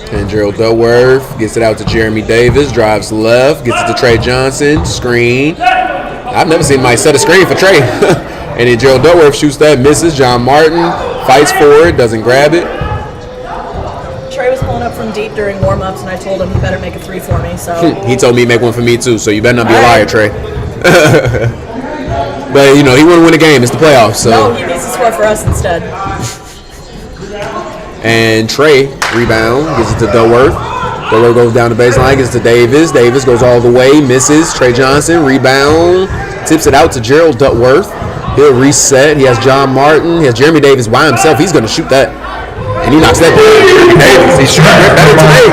And Gerald Duckworth gets it out to Jeremy Davis, drives left, gets it to Trey Johnson, screen. I've never seen Mike set a screen for Trey. And then Gerald Duckworth shoots that, misses. John Martin fights for it, doesn't grab it. Trey was pulling up from deep during warm-ups, and I told him he better make a 3 for me, so. He told me he'd make one for me too, so you better not be a liar, Trey. But, he want to win a game. It's the playoffs, so. No, he needs to score for us instead. And Trey, rebound, gets it to Duckworth. Duckworth goes down the baseline, gets it to Davis. Davis goes all the way, misses. Trey Johnson, rebound, tips it out to Gerald Duckworth. He'll reset. He has John Martin. He has Jeremy Davis by himself. He's going to shoot that. And he knocks that down. Jeremy Davis, he's shooting better today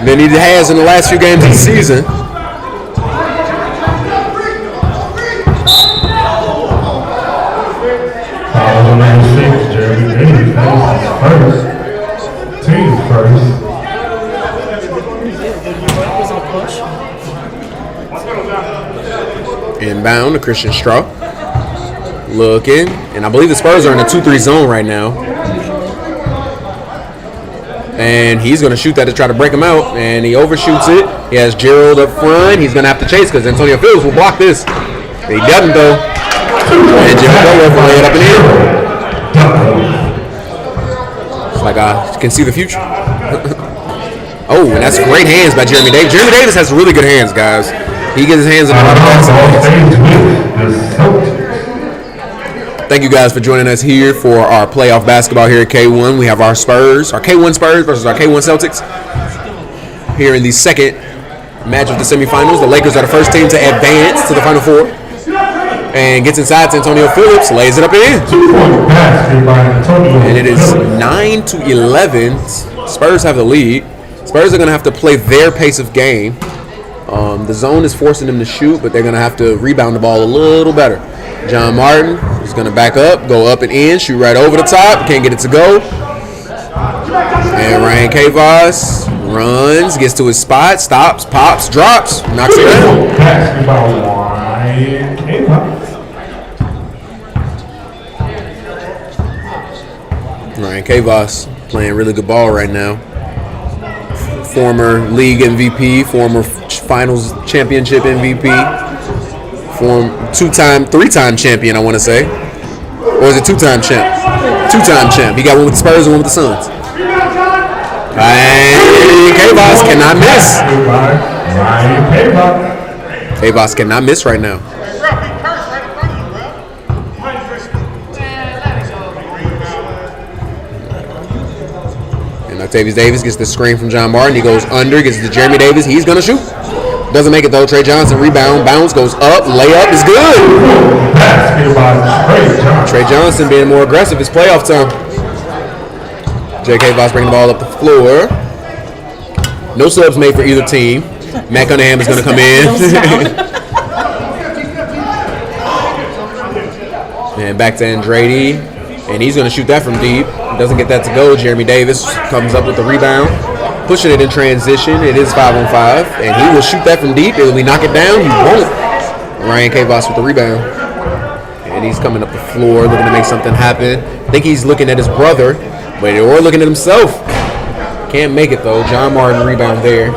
than he has in the last few games of the season. Jeremy Davis, first, team first. Inbound to Christian Straw. Looking, and I believe the Spurs are in a 2-3 zone right now. And he's going to shoot that to try to break him out, and he overshoots it. He has Gerald up front. He's going to have to chase because Antonio Phillips will block this. He doesn't, though. And Jimmy Butler will lay it up and in. It's like I can see the future. Oh, and that's great hands by Jeremy Davis. Jeremy Davis has really good hands, guys. He gets his hands in a lot of baskets. Thank you guys for joining us here for our playoff basketball here at K1. We have our Spurs, our K1 Spurs versus our K1 Celtics. here in the second match of the semifinals. The Lakers are the first team to advance to the Final Four. And gets inside to Antonio Phillips, lays it up and in. 2-point basket by Antonio. And it is 9-11. Spurs have the lead. Spurs are going to have to play their pace of game. The zone is forcing them to shoot, but they're going to have to rebound the ball a little better. John Martin is going to back up, go up and in, shoot right over the top. Can't get it to go. And Ryan Kavos runs, gets to his spot, stops, pops, drops, knocks it down. Basketball Ryan Kavos. Ryan Kavos playing really good ball right now. Former league MVP, former finals championship MVP, three-time champion, I want to say. Or is it two-time champ? Two-time champ. He got one with the Spurs and one with the Suns. And Kavos cannot miss. Kavos cannot miss right now. And Octavius Davis gets the screen from John Martin. He goes under, gets it to Jeremy Davis. He's going to shoot. Doesn't make it though. Trey Johnson rebound, bounce, goes up, layup is good. Trey Johnson being more aggressive. It's playoff time. J.K. Voss bringing the ball up the floor. No subs made for either team. Matt Cunningham is going to come in. And back to Andretti. And he's going to shoot that from deep. Doesn't get that to go. Jeremy Davis comes up with the rebound. Pushing it in transition. It is 5-on-5. And he will shoot that from deep. Will he knock it down? He won't. Ryan Kavos with the rebound. And he's coming up the floor looking to make something happen. I think he's looking at his brother. But or looking at himself. Can't make it though. John Martin rebound there.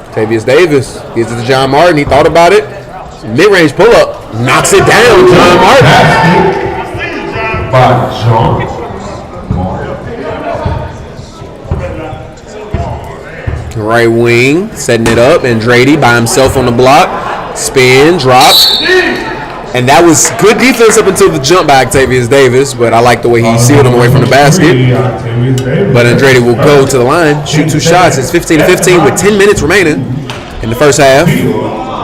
Octavius Davis gives it to John Martin. He thought about it. Mid-range pull-up. Knocks it down. John Martin. By John. Right wing, setting it up. Andretti by himself on the block. Spin, drop. And that was good defense up until the jump by Octavius Davis. But I like the way he sealed him away from the basket. But Andretti will go to the line, shoot 2 shots. It's 15-15 with 10 minutes remaining in the first half.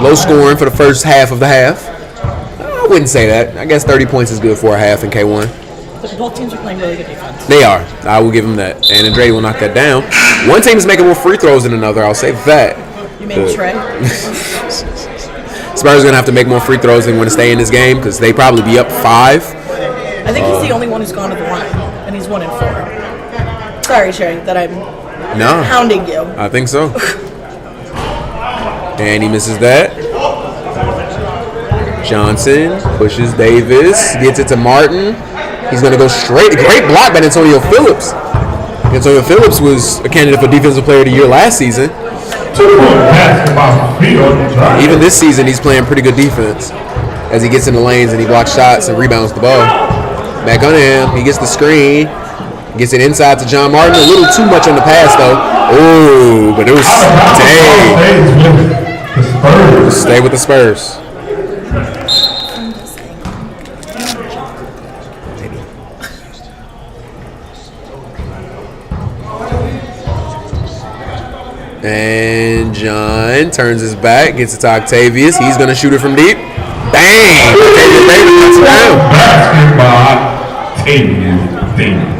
Low scoring for the first half of the half. I wouldn't say that. I guess 30 points is good for a half in K1. But both teams are playing really good defense. They are. I will give them that. And Andretti will knock that down. One team is making more free throws than another. I'll say that. You mean Trey? Spurs are going to have to make more free throws and want to stay in this game because they probably be up 5. I think he's the only one who's gone to the line, and he's 1-4. Sorry, Sherry, that I'm hounding you. I think so. And he misses that. Johnson pushes Davis, gets it to Martin. He's going to go straight. Great block by Antonio Phillips. Antonio Phillips was a candidate for Defensive Player of the Year last season. Even this season, he's playing pretty good defense as he gets in the lanes and he blocks shots and rebounds the ball. Back on him. He gets the screen. Gets it inside to John Martin. A little too much on the pass, though. Oh, but it was dang. Stay with the Spurs. And John turns his back, gets it to Octavius. He's going to shoot it from deep. Bang! Octavius Davis knocks it down. Basketball, Octavius Davis.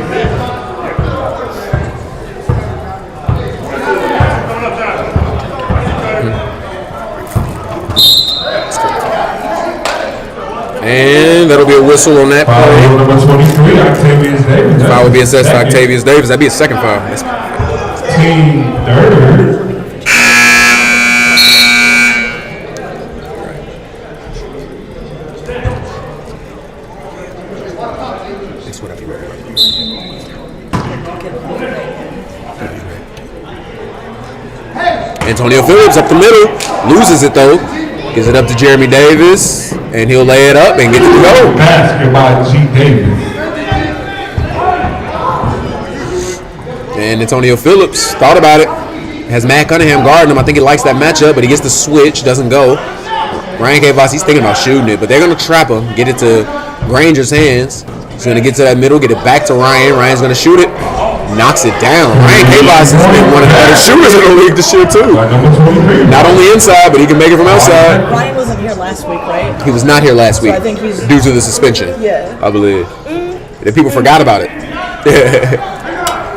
And that'll be a whistle on that play. Foul number 23, Octavius Davis. Foul would be assessed to Octavius Davis. That'd be a second foul. Team third. Antonio Phillips up the middle. Loses it though. Gives it up to Jeremy Davis. And he'll lay it up and get it to go. Basketball, G. Davis. And Antonio Phillips thought about it. Has Matt Cunningham guarding him. I think he likes that matchup, but he gets the switch. Doesn't go. Ryan K. Voss, he's thinking about shooting it, but they're going to trap him, get it to Granger's hands. He's going to get to that middle, get it back to Ryan. Ryan's going to shoot it, knocks it down. Ryan K. Voss has been one of the better shooters in the league this year, too. Not only inside, but he can make it from outside. Ryan wasn't here last week, right? He was not here last week I think he's due to the suspension, I believe. The people forgot about it.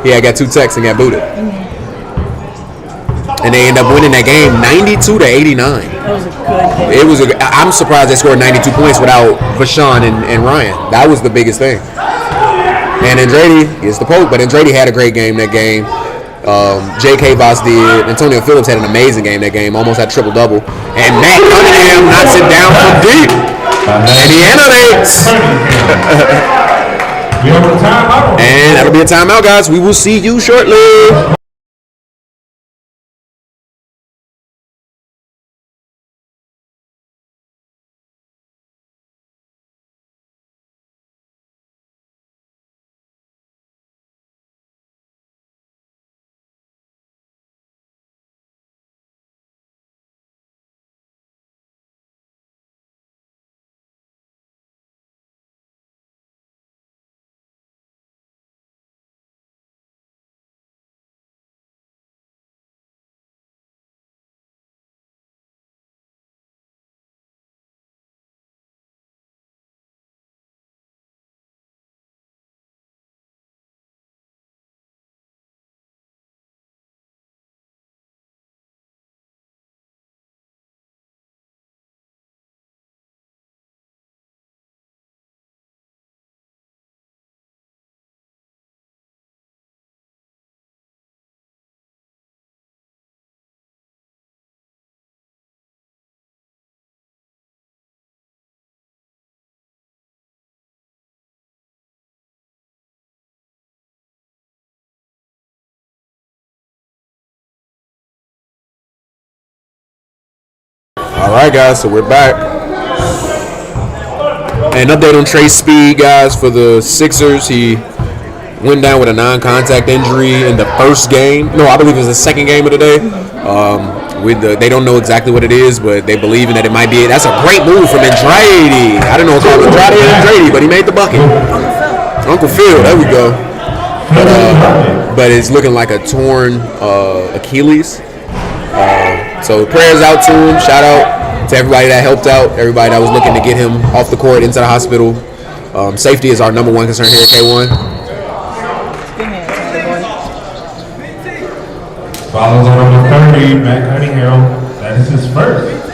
Yeah, I got 2 texts and got booted. And they end up winning that game 92-89. That was a good game. I'm surprised they scored 92 points without Vashon and Ryan. That was the biggest thing. And Andretti is the poke, but Andretti had a great game that game. J.K. Voss did. Antonio Phillips had an amazing game that game, almost had triple-double. And Matt Cunningham knocks it down from deep. And he innovates. And that'll be a timeout, guys. We will see you shortly. All right, guys, so we're back. An update on Trace Speed, guys, for the Sixers. He went down with a non-contact injury in the first game. No, I believe it was the second game of the day. They don't know exactly what it is, but they believe in that it might be. That's a great move from Andretti. I don't know if it was Andretti, but he made the bucket. Uncle Phil, there we go. But it's looking like a torn Achilles. So prayers out to him. Shout out to everybody that helped out, everybody that was looking to get him off the court into the hospital. Safety is our number one concern here at K1. Follows on number 30, Matt Cunningham. That is his first.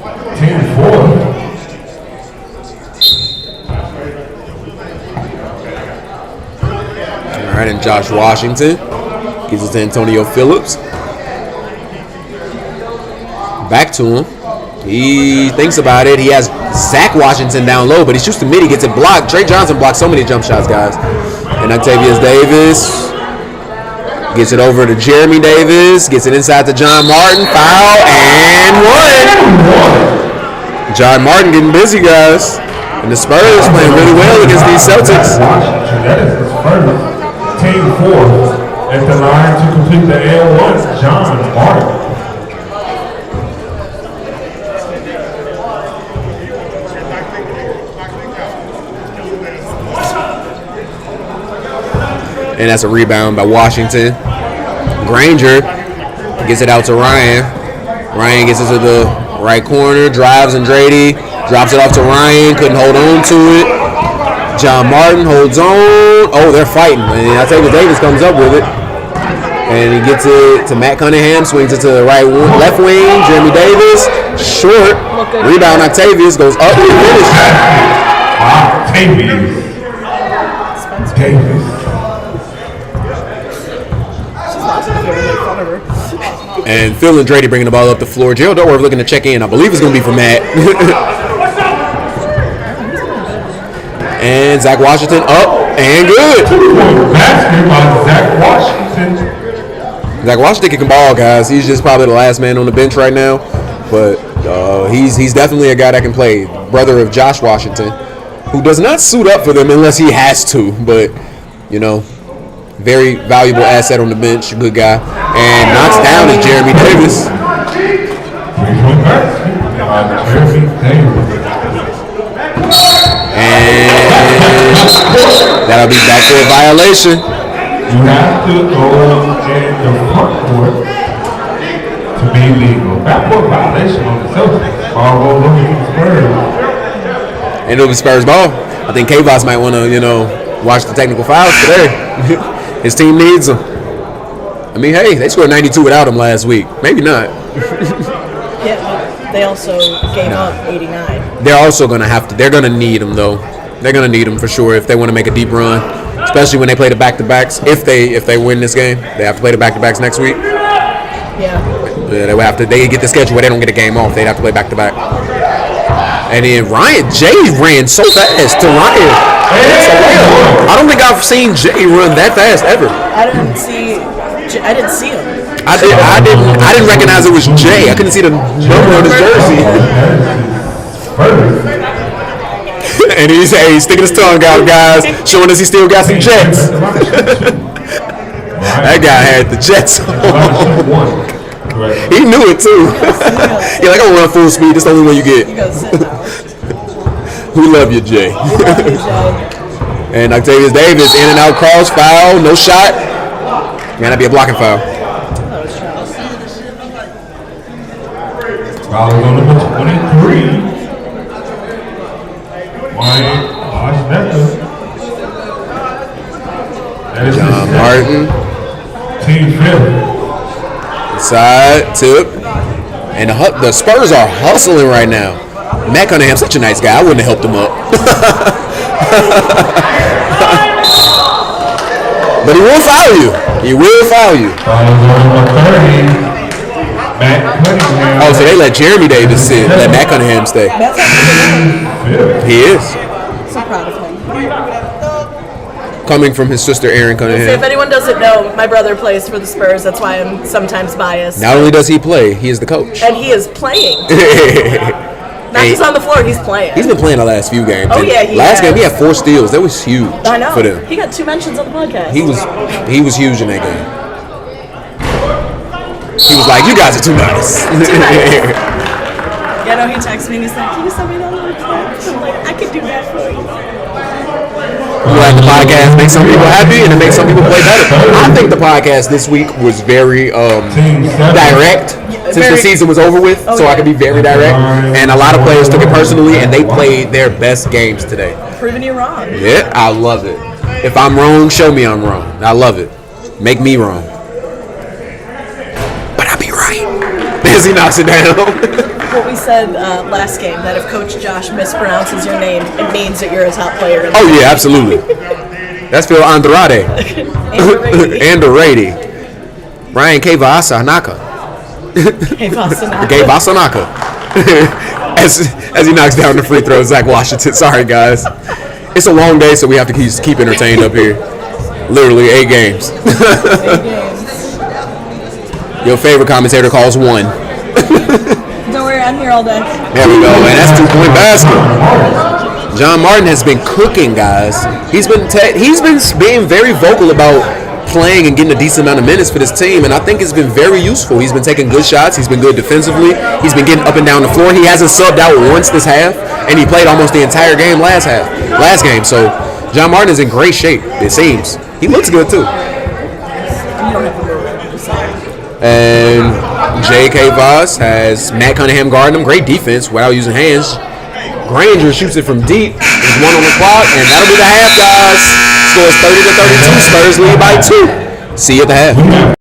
10-4. All right, and Josh Washington gives it to Antonio Phillips. Back to him. He thinks about it. He has Zach Washington down low, but he shoots the mid. He gets it blocked. Trey Johnson blocked so many jump shots, guys. And Octavius Davis gets it over to Jeremy Davis. Gets it inside to John Martin. Foul and one. John Martin getting busy, guys. And the Spurs playing really well against these Celtics. That is his first. Team 4 at the line to complete the L1. John Martin. And that's a rebound by Washington. Granger gets it out to Ryan. Ryan gets it to the right corner, drives Andretti, drops it off to Ryan, couldn't hold on to it. John Martin holds on. Oh, they're fighting. And Octavius Davis comes up with it. And he gets it to Matt Cunningham, swings it to the left wing. Jeremy Davis, short. Rebound Octavius, goes up and finishes. Davis. And Phil and Andretti bringing the ball up the floor. Gerald Duckworth looking to check in. I believe it's going to be for Matt. And Zach Washington up and good. Basket by Zach Washington. Zach Washington can ball, guys. He's just probably the last man on the bench right now. But he's definitely a guy that can play. Brother of Josh Washington, who does not suit up for them unless he has to. But, you know, very valuable asset on the bench. Good guy. And knocks down is Jeremy Davis. Jeremy Davis. And that'll be back for a violation. You have to go in the front court to be legal. Backcourt violation on the Celtics. Ball goes over to the Spurs. And it'll be Spurs ball. I think K-Voss might want to, watch the technical fouls today. His team needs them. I mean, hey, they scored 92 without him last week. Maybe not. Yeah, they also gave up 89. They're also going to have to. They're going to need him, though. They're going to need him for sure if they want to make a deep run, especially when they play the back-to-backs. If they win this game, they have to play the back-to-backs next week. Yeah. They would have to. They get the schedule where they don't get a game off. They'd have to play back-to-back. And then Jay ran so fast to Ryan. I don't think I've seen Jay run that fast ever. I didn't see him. I didn't recognize it was Jay. I couldn't see the number on his jersey. And he's sticking his tongue out, guys, showing us he still got some jets. That guy had the jets on. He knew it too. You're like, I'm gonna run full speed. That's the only one you get. We love you, Jay. And Octavius Davis, in and out cross, foul, no shot. Man, that'd be a blocking foul. Foul on number 23. Wyatt Oshnetta. John Martin. Team fifth. Side tip. And the Spurs are hustling right now. Matt Cunningham's such a nice guy. I wouldn't have helped him up. But he will foul you. He will foul you. Matt Cunningham. Oh, so they let Jeremy Davis sit. Let Matt Cunningham stay. He is. So proud of him. Coming from his sister Erin So Cunningham. if anyone doesn't know, my brother plays for the Spurs. That's why I'm sometimes biased. Not only does he play, he is the coach. And he is playing. Not just on the floor, he's playing. He's been playing the last few games. Oh, yeah, he last has. game he had 4 steals. That was huge I know. for them. He got 2 mentions on the podcast. He was huge in that game. He was like, "You guys are too nice." Yeah, no, he texted me and he's like, "Can you send me that little clip?" I'm like, "I can do that for you." I'm glad the podcast makes some people happy and it makes some people play better. I think the podcast this week was very direct since the season was over with, so I could be very direct. And a lot of players took it personally and they played their best games today. Proving you wrong. Yeah, I love it. If I'm wrong, show me I'm wrong. I love it. Make me wrong. But I'll be right. As he knocks it down. What we said last game, that if Coach Josh mispronounces your name, it means that you're a top player. In the Oh, yeah, absolutely. That's Phil Andrade. Andrade. Brian K. Vasanaka. Vasanaka. As he knocks down the free throw, Zach Washington. Sorry, guys. It's a long day, so we have to keep entertained up here. Literally 8 games. 8 games. Your favorite commentator calls 1. Don't worry, I'm here all day. There we go, man. That's 2-point basket. John Martin has been cooking, guys. He's been being very vocal about playing and getting a decent amount of minutes for this team, and I think it's been very useful. He's been taking good shots. He's been good defensively. He's been getting up and down the floor. He hasn't subbed out once this half, and he played almost the entire game last game. So John Martin is in great shape, it seems. He looks good, too. And J.K. Voss has Matt Cunningham guarding him. Great defense without using hands. Granger shoots it from deep. There's 1 on the clock, and that'll be the half, guys. Scores 30-32. Spurs lead by 2. See you at the half.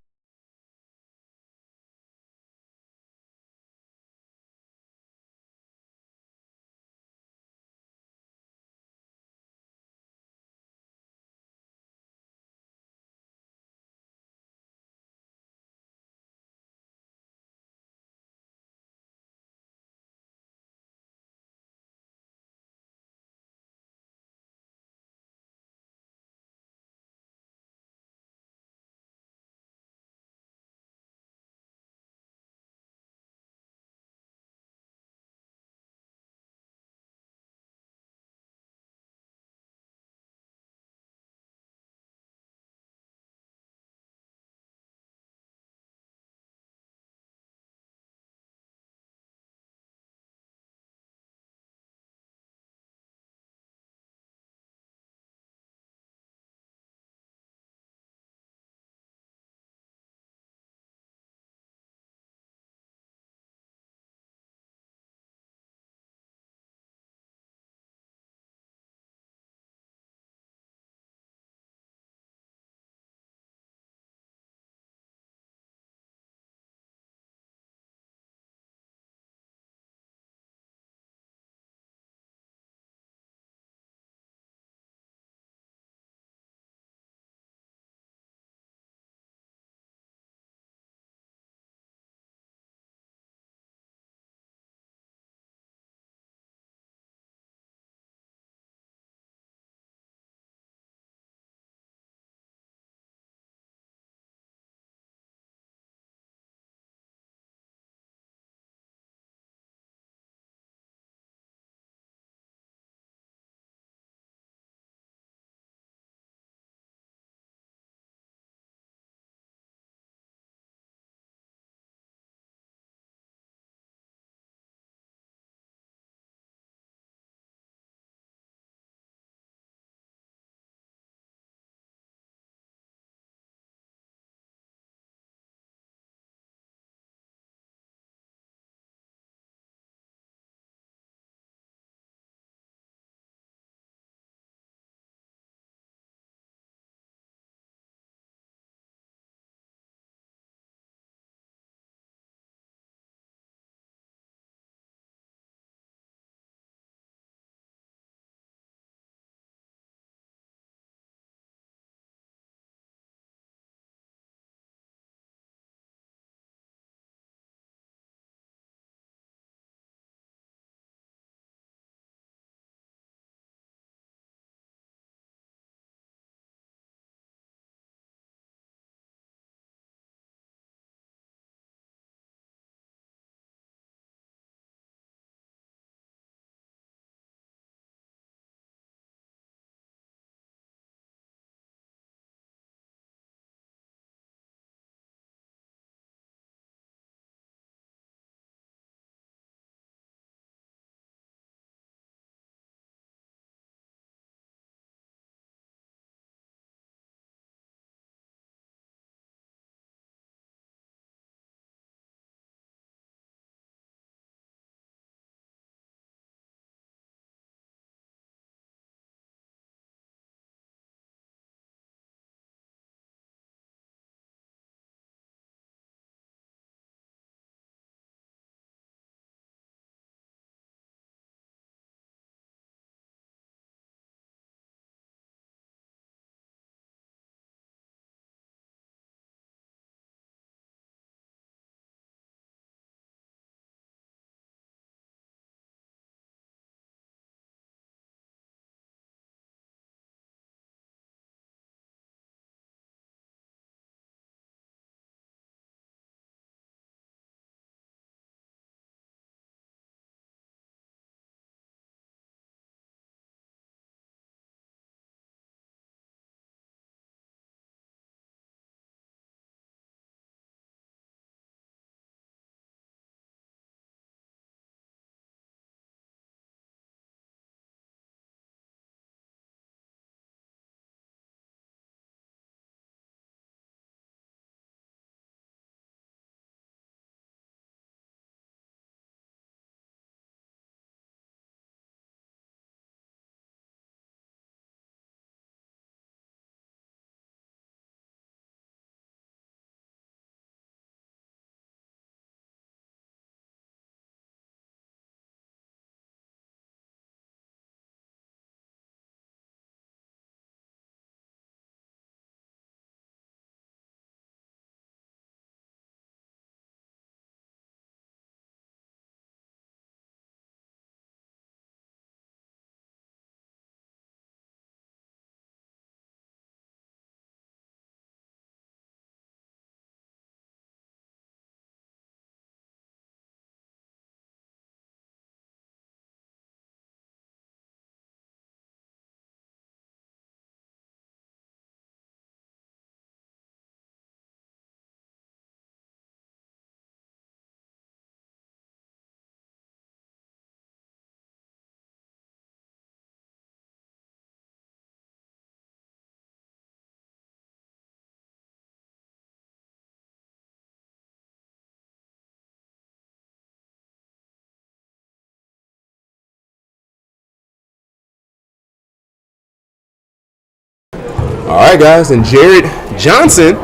All right, guys, and Jared Johnson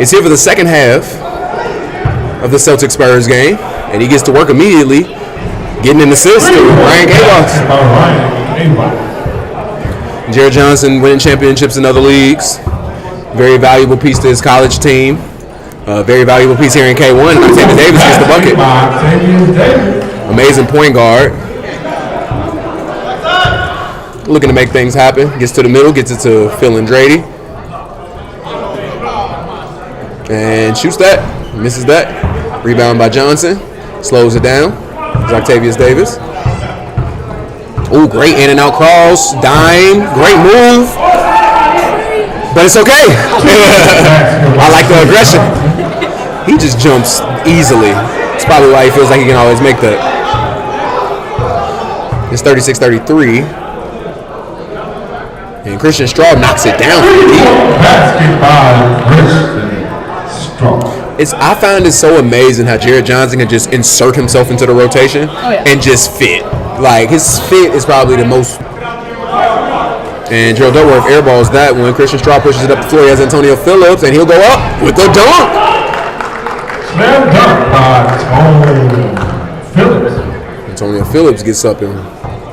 is here for the second half of the Celtics Spurs game, and he gets to work immediately, getting an assist to Ryan K-Boss. Jared Johnson winning championships in other leagues. Very valuable piece to his college team. Very valuable piece here in K1. And Octavius Davis gets the bucket. Amazing point guard. Looking to make things happen. Gets to the middle, gets it to Phil Andrade. And shoots that. Misses that. Rebound by Johnson. Slows it down. It's Octavius Davis. Ooh, great in and out cross. Dime. Great move. But it's okay. I like the aggression. He just jumps easily. It's probably why he feels like he can always make that. It's 36-33. And Christian Straw knocks it down. I found it so amazing how Jared Johnson can just insert himself into the rotation and just fit. Like, his fit is probably the most. And Gerald Dutworth airballs that when Christian Straw pushes it up the floor. He has Antonio Phillips, and he'll go up with the dunk. Slam dunk by Phillips. Antonio Phillips gets up and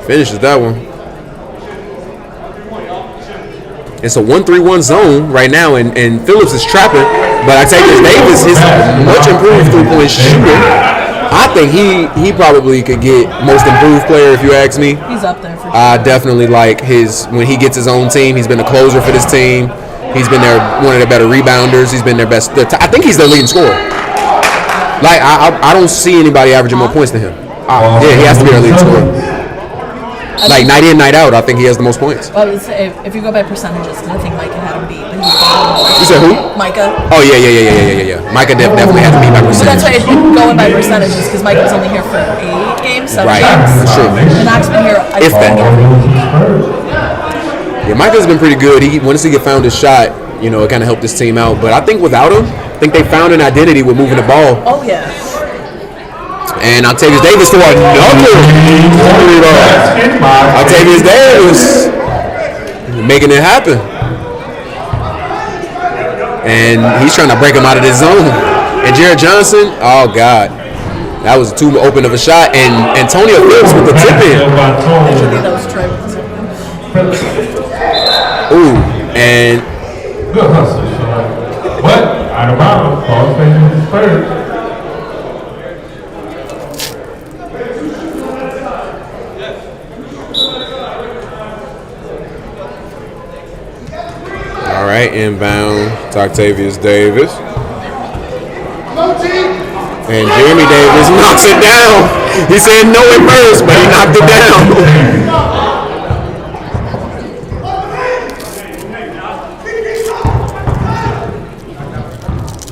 finishes that one. It's a 1-3-1 zone right now, and Phillips is trapping. But Octavius Davis is much improved three-point shooter. I think he probably could get most improved player if you ask me. He's up there for sure. I definitely like when he gets his own team. He's been a closer for this team. He's been one of their better rebounders. He's been their best. I think he's their leading scorer. Like I don't see anybody averaging more points than him. Yeah, he has to be their leading scorer. Like night in, night out, I think he has the most points. Well, I would say if you go by percentages, I think Micah had him beat. But you said who? Micah. Oh yeah. Micah definitely had to beat by percentages. So that's why it's going by percentages, because Micah was only here for 8 games, 7 right. games. Sure. And Knox been here. If that. Yeah, Micah's been pretty good. Once he found his shot, it kind of helped his team out. But I think without him, they found an identity with moving the ball. Oh yeah. And Octavius Davis to another rebound. Octavius Davis making it happen. And he's trying to break him out of this zone. And Jared Johnson, oh God. That was too open of a shot. And Antonio Phillips with the tip in. Ooh, and good hustle, what? Out of bounds. Ball facing the Spurs. all right, inbound to Octavius Davis. And Jeremy Davis knocks it down. He said no at first, but he knocked it down.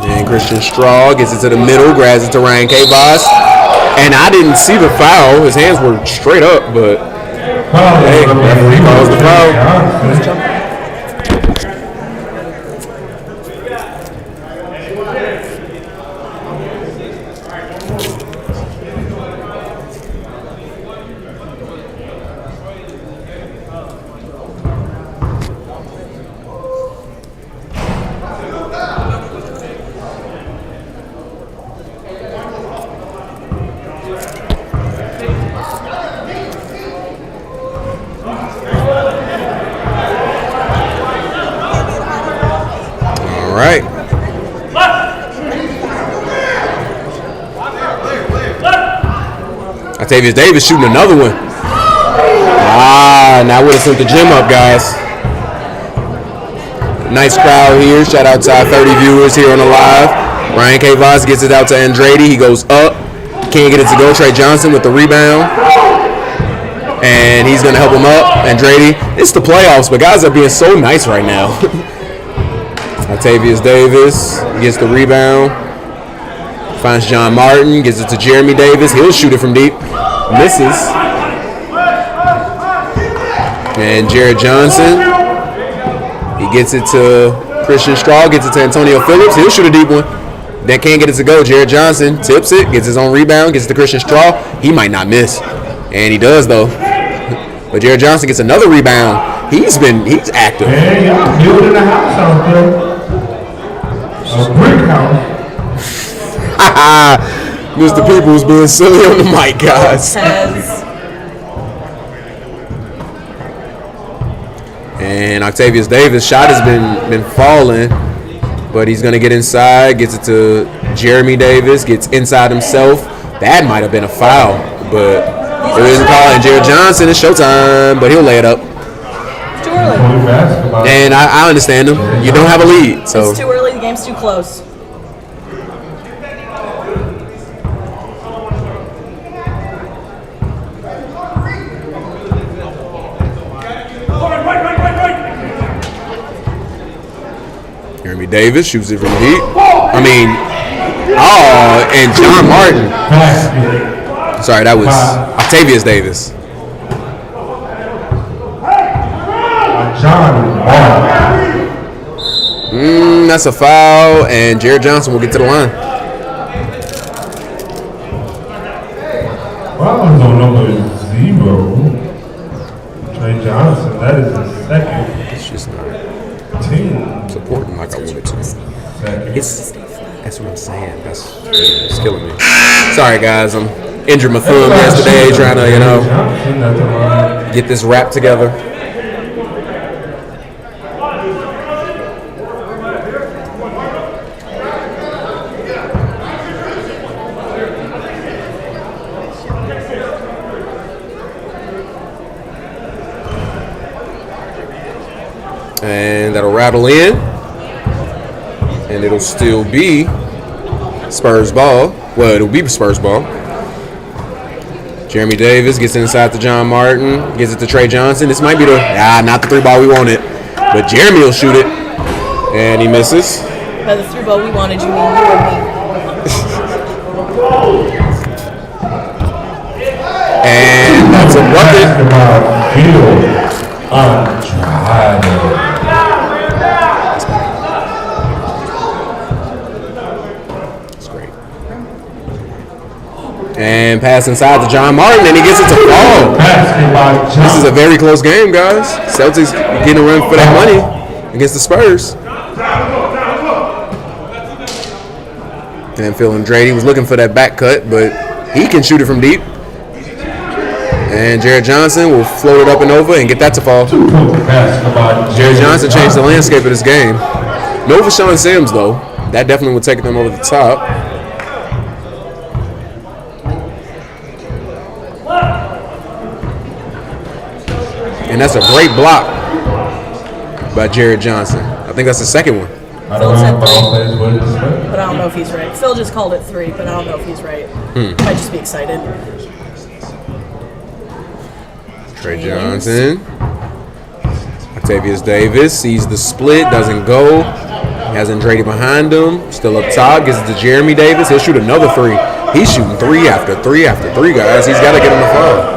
And Christian Straw gets it to the middle, grabs it to Ryan K-Boss. And I didn't see the foul. His hands were straight up, but hey, referee calls the foul. All right. Octavius Davis shooting another one. Now would have sent the gym up, guys. Nice crowd here. Shout out to our 30 viewers here on the live. Ryan K. Voss gets it out to Andrade. He goes up. Can't get it to go. Trey Johnson with the rebound. And he's going to help him up. Andrade. It's the playoffs, but guys are being so nice right now. Octavius Davis gets the rebound. Finds John Martin. Gives it to Jeremy Davis. He'll shoot it from deep. Misses. And Jared Johnson. He gets it to Christian Straw. Gets it to Antonio Phillips. He'll shoot a deep one. Then can't get it to go. Jared Johnson tips it. Gets his own rebound. Gets it to Christian Straw. He might not miss. And he does, though. But Jared Johnson gets another rebound. He's active. Man, y'all building a house out there. A brick house. Mr. Peoples being silly on the mic, guys. And Octavius Davis' shot has been falling, but he's gonna get inside, gets it to Jeremy Davis, gets inside himself. That might have been a foul, but it isn't calling. Jared Johnson, it's showtime, but he'll lay it up. It's too early. And I understand him. You don't have a lead, so It's too early. The game's too close. Jeremy Davis shoots it from deep. And John Martin. Sorry, that was Octavius Davis. John Martin. That's a foul, and Jared Johnson will get to the line. Foul is on number 0. Trey Johnson, that is his second. It's just not team supporting like I wanted to. That's what I'm saying. It's killing me. Sorry, guys. I'm injured my thumb yesterday trying to, get this wrap together. And that'll rattle in. And it'll still be Spurs ball. Well, it'll be Spurs ball. Jeremy Davis gets inside to John Martin. Gives it to Trey Johnson. This might be not the 3-ball we wanted. But Jeremy will shoot it. And he misses. By the 3-ball we wanted, you mean you and me. And that's a bucket. And pass inside to John Martin, and he gets it to fall. This is a very close game, guys. Celtics getting a run for that money against the Spurs. And Phil Andrade was looking for that back cut, but he can shoot it from deep. And Jared Johnson will float it up and over and get that to fall. Jared Johnson changed the landscape of this game. No for Sean Sims, though. That definitely would take them over the top. And that's a great block by Jared Johnson. I think that's the second one. Phil said 3, but I don't know if he's right. Phil just called it 3, but I don't know if he's right. Might just be excited. Trey Johnson. Octavius Davis sees the split, doesn't go. Has Andrade behind him. Still up top. Gives it to Jeremy Davis. He'll shoot another 3. He's shooting 3 after 3 after 3, guys. He's got to get him the foul.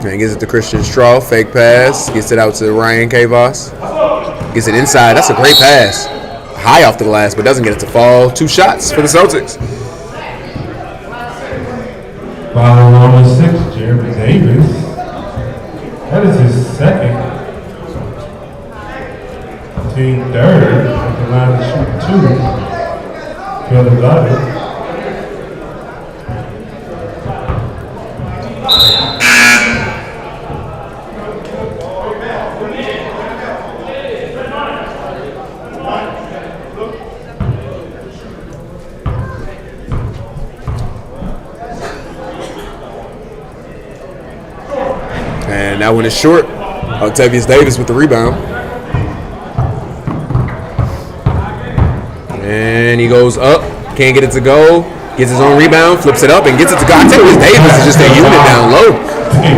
And gives it to Christian Straw. Fake pass. Gets it out to Ryan Kavos. Gets it inside. That's a great pass. High off the glass, but doesn't get it to fall. 2 shots for the Celtics. Foul number 6, Jeremy Davis. That is his second. Team third. At the line to shoot 2. Phil Andrade. And that one is short. Octavius Davis with the rebound. And he goes up. Can't get it to go. Gets his own rebound. Flips it up and gets it to go. Octavius Davis is just a unit down low.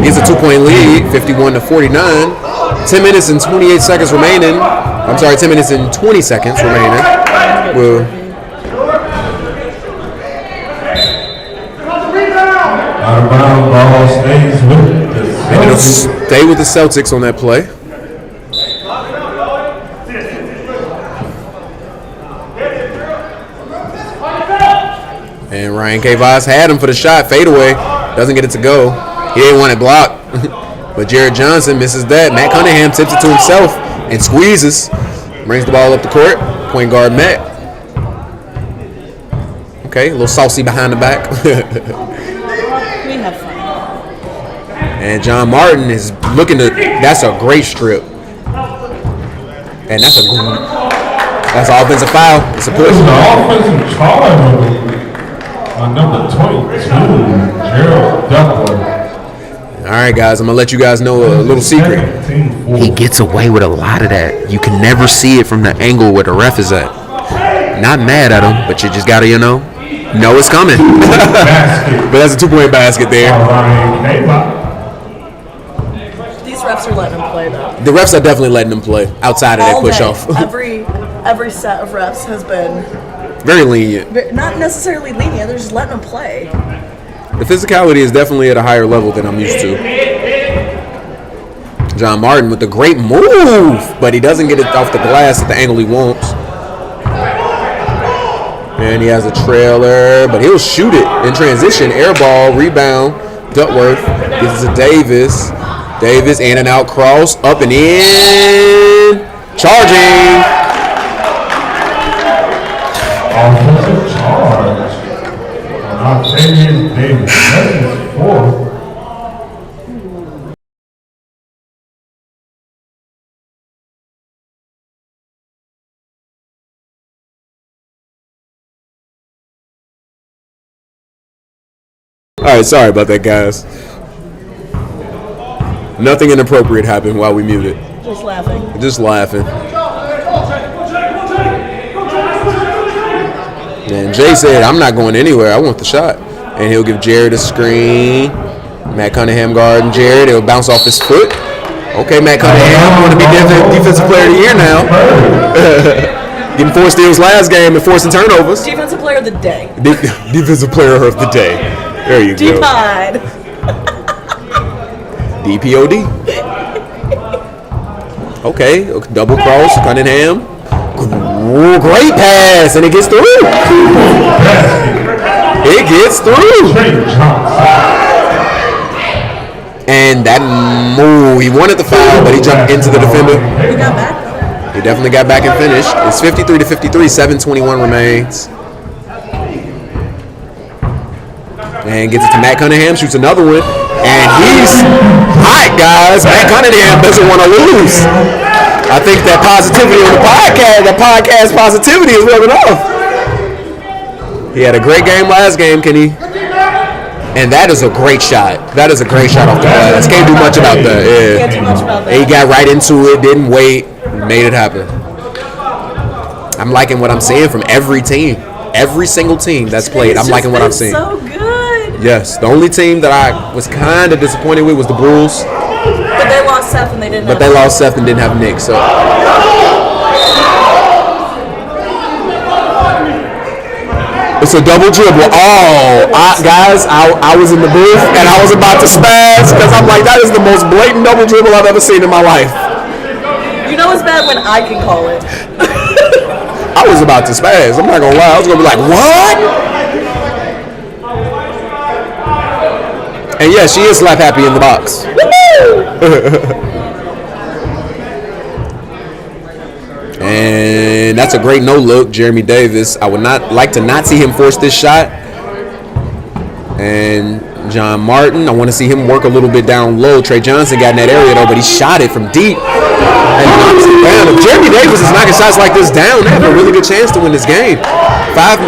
Gets a 2-point lead. 51-49. 10 minutes and 28 seconds remaining. I'm sorry, 10 minutes and 20 seconds remaining. Out of bounds, ball stays with the Celtics. And it'll stay with the Celtics on that play. And Ryan Kavos had him for the shot. Fadeaway. Doesn't get it to go. He didn't want it blocked. But Jared Johnson misses that. Matt Cunningham tips it to himself and squeezes. Brings the ball up the court. Point guard Matt. Okay, a little saucy behind the back. We have fun. And John Martin is looking to. That's a great strip. And that's an offensive foul. It's a push. There's an offensive charge on number 22, Gerald Duckworth. All right, guys, I'm going to let you guys know a little secret. He gets away with a lot of that. You can never see it from the angle where the ref is at. Not mad at him, but you just got to, know it's coming. But that's a 2-point basket there. These refs are letting him play, though. The refs are definitely letting him play outside of that push-off. Every set of refs has been very lenient. Not necessarily lenient. They're just letting him play. The physicality is definitely at a higher level than I'm used to. John Martin with a great move, but he doesn't get it off the glass at the angle he wants. And he has a trailer, but he'll shoot it in transition. Air ball, rebound. Duckworth gives it to Davis. Davis in and out cross, up and in. Charging. Offensive charge. Octavian Davis. That is 4. All right, sorry about that, guys. Nothing inappropriate happened while we muted. Just laughing. Just laughing. And Jay said, I'm not going anywhere. I want the shot. And he'll give Jared a screen. Matt Cunningham guarding Jared. It'll bounce off his foot. Okay, Matt Cunningham going to be defensive player of the year now. Getting 4 steals last game and forcing turnovers. Defensive player of the day. Defensive player of the day. There you go. D-Pod. DPOD. Okay, double cross, Cunningham. Ooh, great pass, and it gets through. It gets through. And that move, he wanted the foul, but he jumped into the defender. He got back. He definitely got back and finished. It's 53-53, 7:21 remains. And gets it to Matt Cunningham, shoots another one. And he's hot, guys. Matt Cunningham doesn't want to lose. I think that positivity on the podcast, that podcast positivity is rubbing off. He had a great game last game, Kenny. And that is a great shot. That is a great shot off the glass. Can't do much about that. Yeah. Can't do much about that. He got right into it, didn't wait, made it happen. I'm liking what I'm seeing from every team. Every single team that's played, I'm liking what I'm seeing. So good. Yes, the only team that I was kind of disappointed with was the Bulls. But they lost Seth and they didn't. But they lost Seth and didn't have Nick. So it's a double dribble. Oh, guys, I was in the booth and I was about to spaz because I'm like, that is the most blatant double dribble I've ever seen in my life. You know it's bad when I can call it. I was about to spaz. I'm not gonna lie. I was gonna be like, what? And yeah, she is slap happy in the box. And that's a great no look, Jeremy Davis. I would not like to not see him force this shot. And John Martin, I want to see him work a little bit down low. Trey Johnson got in that area though, but he shot it from deep and knocks it down. If Jeremy Davis is knocking shots like this down, they have a really good chance to win this game.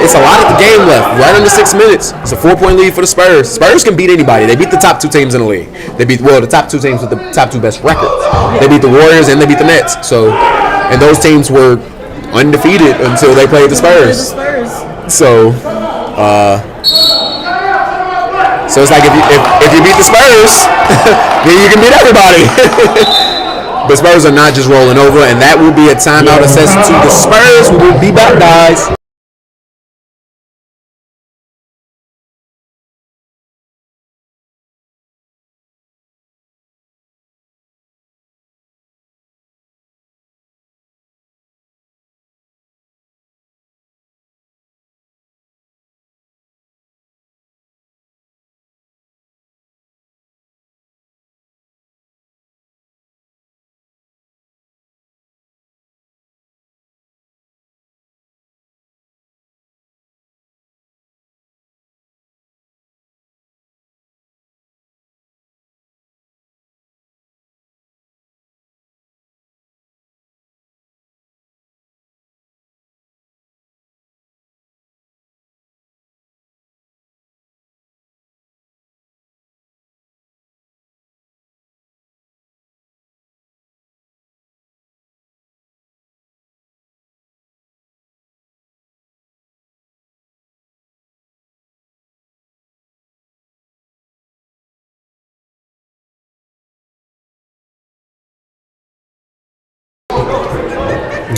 It's a lot of the game left, right under 6 minutes. It's a 4-point lead for the Spurs. Spurs can beat anybody. They beat the top 2 teams in the league. They beat, the top 2 teams with the top 2 best records. They beat the Warriors and they beat the Nets. So, and those teams were undefeated until they played the Spurs. So it's like if you beat the Spurs, then you can beat everybody. The Spurs are not just rolling over, and that will be a timeout assessed to the Spurs. We will be back, guys.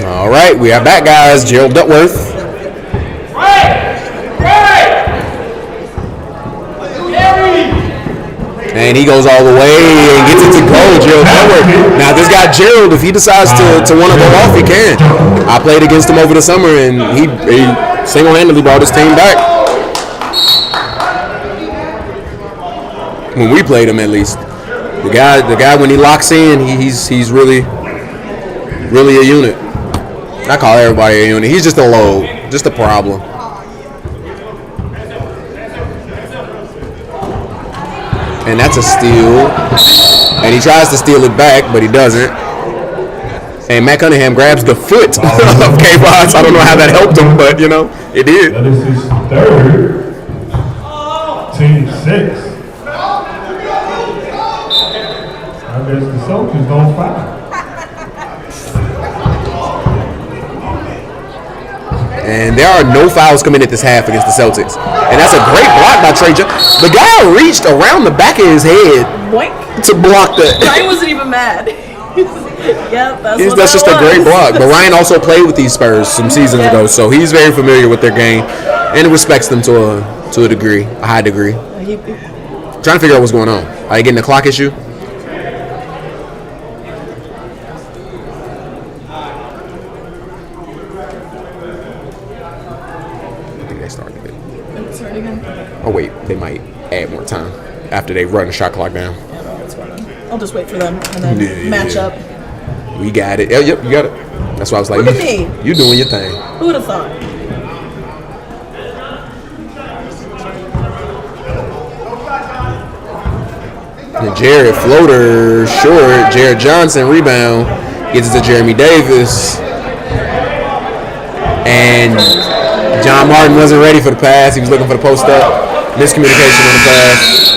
All right, we are back, guys. Gerald Duckworth. And he goes all the way and gets it to goal, Gerald Duckworth. Now, this guy, Gerald, if he decides to want to go off, he can. I played against him over the summer, and he single-handedly brought his team back. When we played him, at least. The guy, when he locks in, he's really a unit. I call everybody a unit. He's just a load, just a problem. And that's a steal. And he tries to steal it back, but he doesn't. And Matt Cunningham grabs the foot of K-Box. I don't know how that helped him, but, it did. That is his third. Team 6. I guess the Celtics don't foul. And there are no fouls coming at this half against the Celtics. And that's a great block by Trey Johnson. The guy reached around the back of his head to block that. Ryan wasn't even mad. Yeah, that's just a great block. But Ryan also played with these Spurs some seasons ago, so he's very familiar with their game and respects them to a degree, a high degree. Trying to figure out what's going on. Are you getting a clock issue? Oh wait, they might add more time after they run the shot clock down. I'll just wait for them and then match up. We got it. Yep, you got it. That's why I was like, look at me. You doing your thing. Who would have thought? And Jared floater short. Jared Johnson rebound gets it to Jeremy Davis. And John Martin wasn't ready for the pass. He was looking for the post up. Miscommunication on the pass.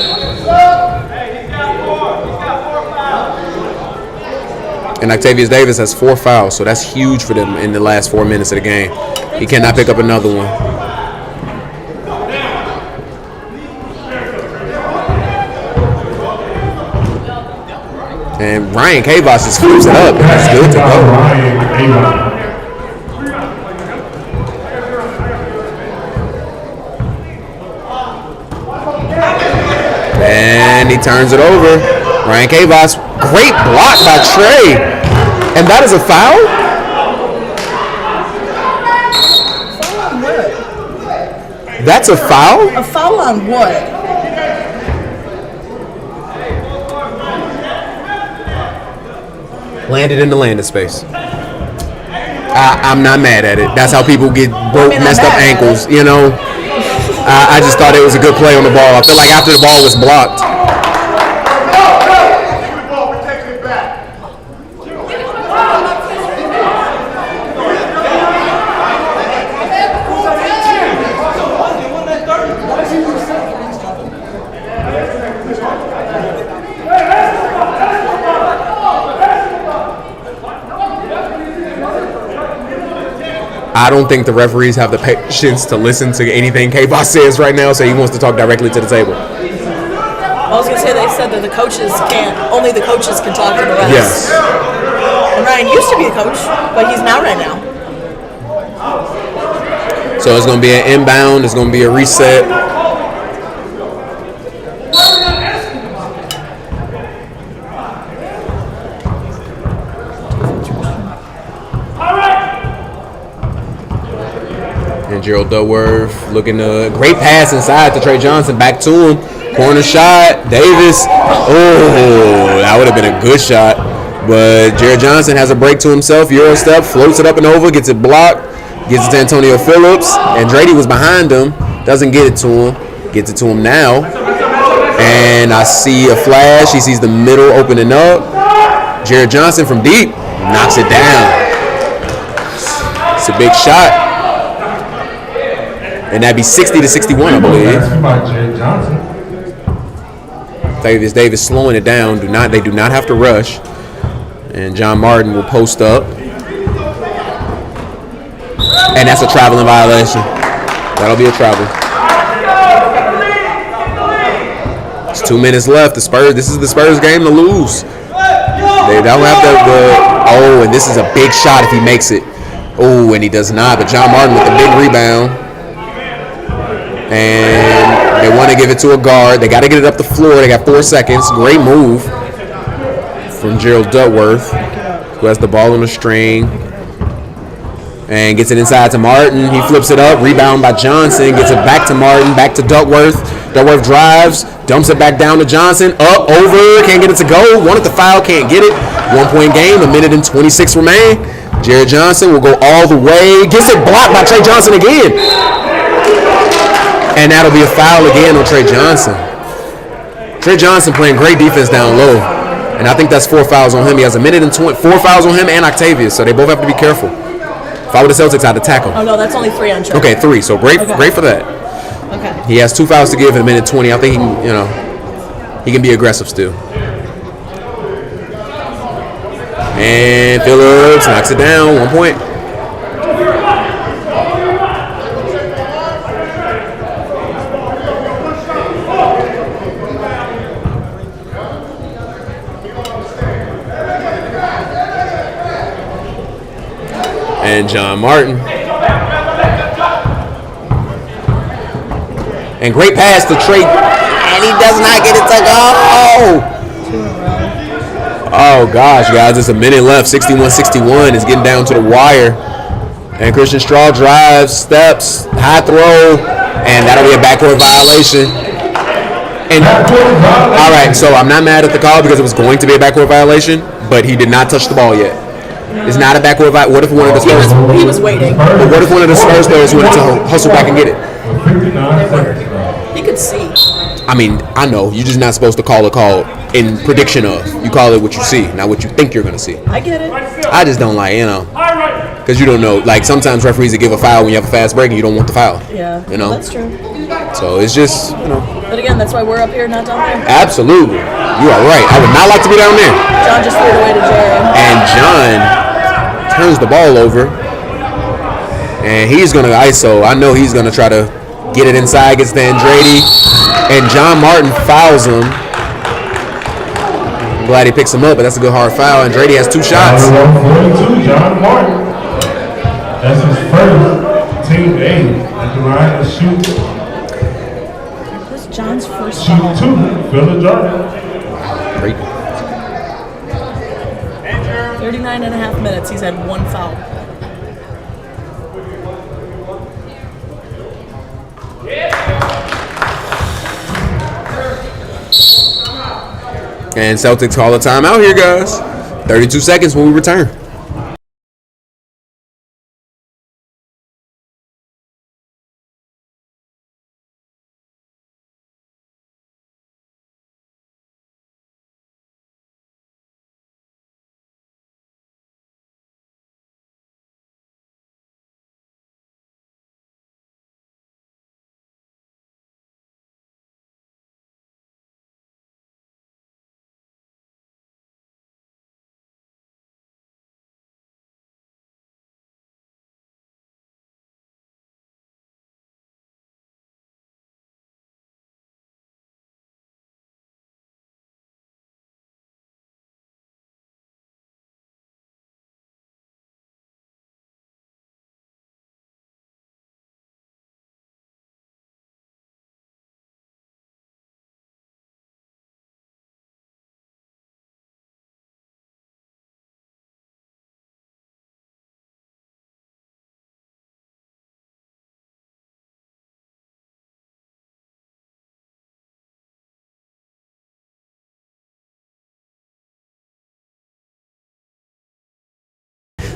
And Octavius Davis has 4 fouls, so that's huge for them in the last 4 minutes of the game. He cannot pick up another one. And Ryan Kavos just flips it up. That's good to go. And he turns it over. Ryan Kavos, great block by Trey. And that is a foul? That's a foul? A foul on what? Landed in the landing space. I'm not mad at it. That's how people get messed up ankles, I just thought it was a good play on the ball. I feel like after the ball was blocked. I don't think the referees have the patience to listen to anything K-Boss says right now, so he wants to talk directly to the table. I was going to say they said that only the coaches can talk to the refs. Yes. And Ryan used to be a coach, but he's not right now. So it's going to be an inbound, it's going to be a reset. And Gerald Duckworth looking great pass inside to Trey Johnson, back to him. Corner shot, Davis. Oh, that would have been a good shot. But Jared Johnson has a break to himself, Euro step, floats it up and over, gets it blocked, gets it to Antonio Phillips. And Drady was behind him, doesn't get it to him, gets it to him now. And I see a flash, he sees the middle opening up. Jared Johnson from deep knocks it down. It's a big shot. And that'd be 60-61, I believe. Davis slowing it down. They do not have to rush. And John Martin will post up. And that's a traveling violation. That'll be a travel. It's 2 minutes left. The Spurs. This is the Spurs game to lose. They don't have oh, and this is a big shot if he makes it. Oh, and he does not. But John Martin with the big rebound. And they want to give it to a guard. They got to get it up the floor. They got 4 seconds. Great move from Gerald Duckworth, who has the ball on the string. And gets it inside to Martin. He flips it up. Rebound by Johnson. Gets it back to Martin. Back to Duckworth. Duckworth drives. Dumps it back down to Johnson. Up, over. Can't get it to go. Wanted the foul. Can't get it. 1 point game. 1:26 remain. Jared Johnson will go all the way. Gets it blocked by Trey Johnson again. And that'll be a foul again on Trey Johnson. Trey Johnson playing great defense down low. And I think that's 4 fouls on him. He has 1:20. 4 fouls on him and Octavius. So they both have to be careful. If I were the Celtics, I'd attack him. Oh, no, that's only 3 on Trey. Okay, 3. So great for that. Okay. He has 2 fouls to give in 1:20. I think he can, he can be aggressive still. And Phillips knocks it down. 1 point. And John Martin. And great pass to Trey. And he does not get it to go. Oh, gosh, guys. It's a minute left. 61-61 is getting down to the wire. And Christian Straw drives, steps, high throw. And that'll be a backcourt violation. And all right, so I'm not mad at the call because it was going to be a backcourt violation, but he did not touch the ball yet. It's not a backcourt violation. What if one of the Spurs? He was waiting. But what if one of the Spurs players wanted to hustle back and get it? He could see. I mean, I know. You're just not supposed to call a call in prediction of. You call it what you see, not what you think you're going to see. I get it. I just don't like, because you don't know. Like, sometimes referees will give a foul when you have a fast break and you don't want the foul. Yeah, Well, that's true. So it's just, But again, that's why we're up here, not down there. Absolutely. You are right. I would not like to be down there. John just threw it away to Jared. And John turns the ball over. And he's going to ISO. I know he's going to try to get it inside, gets to Andrade. And John Martin fouls him. I'm glad he picks him up, but that's a good hard foul. Andrade has 2 shots. 42, John Martin. That's his first team A at the line to shoot. What's John's first Shoot foul? 2, Phil Jordan. Great. 39 and a half minutes. He's had 1 foul. And Celtics call a timeout here, guys. 32 seconds when we return.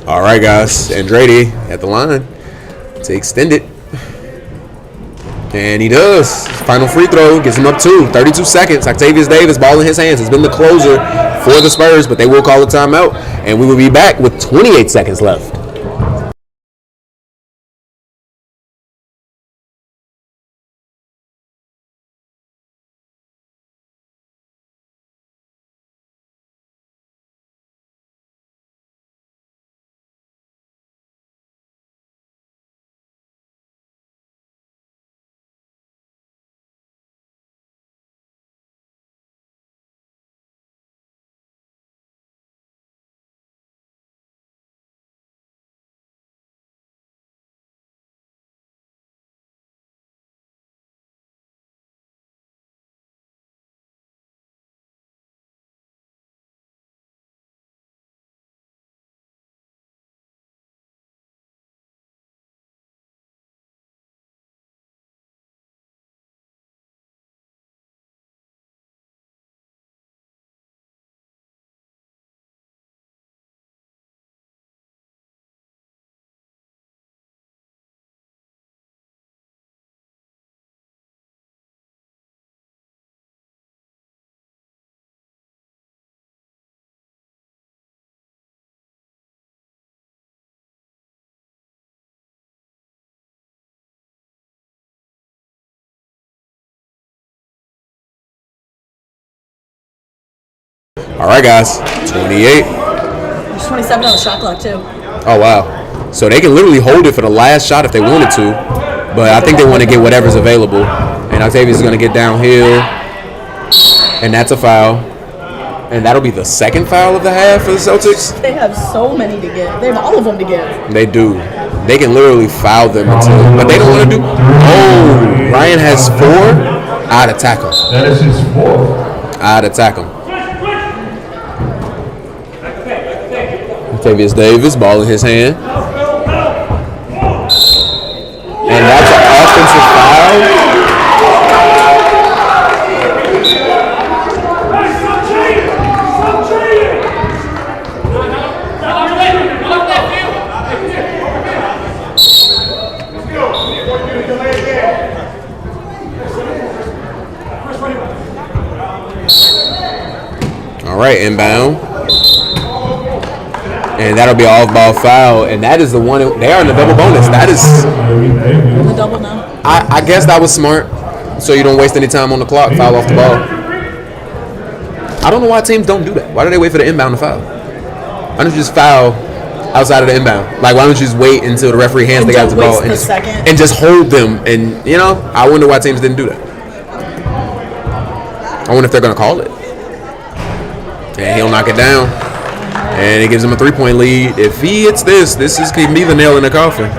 All right, guys. Andrade at the line to extend it. And he does. Final free throw gets him up 2. 32 seconds. Octavius Davis, ball in his hands, has been the closer for the Spurs, but they will call a timeout. And we will be back with 28 seconds left. All right, guys. 28. There's 27 on the shot clock, too. Oh, wow. So they can literally hold it for the last shot if they wanted to. But I think they want to get whatever's available. And Octavius is going to get downhill. And that's a foul. And that'll be the second foul of the half for the Celtics. They have so many to give. They have all of them to give. They do. They can literally foul them until, but they don't want to do. Oh, Ryan has 4. I'd attack him. That is his 4th. I'd attack him. Octavius Davis, ball in his hand. And that's an offensive foul. All right, inbound. And that'll be an off-ball foul. And that is the one. They are in the double bonus. That is. The double now. I guess that was smart. So you don't waste any time on the clock. Foul off the ball. I don't know why teams don't do that. Why do they wait for the inbound to foul? Why don't you just foul outside of the inbound? Like, why don't you just wait until the referee hands the guy the ball and just hold them? And, you know, I wonder why teams didn't do that. I wonder if they're going to call it. And he'll knock it down. And it gives him a 3-point lead. If he hits this can be the nail in the coffin.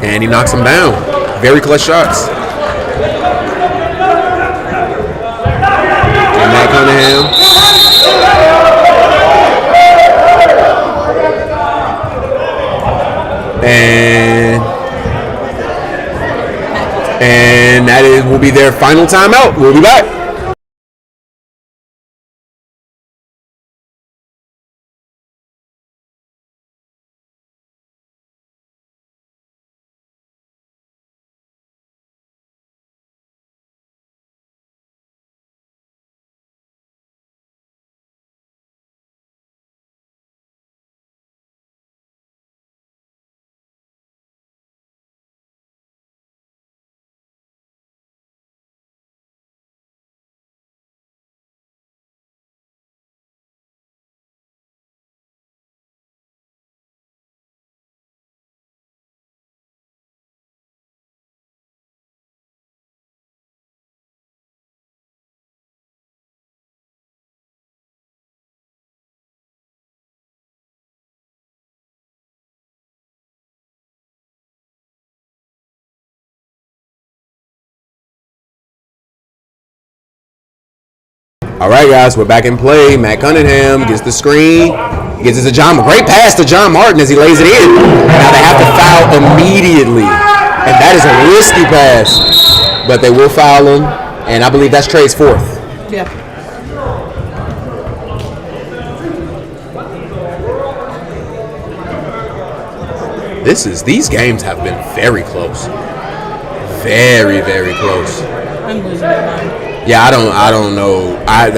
And he knocks him down. Very clutch shots. And Matt Cunningham. And that will be their final timeout. We'll be back. All right, guys, we're back in play. Matt Cunningham gets the screen. Gets it to John. Great pass to John Martin as he lays it in. Now they have to foul immediately. And that is a risky pass. But they will foul him. And I believe that's Trey's 4th. Yeah. These games have been very close. Very, very close. I'm losing my mind. Yeah, I don't know. I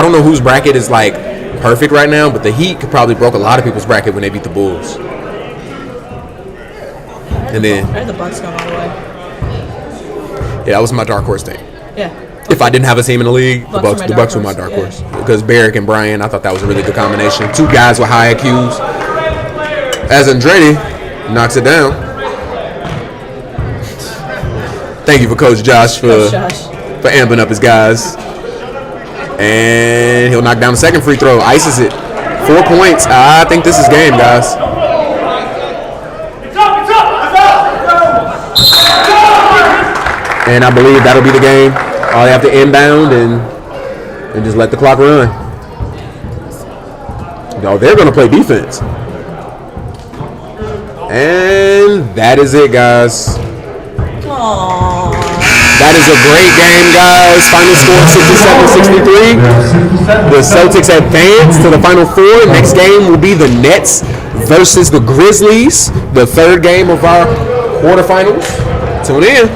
don't know whose bracket is like perfect right now, but the Heat could probably broke a lot of people's bracket when they beat the Bulls. And then I had the Bucks going all the way. Yeah, that was my dark horse team. Yeah. If I didn't have a team in the league, the Bucks were my dark yeah. horse because Barrick and Brian, I thought that was a really good combination. 2 guys with high IQs. As Andretti knocks it down. Thank you for Coach Josh for amping up his guys. And he'll knock down the second free throw. Ices it. 4 points. I think this is game, guys. And I believe that'll be the game. All they have to inbound and just let the clock run. No, they're going to play defense. And that is it, guys. Aww. That is a great game, guys. Final score 67-63. The Celtics advance to the Final Four. Next game will be the Nets versus the Grizzlies. The third game of our quarterfinals. Tune in.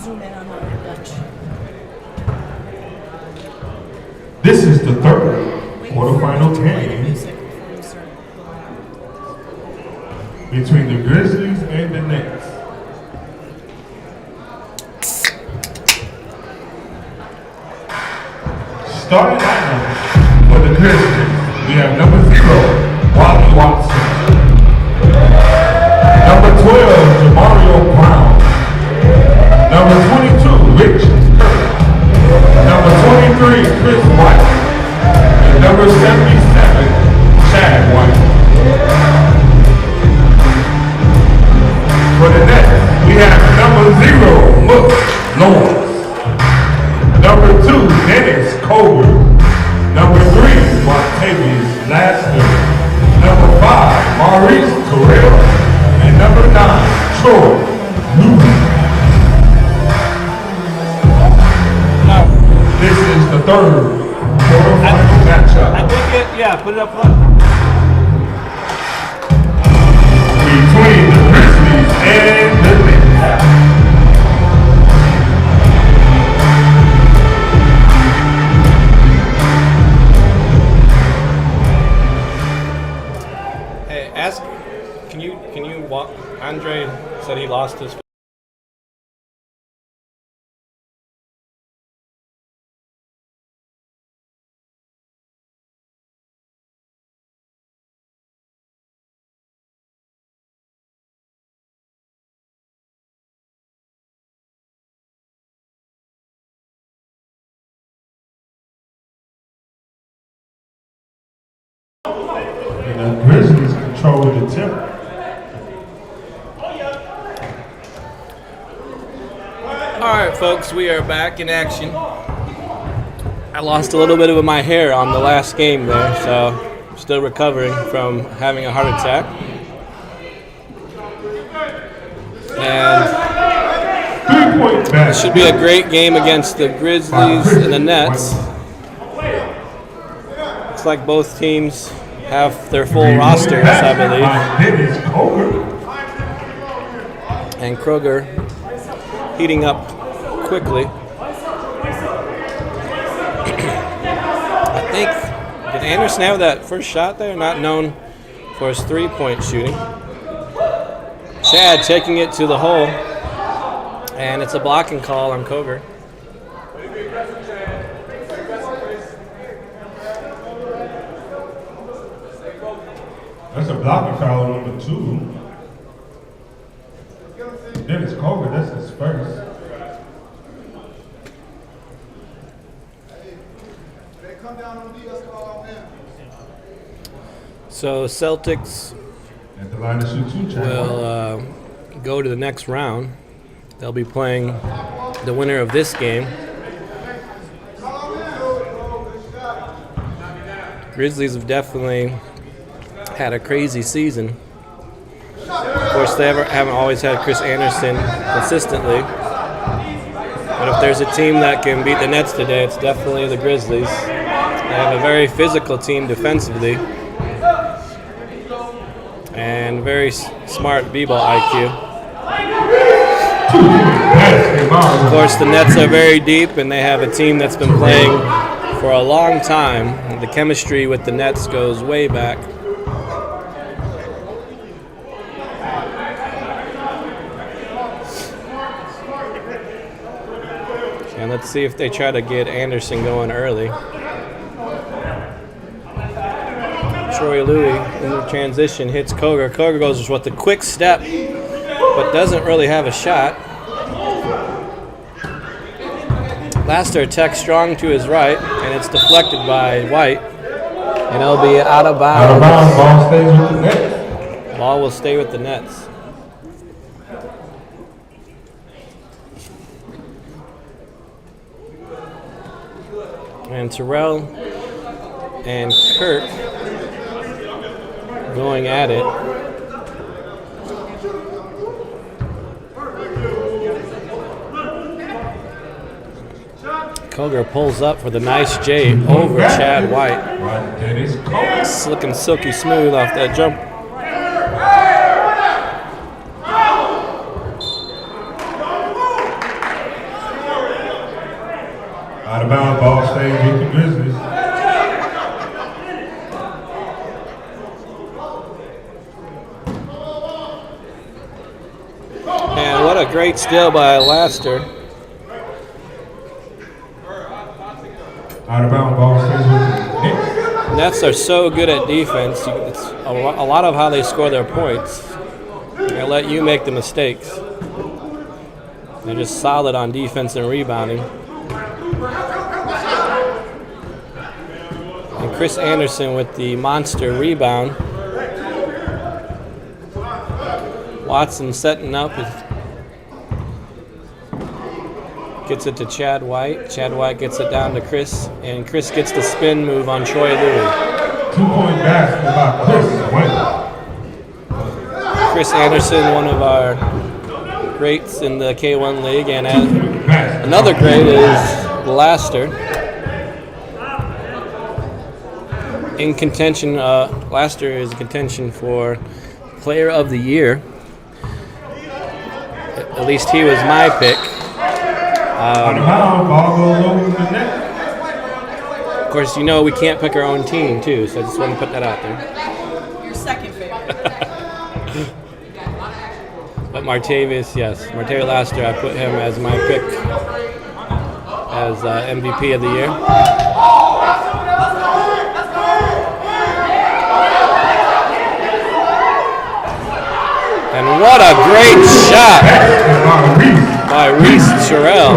zoom in on the bench. This is the third quarterfinal game between the Grizzlies and the Nets. Starting lineup for the Grizzlies, we have number 0, Wally Watson. Number 12, Jamario Brown. Number 22, Rich Kirk. Number 23, Chris White. And number 77, Chad White. For the Nets, we have number 0, Mook Lawrence. Number 2, Dennis Colbert. Number 3, Martavius Lassner. Number 5, Maurice Terrell. And number 9, Troy Newman. This is the third quarterfinal matchup. I think put it up front. Between the Grizzlies and the Nets. Hey, ask. Can you walk? Andre said he lost his. And the Grizzlies control the tempo. Alright folks, we are back in action. I lost a little bit of my hair on the last game there, so I'm still recovering from having a heart attack. And it should be a great game against the Grizzlies and the Nets. Looks like both teams have their full rosters, I believe. And Kroger heating up quickly. I think, did Anderson have that first shot there? Not known for his three-point shooting. Chad taking it to the hole, and it's a blocking call on Kroger. That's a blocking foul on number 2. Dennis Colbert, that's his first. So Celtics will go to the next round. They'll be playing the winner of this game. Grizzlies have definitely had a crazy season. Of course, they haven't always had Chris Anderson consistently. But if there's a team that can beat the Nets today, it's definitely the Grizzlies. They have a very physical team defensively and very smart b-ball IQ. Of course, the Nets are very deep, and they have a team that's been playing for a long time. The chemistry with the Nets goes way back. And let's see if they try to get Anderson going early. Troy Louis in the transition hits Kroger. Kroger goes with a quick step, but doesn't really have a shot. Laster attacks strong to his right, and it's deflected by White. And it'll be out of bounds. Ball stays with the Nets. Ball will stay with the Nets. And Terrell and Kirk going at it. Kroger pulls up for the nice J over Chad White. Looking silky smooth off that jump. bounds ball stays with the Grizzlies. And what a great steal by Laster. Out of bounds ball stays with the Knicks. Nets are so good at defense. It's a lot of how they score their points. They let you make the mistakes. They're just solid on defense and rebounding. And Chris Anderson with the monster rebound. Watson setting up. Gets it to Chad White. Chad White gets it down to Chris. And Chris gets the spin move on Troy Louis. 2-point basket by Chris White. Chris Anderson, one of our greats in the K1 League. And another great is Laster. In contention, Laster is in contention for Player of the Year. At least he was my pick. Of course, you know we can't pick our own team, too, so I just want to put that out there. Your second favorite. But Martavius, yes. Martavius Laster, I put him as my pick as MVP of the year. And what a great shot by Reese Terrell.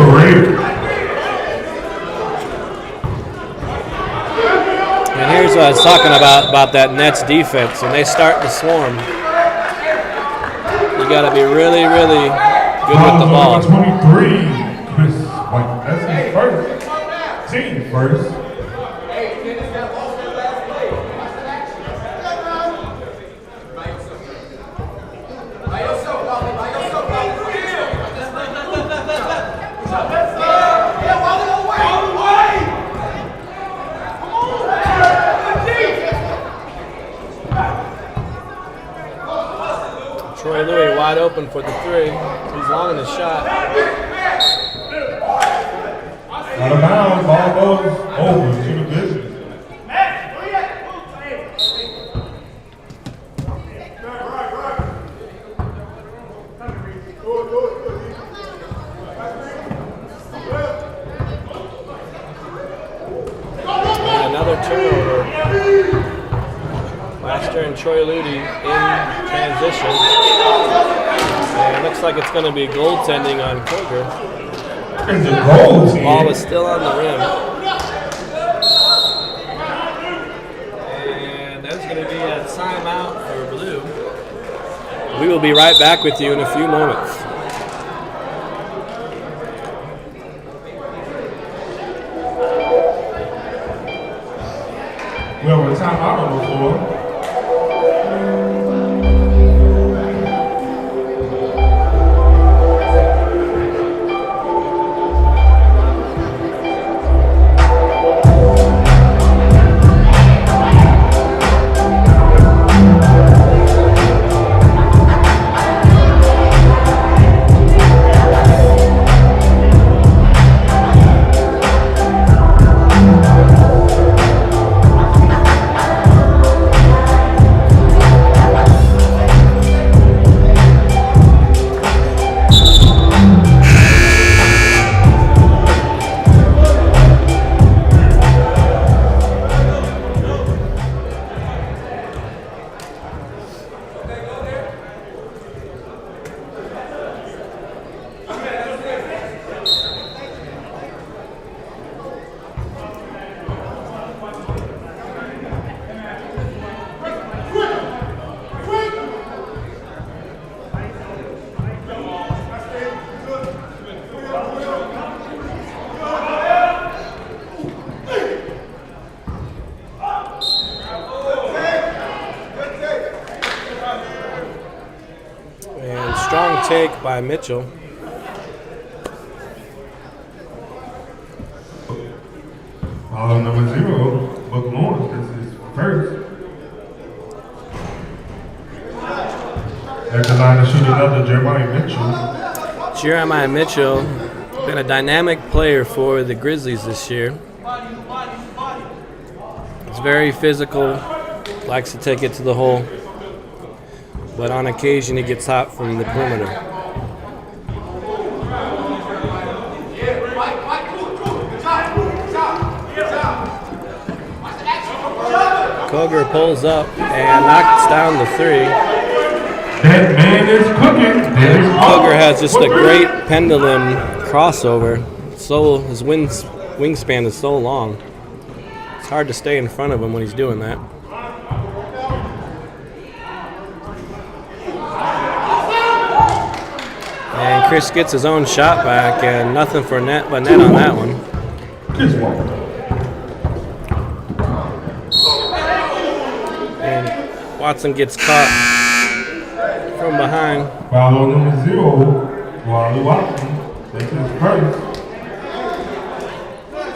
And here's what I was talking about that Nets defense. When they start to swarm, you got to be really, really good with the ball. 23, Chris White. That's his first. Team first. Troy Louis wide open for the three. He's long in the shot. Out of bounds, ball goes over to the Grizzlies. And another turnover. Laster and Troy Ludi in transition. And it looks like it's going to be goaltending on Kroger. The ball is still on the rim. And there's going to be a timeout for Blue. We will be right back with you in a few moments. We have a timeout on the floor. Strong take by Mitchell. Ball number 0, Buck Lawrence. This is first. At the line to shoot another, Jeremiah Mitchell. Jeremiah Mitchell Been a dynamic player for the Grizzlies this year. He's very physical, likes to take it to the hole, but on occasion he gets hot from the perimeter. Koger pulls up and knocks down the three. That man is cooking. Koger has just a great pendulum crossover. So his wingspan is so long. It's hard to stay in front of him when he's doing that. And Chris gets his own shot back, and nothing for net but net on that one. And Watson gets caught from behind. Foul number 0, Wally Watson. That's his first.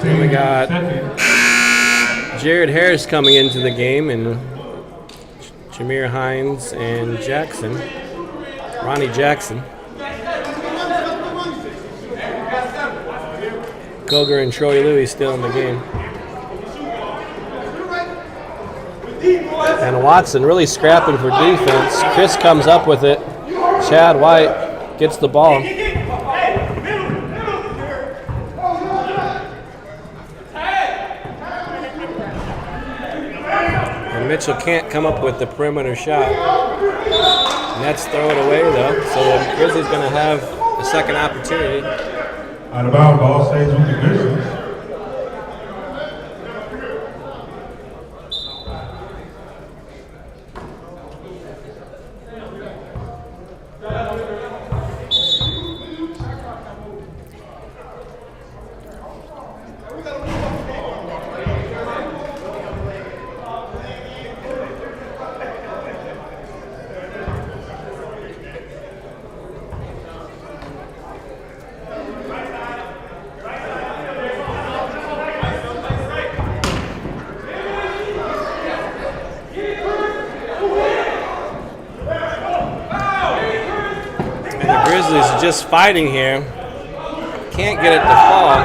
Then we got Jared Harris coming into the game, and Jameer Hines and Jackson. Ronnie Jackson. Koger and Troy Louis still in the game. And Watson really scrapping for defense. Chris comes up with it. Chad White gets the ball. And Mitchell can't come up with the perimeter shot. Nets throw it away though, so the Grizzlies going to have a second opportunity. Out of bounds, ball stays with the Grizzlies. Grizzlies are just fighting here. Can't get it to fall.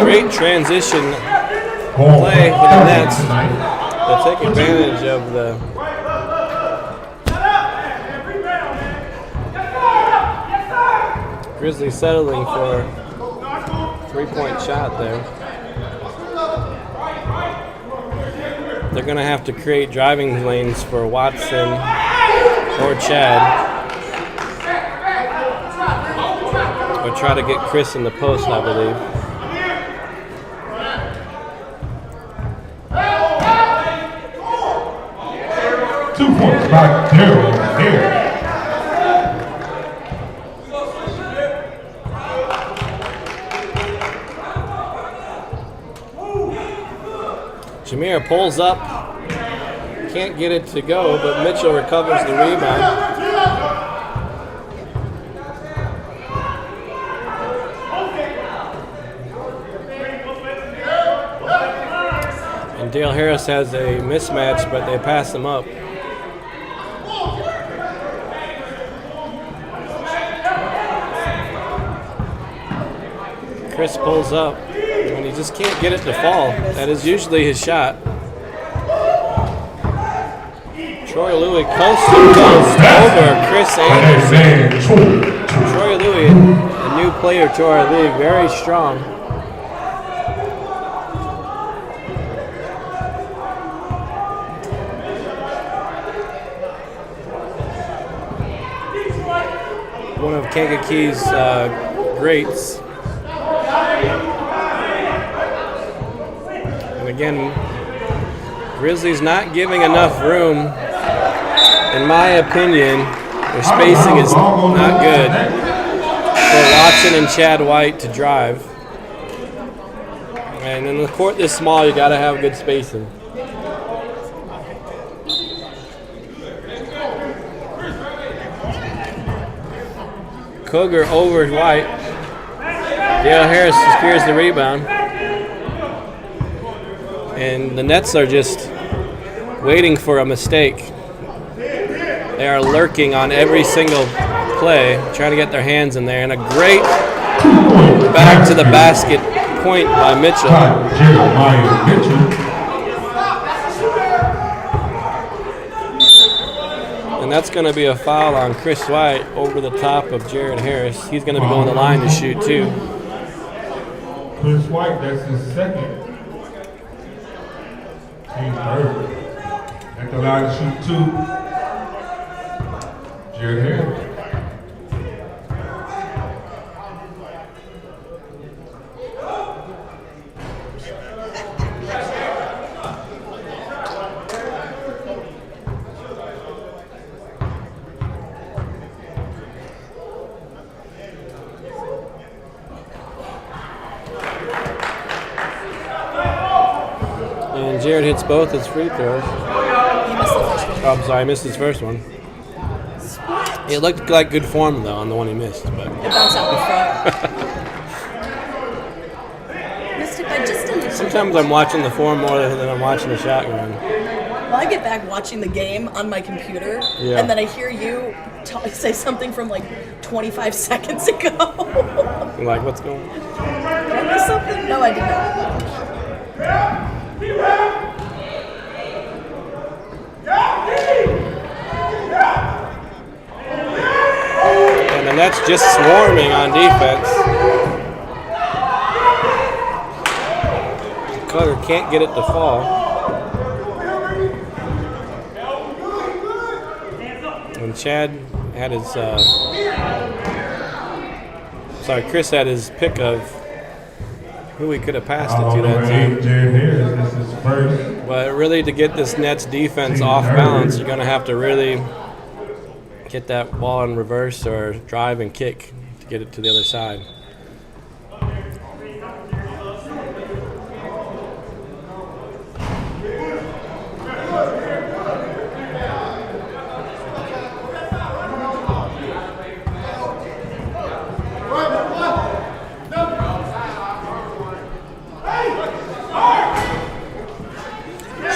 Great transition play for the Nets. They take advantage of the Grizzlies settling for a 3-point shot there. They're going to have to create driving lanes for Watson or Chad. Or try to get Chris in the post, I believe. Two points by Daryl Harris. Jameer pulls up, can't get it to go, but Mitchell recovers the rebound. And Dale Harris has a mismatch, but they pass him up. Chris pulls up. And he just can't get it to fall. That is usually his shot. Troy Louis coast to coast over Chris Anderson. Troy Louis, a new player to our league, very strong. One of Kankakee's greats. Again, Grizzlies not giving enough room, in my opinion. Their spacing is not good for Watson and Chad White to drive. And in the court this small, you got to have good spacing. Koger over White. Dale Harris secures the rebound. And the Nets are just waiting for a mistake. They are lurking on every single play, trying to get their hands in there. And a great back to the basket point by Mitchell. Jeremiah Mitchell. And that's going to be a foul on Chris White over the top of Jared Harris. He's going to be going to the line to shoot too. Chris White, that's his second. Team third. At the line to shoot 2. Jared Harris. And Jared hits both his free throws. He missed the first one. Oh, I'm sorry, I missed his first one. It looked like good form though on the one he missed, but It bounced out the front. Missed it by just a little. sometimes I'm watching the form more than I'm watching the shotgun. Well, I get back watching the game on my computer, Yeah. and then I hear you say something from like 25 seconds ago. I'm like, what's going on? Did I miss something? No, I did not. And the Nets just swarming on defense. Cutter can't get it to fall. And Chad had his, Chris had his pick of who he could have passed it to that time. Jared Harris, this is first. But really, to get this Nets defense off balance, you're going to have to really get that ball in reverse or drive and kick to get it to the other side.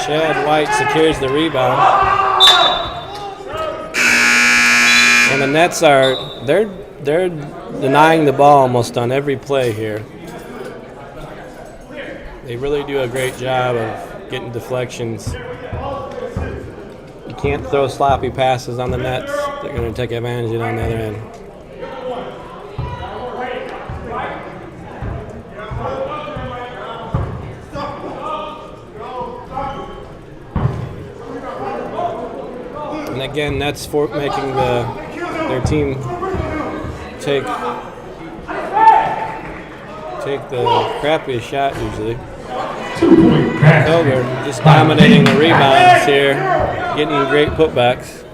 Chad White secures the rebound. And the Nets they're denying the ball almost on every play here. They really do a great job of getting deflections. You can't throw sloppy passes on the Nets. They're going to take advantage of it on the other end. And again, Nets making their team take the crappiest shot usually. So they're just dominating the rebounds here, getting great putbacks.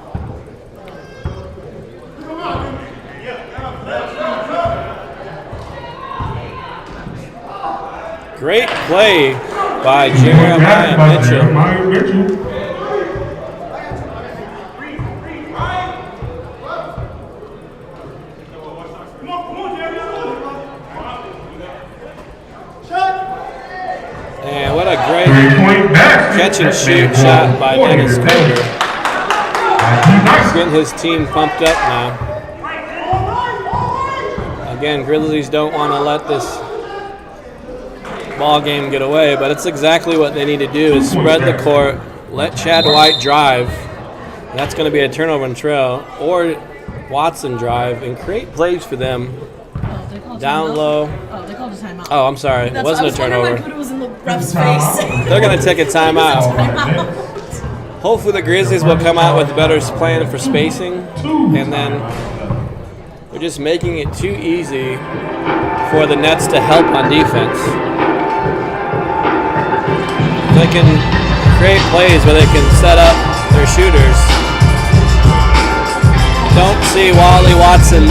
Great play by Jeremiah Mitchell. And what a great catch and shoot shot by Dennis Coder. He's getting his team pumped up now. Again, Grizzlies don't want to let this ball game get away, but it's exactly what they need to do is spread the court, let Chad White drive. That's going to be a turnover and trail, or Watson drive and create plays for them. Down low. Oh, they called a timeout. Oh, I'm sorry. It wasn't a turnover. It was in the ref's face. They're going to take a timeout. Hopefully the Grizzlies will come out with a better plan for spacing, and then they're just making it too easy for the Nets to help on defense. They can create plays where they can set up their shooters. Don't see Wally Hudson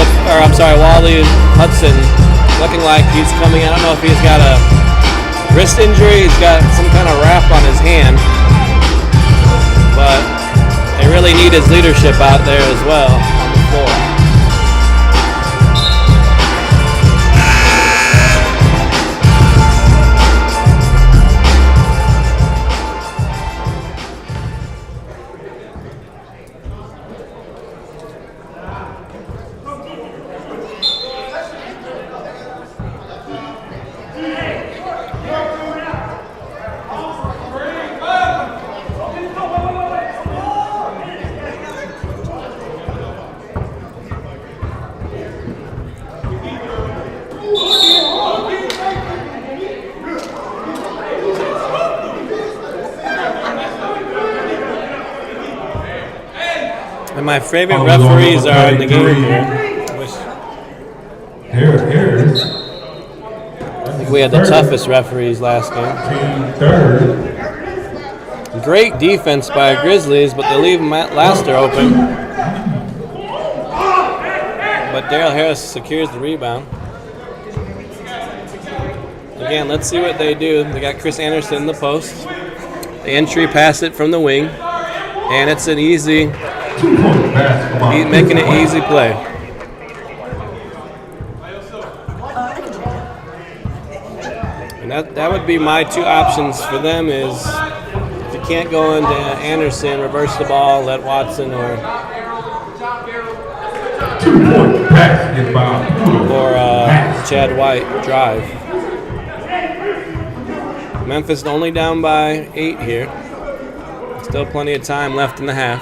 looking like he's coming in. I don't know if he's got a wrist injury, he's got some kind of wrap on his hand, but they really need his leadership out there as well on the floor. And my favorite referees are in the game here. Derek Harris. I think we had the toughest referees last game. Team third. Great defense by Grizzlies, but they leave Laster open. But Daryl Harris secures the rebound. Again, let's see what they do. They got Chris Anderson in the post. The entry pass it from the wing. And it's an easy, making it easy play. And that would be my two options for them is if you can't go into Anderson, reverse the ball, let Watson or Chad White drive. Memphis only down by 8 here. Still plenty of time left in the half.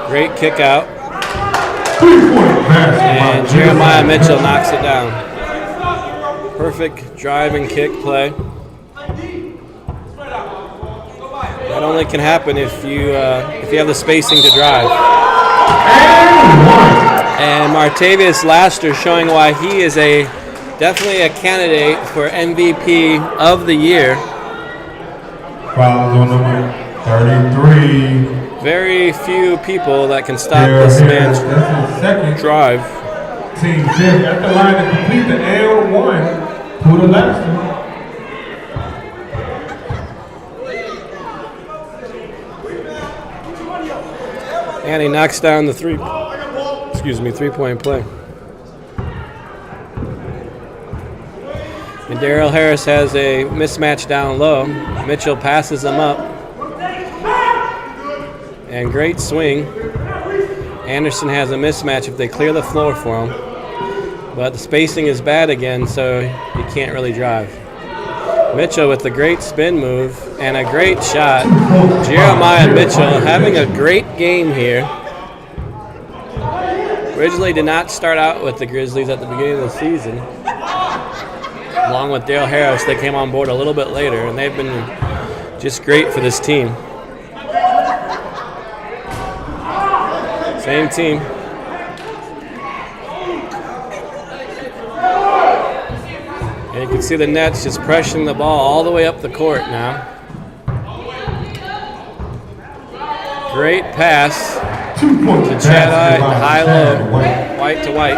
Great kick out. And Jeremiah Mitchell knocks it down. Perfect drive and kick play. That only can happen if you have the spacing to drive. And Martavius Laster showing why he is definitely a candidate for MVP of the year. Fouls on number 33. Very few people that can stop this man's drive. Team 10 at the line to complete the L1. Puda Laster. And he knocks down the three-point play. And Daryl Harris has a mismatch down low. Mitchell passes him up. And great swing. Anderson has a mismatch if they clear the floor for him. But the spacing is bad again, so he can't really drive. Mitchell with a great spin move and a great shot. Jeremiah Mitchell having a great game here. Originally did not start out with the Grizzlies at the beginning of the season. Along with Daryl Harris, they came on board a little bit later, and they've been just great for this team. Same team. And you can see the Nets just pressuring the ball all the way up the court now. Great pass to Chad high-low, White to White.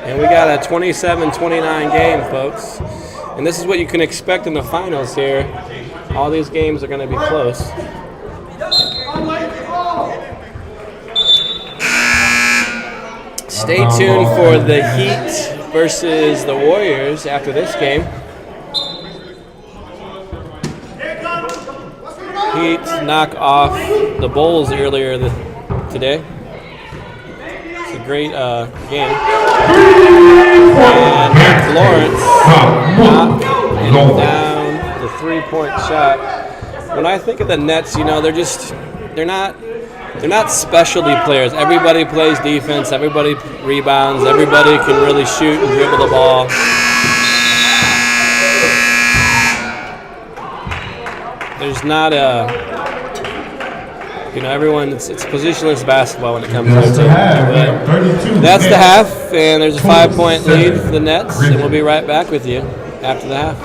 And we got a 27-29 game, folks. And this is what you can expect in the finals here. All these games are going to be close. Stay tuned for the Heat versus the Warriors after this game. Heat knock off the Bulls earlier today. It's a great game. And Lawrence knocking down the three-point shot. When I think of the Nets, they're not specialty players. Everybody plays defense. Everybody rebounds. Everybody can really shoot and dribble the ball. There's not everyone. It's positionless basketball when it comes down to it. That's the half, and there's a 5-point lead for the Nets, and we'll be right back with you after the half.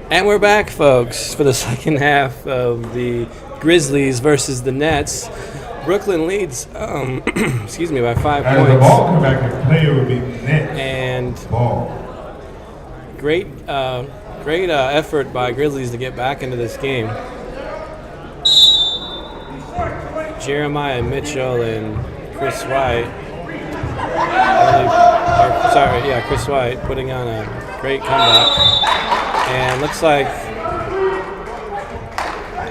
And we're back, folks, for the second half of the Grizzlies versus the Nets. Brooklyn leads, excuse me, by 5 As points. the ball come back and play, it would be Nets. And Ball. great effort by Grizzlies to get back into this game. Jeremiah Mitchell and Chris White. Chris White putting on a great comeback. And looks like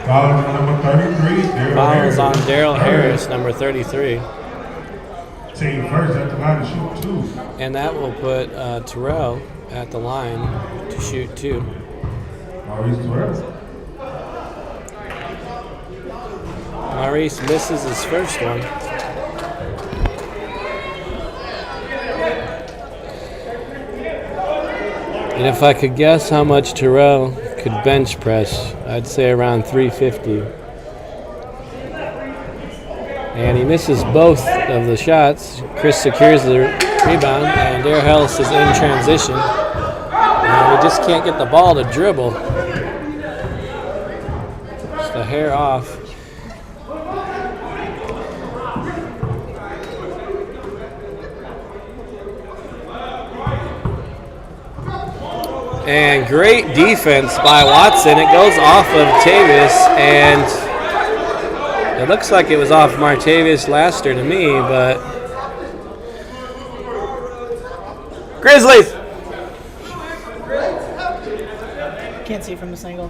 foul on number 33. Foul on Daryl Harris, number 33. Team first at the line to shoot 2. And that will put Terrell at the line to shoot 2. Maurice Terrell. Maurice misses his first one. And if I could guess how much Terrell could bench press, I'd say around 350. And he misses both of the shots. Chris secures the rebound, and Darrell Harris is in transition. And we just can't get the ball to dribble. Just a hair off. And great defense by Watson. It goes off of Tavis, and it looks like it was off Martavis Laster to me, but Grizzlies! Can't see it from this angle.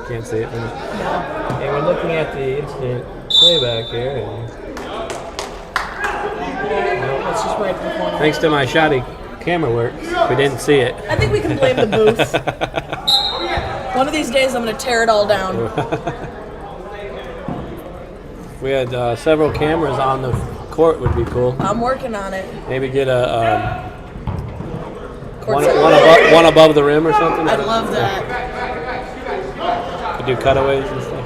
Can't see it. No. And we're looking at the instant playback here. And It's just right in the corner. thanks to my shoddy camera work, we didn't see it. I think we can blame the booth. One of these days I'm going to tear it all down. If we had several cameras on the court, would be cool. I'm working on it. Maybe get a one above the rim or something. I'd love that. Could do cutaways and stuff.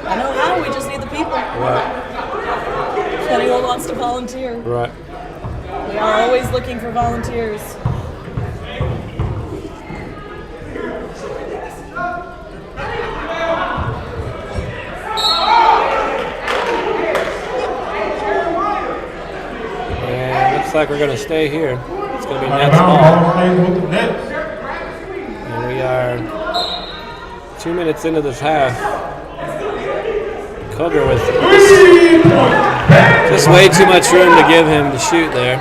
I know how, we just need the people. Right. If anyone wants to volunteer. Right. We are always looking for volunteers. And looks like we're going to stay here. It's going to be Nets ball. And we are 2 minutes into this half. Koger with just way too much room to give him to shoot there.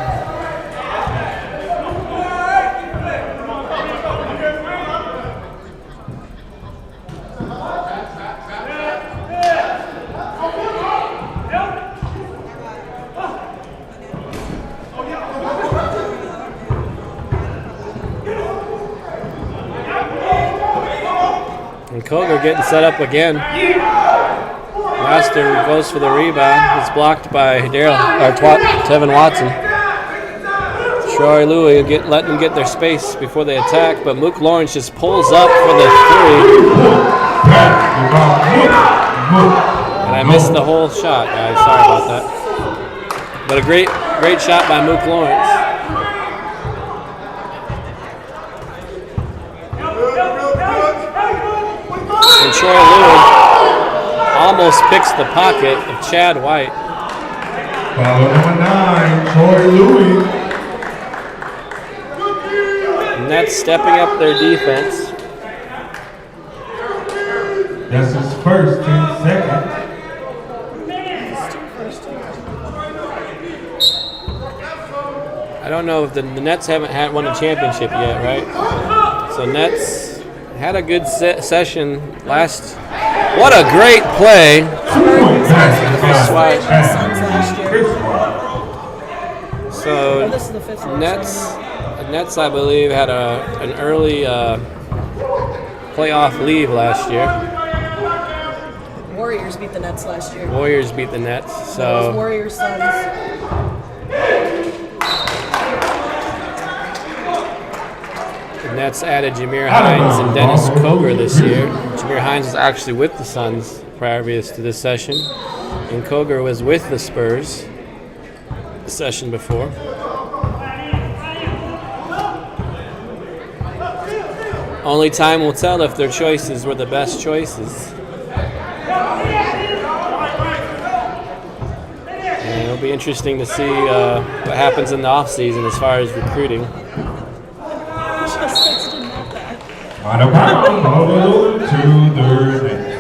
And Koger getting set up again. Laster goes for the rebound. It's blocked by Tevin Watson. Troy Louis letting them get their space before they attack, but Mook Lawrence just pulls up for the 3. And I missed the whole shot, guys. Sorry about that. But a great shot by Mook Lawrence. And Troy Louis almost picks the pocket of Chad White. Follow number 9, Troy Louis. Nets stepping up their defense. That's his first, 10 seconds. I don't know if the Nets haven't won a championship yet, right? So Nets had a good session last. What a great play! So Nets, I believe, had an early playoff lead last year. Warriors beat the Nets last year. Warriors beat the Nets. So Warriors Suns. The Nets added Jameer Hines and Dennis Koger this year. Jameer Hines was actually with the Suns previous to this session, and Koger was with the Spurs the session before. Only time will tell if their choices were the best choices. And it'll be interesting to see what happens in the offseason as far as recruiting. Out of bounds, ball to the Knicks.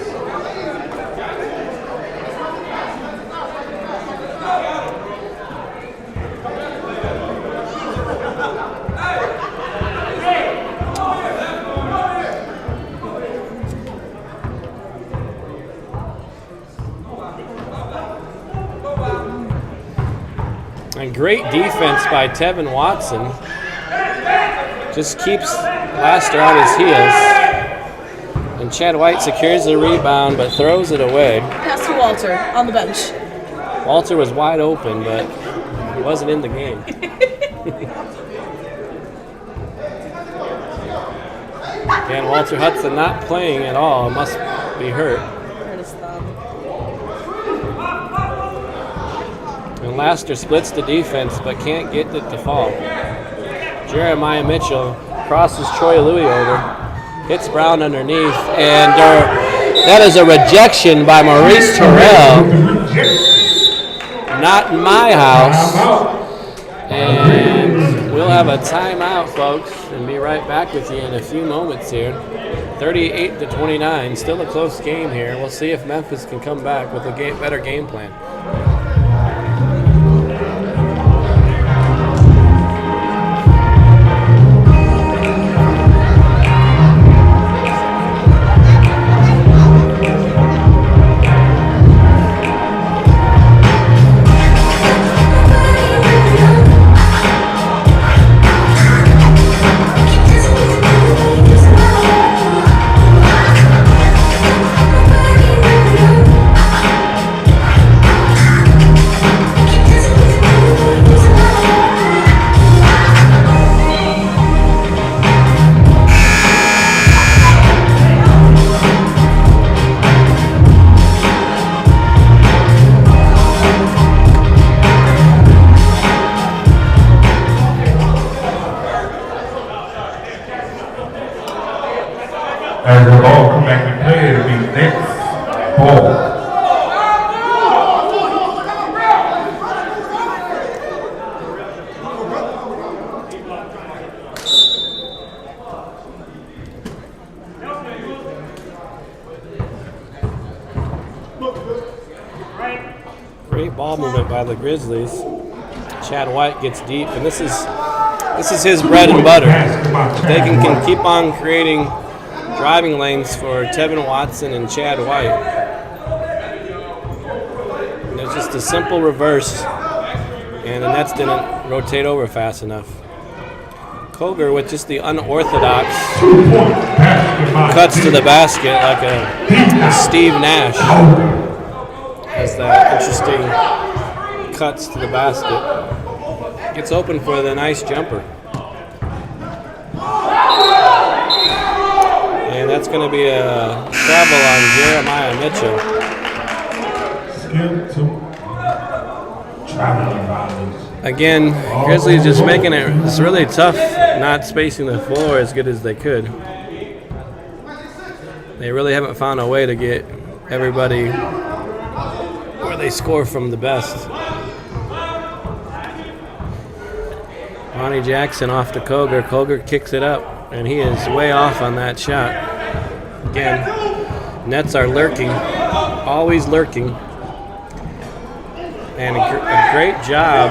And great defense by Tevin Watson. Just keeps Laster on his heels. And Chad White secures the rebound but throws it away. Pass to Walter on the bench. Walter was wide open, but he wasn't in the game. Again, Walter Hudson not playing at all. Must be hurt. Hurt his thumb. And Laster splits the defense but can't get it to fall. Jeremiah Mitchell crosses Troy Louis over, hits Brown underneath, and that is a rejection by Maurice Terrell. Not in my house. And we'll have a timeout, folks, and be right back with you in a few moments here. 38-29, still a close game here. We'll see if Memphis can come back with a better game plan. As the ball come back to play, it'll be Knicks ball. Great ball movement by the Grizzlies. Chad White gets deep, and this is his bread and butter. If they can keep on creating driving lanes for Tevin Watson and Chad White. And there's just a simple reverse, and the Nets didn't rotate over fast enough. Koger with just the unorthodox cuts to the basket like a Steve Nash. Has that interesting cuts to the basket. Gets open for the nice jumper. And that's going to be a travel on Jeremiah Mitchell. Again, Grizzlies just making it's really tough not spacing the floor as good as they could. They really haven't found a way to get everybody where they score from the best. Ronnie Jackson off to Koger. Koger kicks it up, and he is way off on that shot. Again, Nets are lurking, always lurking. And a great job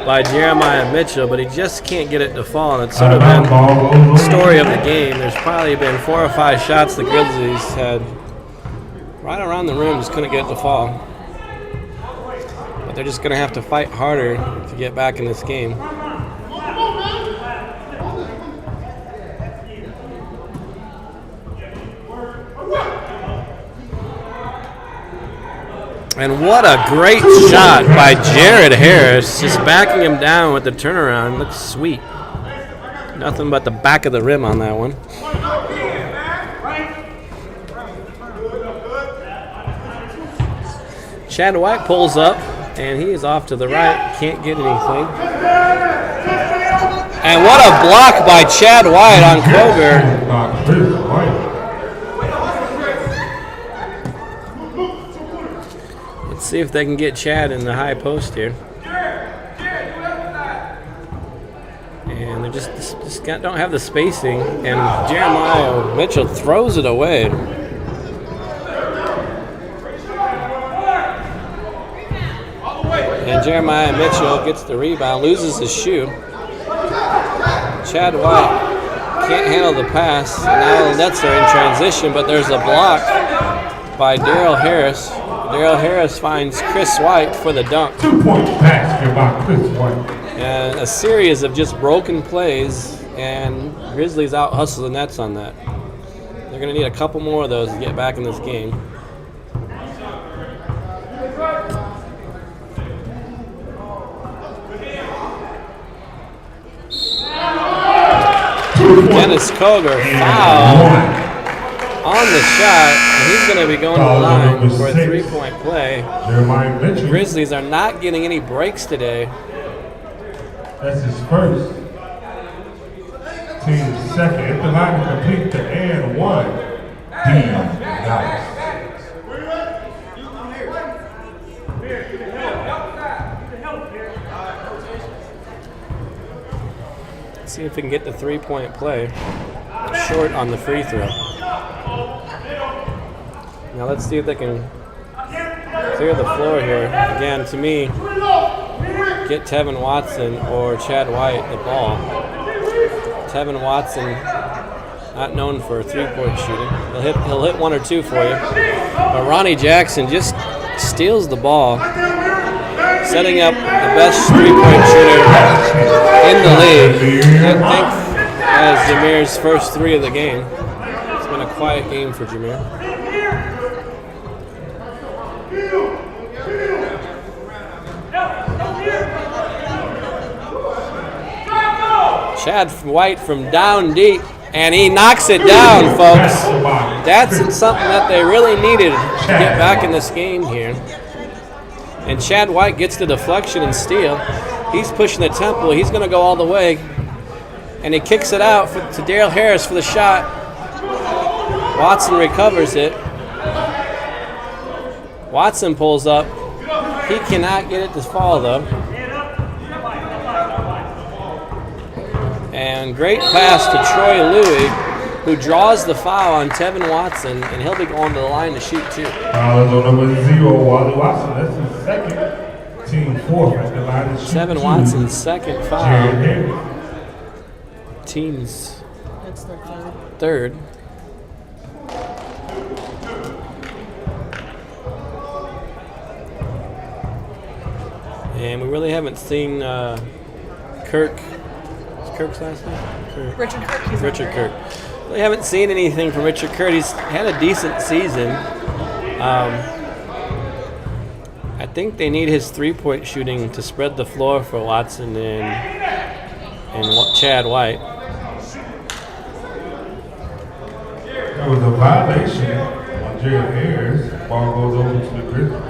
by Jeremiah Mitchell, but he just can't get it to fall. And it's sort of been the story of the game. There's probably been 4 or 5 shots the Grizzlies had right around the rim, just couldn't get it to fall. But they're just going to have to fight harder to get back in this game. And what a great shot by Jared Harris, just backing him down with the turnaround. Looks sweet. Nothing but the back of the rim on that one. Chad White pulls up, and he is off to the right. Can't get anything. And what a block by Chad White on Koger. Let's see if they can get Chad in the high post here. And they just don't have the spacing. And Jeremiah Mitchell throws it away. And Jeremiah Mitchell gets the rebound, loses his shoe. Chad White can't handle the pass. Now the Nets are in transition, but there's a block by Daryl Harris. Daryl Harris finds Chris White for the dunk. 2-point basket by Chris White. And a series of just broken plays, and Grizzlies out-hustle the Nets on that. They're going to need a couple more of those to get back in this game. Dennis Koger foul on the shot, and he's going to be going to the line for a three-point play. The Grizzlies are not getting any breaks today. That's his first. Team second. At the line to complete the and one. Nice. See if we can get the three-point play. Short on the free throw. Now let's see if they can clear the floor here. Again, to me, get Tevin Watson or Chad White the ball. Tevin Watson, not known for three-point shooting. He'll hit one or two for you. But Ronnie Jackson just steals the ball, setting up the best three-point shooter in the league. I think as Jameer's first three of the game. It's been a quiet game for Jameer. Chad White from down deep, and he knocks it down, folks. That's something that they really needed to get back in this game here. And Chad White gets the deflection and steal. He's pushing the tempo. He's going to go all the way. And he kicks it out to Daryl Harris for the shot. Watson recovers it. Watson pulls up. He cannot get it to fall, though. And great pass to Troy Louie, who draws the foul on Tevin Watson, and he'll be going to the line to shoot too. Fouls on number 0, Wally Watson. That's his second. Team 4 at the line to shoot. Tevin Watson's second foul. Team's third. And we really haven't seen Kirk. Kirk's last name? Richard Kirk. Richard Kirk. We haven't seen anything from Richard Kirk. He's had a decent season. I think they need his three-point shooting to spread the floor for Watson and Chad White. That was a violation on Jared Harris. Ball goes over to the Grizzlies.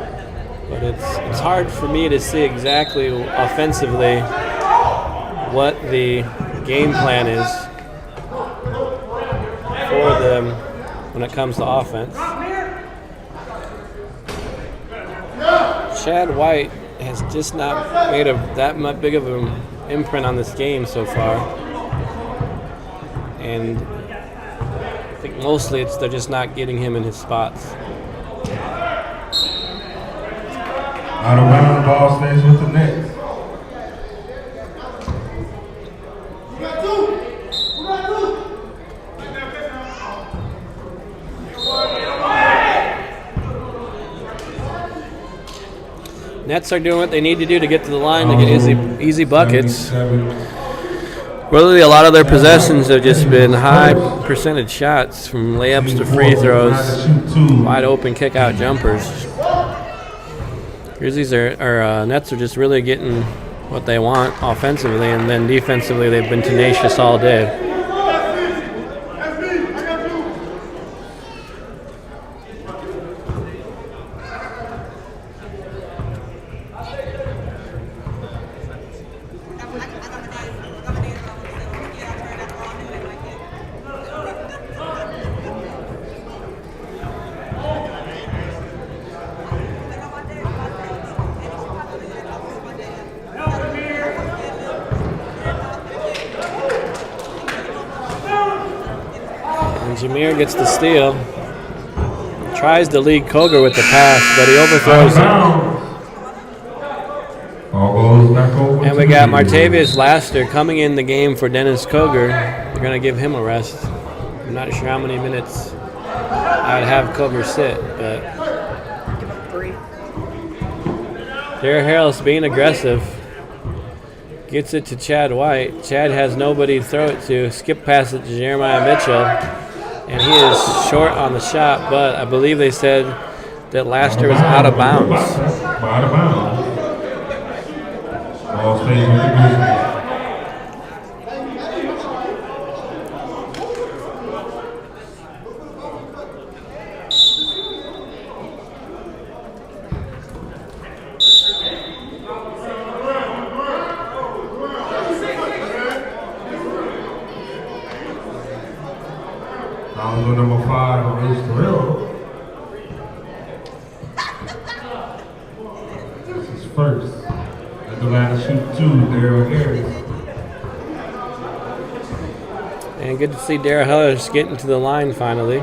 But it's hard for me to see exactly offensively what the game plan is for them when it comes to offense. Chad White has just not made that much big of an imprint on this game so far. And I think mostly they're just not getting him in his spots. Out of bounds, ball stays with the Nets. Nets are doing what they need to do to get to the line to get easy buckets. Really, a lot of their possessions have just been high percentage shots from layups to free throws, wide open kick-out jumpers. Grizzlies Nets are just really getting what they want offensively, and then defensively they've been tenacious all day. Jameer gets the steal. Tries to lead Koger with the pass, but he overthrows it. And we got Martavius Laster coming in the game for Dennis Koger. They're going to give him a rest. I'm not sure how many minutes I'd have Koger sit, but Darrell Harris being aggressive. Gets it to Chad White. Chad has nobody to throw it to. Skip pass it to Jeremiah Mitchell. And he is short on the shot, but I believe they said that Laster was out of bounds. Out of bounds. Ball stays with the Grizzlies. Alonzo number 5 on Ace Terrell. This is first. At the line to shoot 2, Darrell Harris. And good to see Darrell Harris getting to the line finally.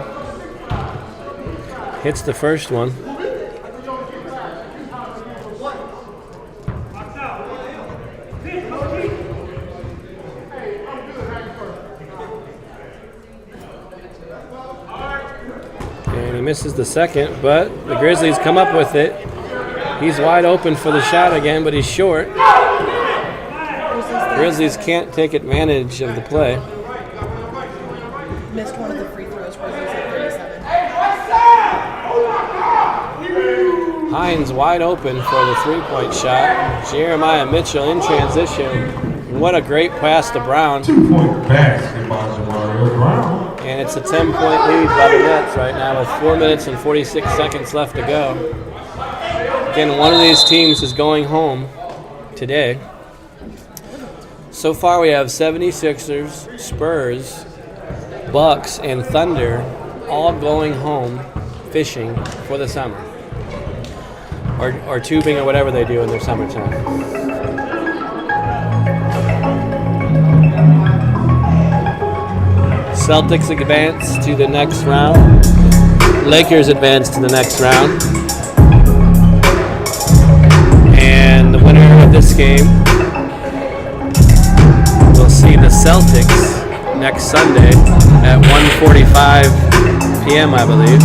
Hits the first one. Misses the second, but the Grizzlies come up with it. He's wide open for the shot again, but he's short. Grizzlies can't take advantage of the play. Missed one of the free throws. Grizzlies at 37. Hines wide open for the three-point shot. Jeremiah Mitchell in transition. What a great pass to Brown. 2-point basket by Jamario Brown. And it's a 10-point lead by the Nets right now with 4 minutes and 46 seconds left to go. Again, one of these teams is going home today. So far we have 76ers, Spurs, Bucks, and Thunder all going home fishing for the summer. Or tubing or whatever they do in their summertime. Celtics advance to the next round. Lakers advance to the next round. And the winner of this game will see the Celtics next Sunday at 1:45 p.m., I believe.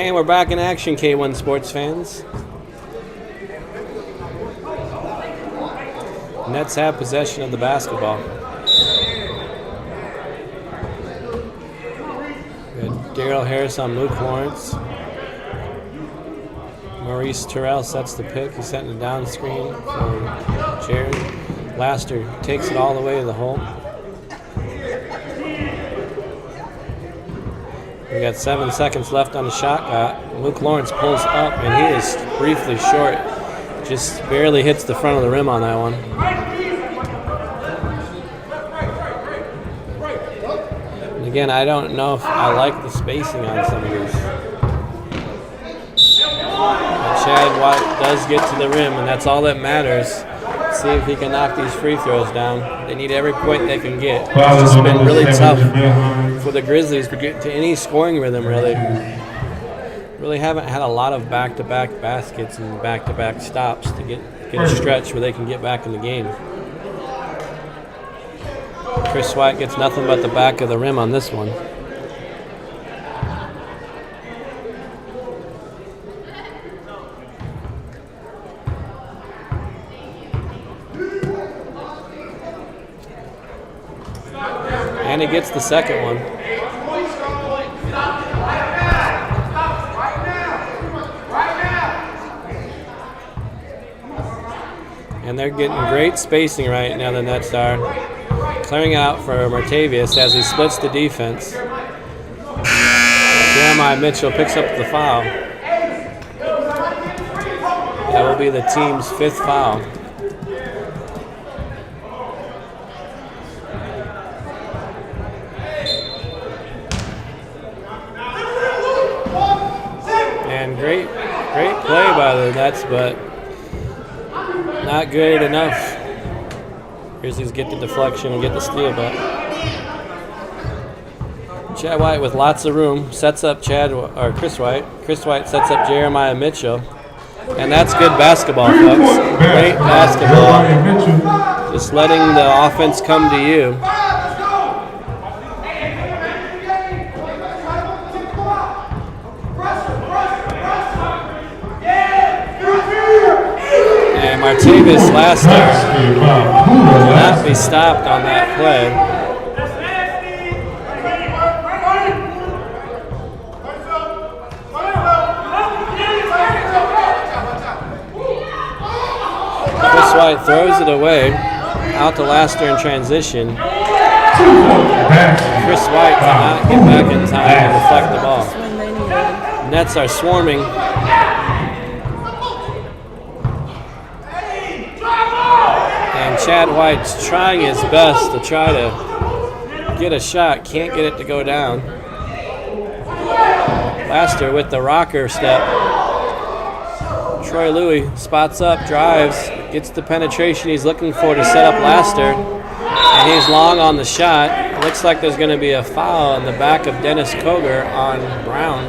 And we're back in action, K1 sports fans. Nets have possession of the basketball. We got Darrell Harris on Luke Lawrence. Maurice Terrell sets the pick. He's setting a down screen for Jared. Laster takes it all the way to the hole. We got 7 seconds left on the shot clock. Luke Lawrence pulls up, and he is briefly short. Just barely hits the front of the rim on that one. And again, I don't know if I like the spacing on some of these. But Chad White does get to the rim, and that's all that matters. See if he can knock these free throws down. They need every point they can get. It's just been really tough for the Grizzlies to get to any scoring rhythm, really. Really haven't had a lot of back-to-back baskets and back-to-back stops to get a stretch where they can get back in the game. Chris White gets nothing but the back of the rim on this one. And he gets the second one. And they're getting great spacing right now, the Nets are. Clearing out for Martavius as he splits the defense. Jeremiah Mitchell picks up the foul. That will be the team's 5th foul. And great play by the Nets, but not good enough. Grizzlies get the deflection and get the steal back. Chad White with lots of room sets up Chris White. Chris White sets up Jeremiah Mitchell. And that's good basketball, folks. Great basketball. Just letting the offense come to you. And Martavis Laster cannot be stopped on that play. Chris White throws it away, out to Laster in transition. Chris White cannot get back in time to deflect the ball. Nets are swarming. And Chad White's trying his best to try to get a shot, can't get it to go down. Laster with the rocker step. Troy Louis spots up, drives, gets the penetration he's looking for to set up Laster, and he's long on the shot. It looks like there's going to be a foul in the back of Dennis Koger on Brown.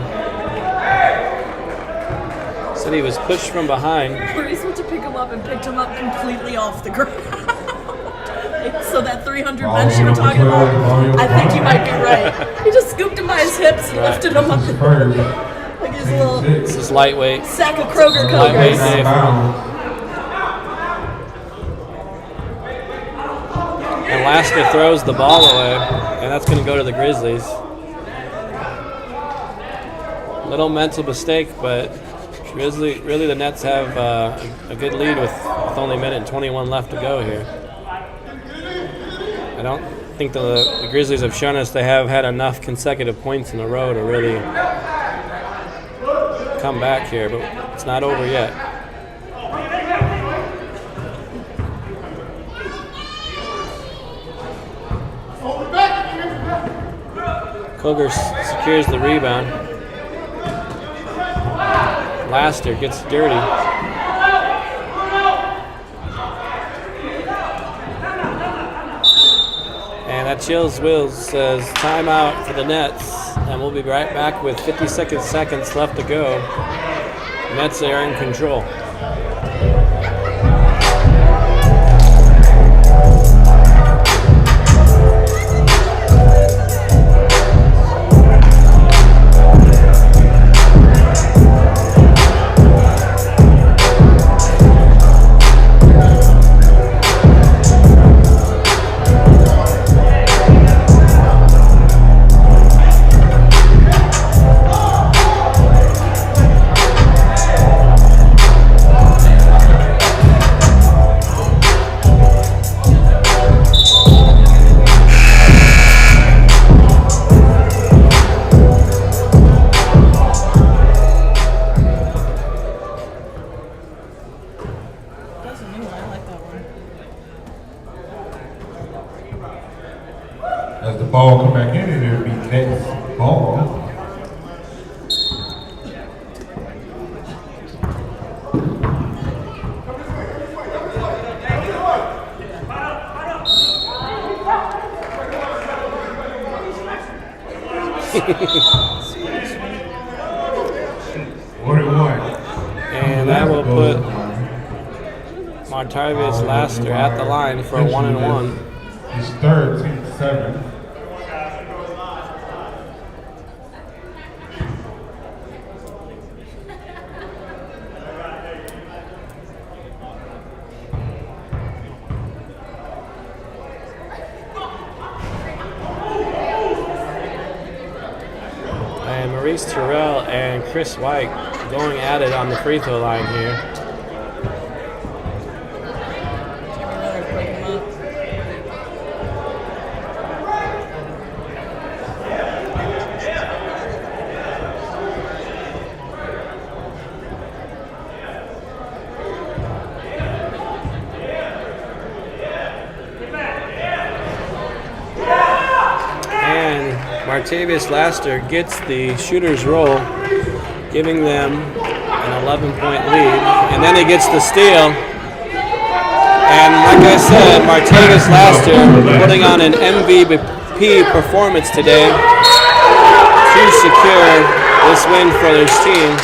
Said he was pushed from behind. Maurice went to pick him up and picked him up completely off the ground. So that 300 bench you were talking about, I think you might be right. He just scooped him by his hips and lifted him up. Like his little this is lightweight. sack of Kroger Lightweight Cokers. day. And Laster throws the ball away, and that's going to go to the Grizzlies. Little mental mistake, but really the Nets have a good lead with only a minute and 21 left to go here. I don't think the Grizzlies have shown us they have had enough consecutive points in a row to really come back here, but it's not over yet. Koger secures the rebound. Laster gets dirty. And that Chills Wills says timeout for the Nets, and we'll be right back with 52 seconds left to go. Nets are in control. As the ball come back in, it'll be Nets ball. And that will put Martavis Laster at the line for a 1-and-1. His third, team 7. And Maurice Terrell and Chris White going at it on the free throw line here. Martavius Laster gets the shooter's roll, giving them an 11-point lead. And then he gets the steal. And like I said, Martavius Laster putting on an MVP performance today to secure this win for his team.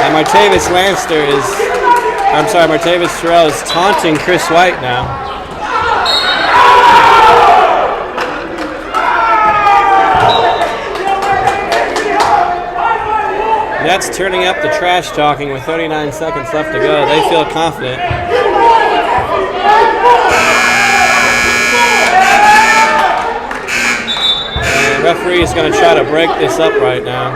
And Martavius Terrell is taunting Chris White now. Nets turning up the trash talking with 39 seconds left to go. They feel confident. And the referee is going to try to break this up right now.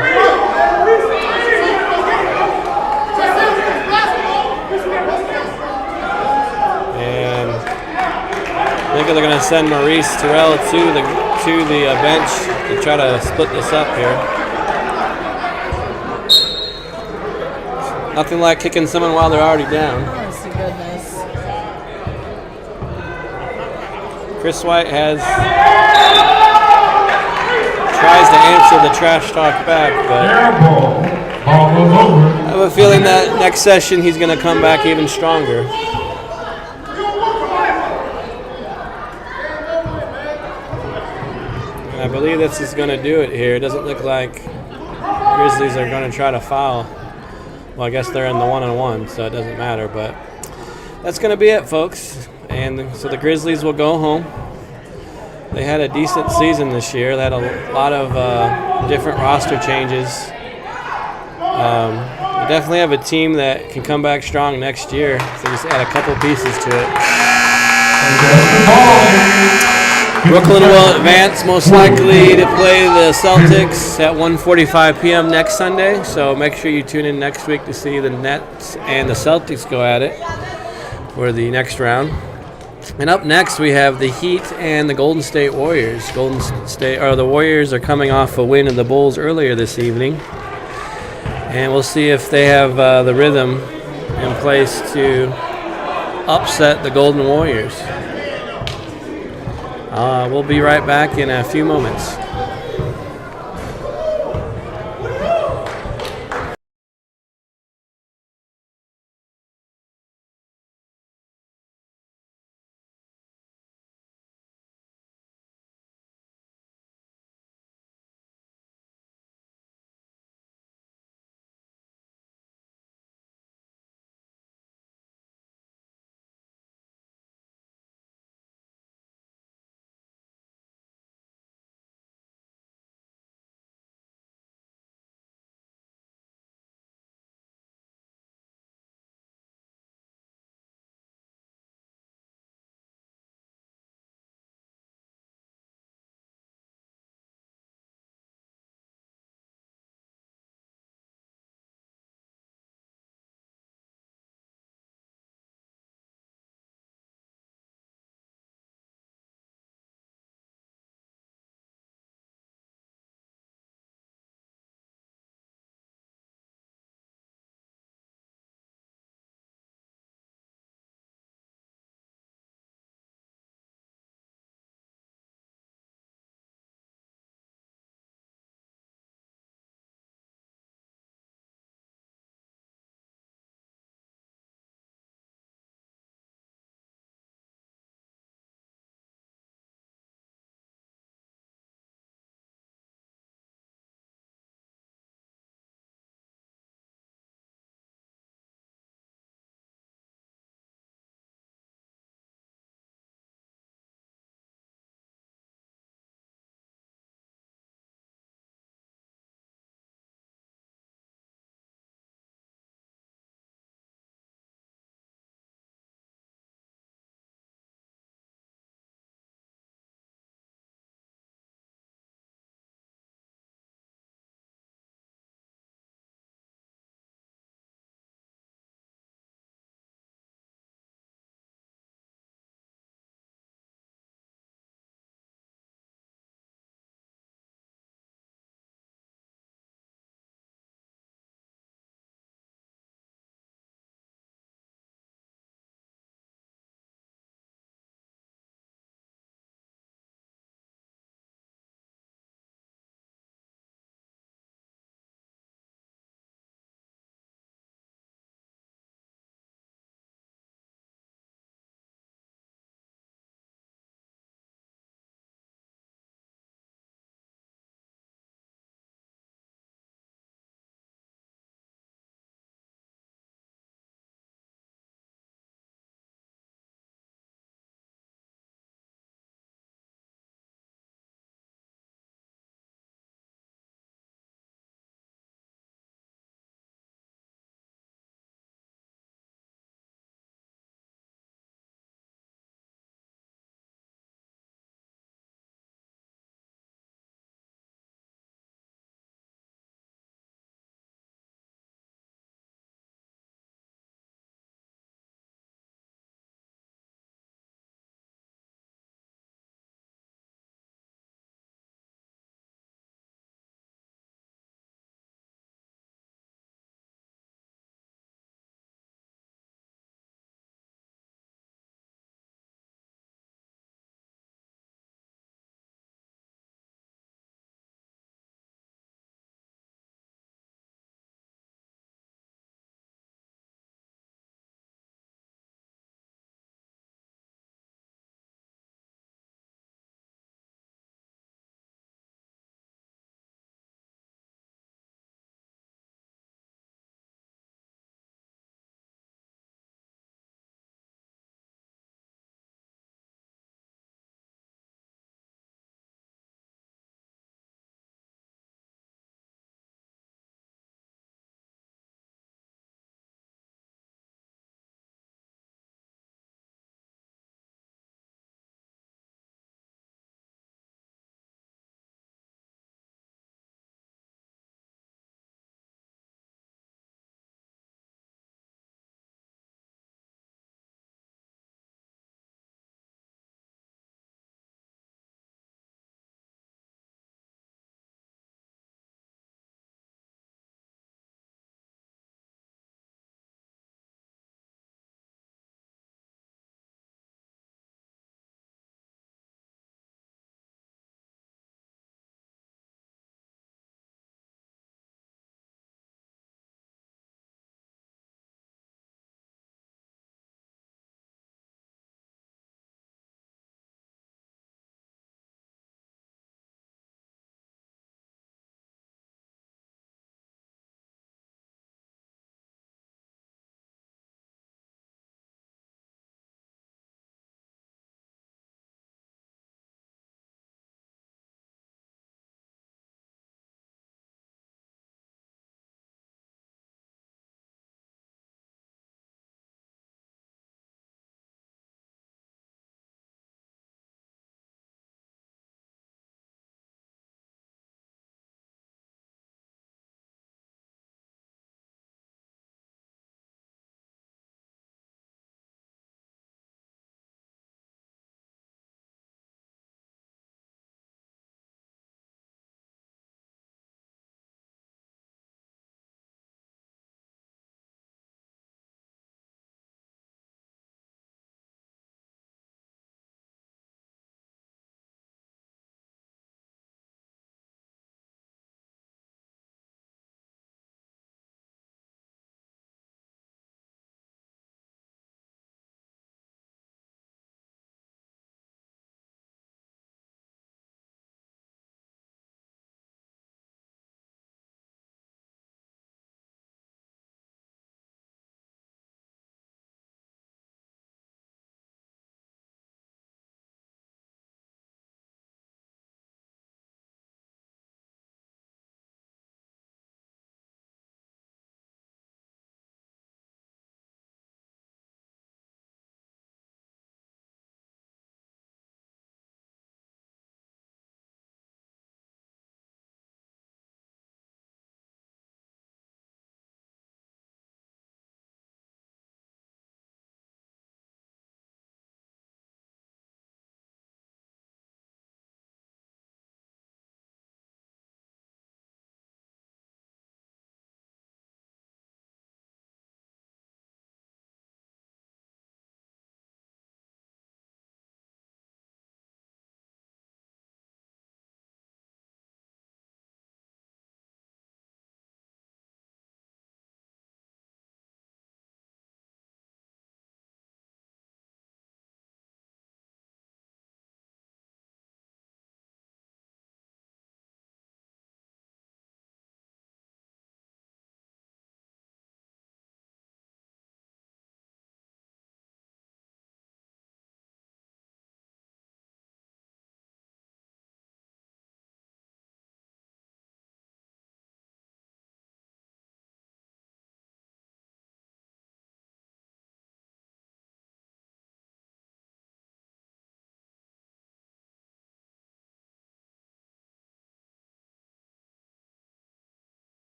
And I think they're going to send Maurice Terrell to the bench to try to split this up here. Nothing like kicking someone while they're already down. Oh, goodness. Chris White tries to answer the trash talk back, but I have a feeling that next session he's going to come back even stronger. And I believe this is going to do it here. It doesn't look like Grizzlies are going to try to foul. Well, I guess they're in the 1-on-1, so it doesn't matter. But that's going to be it, folks. And so the Grizzlies will go home. They had a decent season this year. They had a lot of different roster changes. They definitely have a team that can come back strong next year. So just add a couple pieces to it. Brooklyn will advance most likely to play the Celtics at 1:45 p.m. next Sunday. So make sure you tune in next week to see the Nets and the Celtics go at it for the next round. And up next we have the Heat and the Golden State Warriors. The Warriors are coming off a win of the Bulls earlier this evening. And we'll see if they have the rhythm in place to upset the Golden Warriors. We'll be right back in a few moments.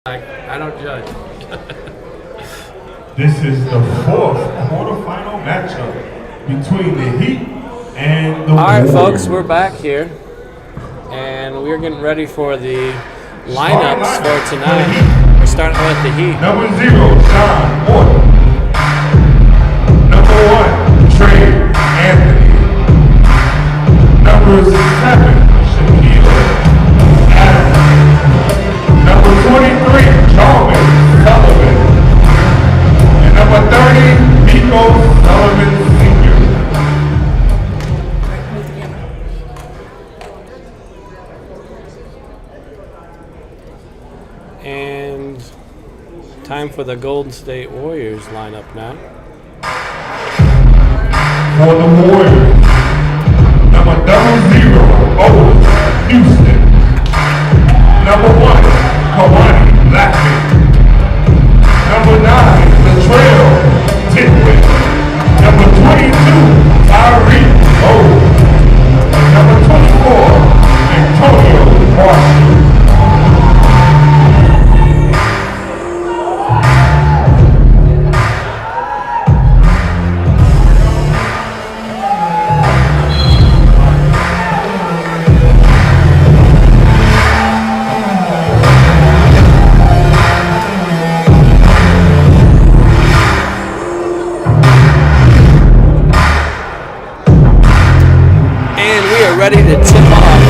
I don't judge. This is the fourth quarterfinal matchup between the Heat and the All right, Warriors. folks, we're back here, and we're getting ready for the lineups for tonight. We're starting with the Heat. Number 0, Sean Porter. Number 1, Trey Anthony. Number 7, Shaquille Adams. Number 23, Jarvis Sullivan. And number 30, Nico Sullivan Sr. And time for the Golden State Warriors lineup now. For the Warriors, number 00, Otis Houston. Number 1, Kawhi Blackman. Number 9, Latrell Tidwin. Number 22, Tyree Rose. Number 24, Antonio Marshall. Ready to tip off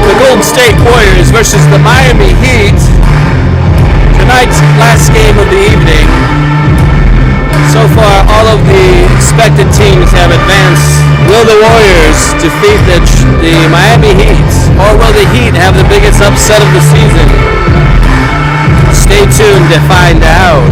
the Golden State Warriors versus the Miami Heat. Tonight's last game of the evening. So far, all of the expected teams have advanced. Will the Warriors defeat the Miami Heat, or will the Heat have the biggest upset of the season? Stay tuned to find out.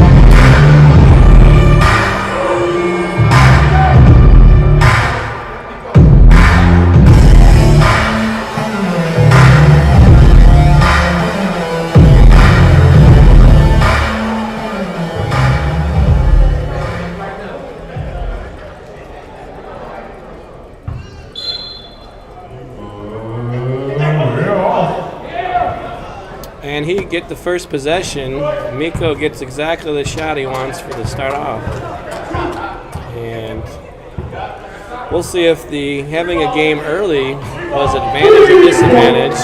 And he get the first possession. Miko gets exactly the shot he wants for the start off. And we'll see if the having a game early was advantage or disadvantage.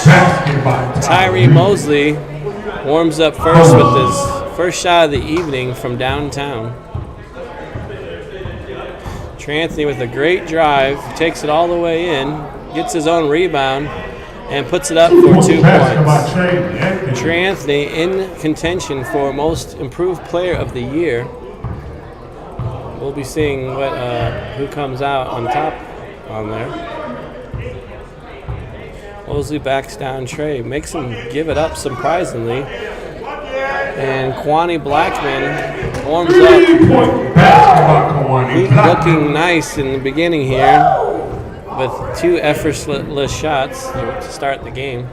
Tyree Mosley warms up first with his first shot of the evening from downtown. Trey Anthony with a great drive, takes it all the way in, gets his own rebound, and puts it up for 2 points. Trey Anthony in contention for most improved player of the year. We'll be seeing who comes out on top on there. Mosley backs down Trey, makes him give it up surprisingly. And Kwani Blackman warms up. He's looking nice in the beginning here, with 2 effortless shots to start the game.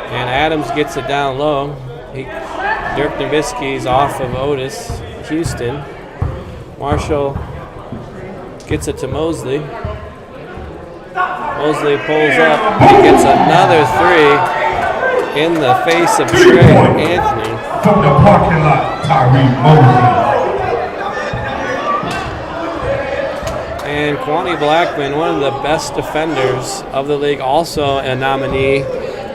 And Adams gets it down low. Dirk Nowitzki's off of Otis Houston. Marshall gets it to Mosley. Mosley pulls up. He gets another 3 in the face of Trey Anthony. From the parking lot, Tyree Mosley. And Kwani Blackman, one of the best defenders of the league, also a nominee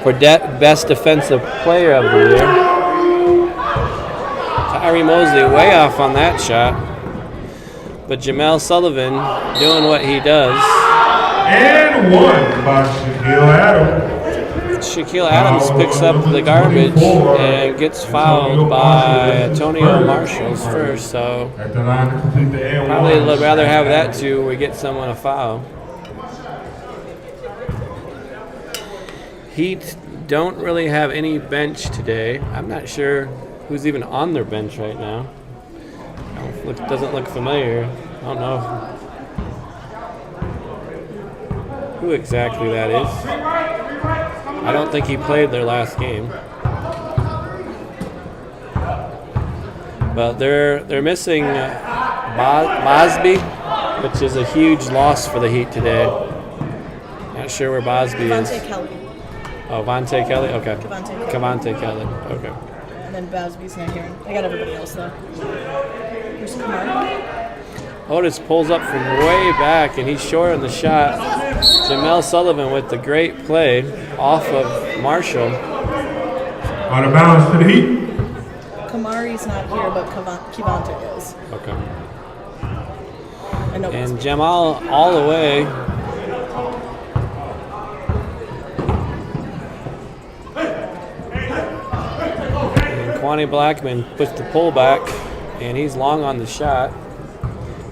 for Best Defensive Player of the Year. Tyree Mosley way off on that shot. But Jamel Sullivan doing what he does. And 1 by Shaquille Adams. Shaquille Adams picks up the garbage and gets fouled by Antonio Marshall's first, so probably would rather have that too. We get someone a foul. Heat don't really have any bench today. I'm not sure who's even on their bench right now. Doesn't look familiar. I don't know who exactly that is. I don't think he played their last game. But they're missing Bosby, which is a huge loss for the Heat today. Not sure where Bosby is. Oh, Vontae Kelly? Okay. Cavante Kelly. Okay. And then Basby's not here. I got everybody else, though. Here's Kamara. Otis pulls up from way back, and he's short on the shot. Jamel Sullivan with the great play off of Marshall. Out of bounds to the Heat. Kamari's not here, but Kivante is. Okay. And Jamal all the way. And Kwani Blackman puts the pullback, and he's long on the shot.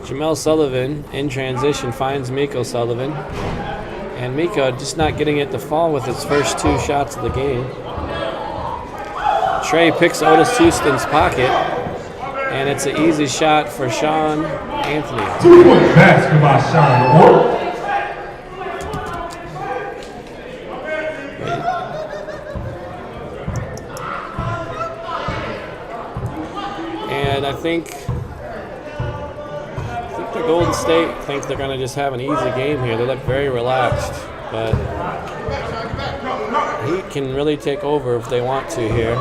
Jamel Sullivan in transition finds Miko Sullivan. And Miko just not getting it to fall with his first 2 shots of the game. Trey picks Otis Houston's pocket, and it's an easy shot for Sean Anthony. 2-point basket by Sean Orr. And I think the Golden State thinks they're going to just have an easy game here. They look very relaxed, but Heat can really take over if they want to here.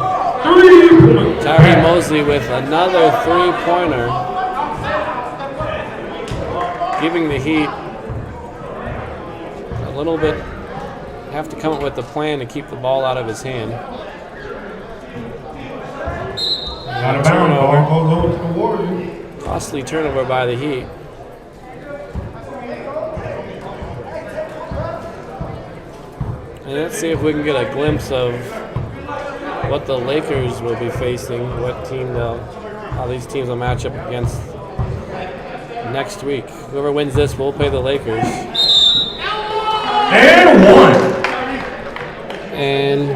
Tyree Mosley with another 3-pointer, giving the Heat a little bit, have to come up with a plan to keep the ball out of his hand. Out of bounds, ball goes over to the Warriors. Costly turnover by the Heat. And let's see if we can get a glimpse of what the Lakers will be facing, how these teams will match up against next week. Whoever wins this will play the Lakers. And 1. And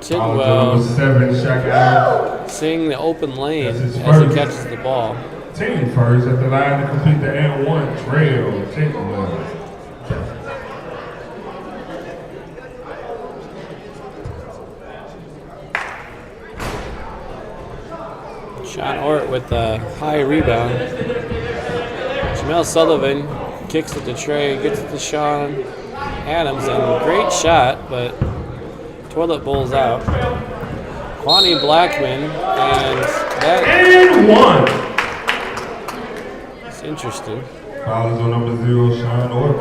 Tidwell 7, seeing the open lane as he catches the ball. Team first at the line to complete the and 1 trail. Tidwell. Sean Ort with a high rebound. Jamel Sullivan kicks it to Trey, gets it to Sean Adams, and great shot, but toilet bowls out. Kwani Blackman, and that and 1. It's interesting. Foul is on number 0, Sean Ort.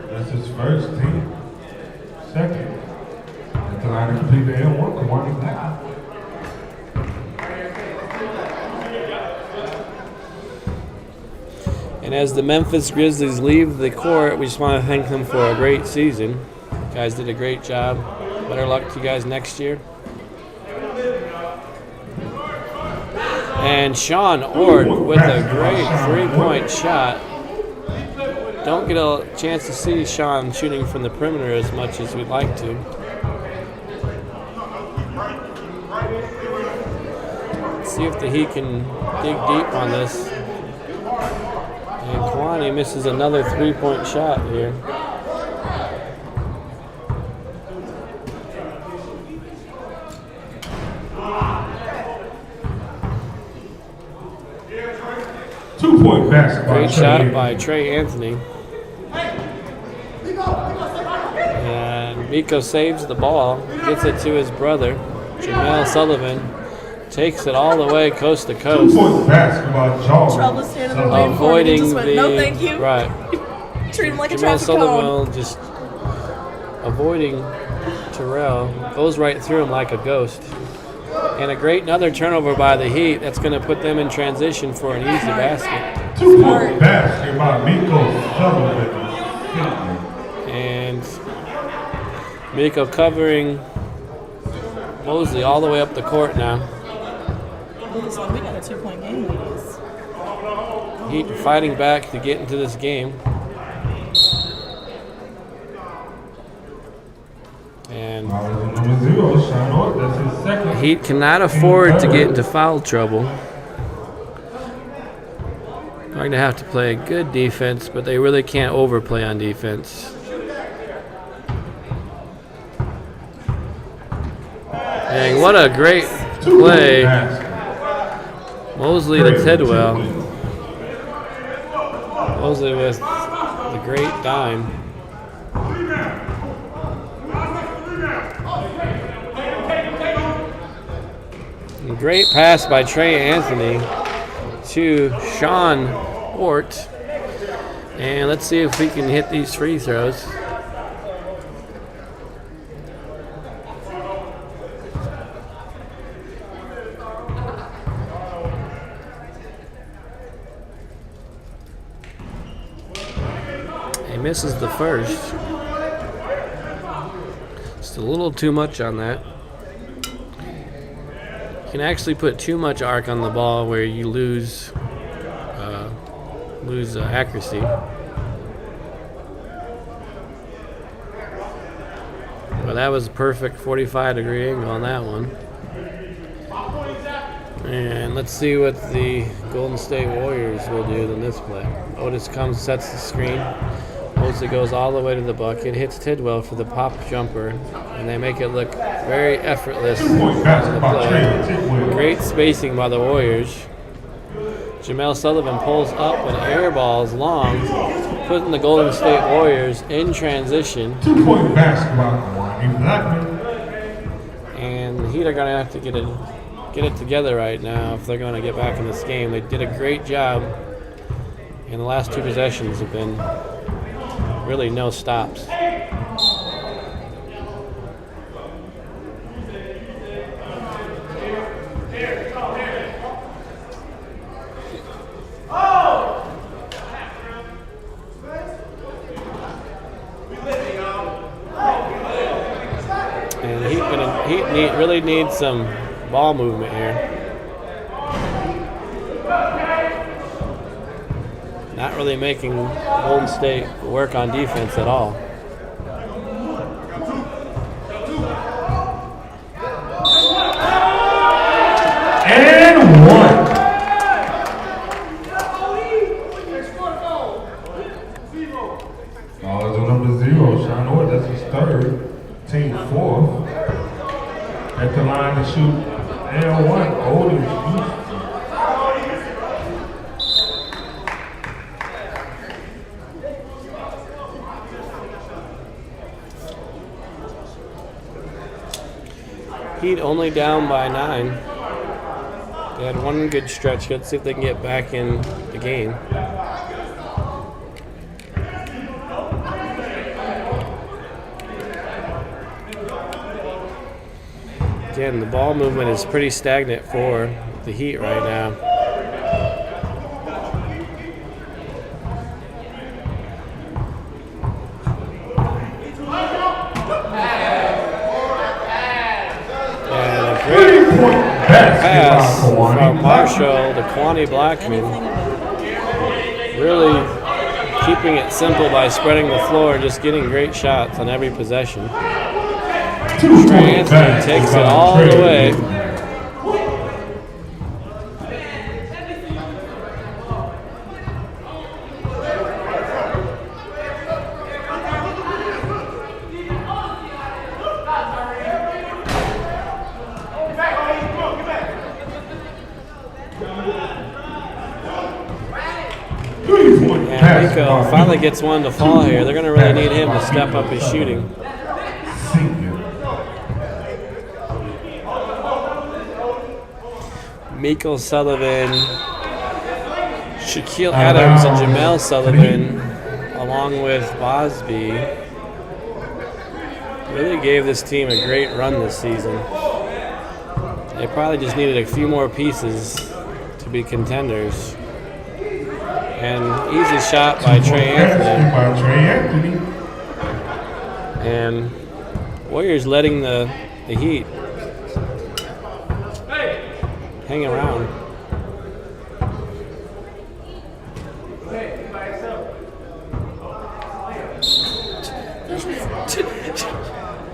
That's his first team. Second. At the line to complete the and 1, Kwani Blackman. And as the Memphis Grizzlies leave the court, we just want to thank them for a great season. You guys did a great job. Better luck to you guys next year. And Sean Ort with a great 3-point shot. Don't get a chance to see Sean shooting from the perimeter as much as we'd like to. Let's see if the Heat can dig deep on this. And Kwani misses another 3-point shot here. Two-point basket. Great shot by Trey Anthony. And Miko saves the ball, gets it to his brother, Jamel Sullivan. Takes it all the way coast to coast. 2-point basket. Trouble standing in the lane for him. He Avoiding just went, the no, thank you. Right. Treat him like a Jamel traffic Sullivan cone. will just avoiding Terrell, goes right through him like a ghost. And another turnover by the Heat. That's going to put them in transition for an easy basket. 2-point basket by Miko Sullivan. And Miko covering Mosley all the way up the court now. We got a 2-point game, ladies. Heat fighting back to get into this game. And number 0, Sean Ort, that's his second. Heat cannot afford to get into foul trouble. They're going to have to play good defense, but they really can't overplay on defense. Dang, what a great play. Mosley to Tidwell. Mosley with The great dime. And great pass by Trey Anthony to Sean Ort. And let's see if we can hit these free throws. He misses the first. Just a little too much on that. You can actually put too much arc on the ball where you lose accuracy. Well, that was a perfect 45-degree angle on that one. And let's see what the Golden State Warriors will do in this play. Otis comes, sets the screen. Otis goes all the way to the bucket, hits Tidwell for the pop jumper, and they make it look very effortless in the play. Great spacing by the Warriors. Jamel Sullivan pulls up and airballs long, putting the Golden State Warriors in transition. 2-point basketball. And the Heat are going to have to get it together right now if they're going to get back in this game. They did a great job, and the last two possessions have been really no stops. And really need some ball movement here. Not really making Golden State work on defense at all. And one. Follows on number 0, Sean Ort, that's his third. Team fourth. At the line to shoot L1, Otis Houston. Heat only down by 9. They had one good stretch. Let's see if they can get back in the game. Again, the ball movement is pretty stagnant for the Heat right now. And a great pass from Marshall to Kwani Blackman. Really keeping it simple by spreading the floor, just getting great shots on every possession. Trey Anthony takes it all the way. And Rico finally gets one to fall here. They're going to really need him to step up his shooting. Miko Sullivan, Shaquille Adams, and Jamel Sullivan, along with Bosby, really gave this team a great run this season. They probably just needed a few more pieces to be contenders. And easy shot by Trey Anthony. And Warriors letting the Heat hang around.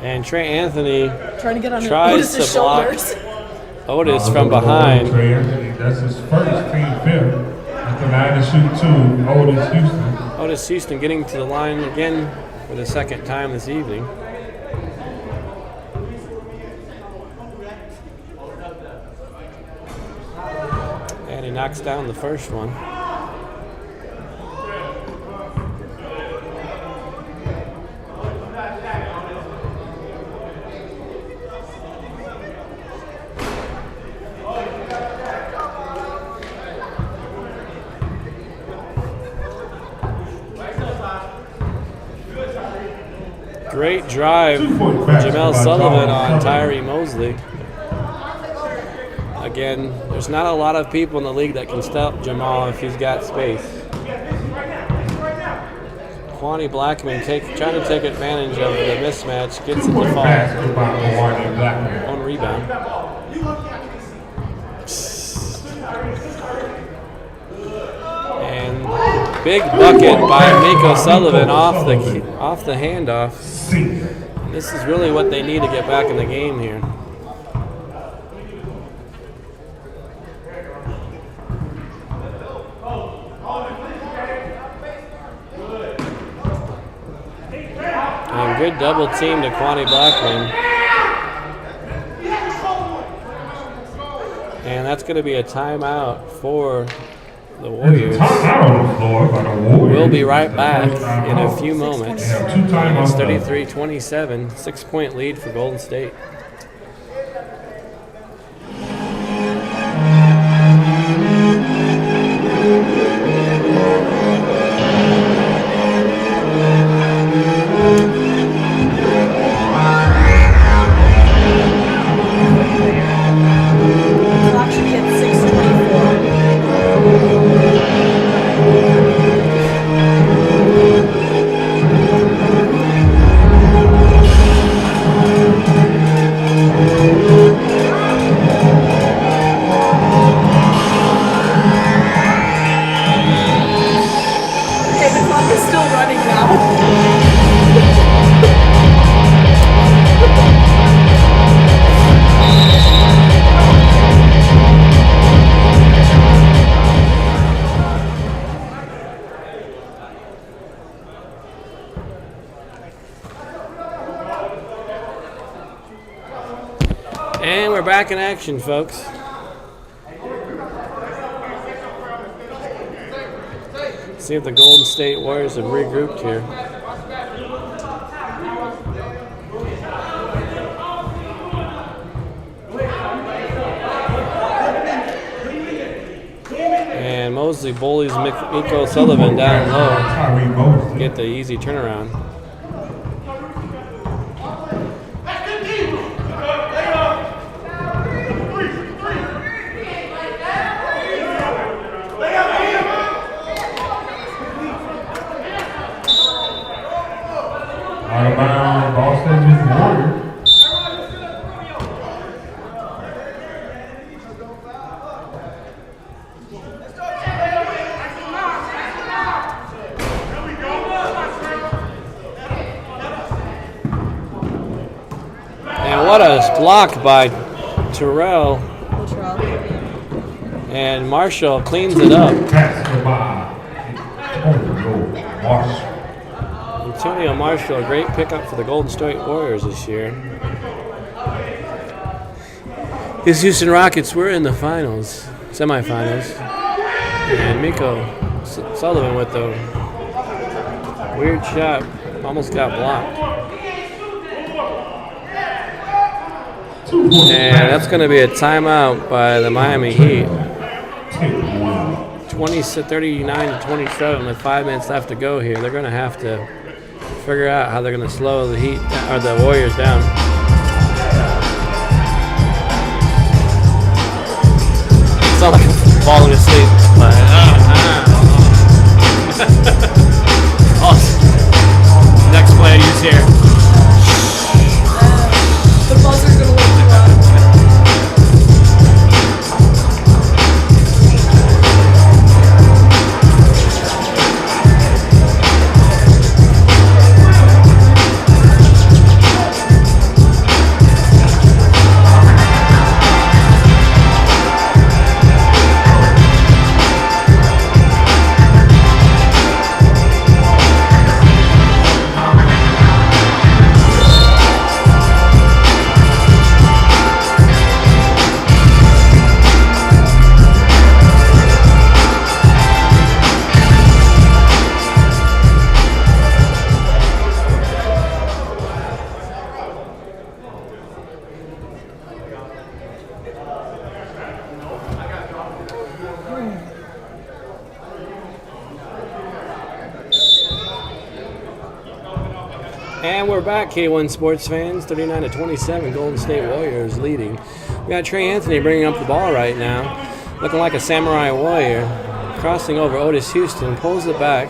And Trey Anthony trying to get on tries to block Otis from behind. Trey Anthony, that's his first team fifth. At the line to shoot 2, Otis Houston. Otis Houston getting to the line again for the second time this evening. And he knocks down the first one. Great drive, Jamel Sullivan on Tyree Mosley. Again, there's not a lot of people in the league that can stop Jamal if he's got space. Kwani Blackman trying to take advantage of the mismatch, gets it to fall. On rebound. And big bucket by Miko Sullivan off the handoff. This is really what they need to get back in the game here. And good double team to Kwani Blackman. And that's going to be a timeout for the Warriors. We'll be right back in a few moments. It's 33-27, 6-point lead for Golden State. And we're back in action, folks. See if the Golden State Warriors have regrouped here. And Mosley bullies Miko Sullivan down low. Get the easy turnaround. Out of bounds, Boston Warriors. And what a block by Terrell. And Marshall cleans it up. Antonio Marshall, a great pickup for the Golden State Warriors this year. His Houston Rockets were in the finals, semifinals. And Miko Sullivan with the weird shot, almost got blocked. And that's going to be a timeout by the Miami Heat. 39-27 with 5 minutes left to go here. They're going to have to figure out how they're going to slow the Heat or the Warriors down. It's not like I'm falling asleep. But, awesome. Next play, he's here. The buzzer's going to wake you up. And we're back, K1 sports fans. 39-27, Golden State Warriors leading. We got Trey Anthony bringing up the ball right now, looking like a samurai warrior. Crossing over Otis Houston, pulls it back,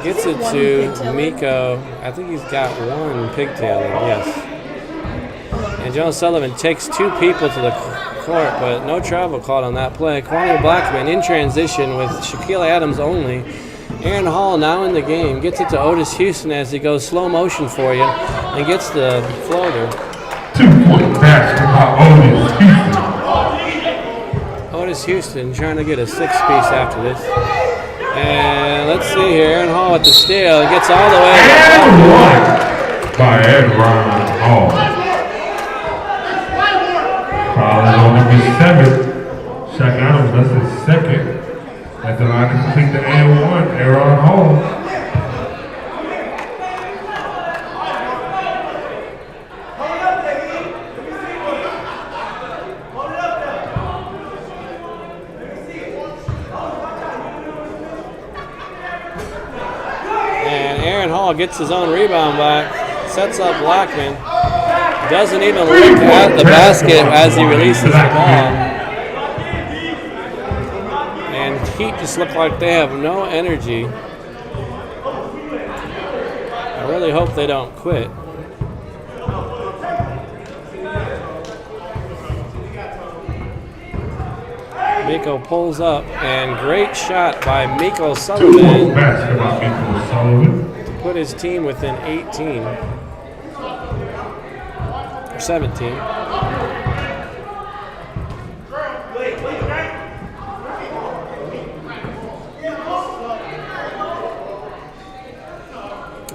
gets it to Miko. I think he's got one pigtail, yes. And John Sullivan takes two people to the court, but no travel called on that play. Kwame Blackman in transition with Shaquille Adams only. Aaron Hall now in the game, gets it to Otis Houston as he goes slow motion for you and gets the floater. 2-point basket by Otis Houston. Otis Houston trying to get a six-piece after this. And let's see here, Aaron Hall with the steal. He gets all the way. And one by Aaron Hall. Foul on number 7. Shaq Adams, that's his second. At the line to complete the and one, Aaron Hall. And Aaron Hall gets his own rebound back, sets up Blackman. Doesn't even look at the basket as he releases the ball. Heat just look like they have no energy. I really hope they don't quit. Miko pulls up, and great shot by Miko Sullivan to put his team within 18 or 17.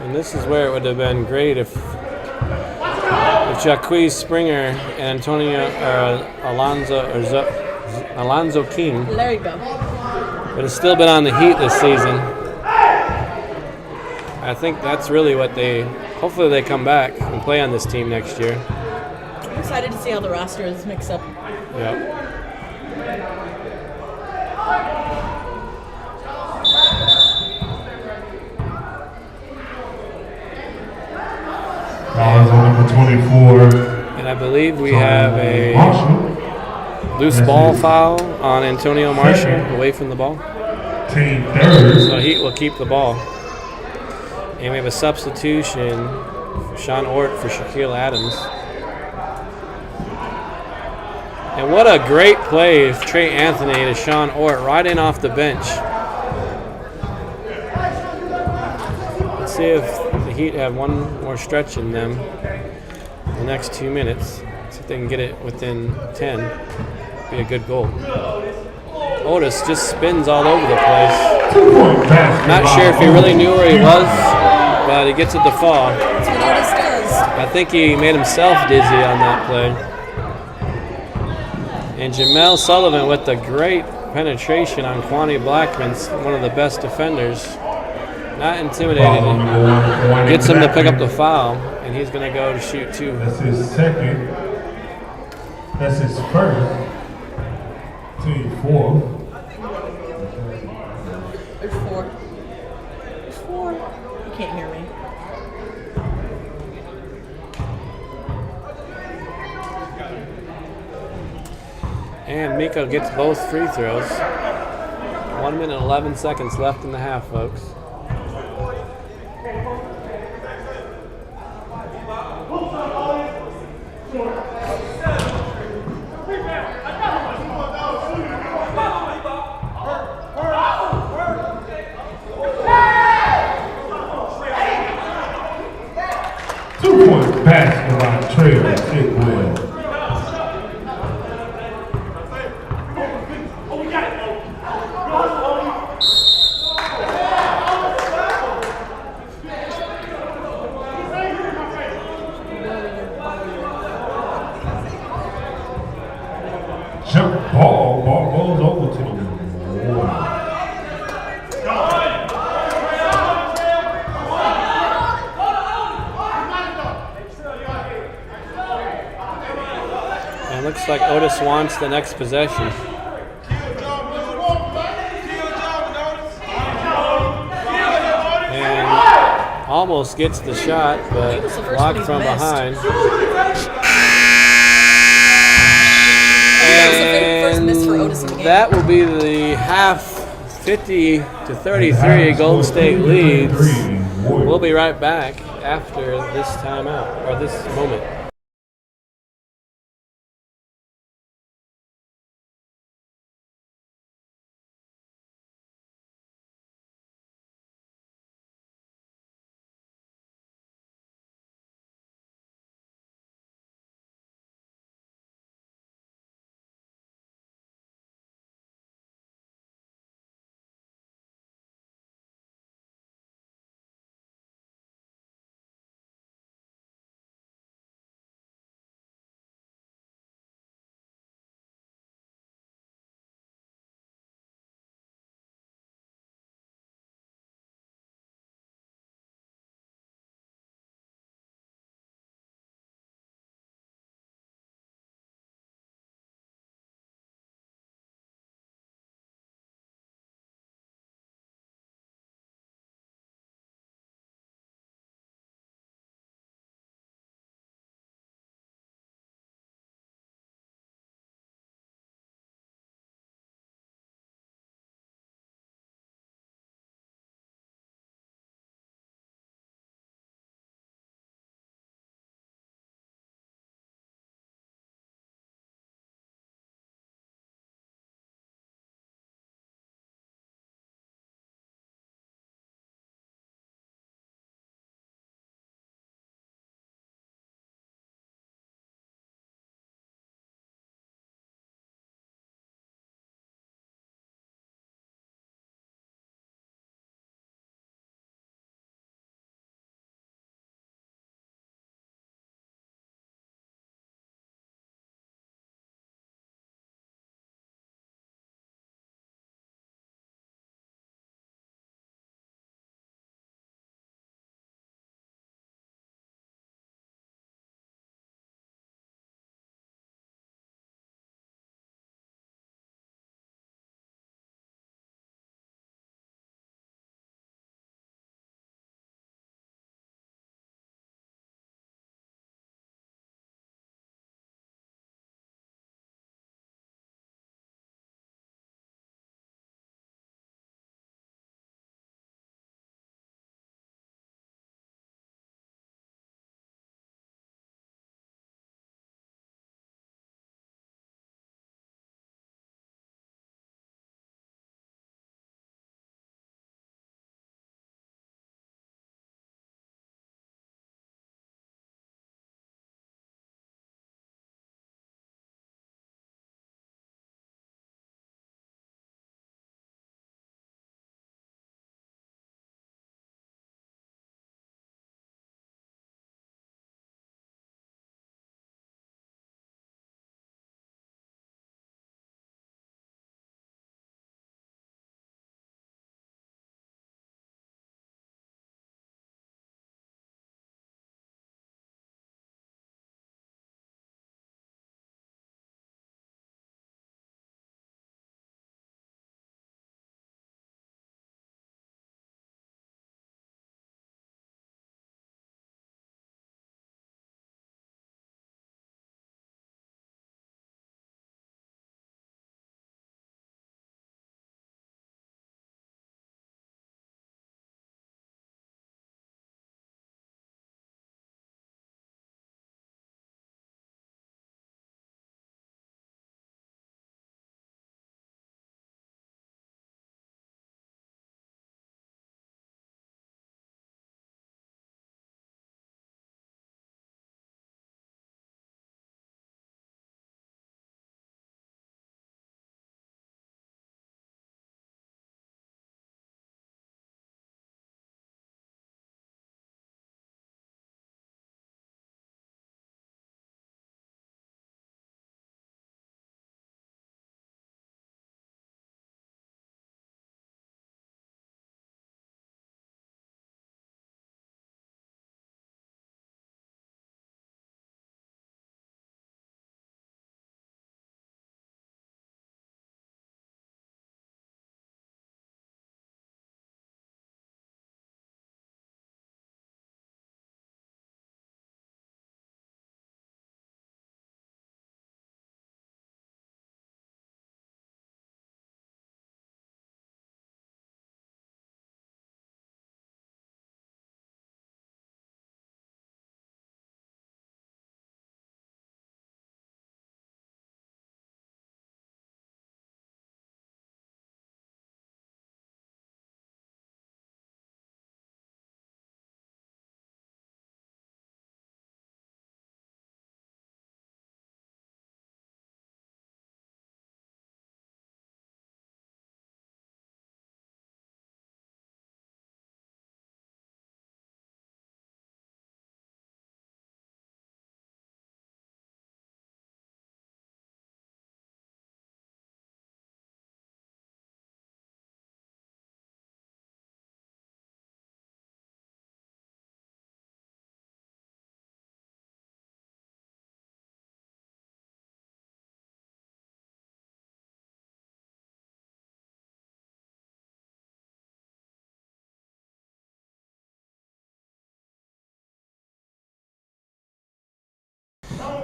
And this is where it would have been great if Jacquees Springer and Antonio Alonzo King There you go. would have still been on the Heat this season. I think that's really what hopefully they come back and play on this team next year. I'm excited to see how the roster is mixed up. Yep. Foul on number 24. And I believe we have a loose ball foul on Antonio Marshall away from the ball. Team third. So Heat will keep the ball. And we have a substitution, Sean Ort for Shaquille Adams. And what a great play of Trey Anthony to Sean Ort right in off the bench. Let's see if the Heat have one more stretch in them in the next 2 minutes. See if they can get it within 10. Be a good goal. Otis just spins all over the place. Not sure if he really knew where he was, but he gets it to fall. That's what Otis does. I think he made himself dizzy on that play. And Jamel Sullivan with the great penetration on Kwame Blackman, one of the best defenders. Not intimidated. Gets him to pick up the foul, and he's going to go to shoot two. That's his second. That's his first. Team four. There's four. There's four. You can't hear me. And Miko gets both free throws. 1 minute and 11 seconds left in the half, folks. Two-point basketball trail Tidwell. Jump ball goes over to the wall. And it looks like Otis wants the next possession. And almost gets the shot, but He was the first blocked one he from missed. behind. That was the first miss for Otis in the game. That will be the half 50 to 33 Golden State leads. We'll be right back after this timeout, or this moment.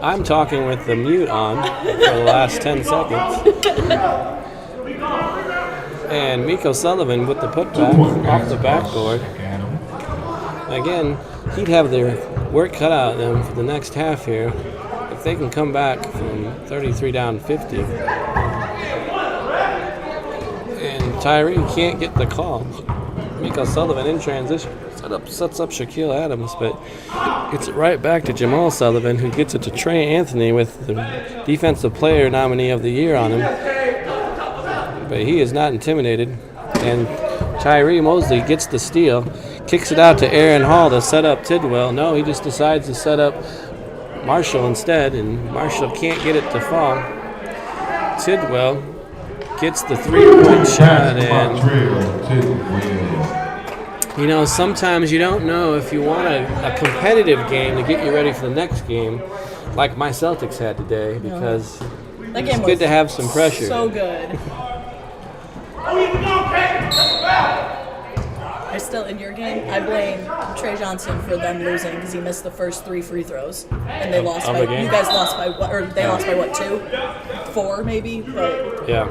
I'm talking with the mute on for the last 10 seconds. And Miko Sullivan with the putback off the backboard. Again, he'd have their work cut out of them for the next half here if they can come back from 33 down 50. And Tyree can't get the call. Miko Sullivan in transition sets up Shaquille Adams, but gets it right back to Jamal Sullivan, who gets it to Trey Anthony with the Defensive Player nominee of the year on him. But he is not intimidated. And Tyree Mosley gets the steal, kicks it out to Aaron Hall to set up Tidwell. No, he just decides to set up Marshall instead, and Marshall can't get it to fall. Tidwell gets the three-point shot, and you know, sometimes you don't know if you want a competitive game to get you ready for the next game, like my Celtics had today, because it's good to have some pressure. So good. I still, in your game, I blame Trey Johnson for them losing because he missed the first 3 free throws, and they lost by. You guys lost by what? Or they lost by what? 2, 4 maybe. But yeah.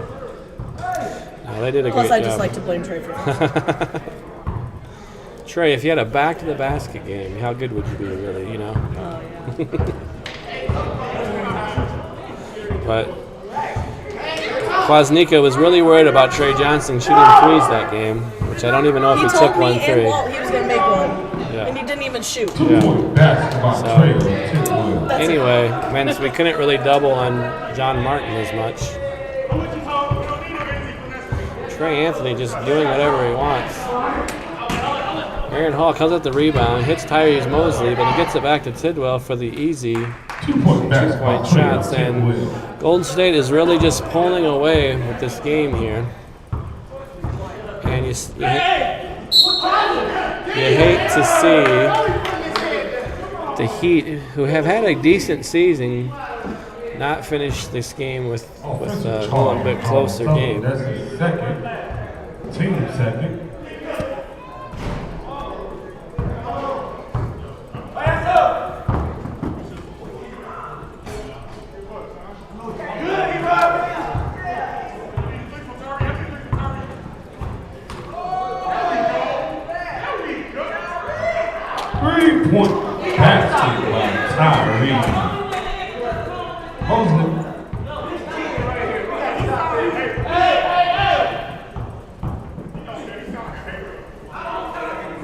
No, they did a plus, great I just job. like to blame Trey for that. Trey, if you had a back-to-the-basket game, how good would you be, really? You know. But Kwasnika was really worried about Trey Johnson shooting threes that game, which I don't even know if he took one three. He was going to make one, yeah. and he didn't even shoot. Yeah. So, anyway, man, so we couldn't really double on John Martin as much. Trey Anthony just doing whatever he wants. Aaron Hall comes up the rebound, hits Tyrese Mosley, but he gets it back to Tidwell for the easy two-point shots. And Golden State is really just pulling away with this game here. And you hate to see the Heat, who have had a decent season, not finish this game with a little bit closer game. That's his second. Team second. Three-point basket by Tyree Mosley.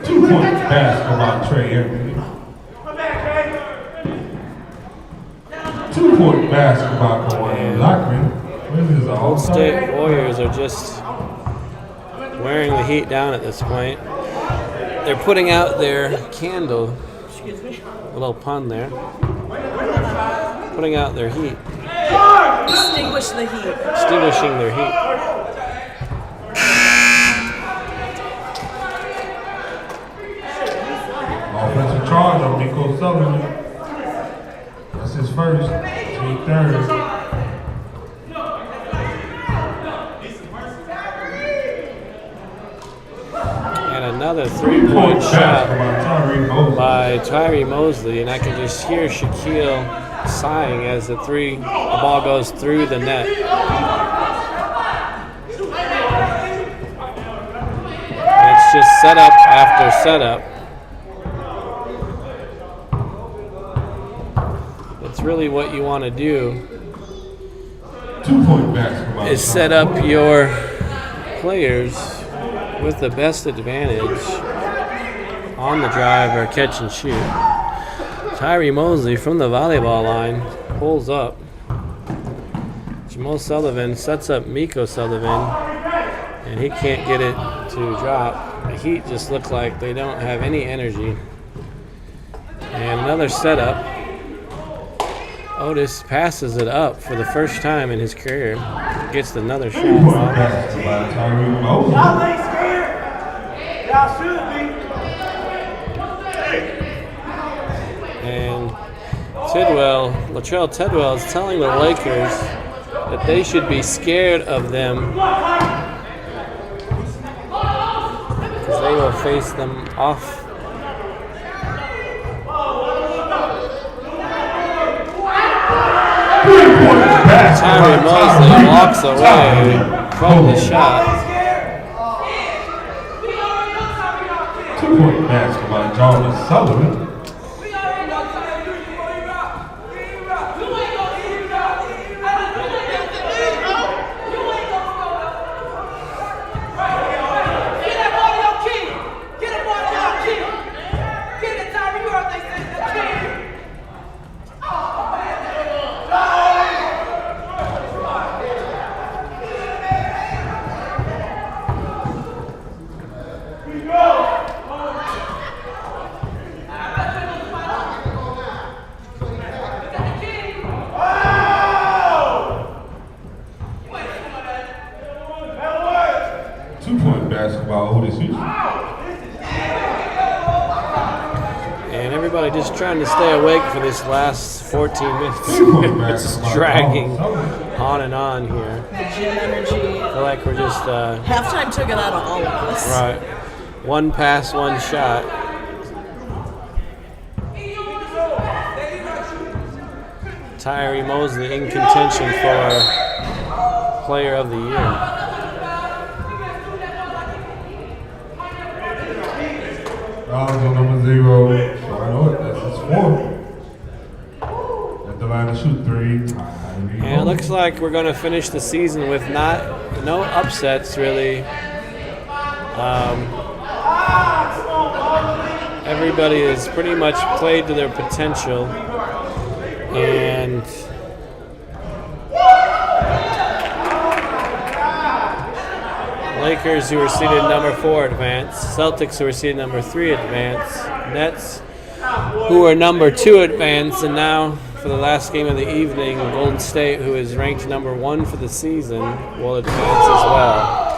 Two-point basket by Trey Anthony. Two-point basket by Kawhi Lockman. Golden State Warriors are just wearing the Heat down at this point. They're putting out their candle. Excuse me. A little pun there. Putting out their heat. Extinguish the heat. Extinguishing their heat. Offensive charge on Miko Sullivan. That's his first. Team third. Another three-point shot by Tyree Mosley, and I can just hear Shaquille sighing as the ball goes through the net. And it's just setup after setup. That's really what you want to do, is set up your players with the best advantage on the drive or catch and shoot. Tyree Mosley from the volleyball line pulls up. Jamal Sullivan sets up Miko Sullivan, and he can't get it to drop. The Heat just look like they don't have any energy. And another setup. Otis passes it up for the first time in his career. Gets another shot. And Latrell Tidwell is telling the Lakers that they should be scared of them because they will face them off pass Tyree by Mosley walks Tyree. away from the shot. 2-point basket by Jarvis Sullivan. And everybody just trying to stay awake for this last 14 minutes. It's dragging on and on here. The gym energy. I feel like we're just... halftime took it out of all of us. Right. One pass, one shot. Tyree Mosley in contention for Player of the Year. On number 0, so I know it, that's his 4. At the line to shoot 3. And it looks like we're going to finish the season with no upsets, really. Everybody has pretty much played to their potential. And Lakers, who are seeded number 4, advance. Celtics, who are seeded number 3, advance. Nets, who are number 2, advance. And now, for the last game of the evening, Golden State, who is ranked number 1 for the season, will advance as well.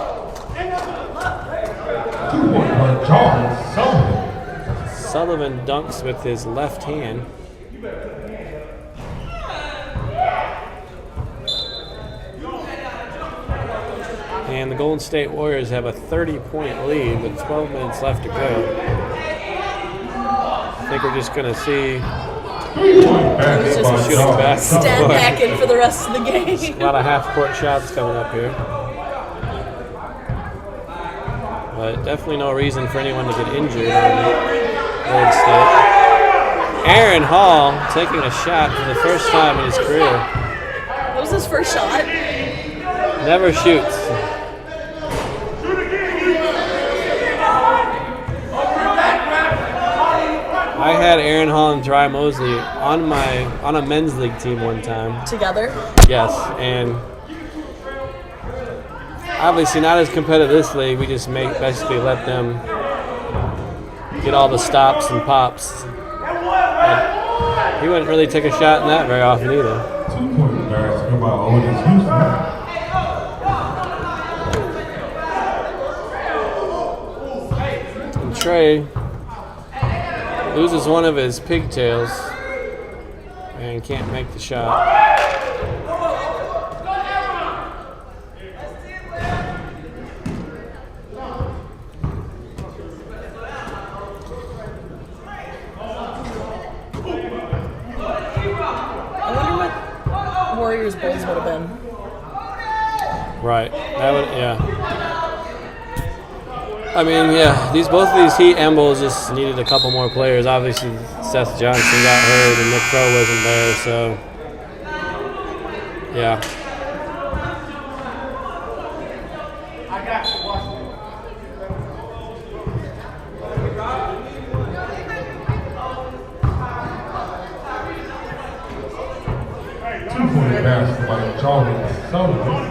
2-point Jarvis Sullivan. Sullivan dunks with his left hand. And the Golden State Warriors have a 30-point lead with 12 minutes left to go. I think we're just going to see Just shooting back. stand back in for the rest of the game. A lot of half-court shots coming up here. But definitely no reason for anyone to get injured on Golden State. Aaron Hall taking a shot for the first time in his career. What was his first shot? Never shoots. I had Aaron Hall and Tyree Mosley on a men's league team one time. Together? Yes, and obviously not as competitive this league. We just basically let them get all the stops and pops. And he wouldn't really take a shot in that very often either. 2-point basket by Otis Houston. And Trey loses one of his pigtails and can't make the shot. I wonder what Warriors Bulls would have been. Right. That would, yeah. I mean, yeah, both of these Heat and Bulls just needed a couple more players. Obviously, Seth Johnson got hurt and Nick Crow wasn't there, so yeah. I got you. Watch it. 2-point basket by Jarvis Sullivan.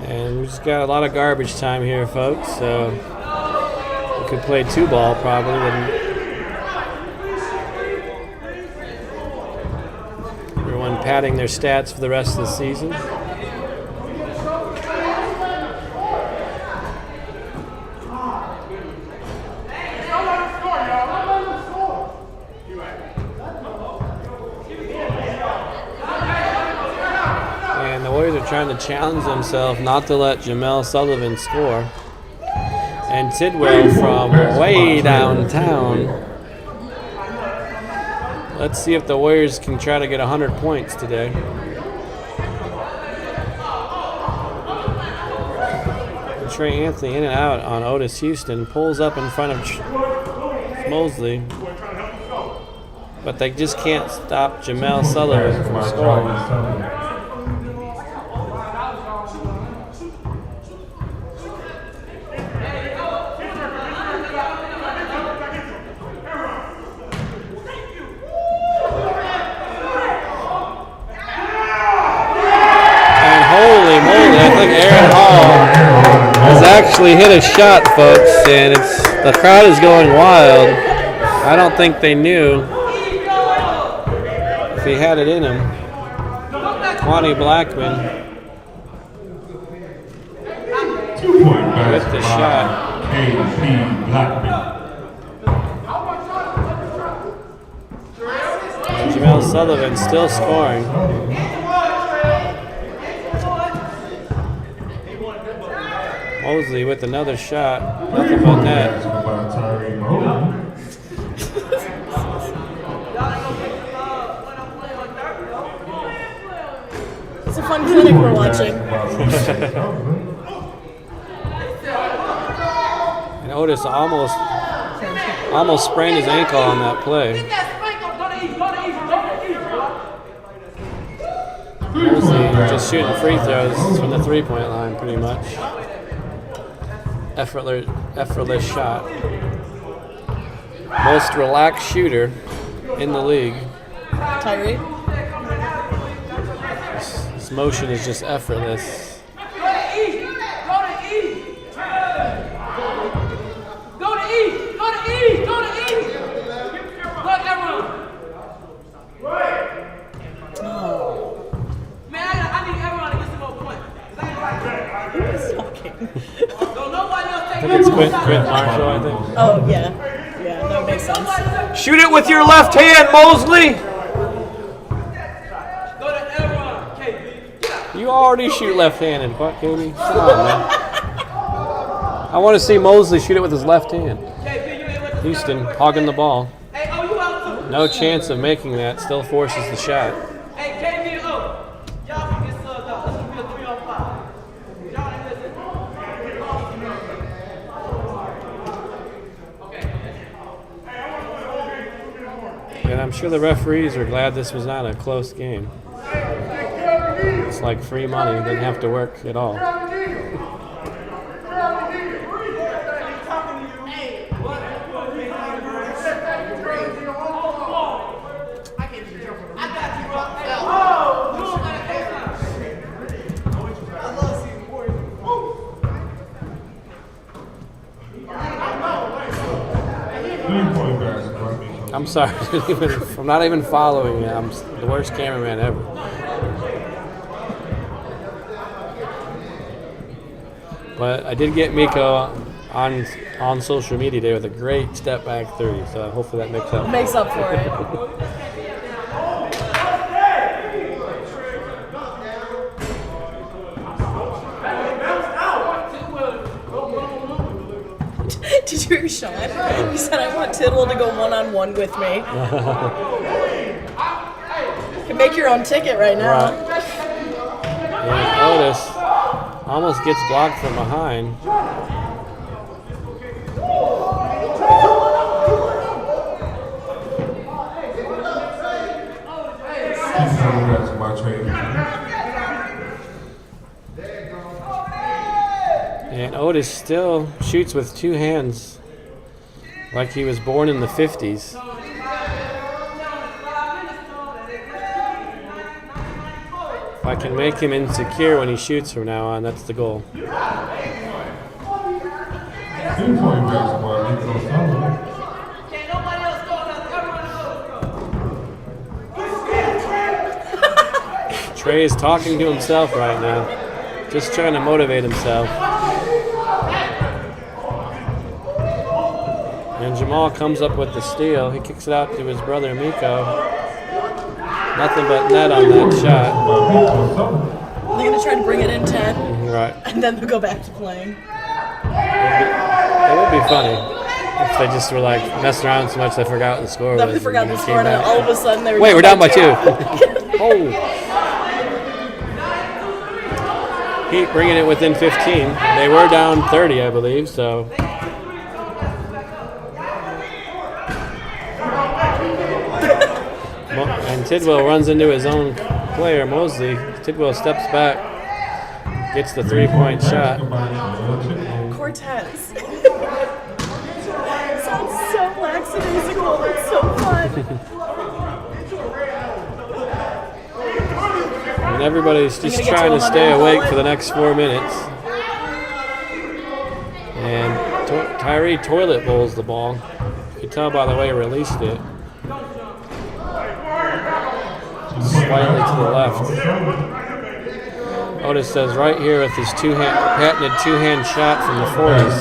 And we just got a lot of garbage time here, folks, so we could play 2-ball probably. Everyone padding their stats for the rest of the season. the Warriors are trying to challenge themselves not to let Jamel Sullivan score. And Tidwell from way downtown. Let's see if the Warriors can try to get 100 points today. Trey Anthony in and out on Otis Houston. Pulls up in front of Mosley. But they just can't stop Jamel Sullivan from scoring. And holy moly, I think Aaron Hall has actually hit a shot, folks, and the crowd is going wild. I don't think they knew if he had it in him. Kwani Blackman with the shot. KP Blackman. Jamel Sullivan still scoring. Mosley with another shot. Nothing but net. It's a fun clinic we're watching. And Otis almost sprained his ankle on that play. Mosley just shooting free throws from the three-point line, pretty much. Effortless shot. Most relaxed shooter in the league. Tyree. His motion is just effortless. I think it's Quint Marshall, I think. Oh, yeah. Yeah, that makes sense. Shoot it with your left hand, Mosley! You already shoot left-handed, what, Katie? Come on, man. I want to see Mosley shoot it with his left hand. Houston hogging the ball. No chance of making that, still forces the shot. And I'm sure the referees are glad this was not a close game. It's like free money, didn't have to work at all. I'm sorry, I'm not even following you. I'm the worst cameraman ever. But I did get Miko on social media today with a great step back three, so hopefully that makes up. Makes up for it. Did you hear Sean? He said, I want Tidwell to go one-on-one with me. You can make your own ticket right now. Right. And Otis almost gets blocked from behind. And Otis still shoots with two hands like he was born in the 50s. If I can make him insecure when he shoots from now on, that's the goal. Trey is talking to himself right now, just trying to motivate himself. And Jamal comes up with the steal. He kicks it out to his brother Miko. Nothing but net on that shot. Look try to bring it in 10, Right. and then they'll go back to playing. It would be funny if they just were like messing around so much they forgot the score. Then we forgot the score, and then all of a sudden they were. Wait, we're down by 2. Oh. Heat bringing it within 15. They were down 30, I believe, so. And Tidwell runs into his own player, Mosley. Tidwell steps back, gets the 3-point shot. Cortez. Sounds so lackadaisical. It's so fun. And everybody's just trying to stay awake for the next 4 minutes. And Tyree toilet bowls the ball. You can tell by the way he released it. Slightly to the left. Otis says right here with his patented two-hand shot from the 40s.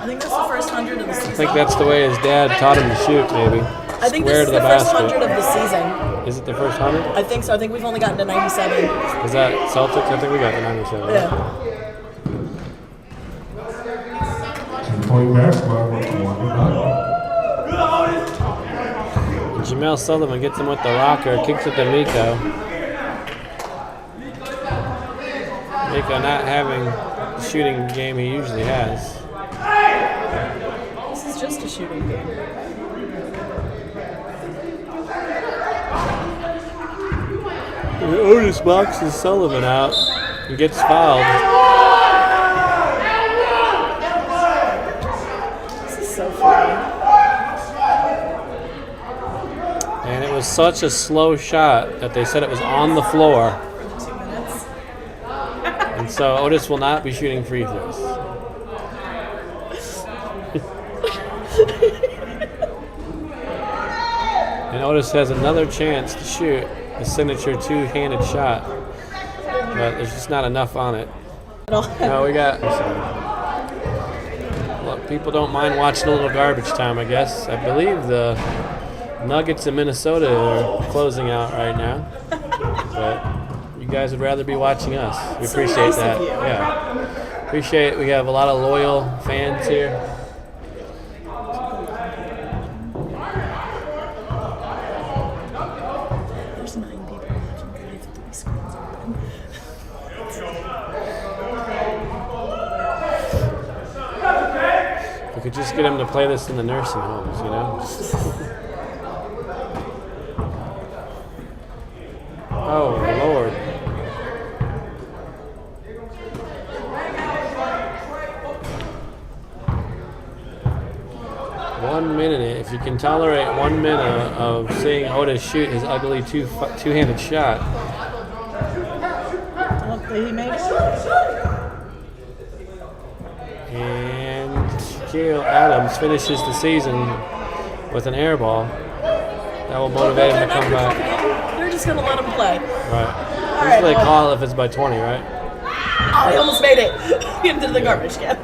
I think that's the first 100 of the season. I think that's the way his dad taught him to shoot, maybe. I think Square this is to the first basket. 100 of the season. Is it the first 100? I think so. I think we've only gotten to 97. Is that Celtics? I think we got the 97. Yeah. 2-point basketball. Jamel Sullivan gets him with the rocker, kicks it to Miko. Miko not having the shooting game he usually has. This is just a shooting game. Otis boxes Sullivan out and gets fouled. This is so funny. And it was such a slow shot that they said it was on the floor. 2 minutes. And so Otis will not be shooting free throws. And Otis has another chance to shoot his signature two-handed shot. But there's just not enough on it. No, we got... Look, people don't mind watching a little garbage time, I guess. I believe the Nuggets in Minnesota are closing out right now. But you guys would rather be watching us. We So appreciate nice that. of you. Yeah. Appreciate it. We have a lot of loyal fans here. There's 9 people watching. Good if 3 screens open. We could just get them to play this in the nursing homes, you know? Oh, Lord. One minute, if you can tolerate 1 minute of seeing Otis shoot his ugly two-handed shot. Hopefully he makes it. And Shaquille Adams finishes the season with an air ball. That will motivate him to come back. They're just going to let him play. Right. All Usually they right, call it if it's by 20, right? Oh, he almost made it into the garbage can.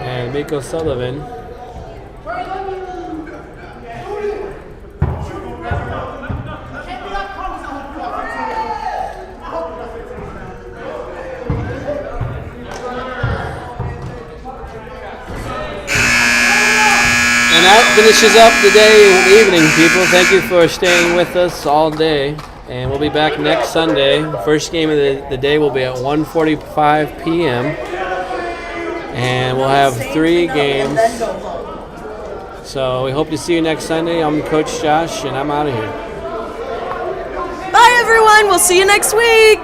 And Miko Sullivan. And that finishes up the day and evening, people. Thank you for staying with us all day. And we'll be back next Sunday. First game of the day will be at 1:45 p.m. And we'll have 3 games. So we hope to see you next Sunday. I'm Coach Josh, and I'm out of here. Bye, everyone. We'll see you next week.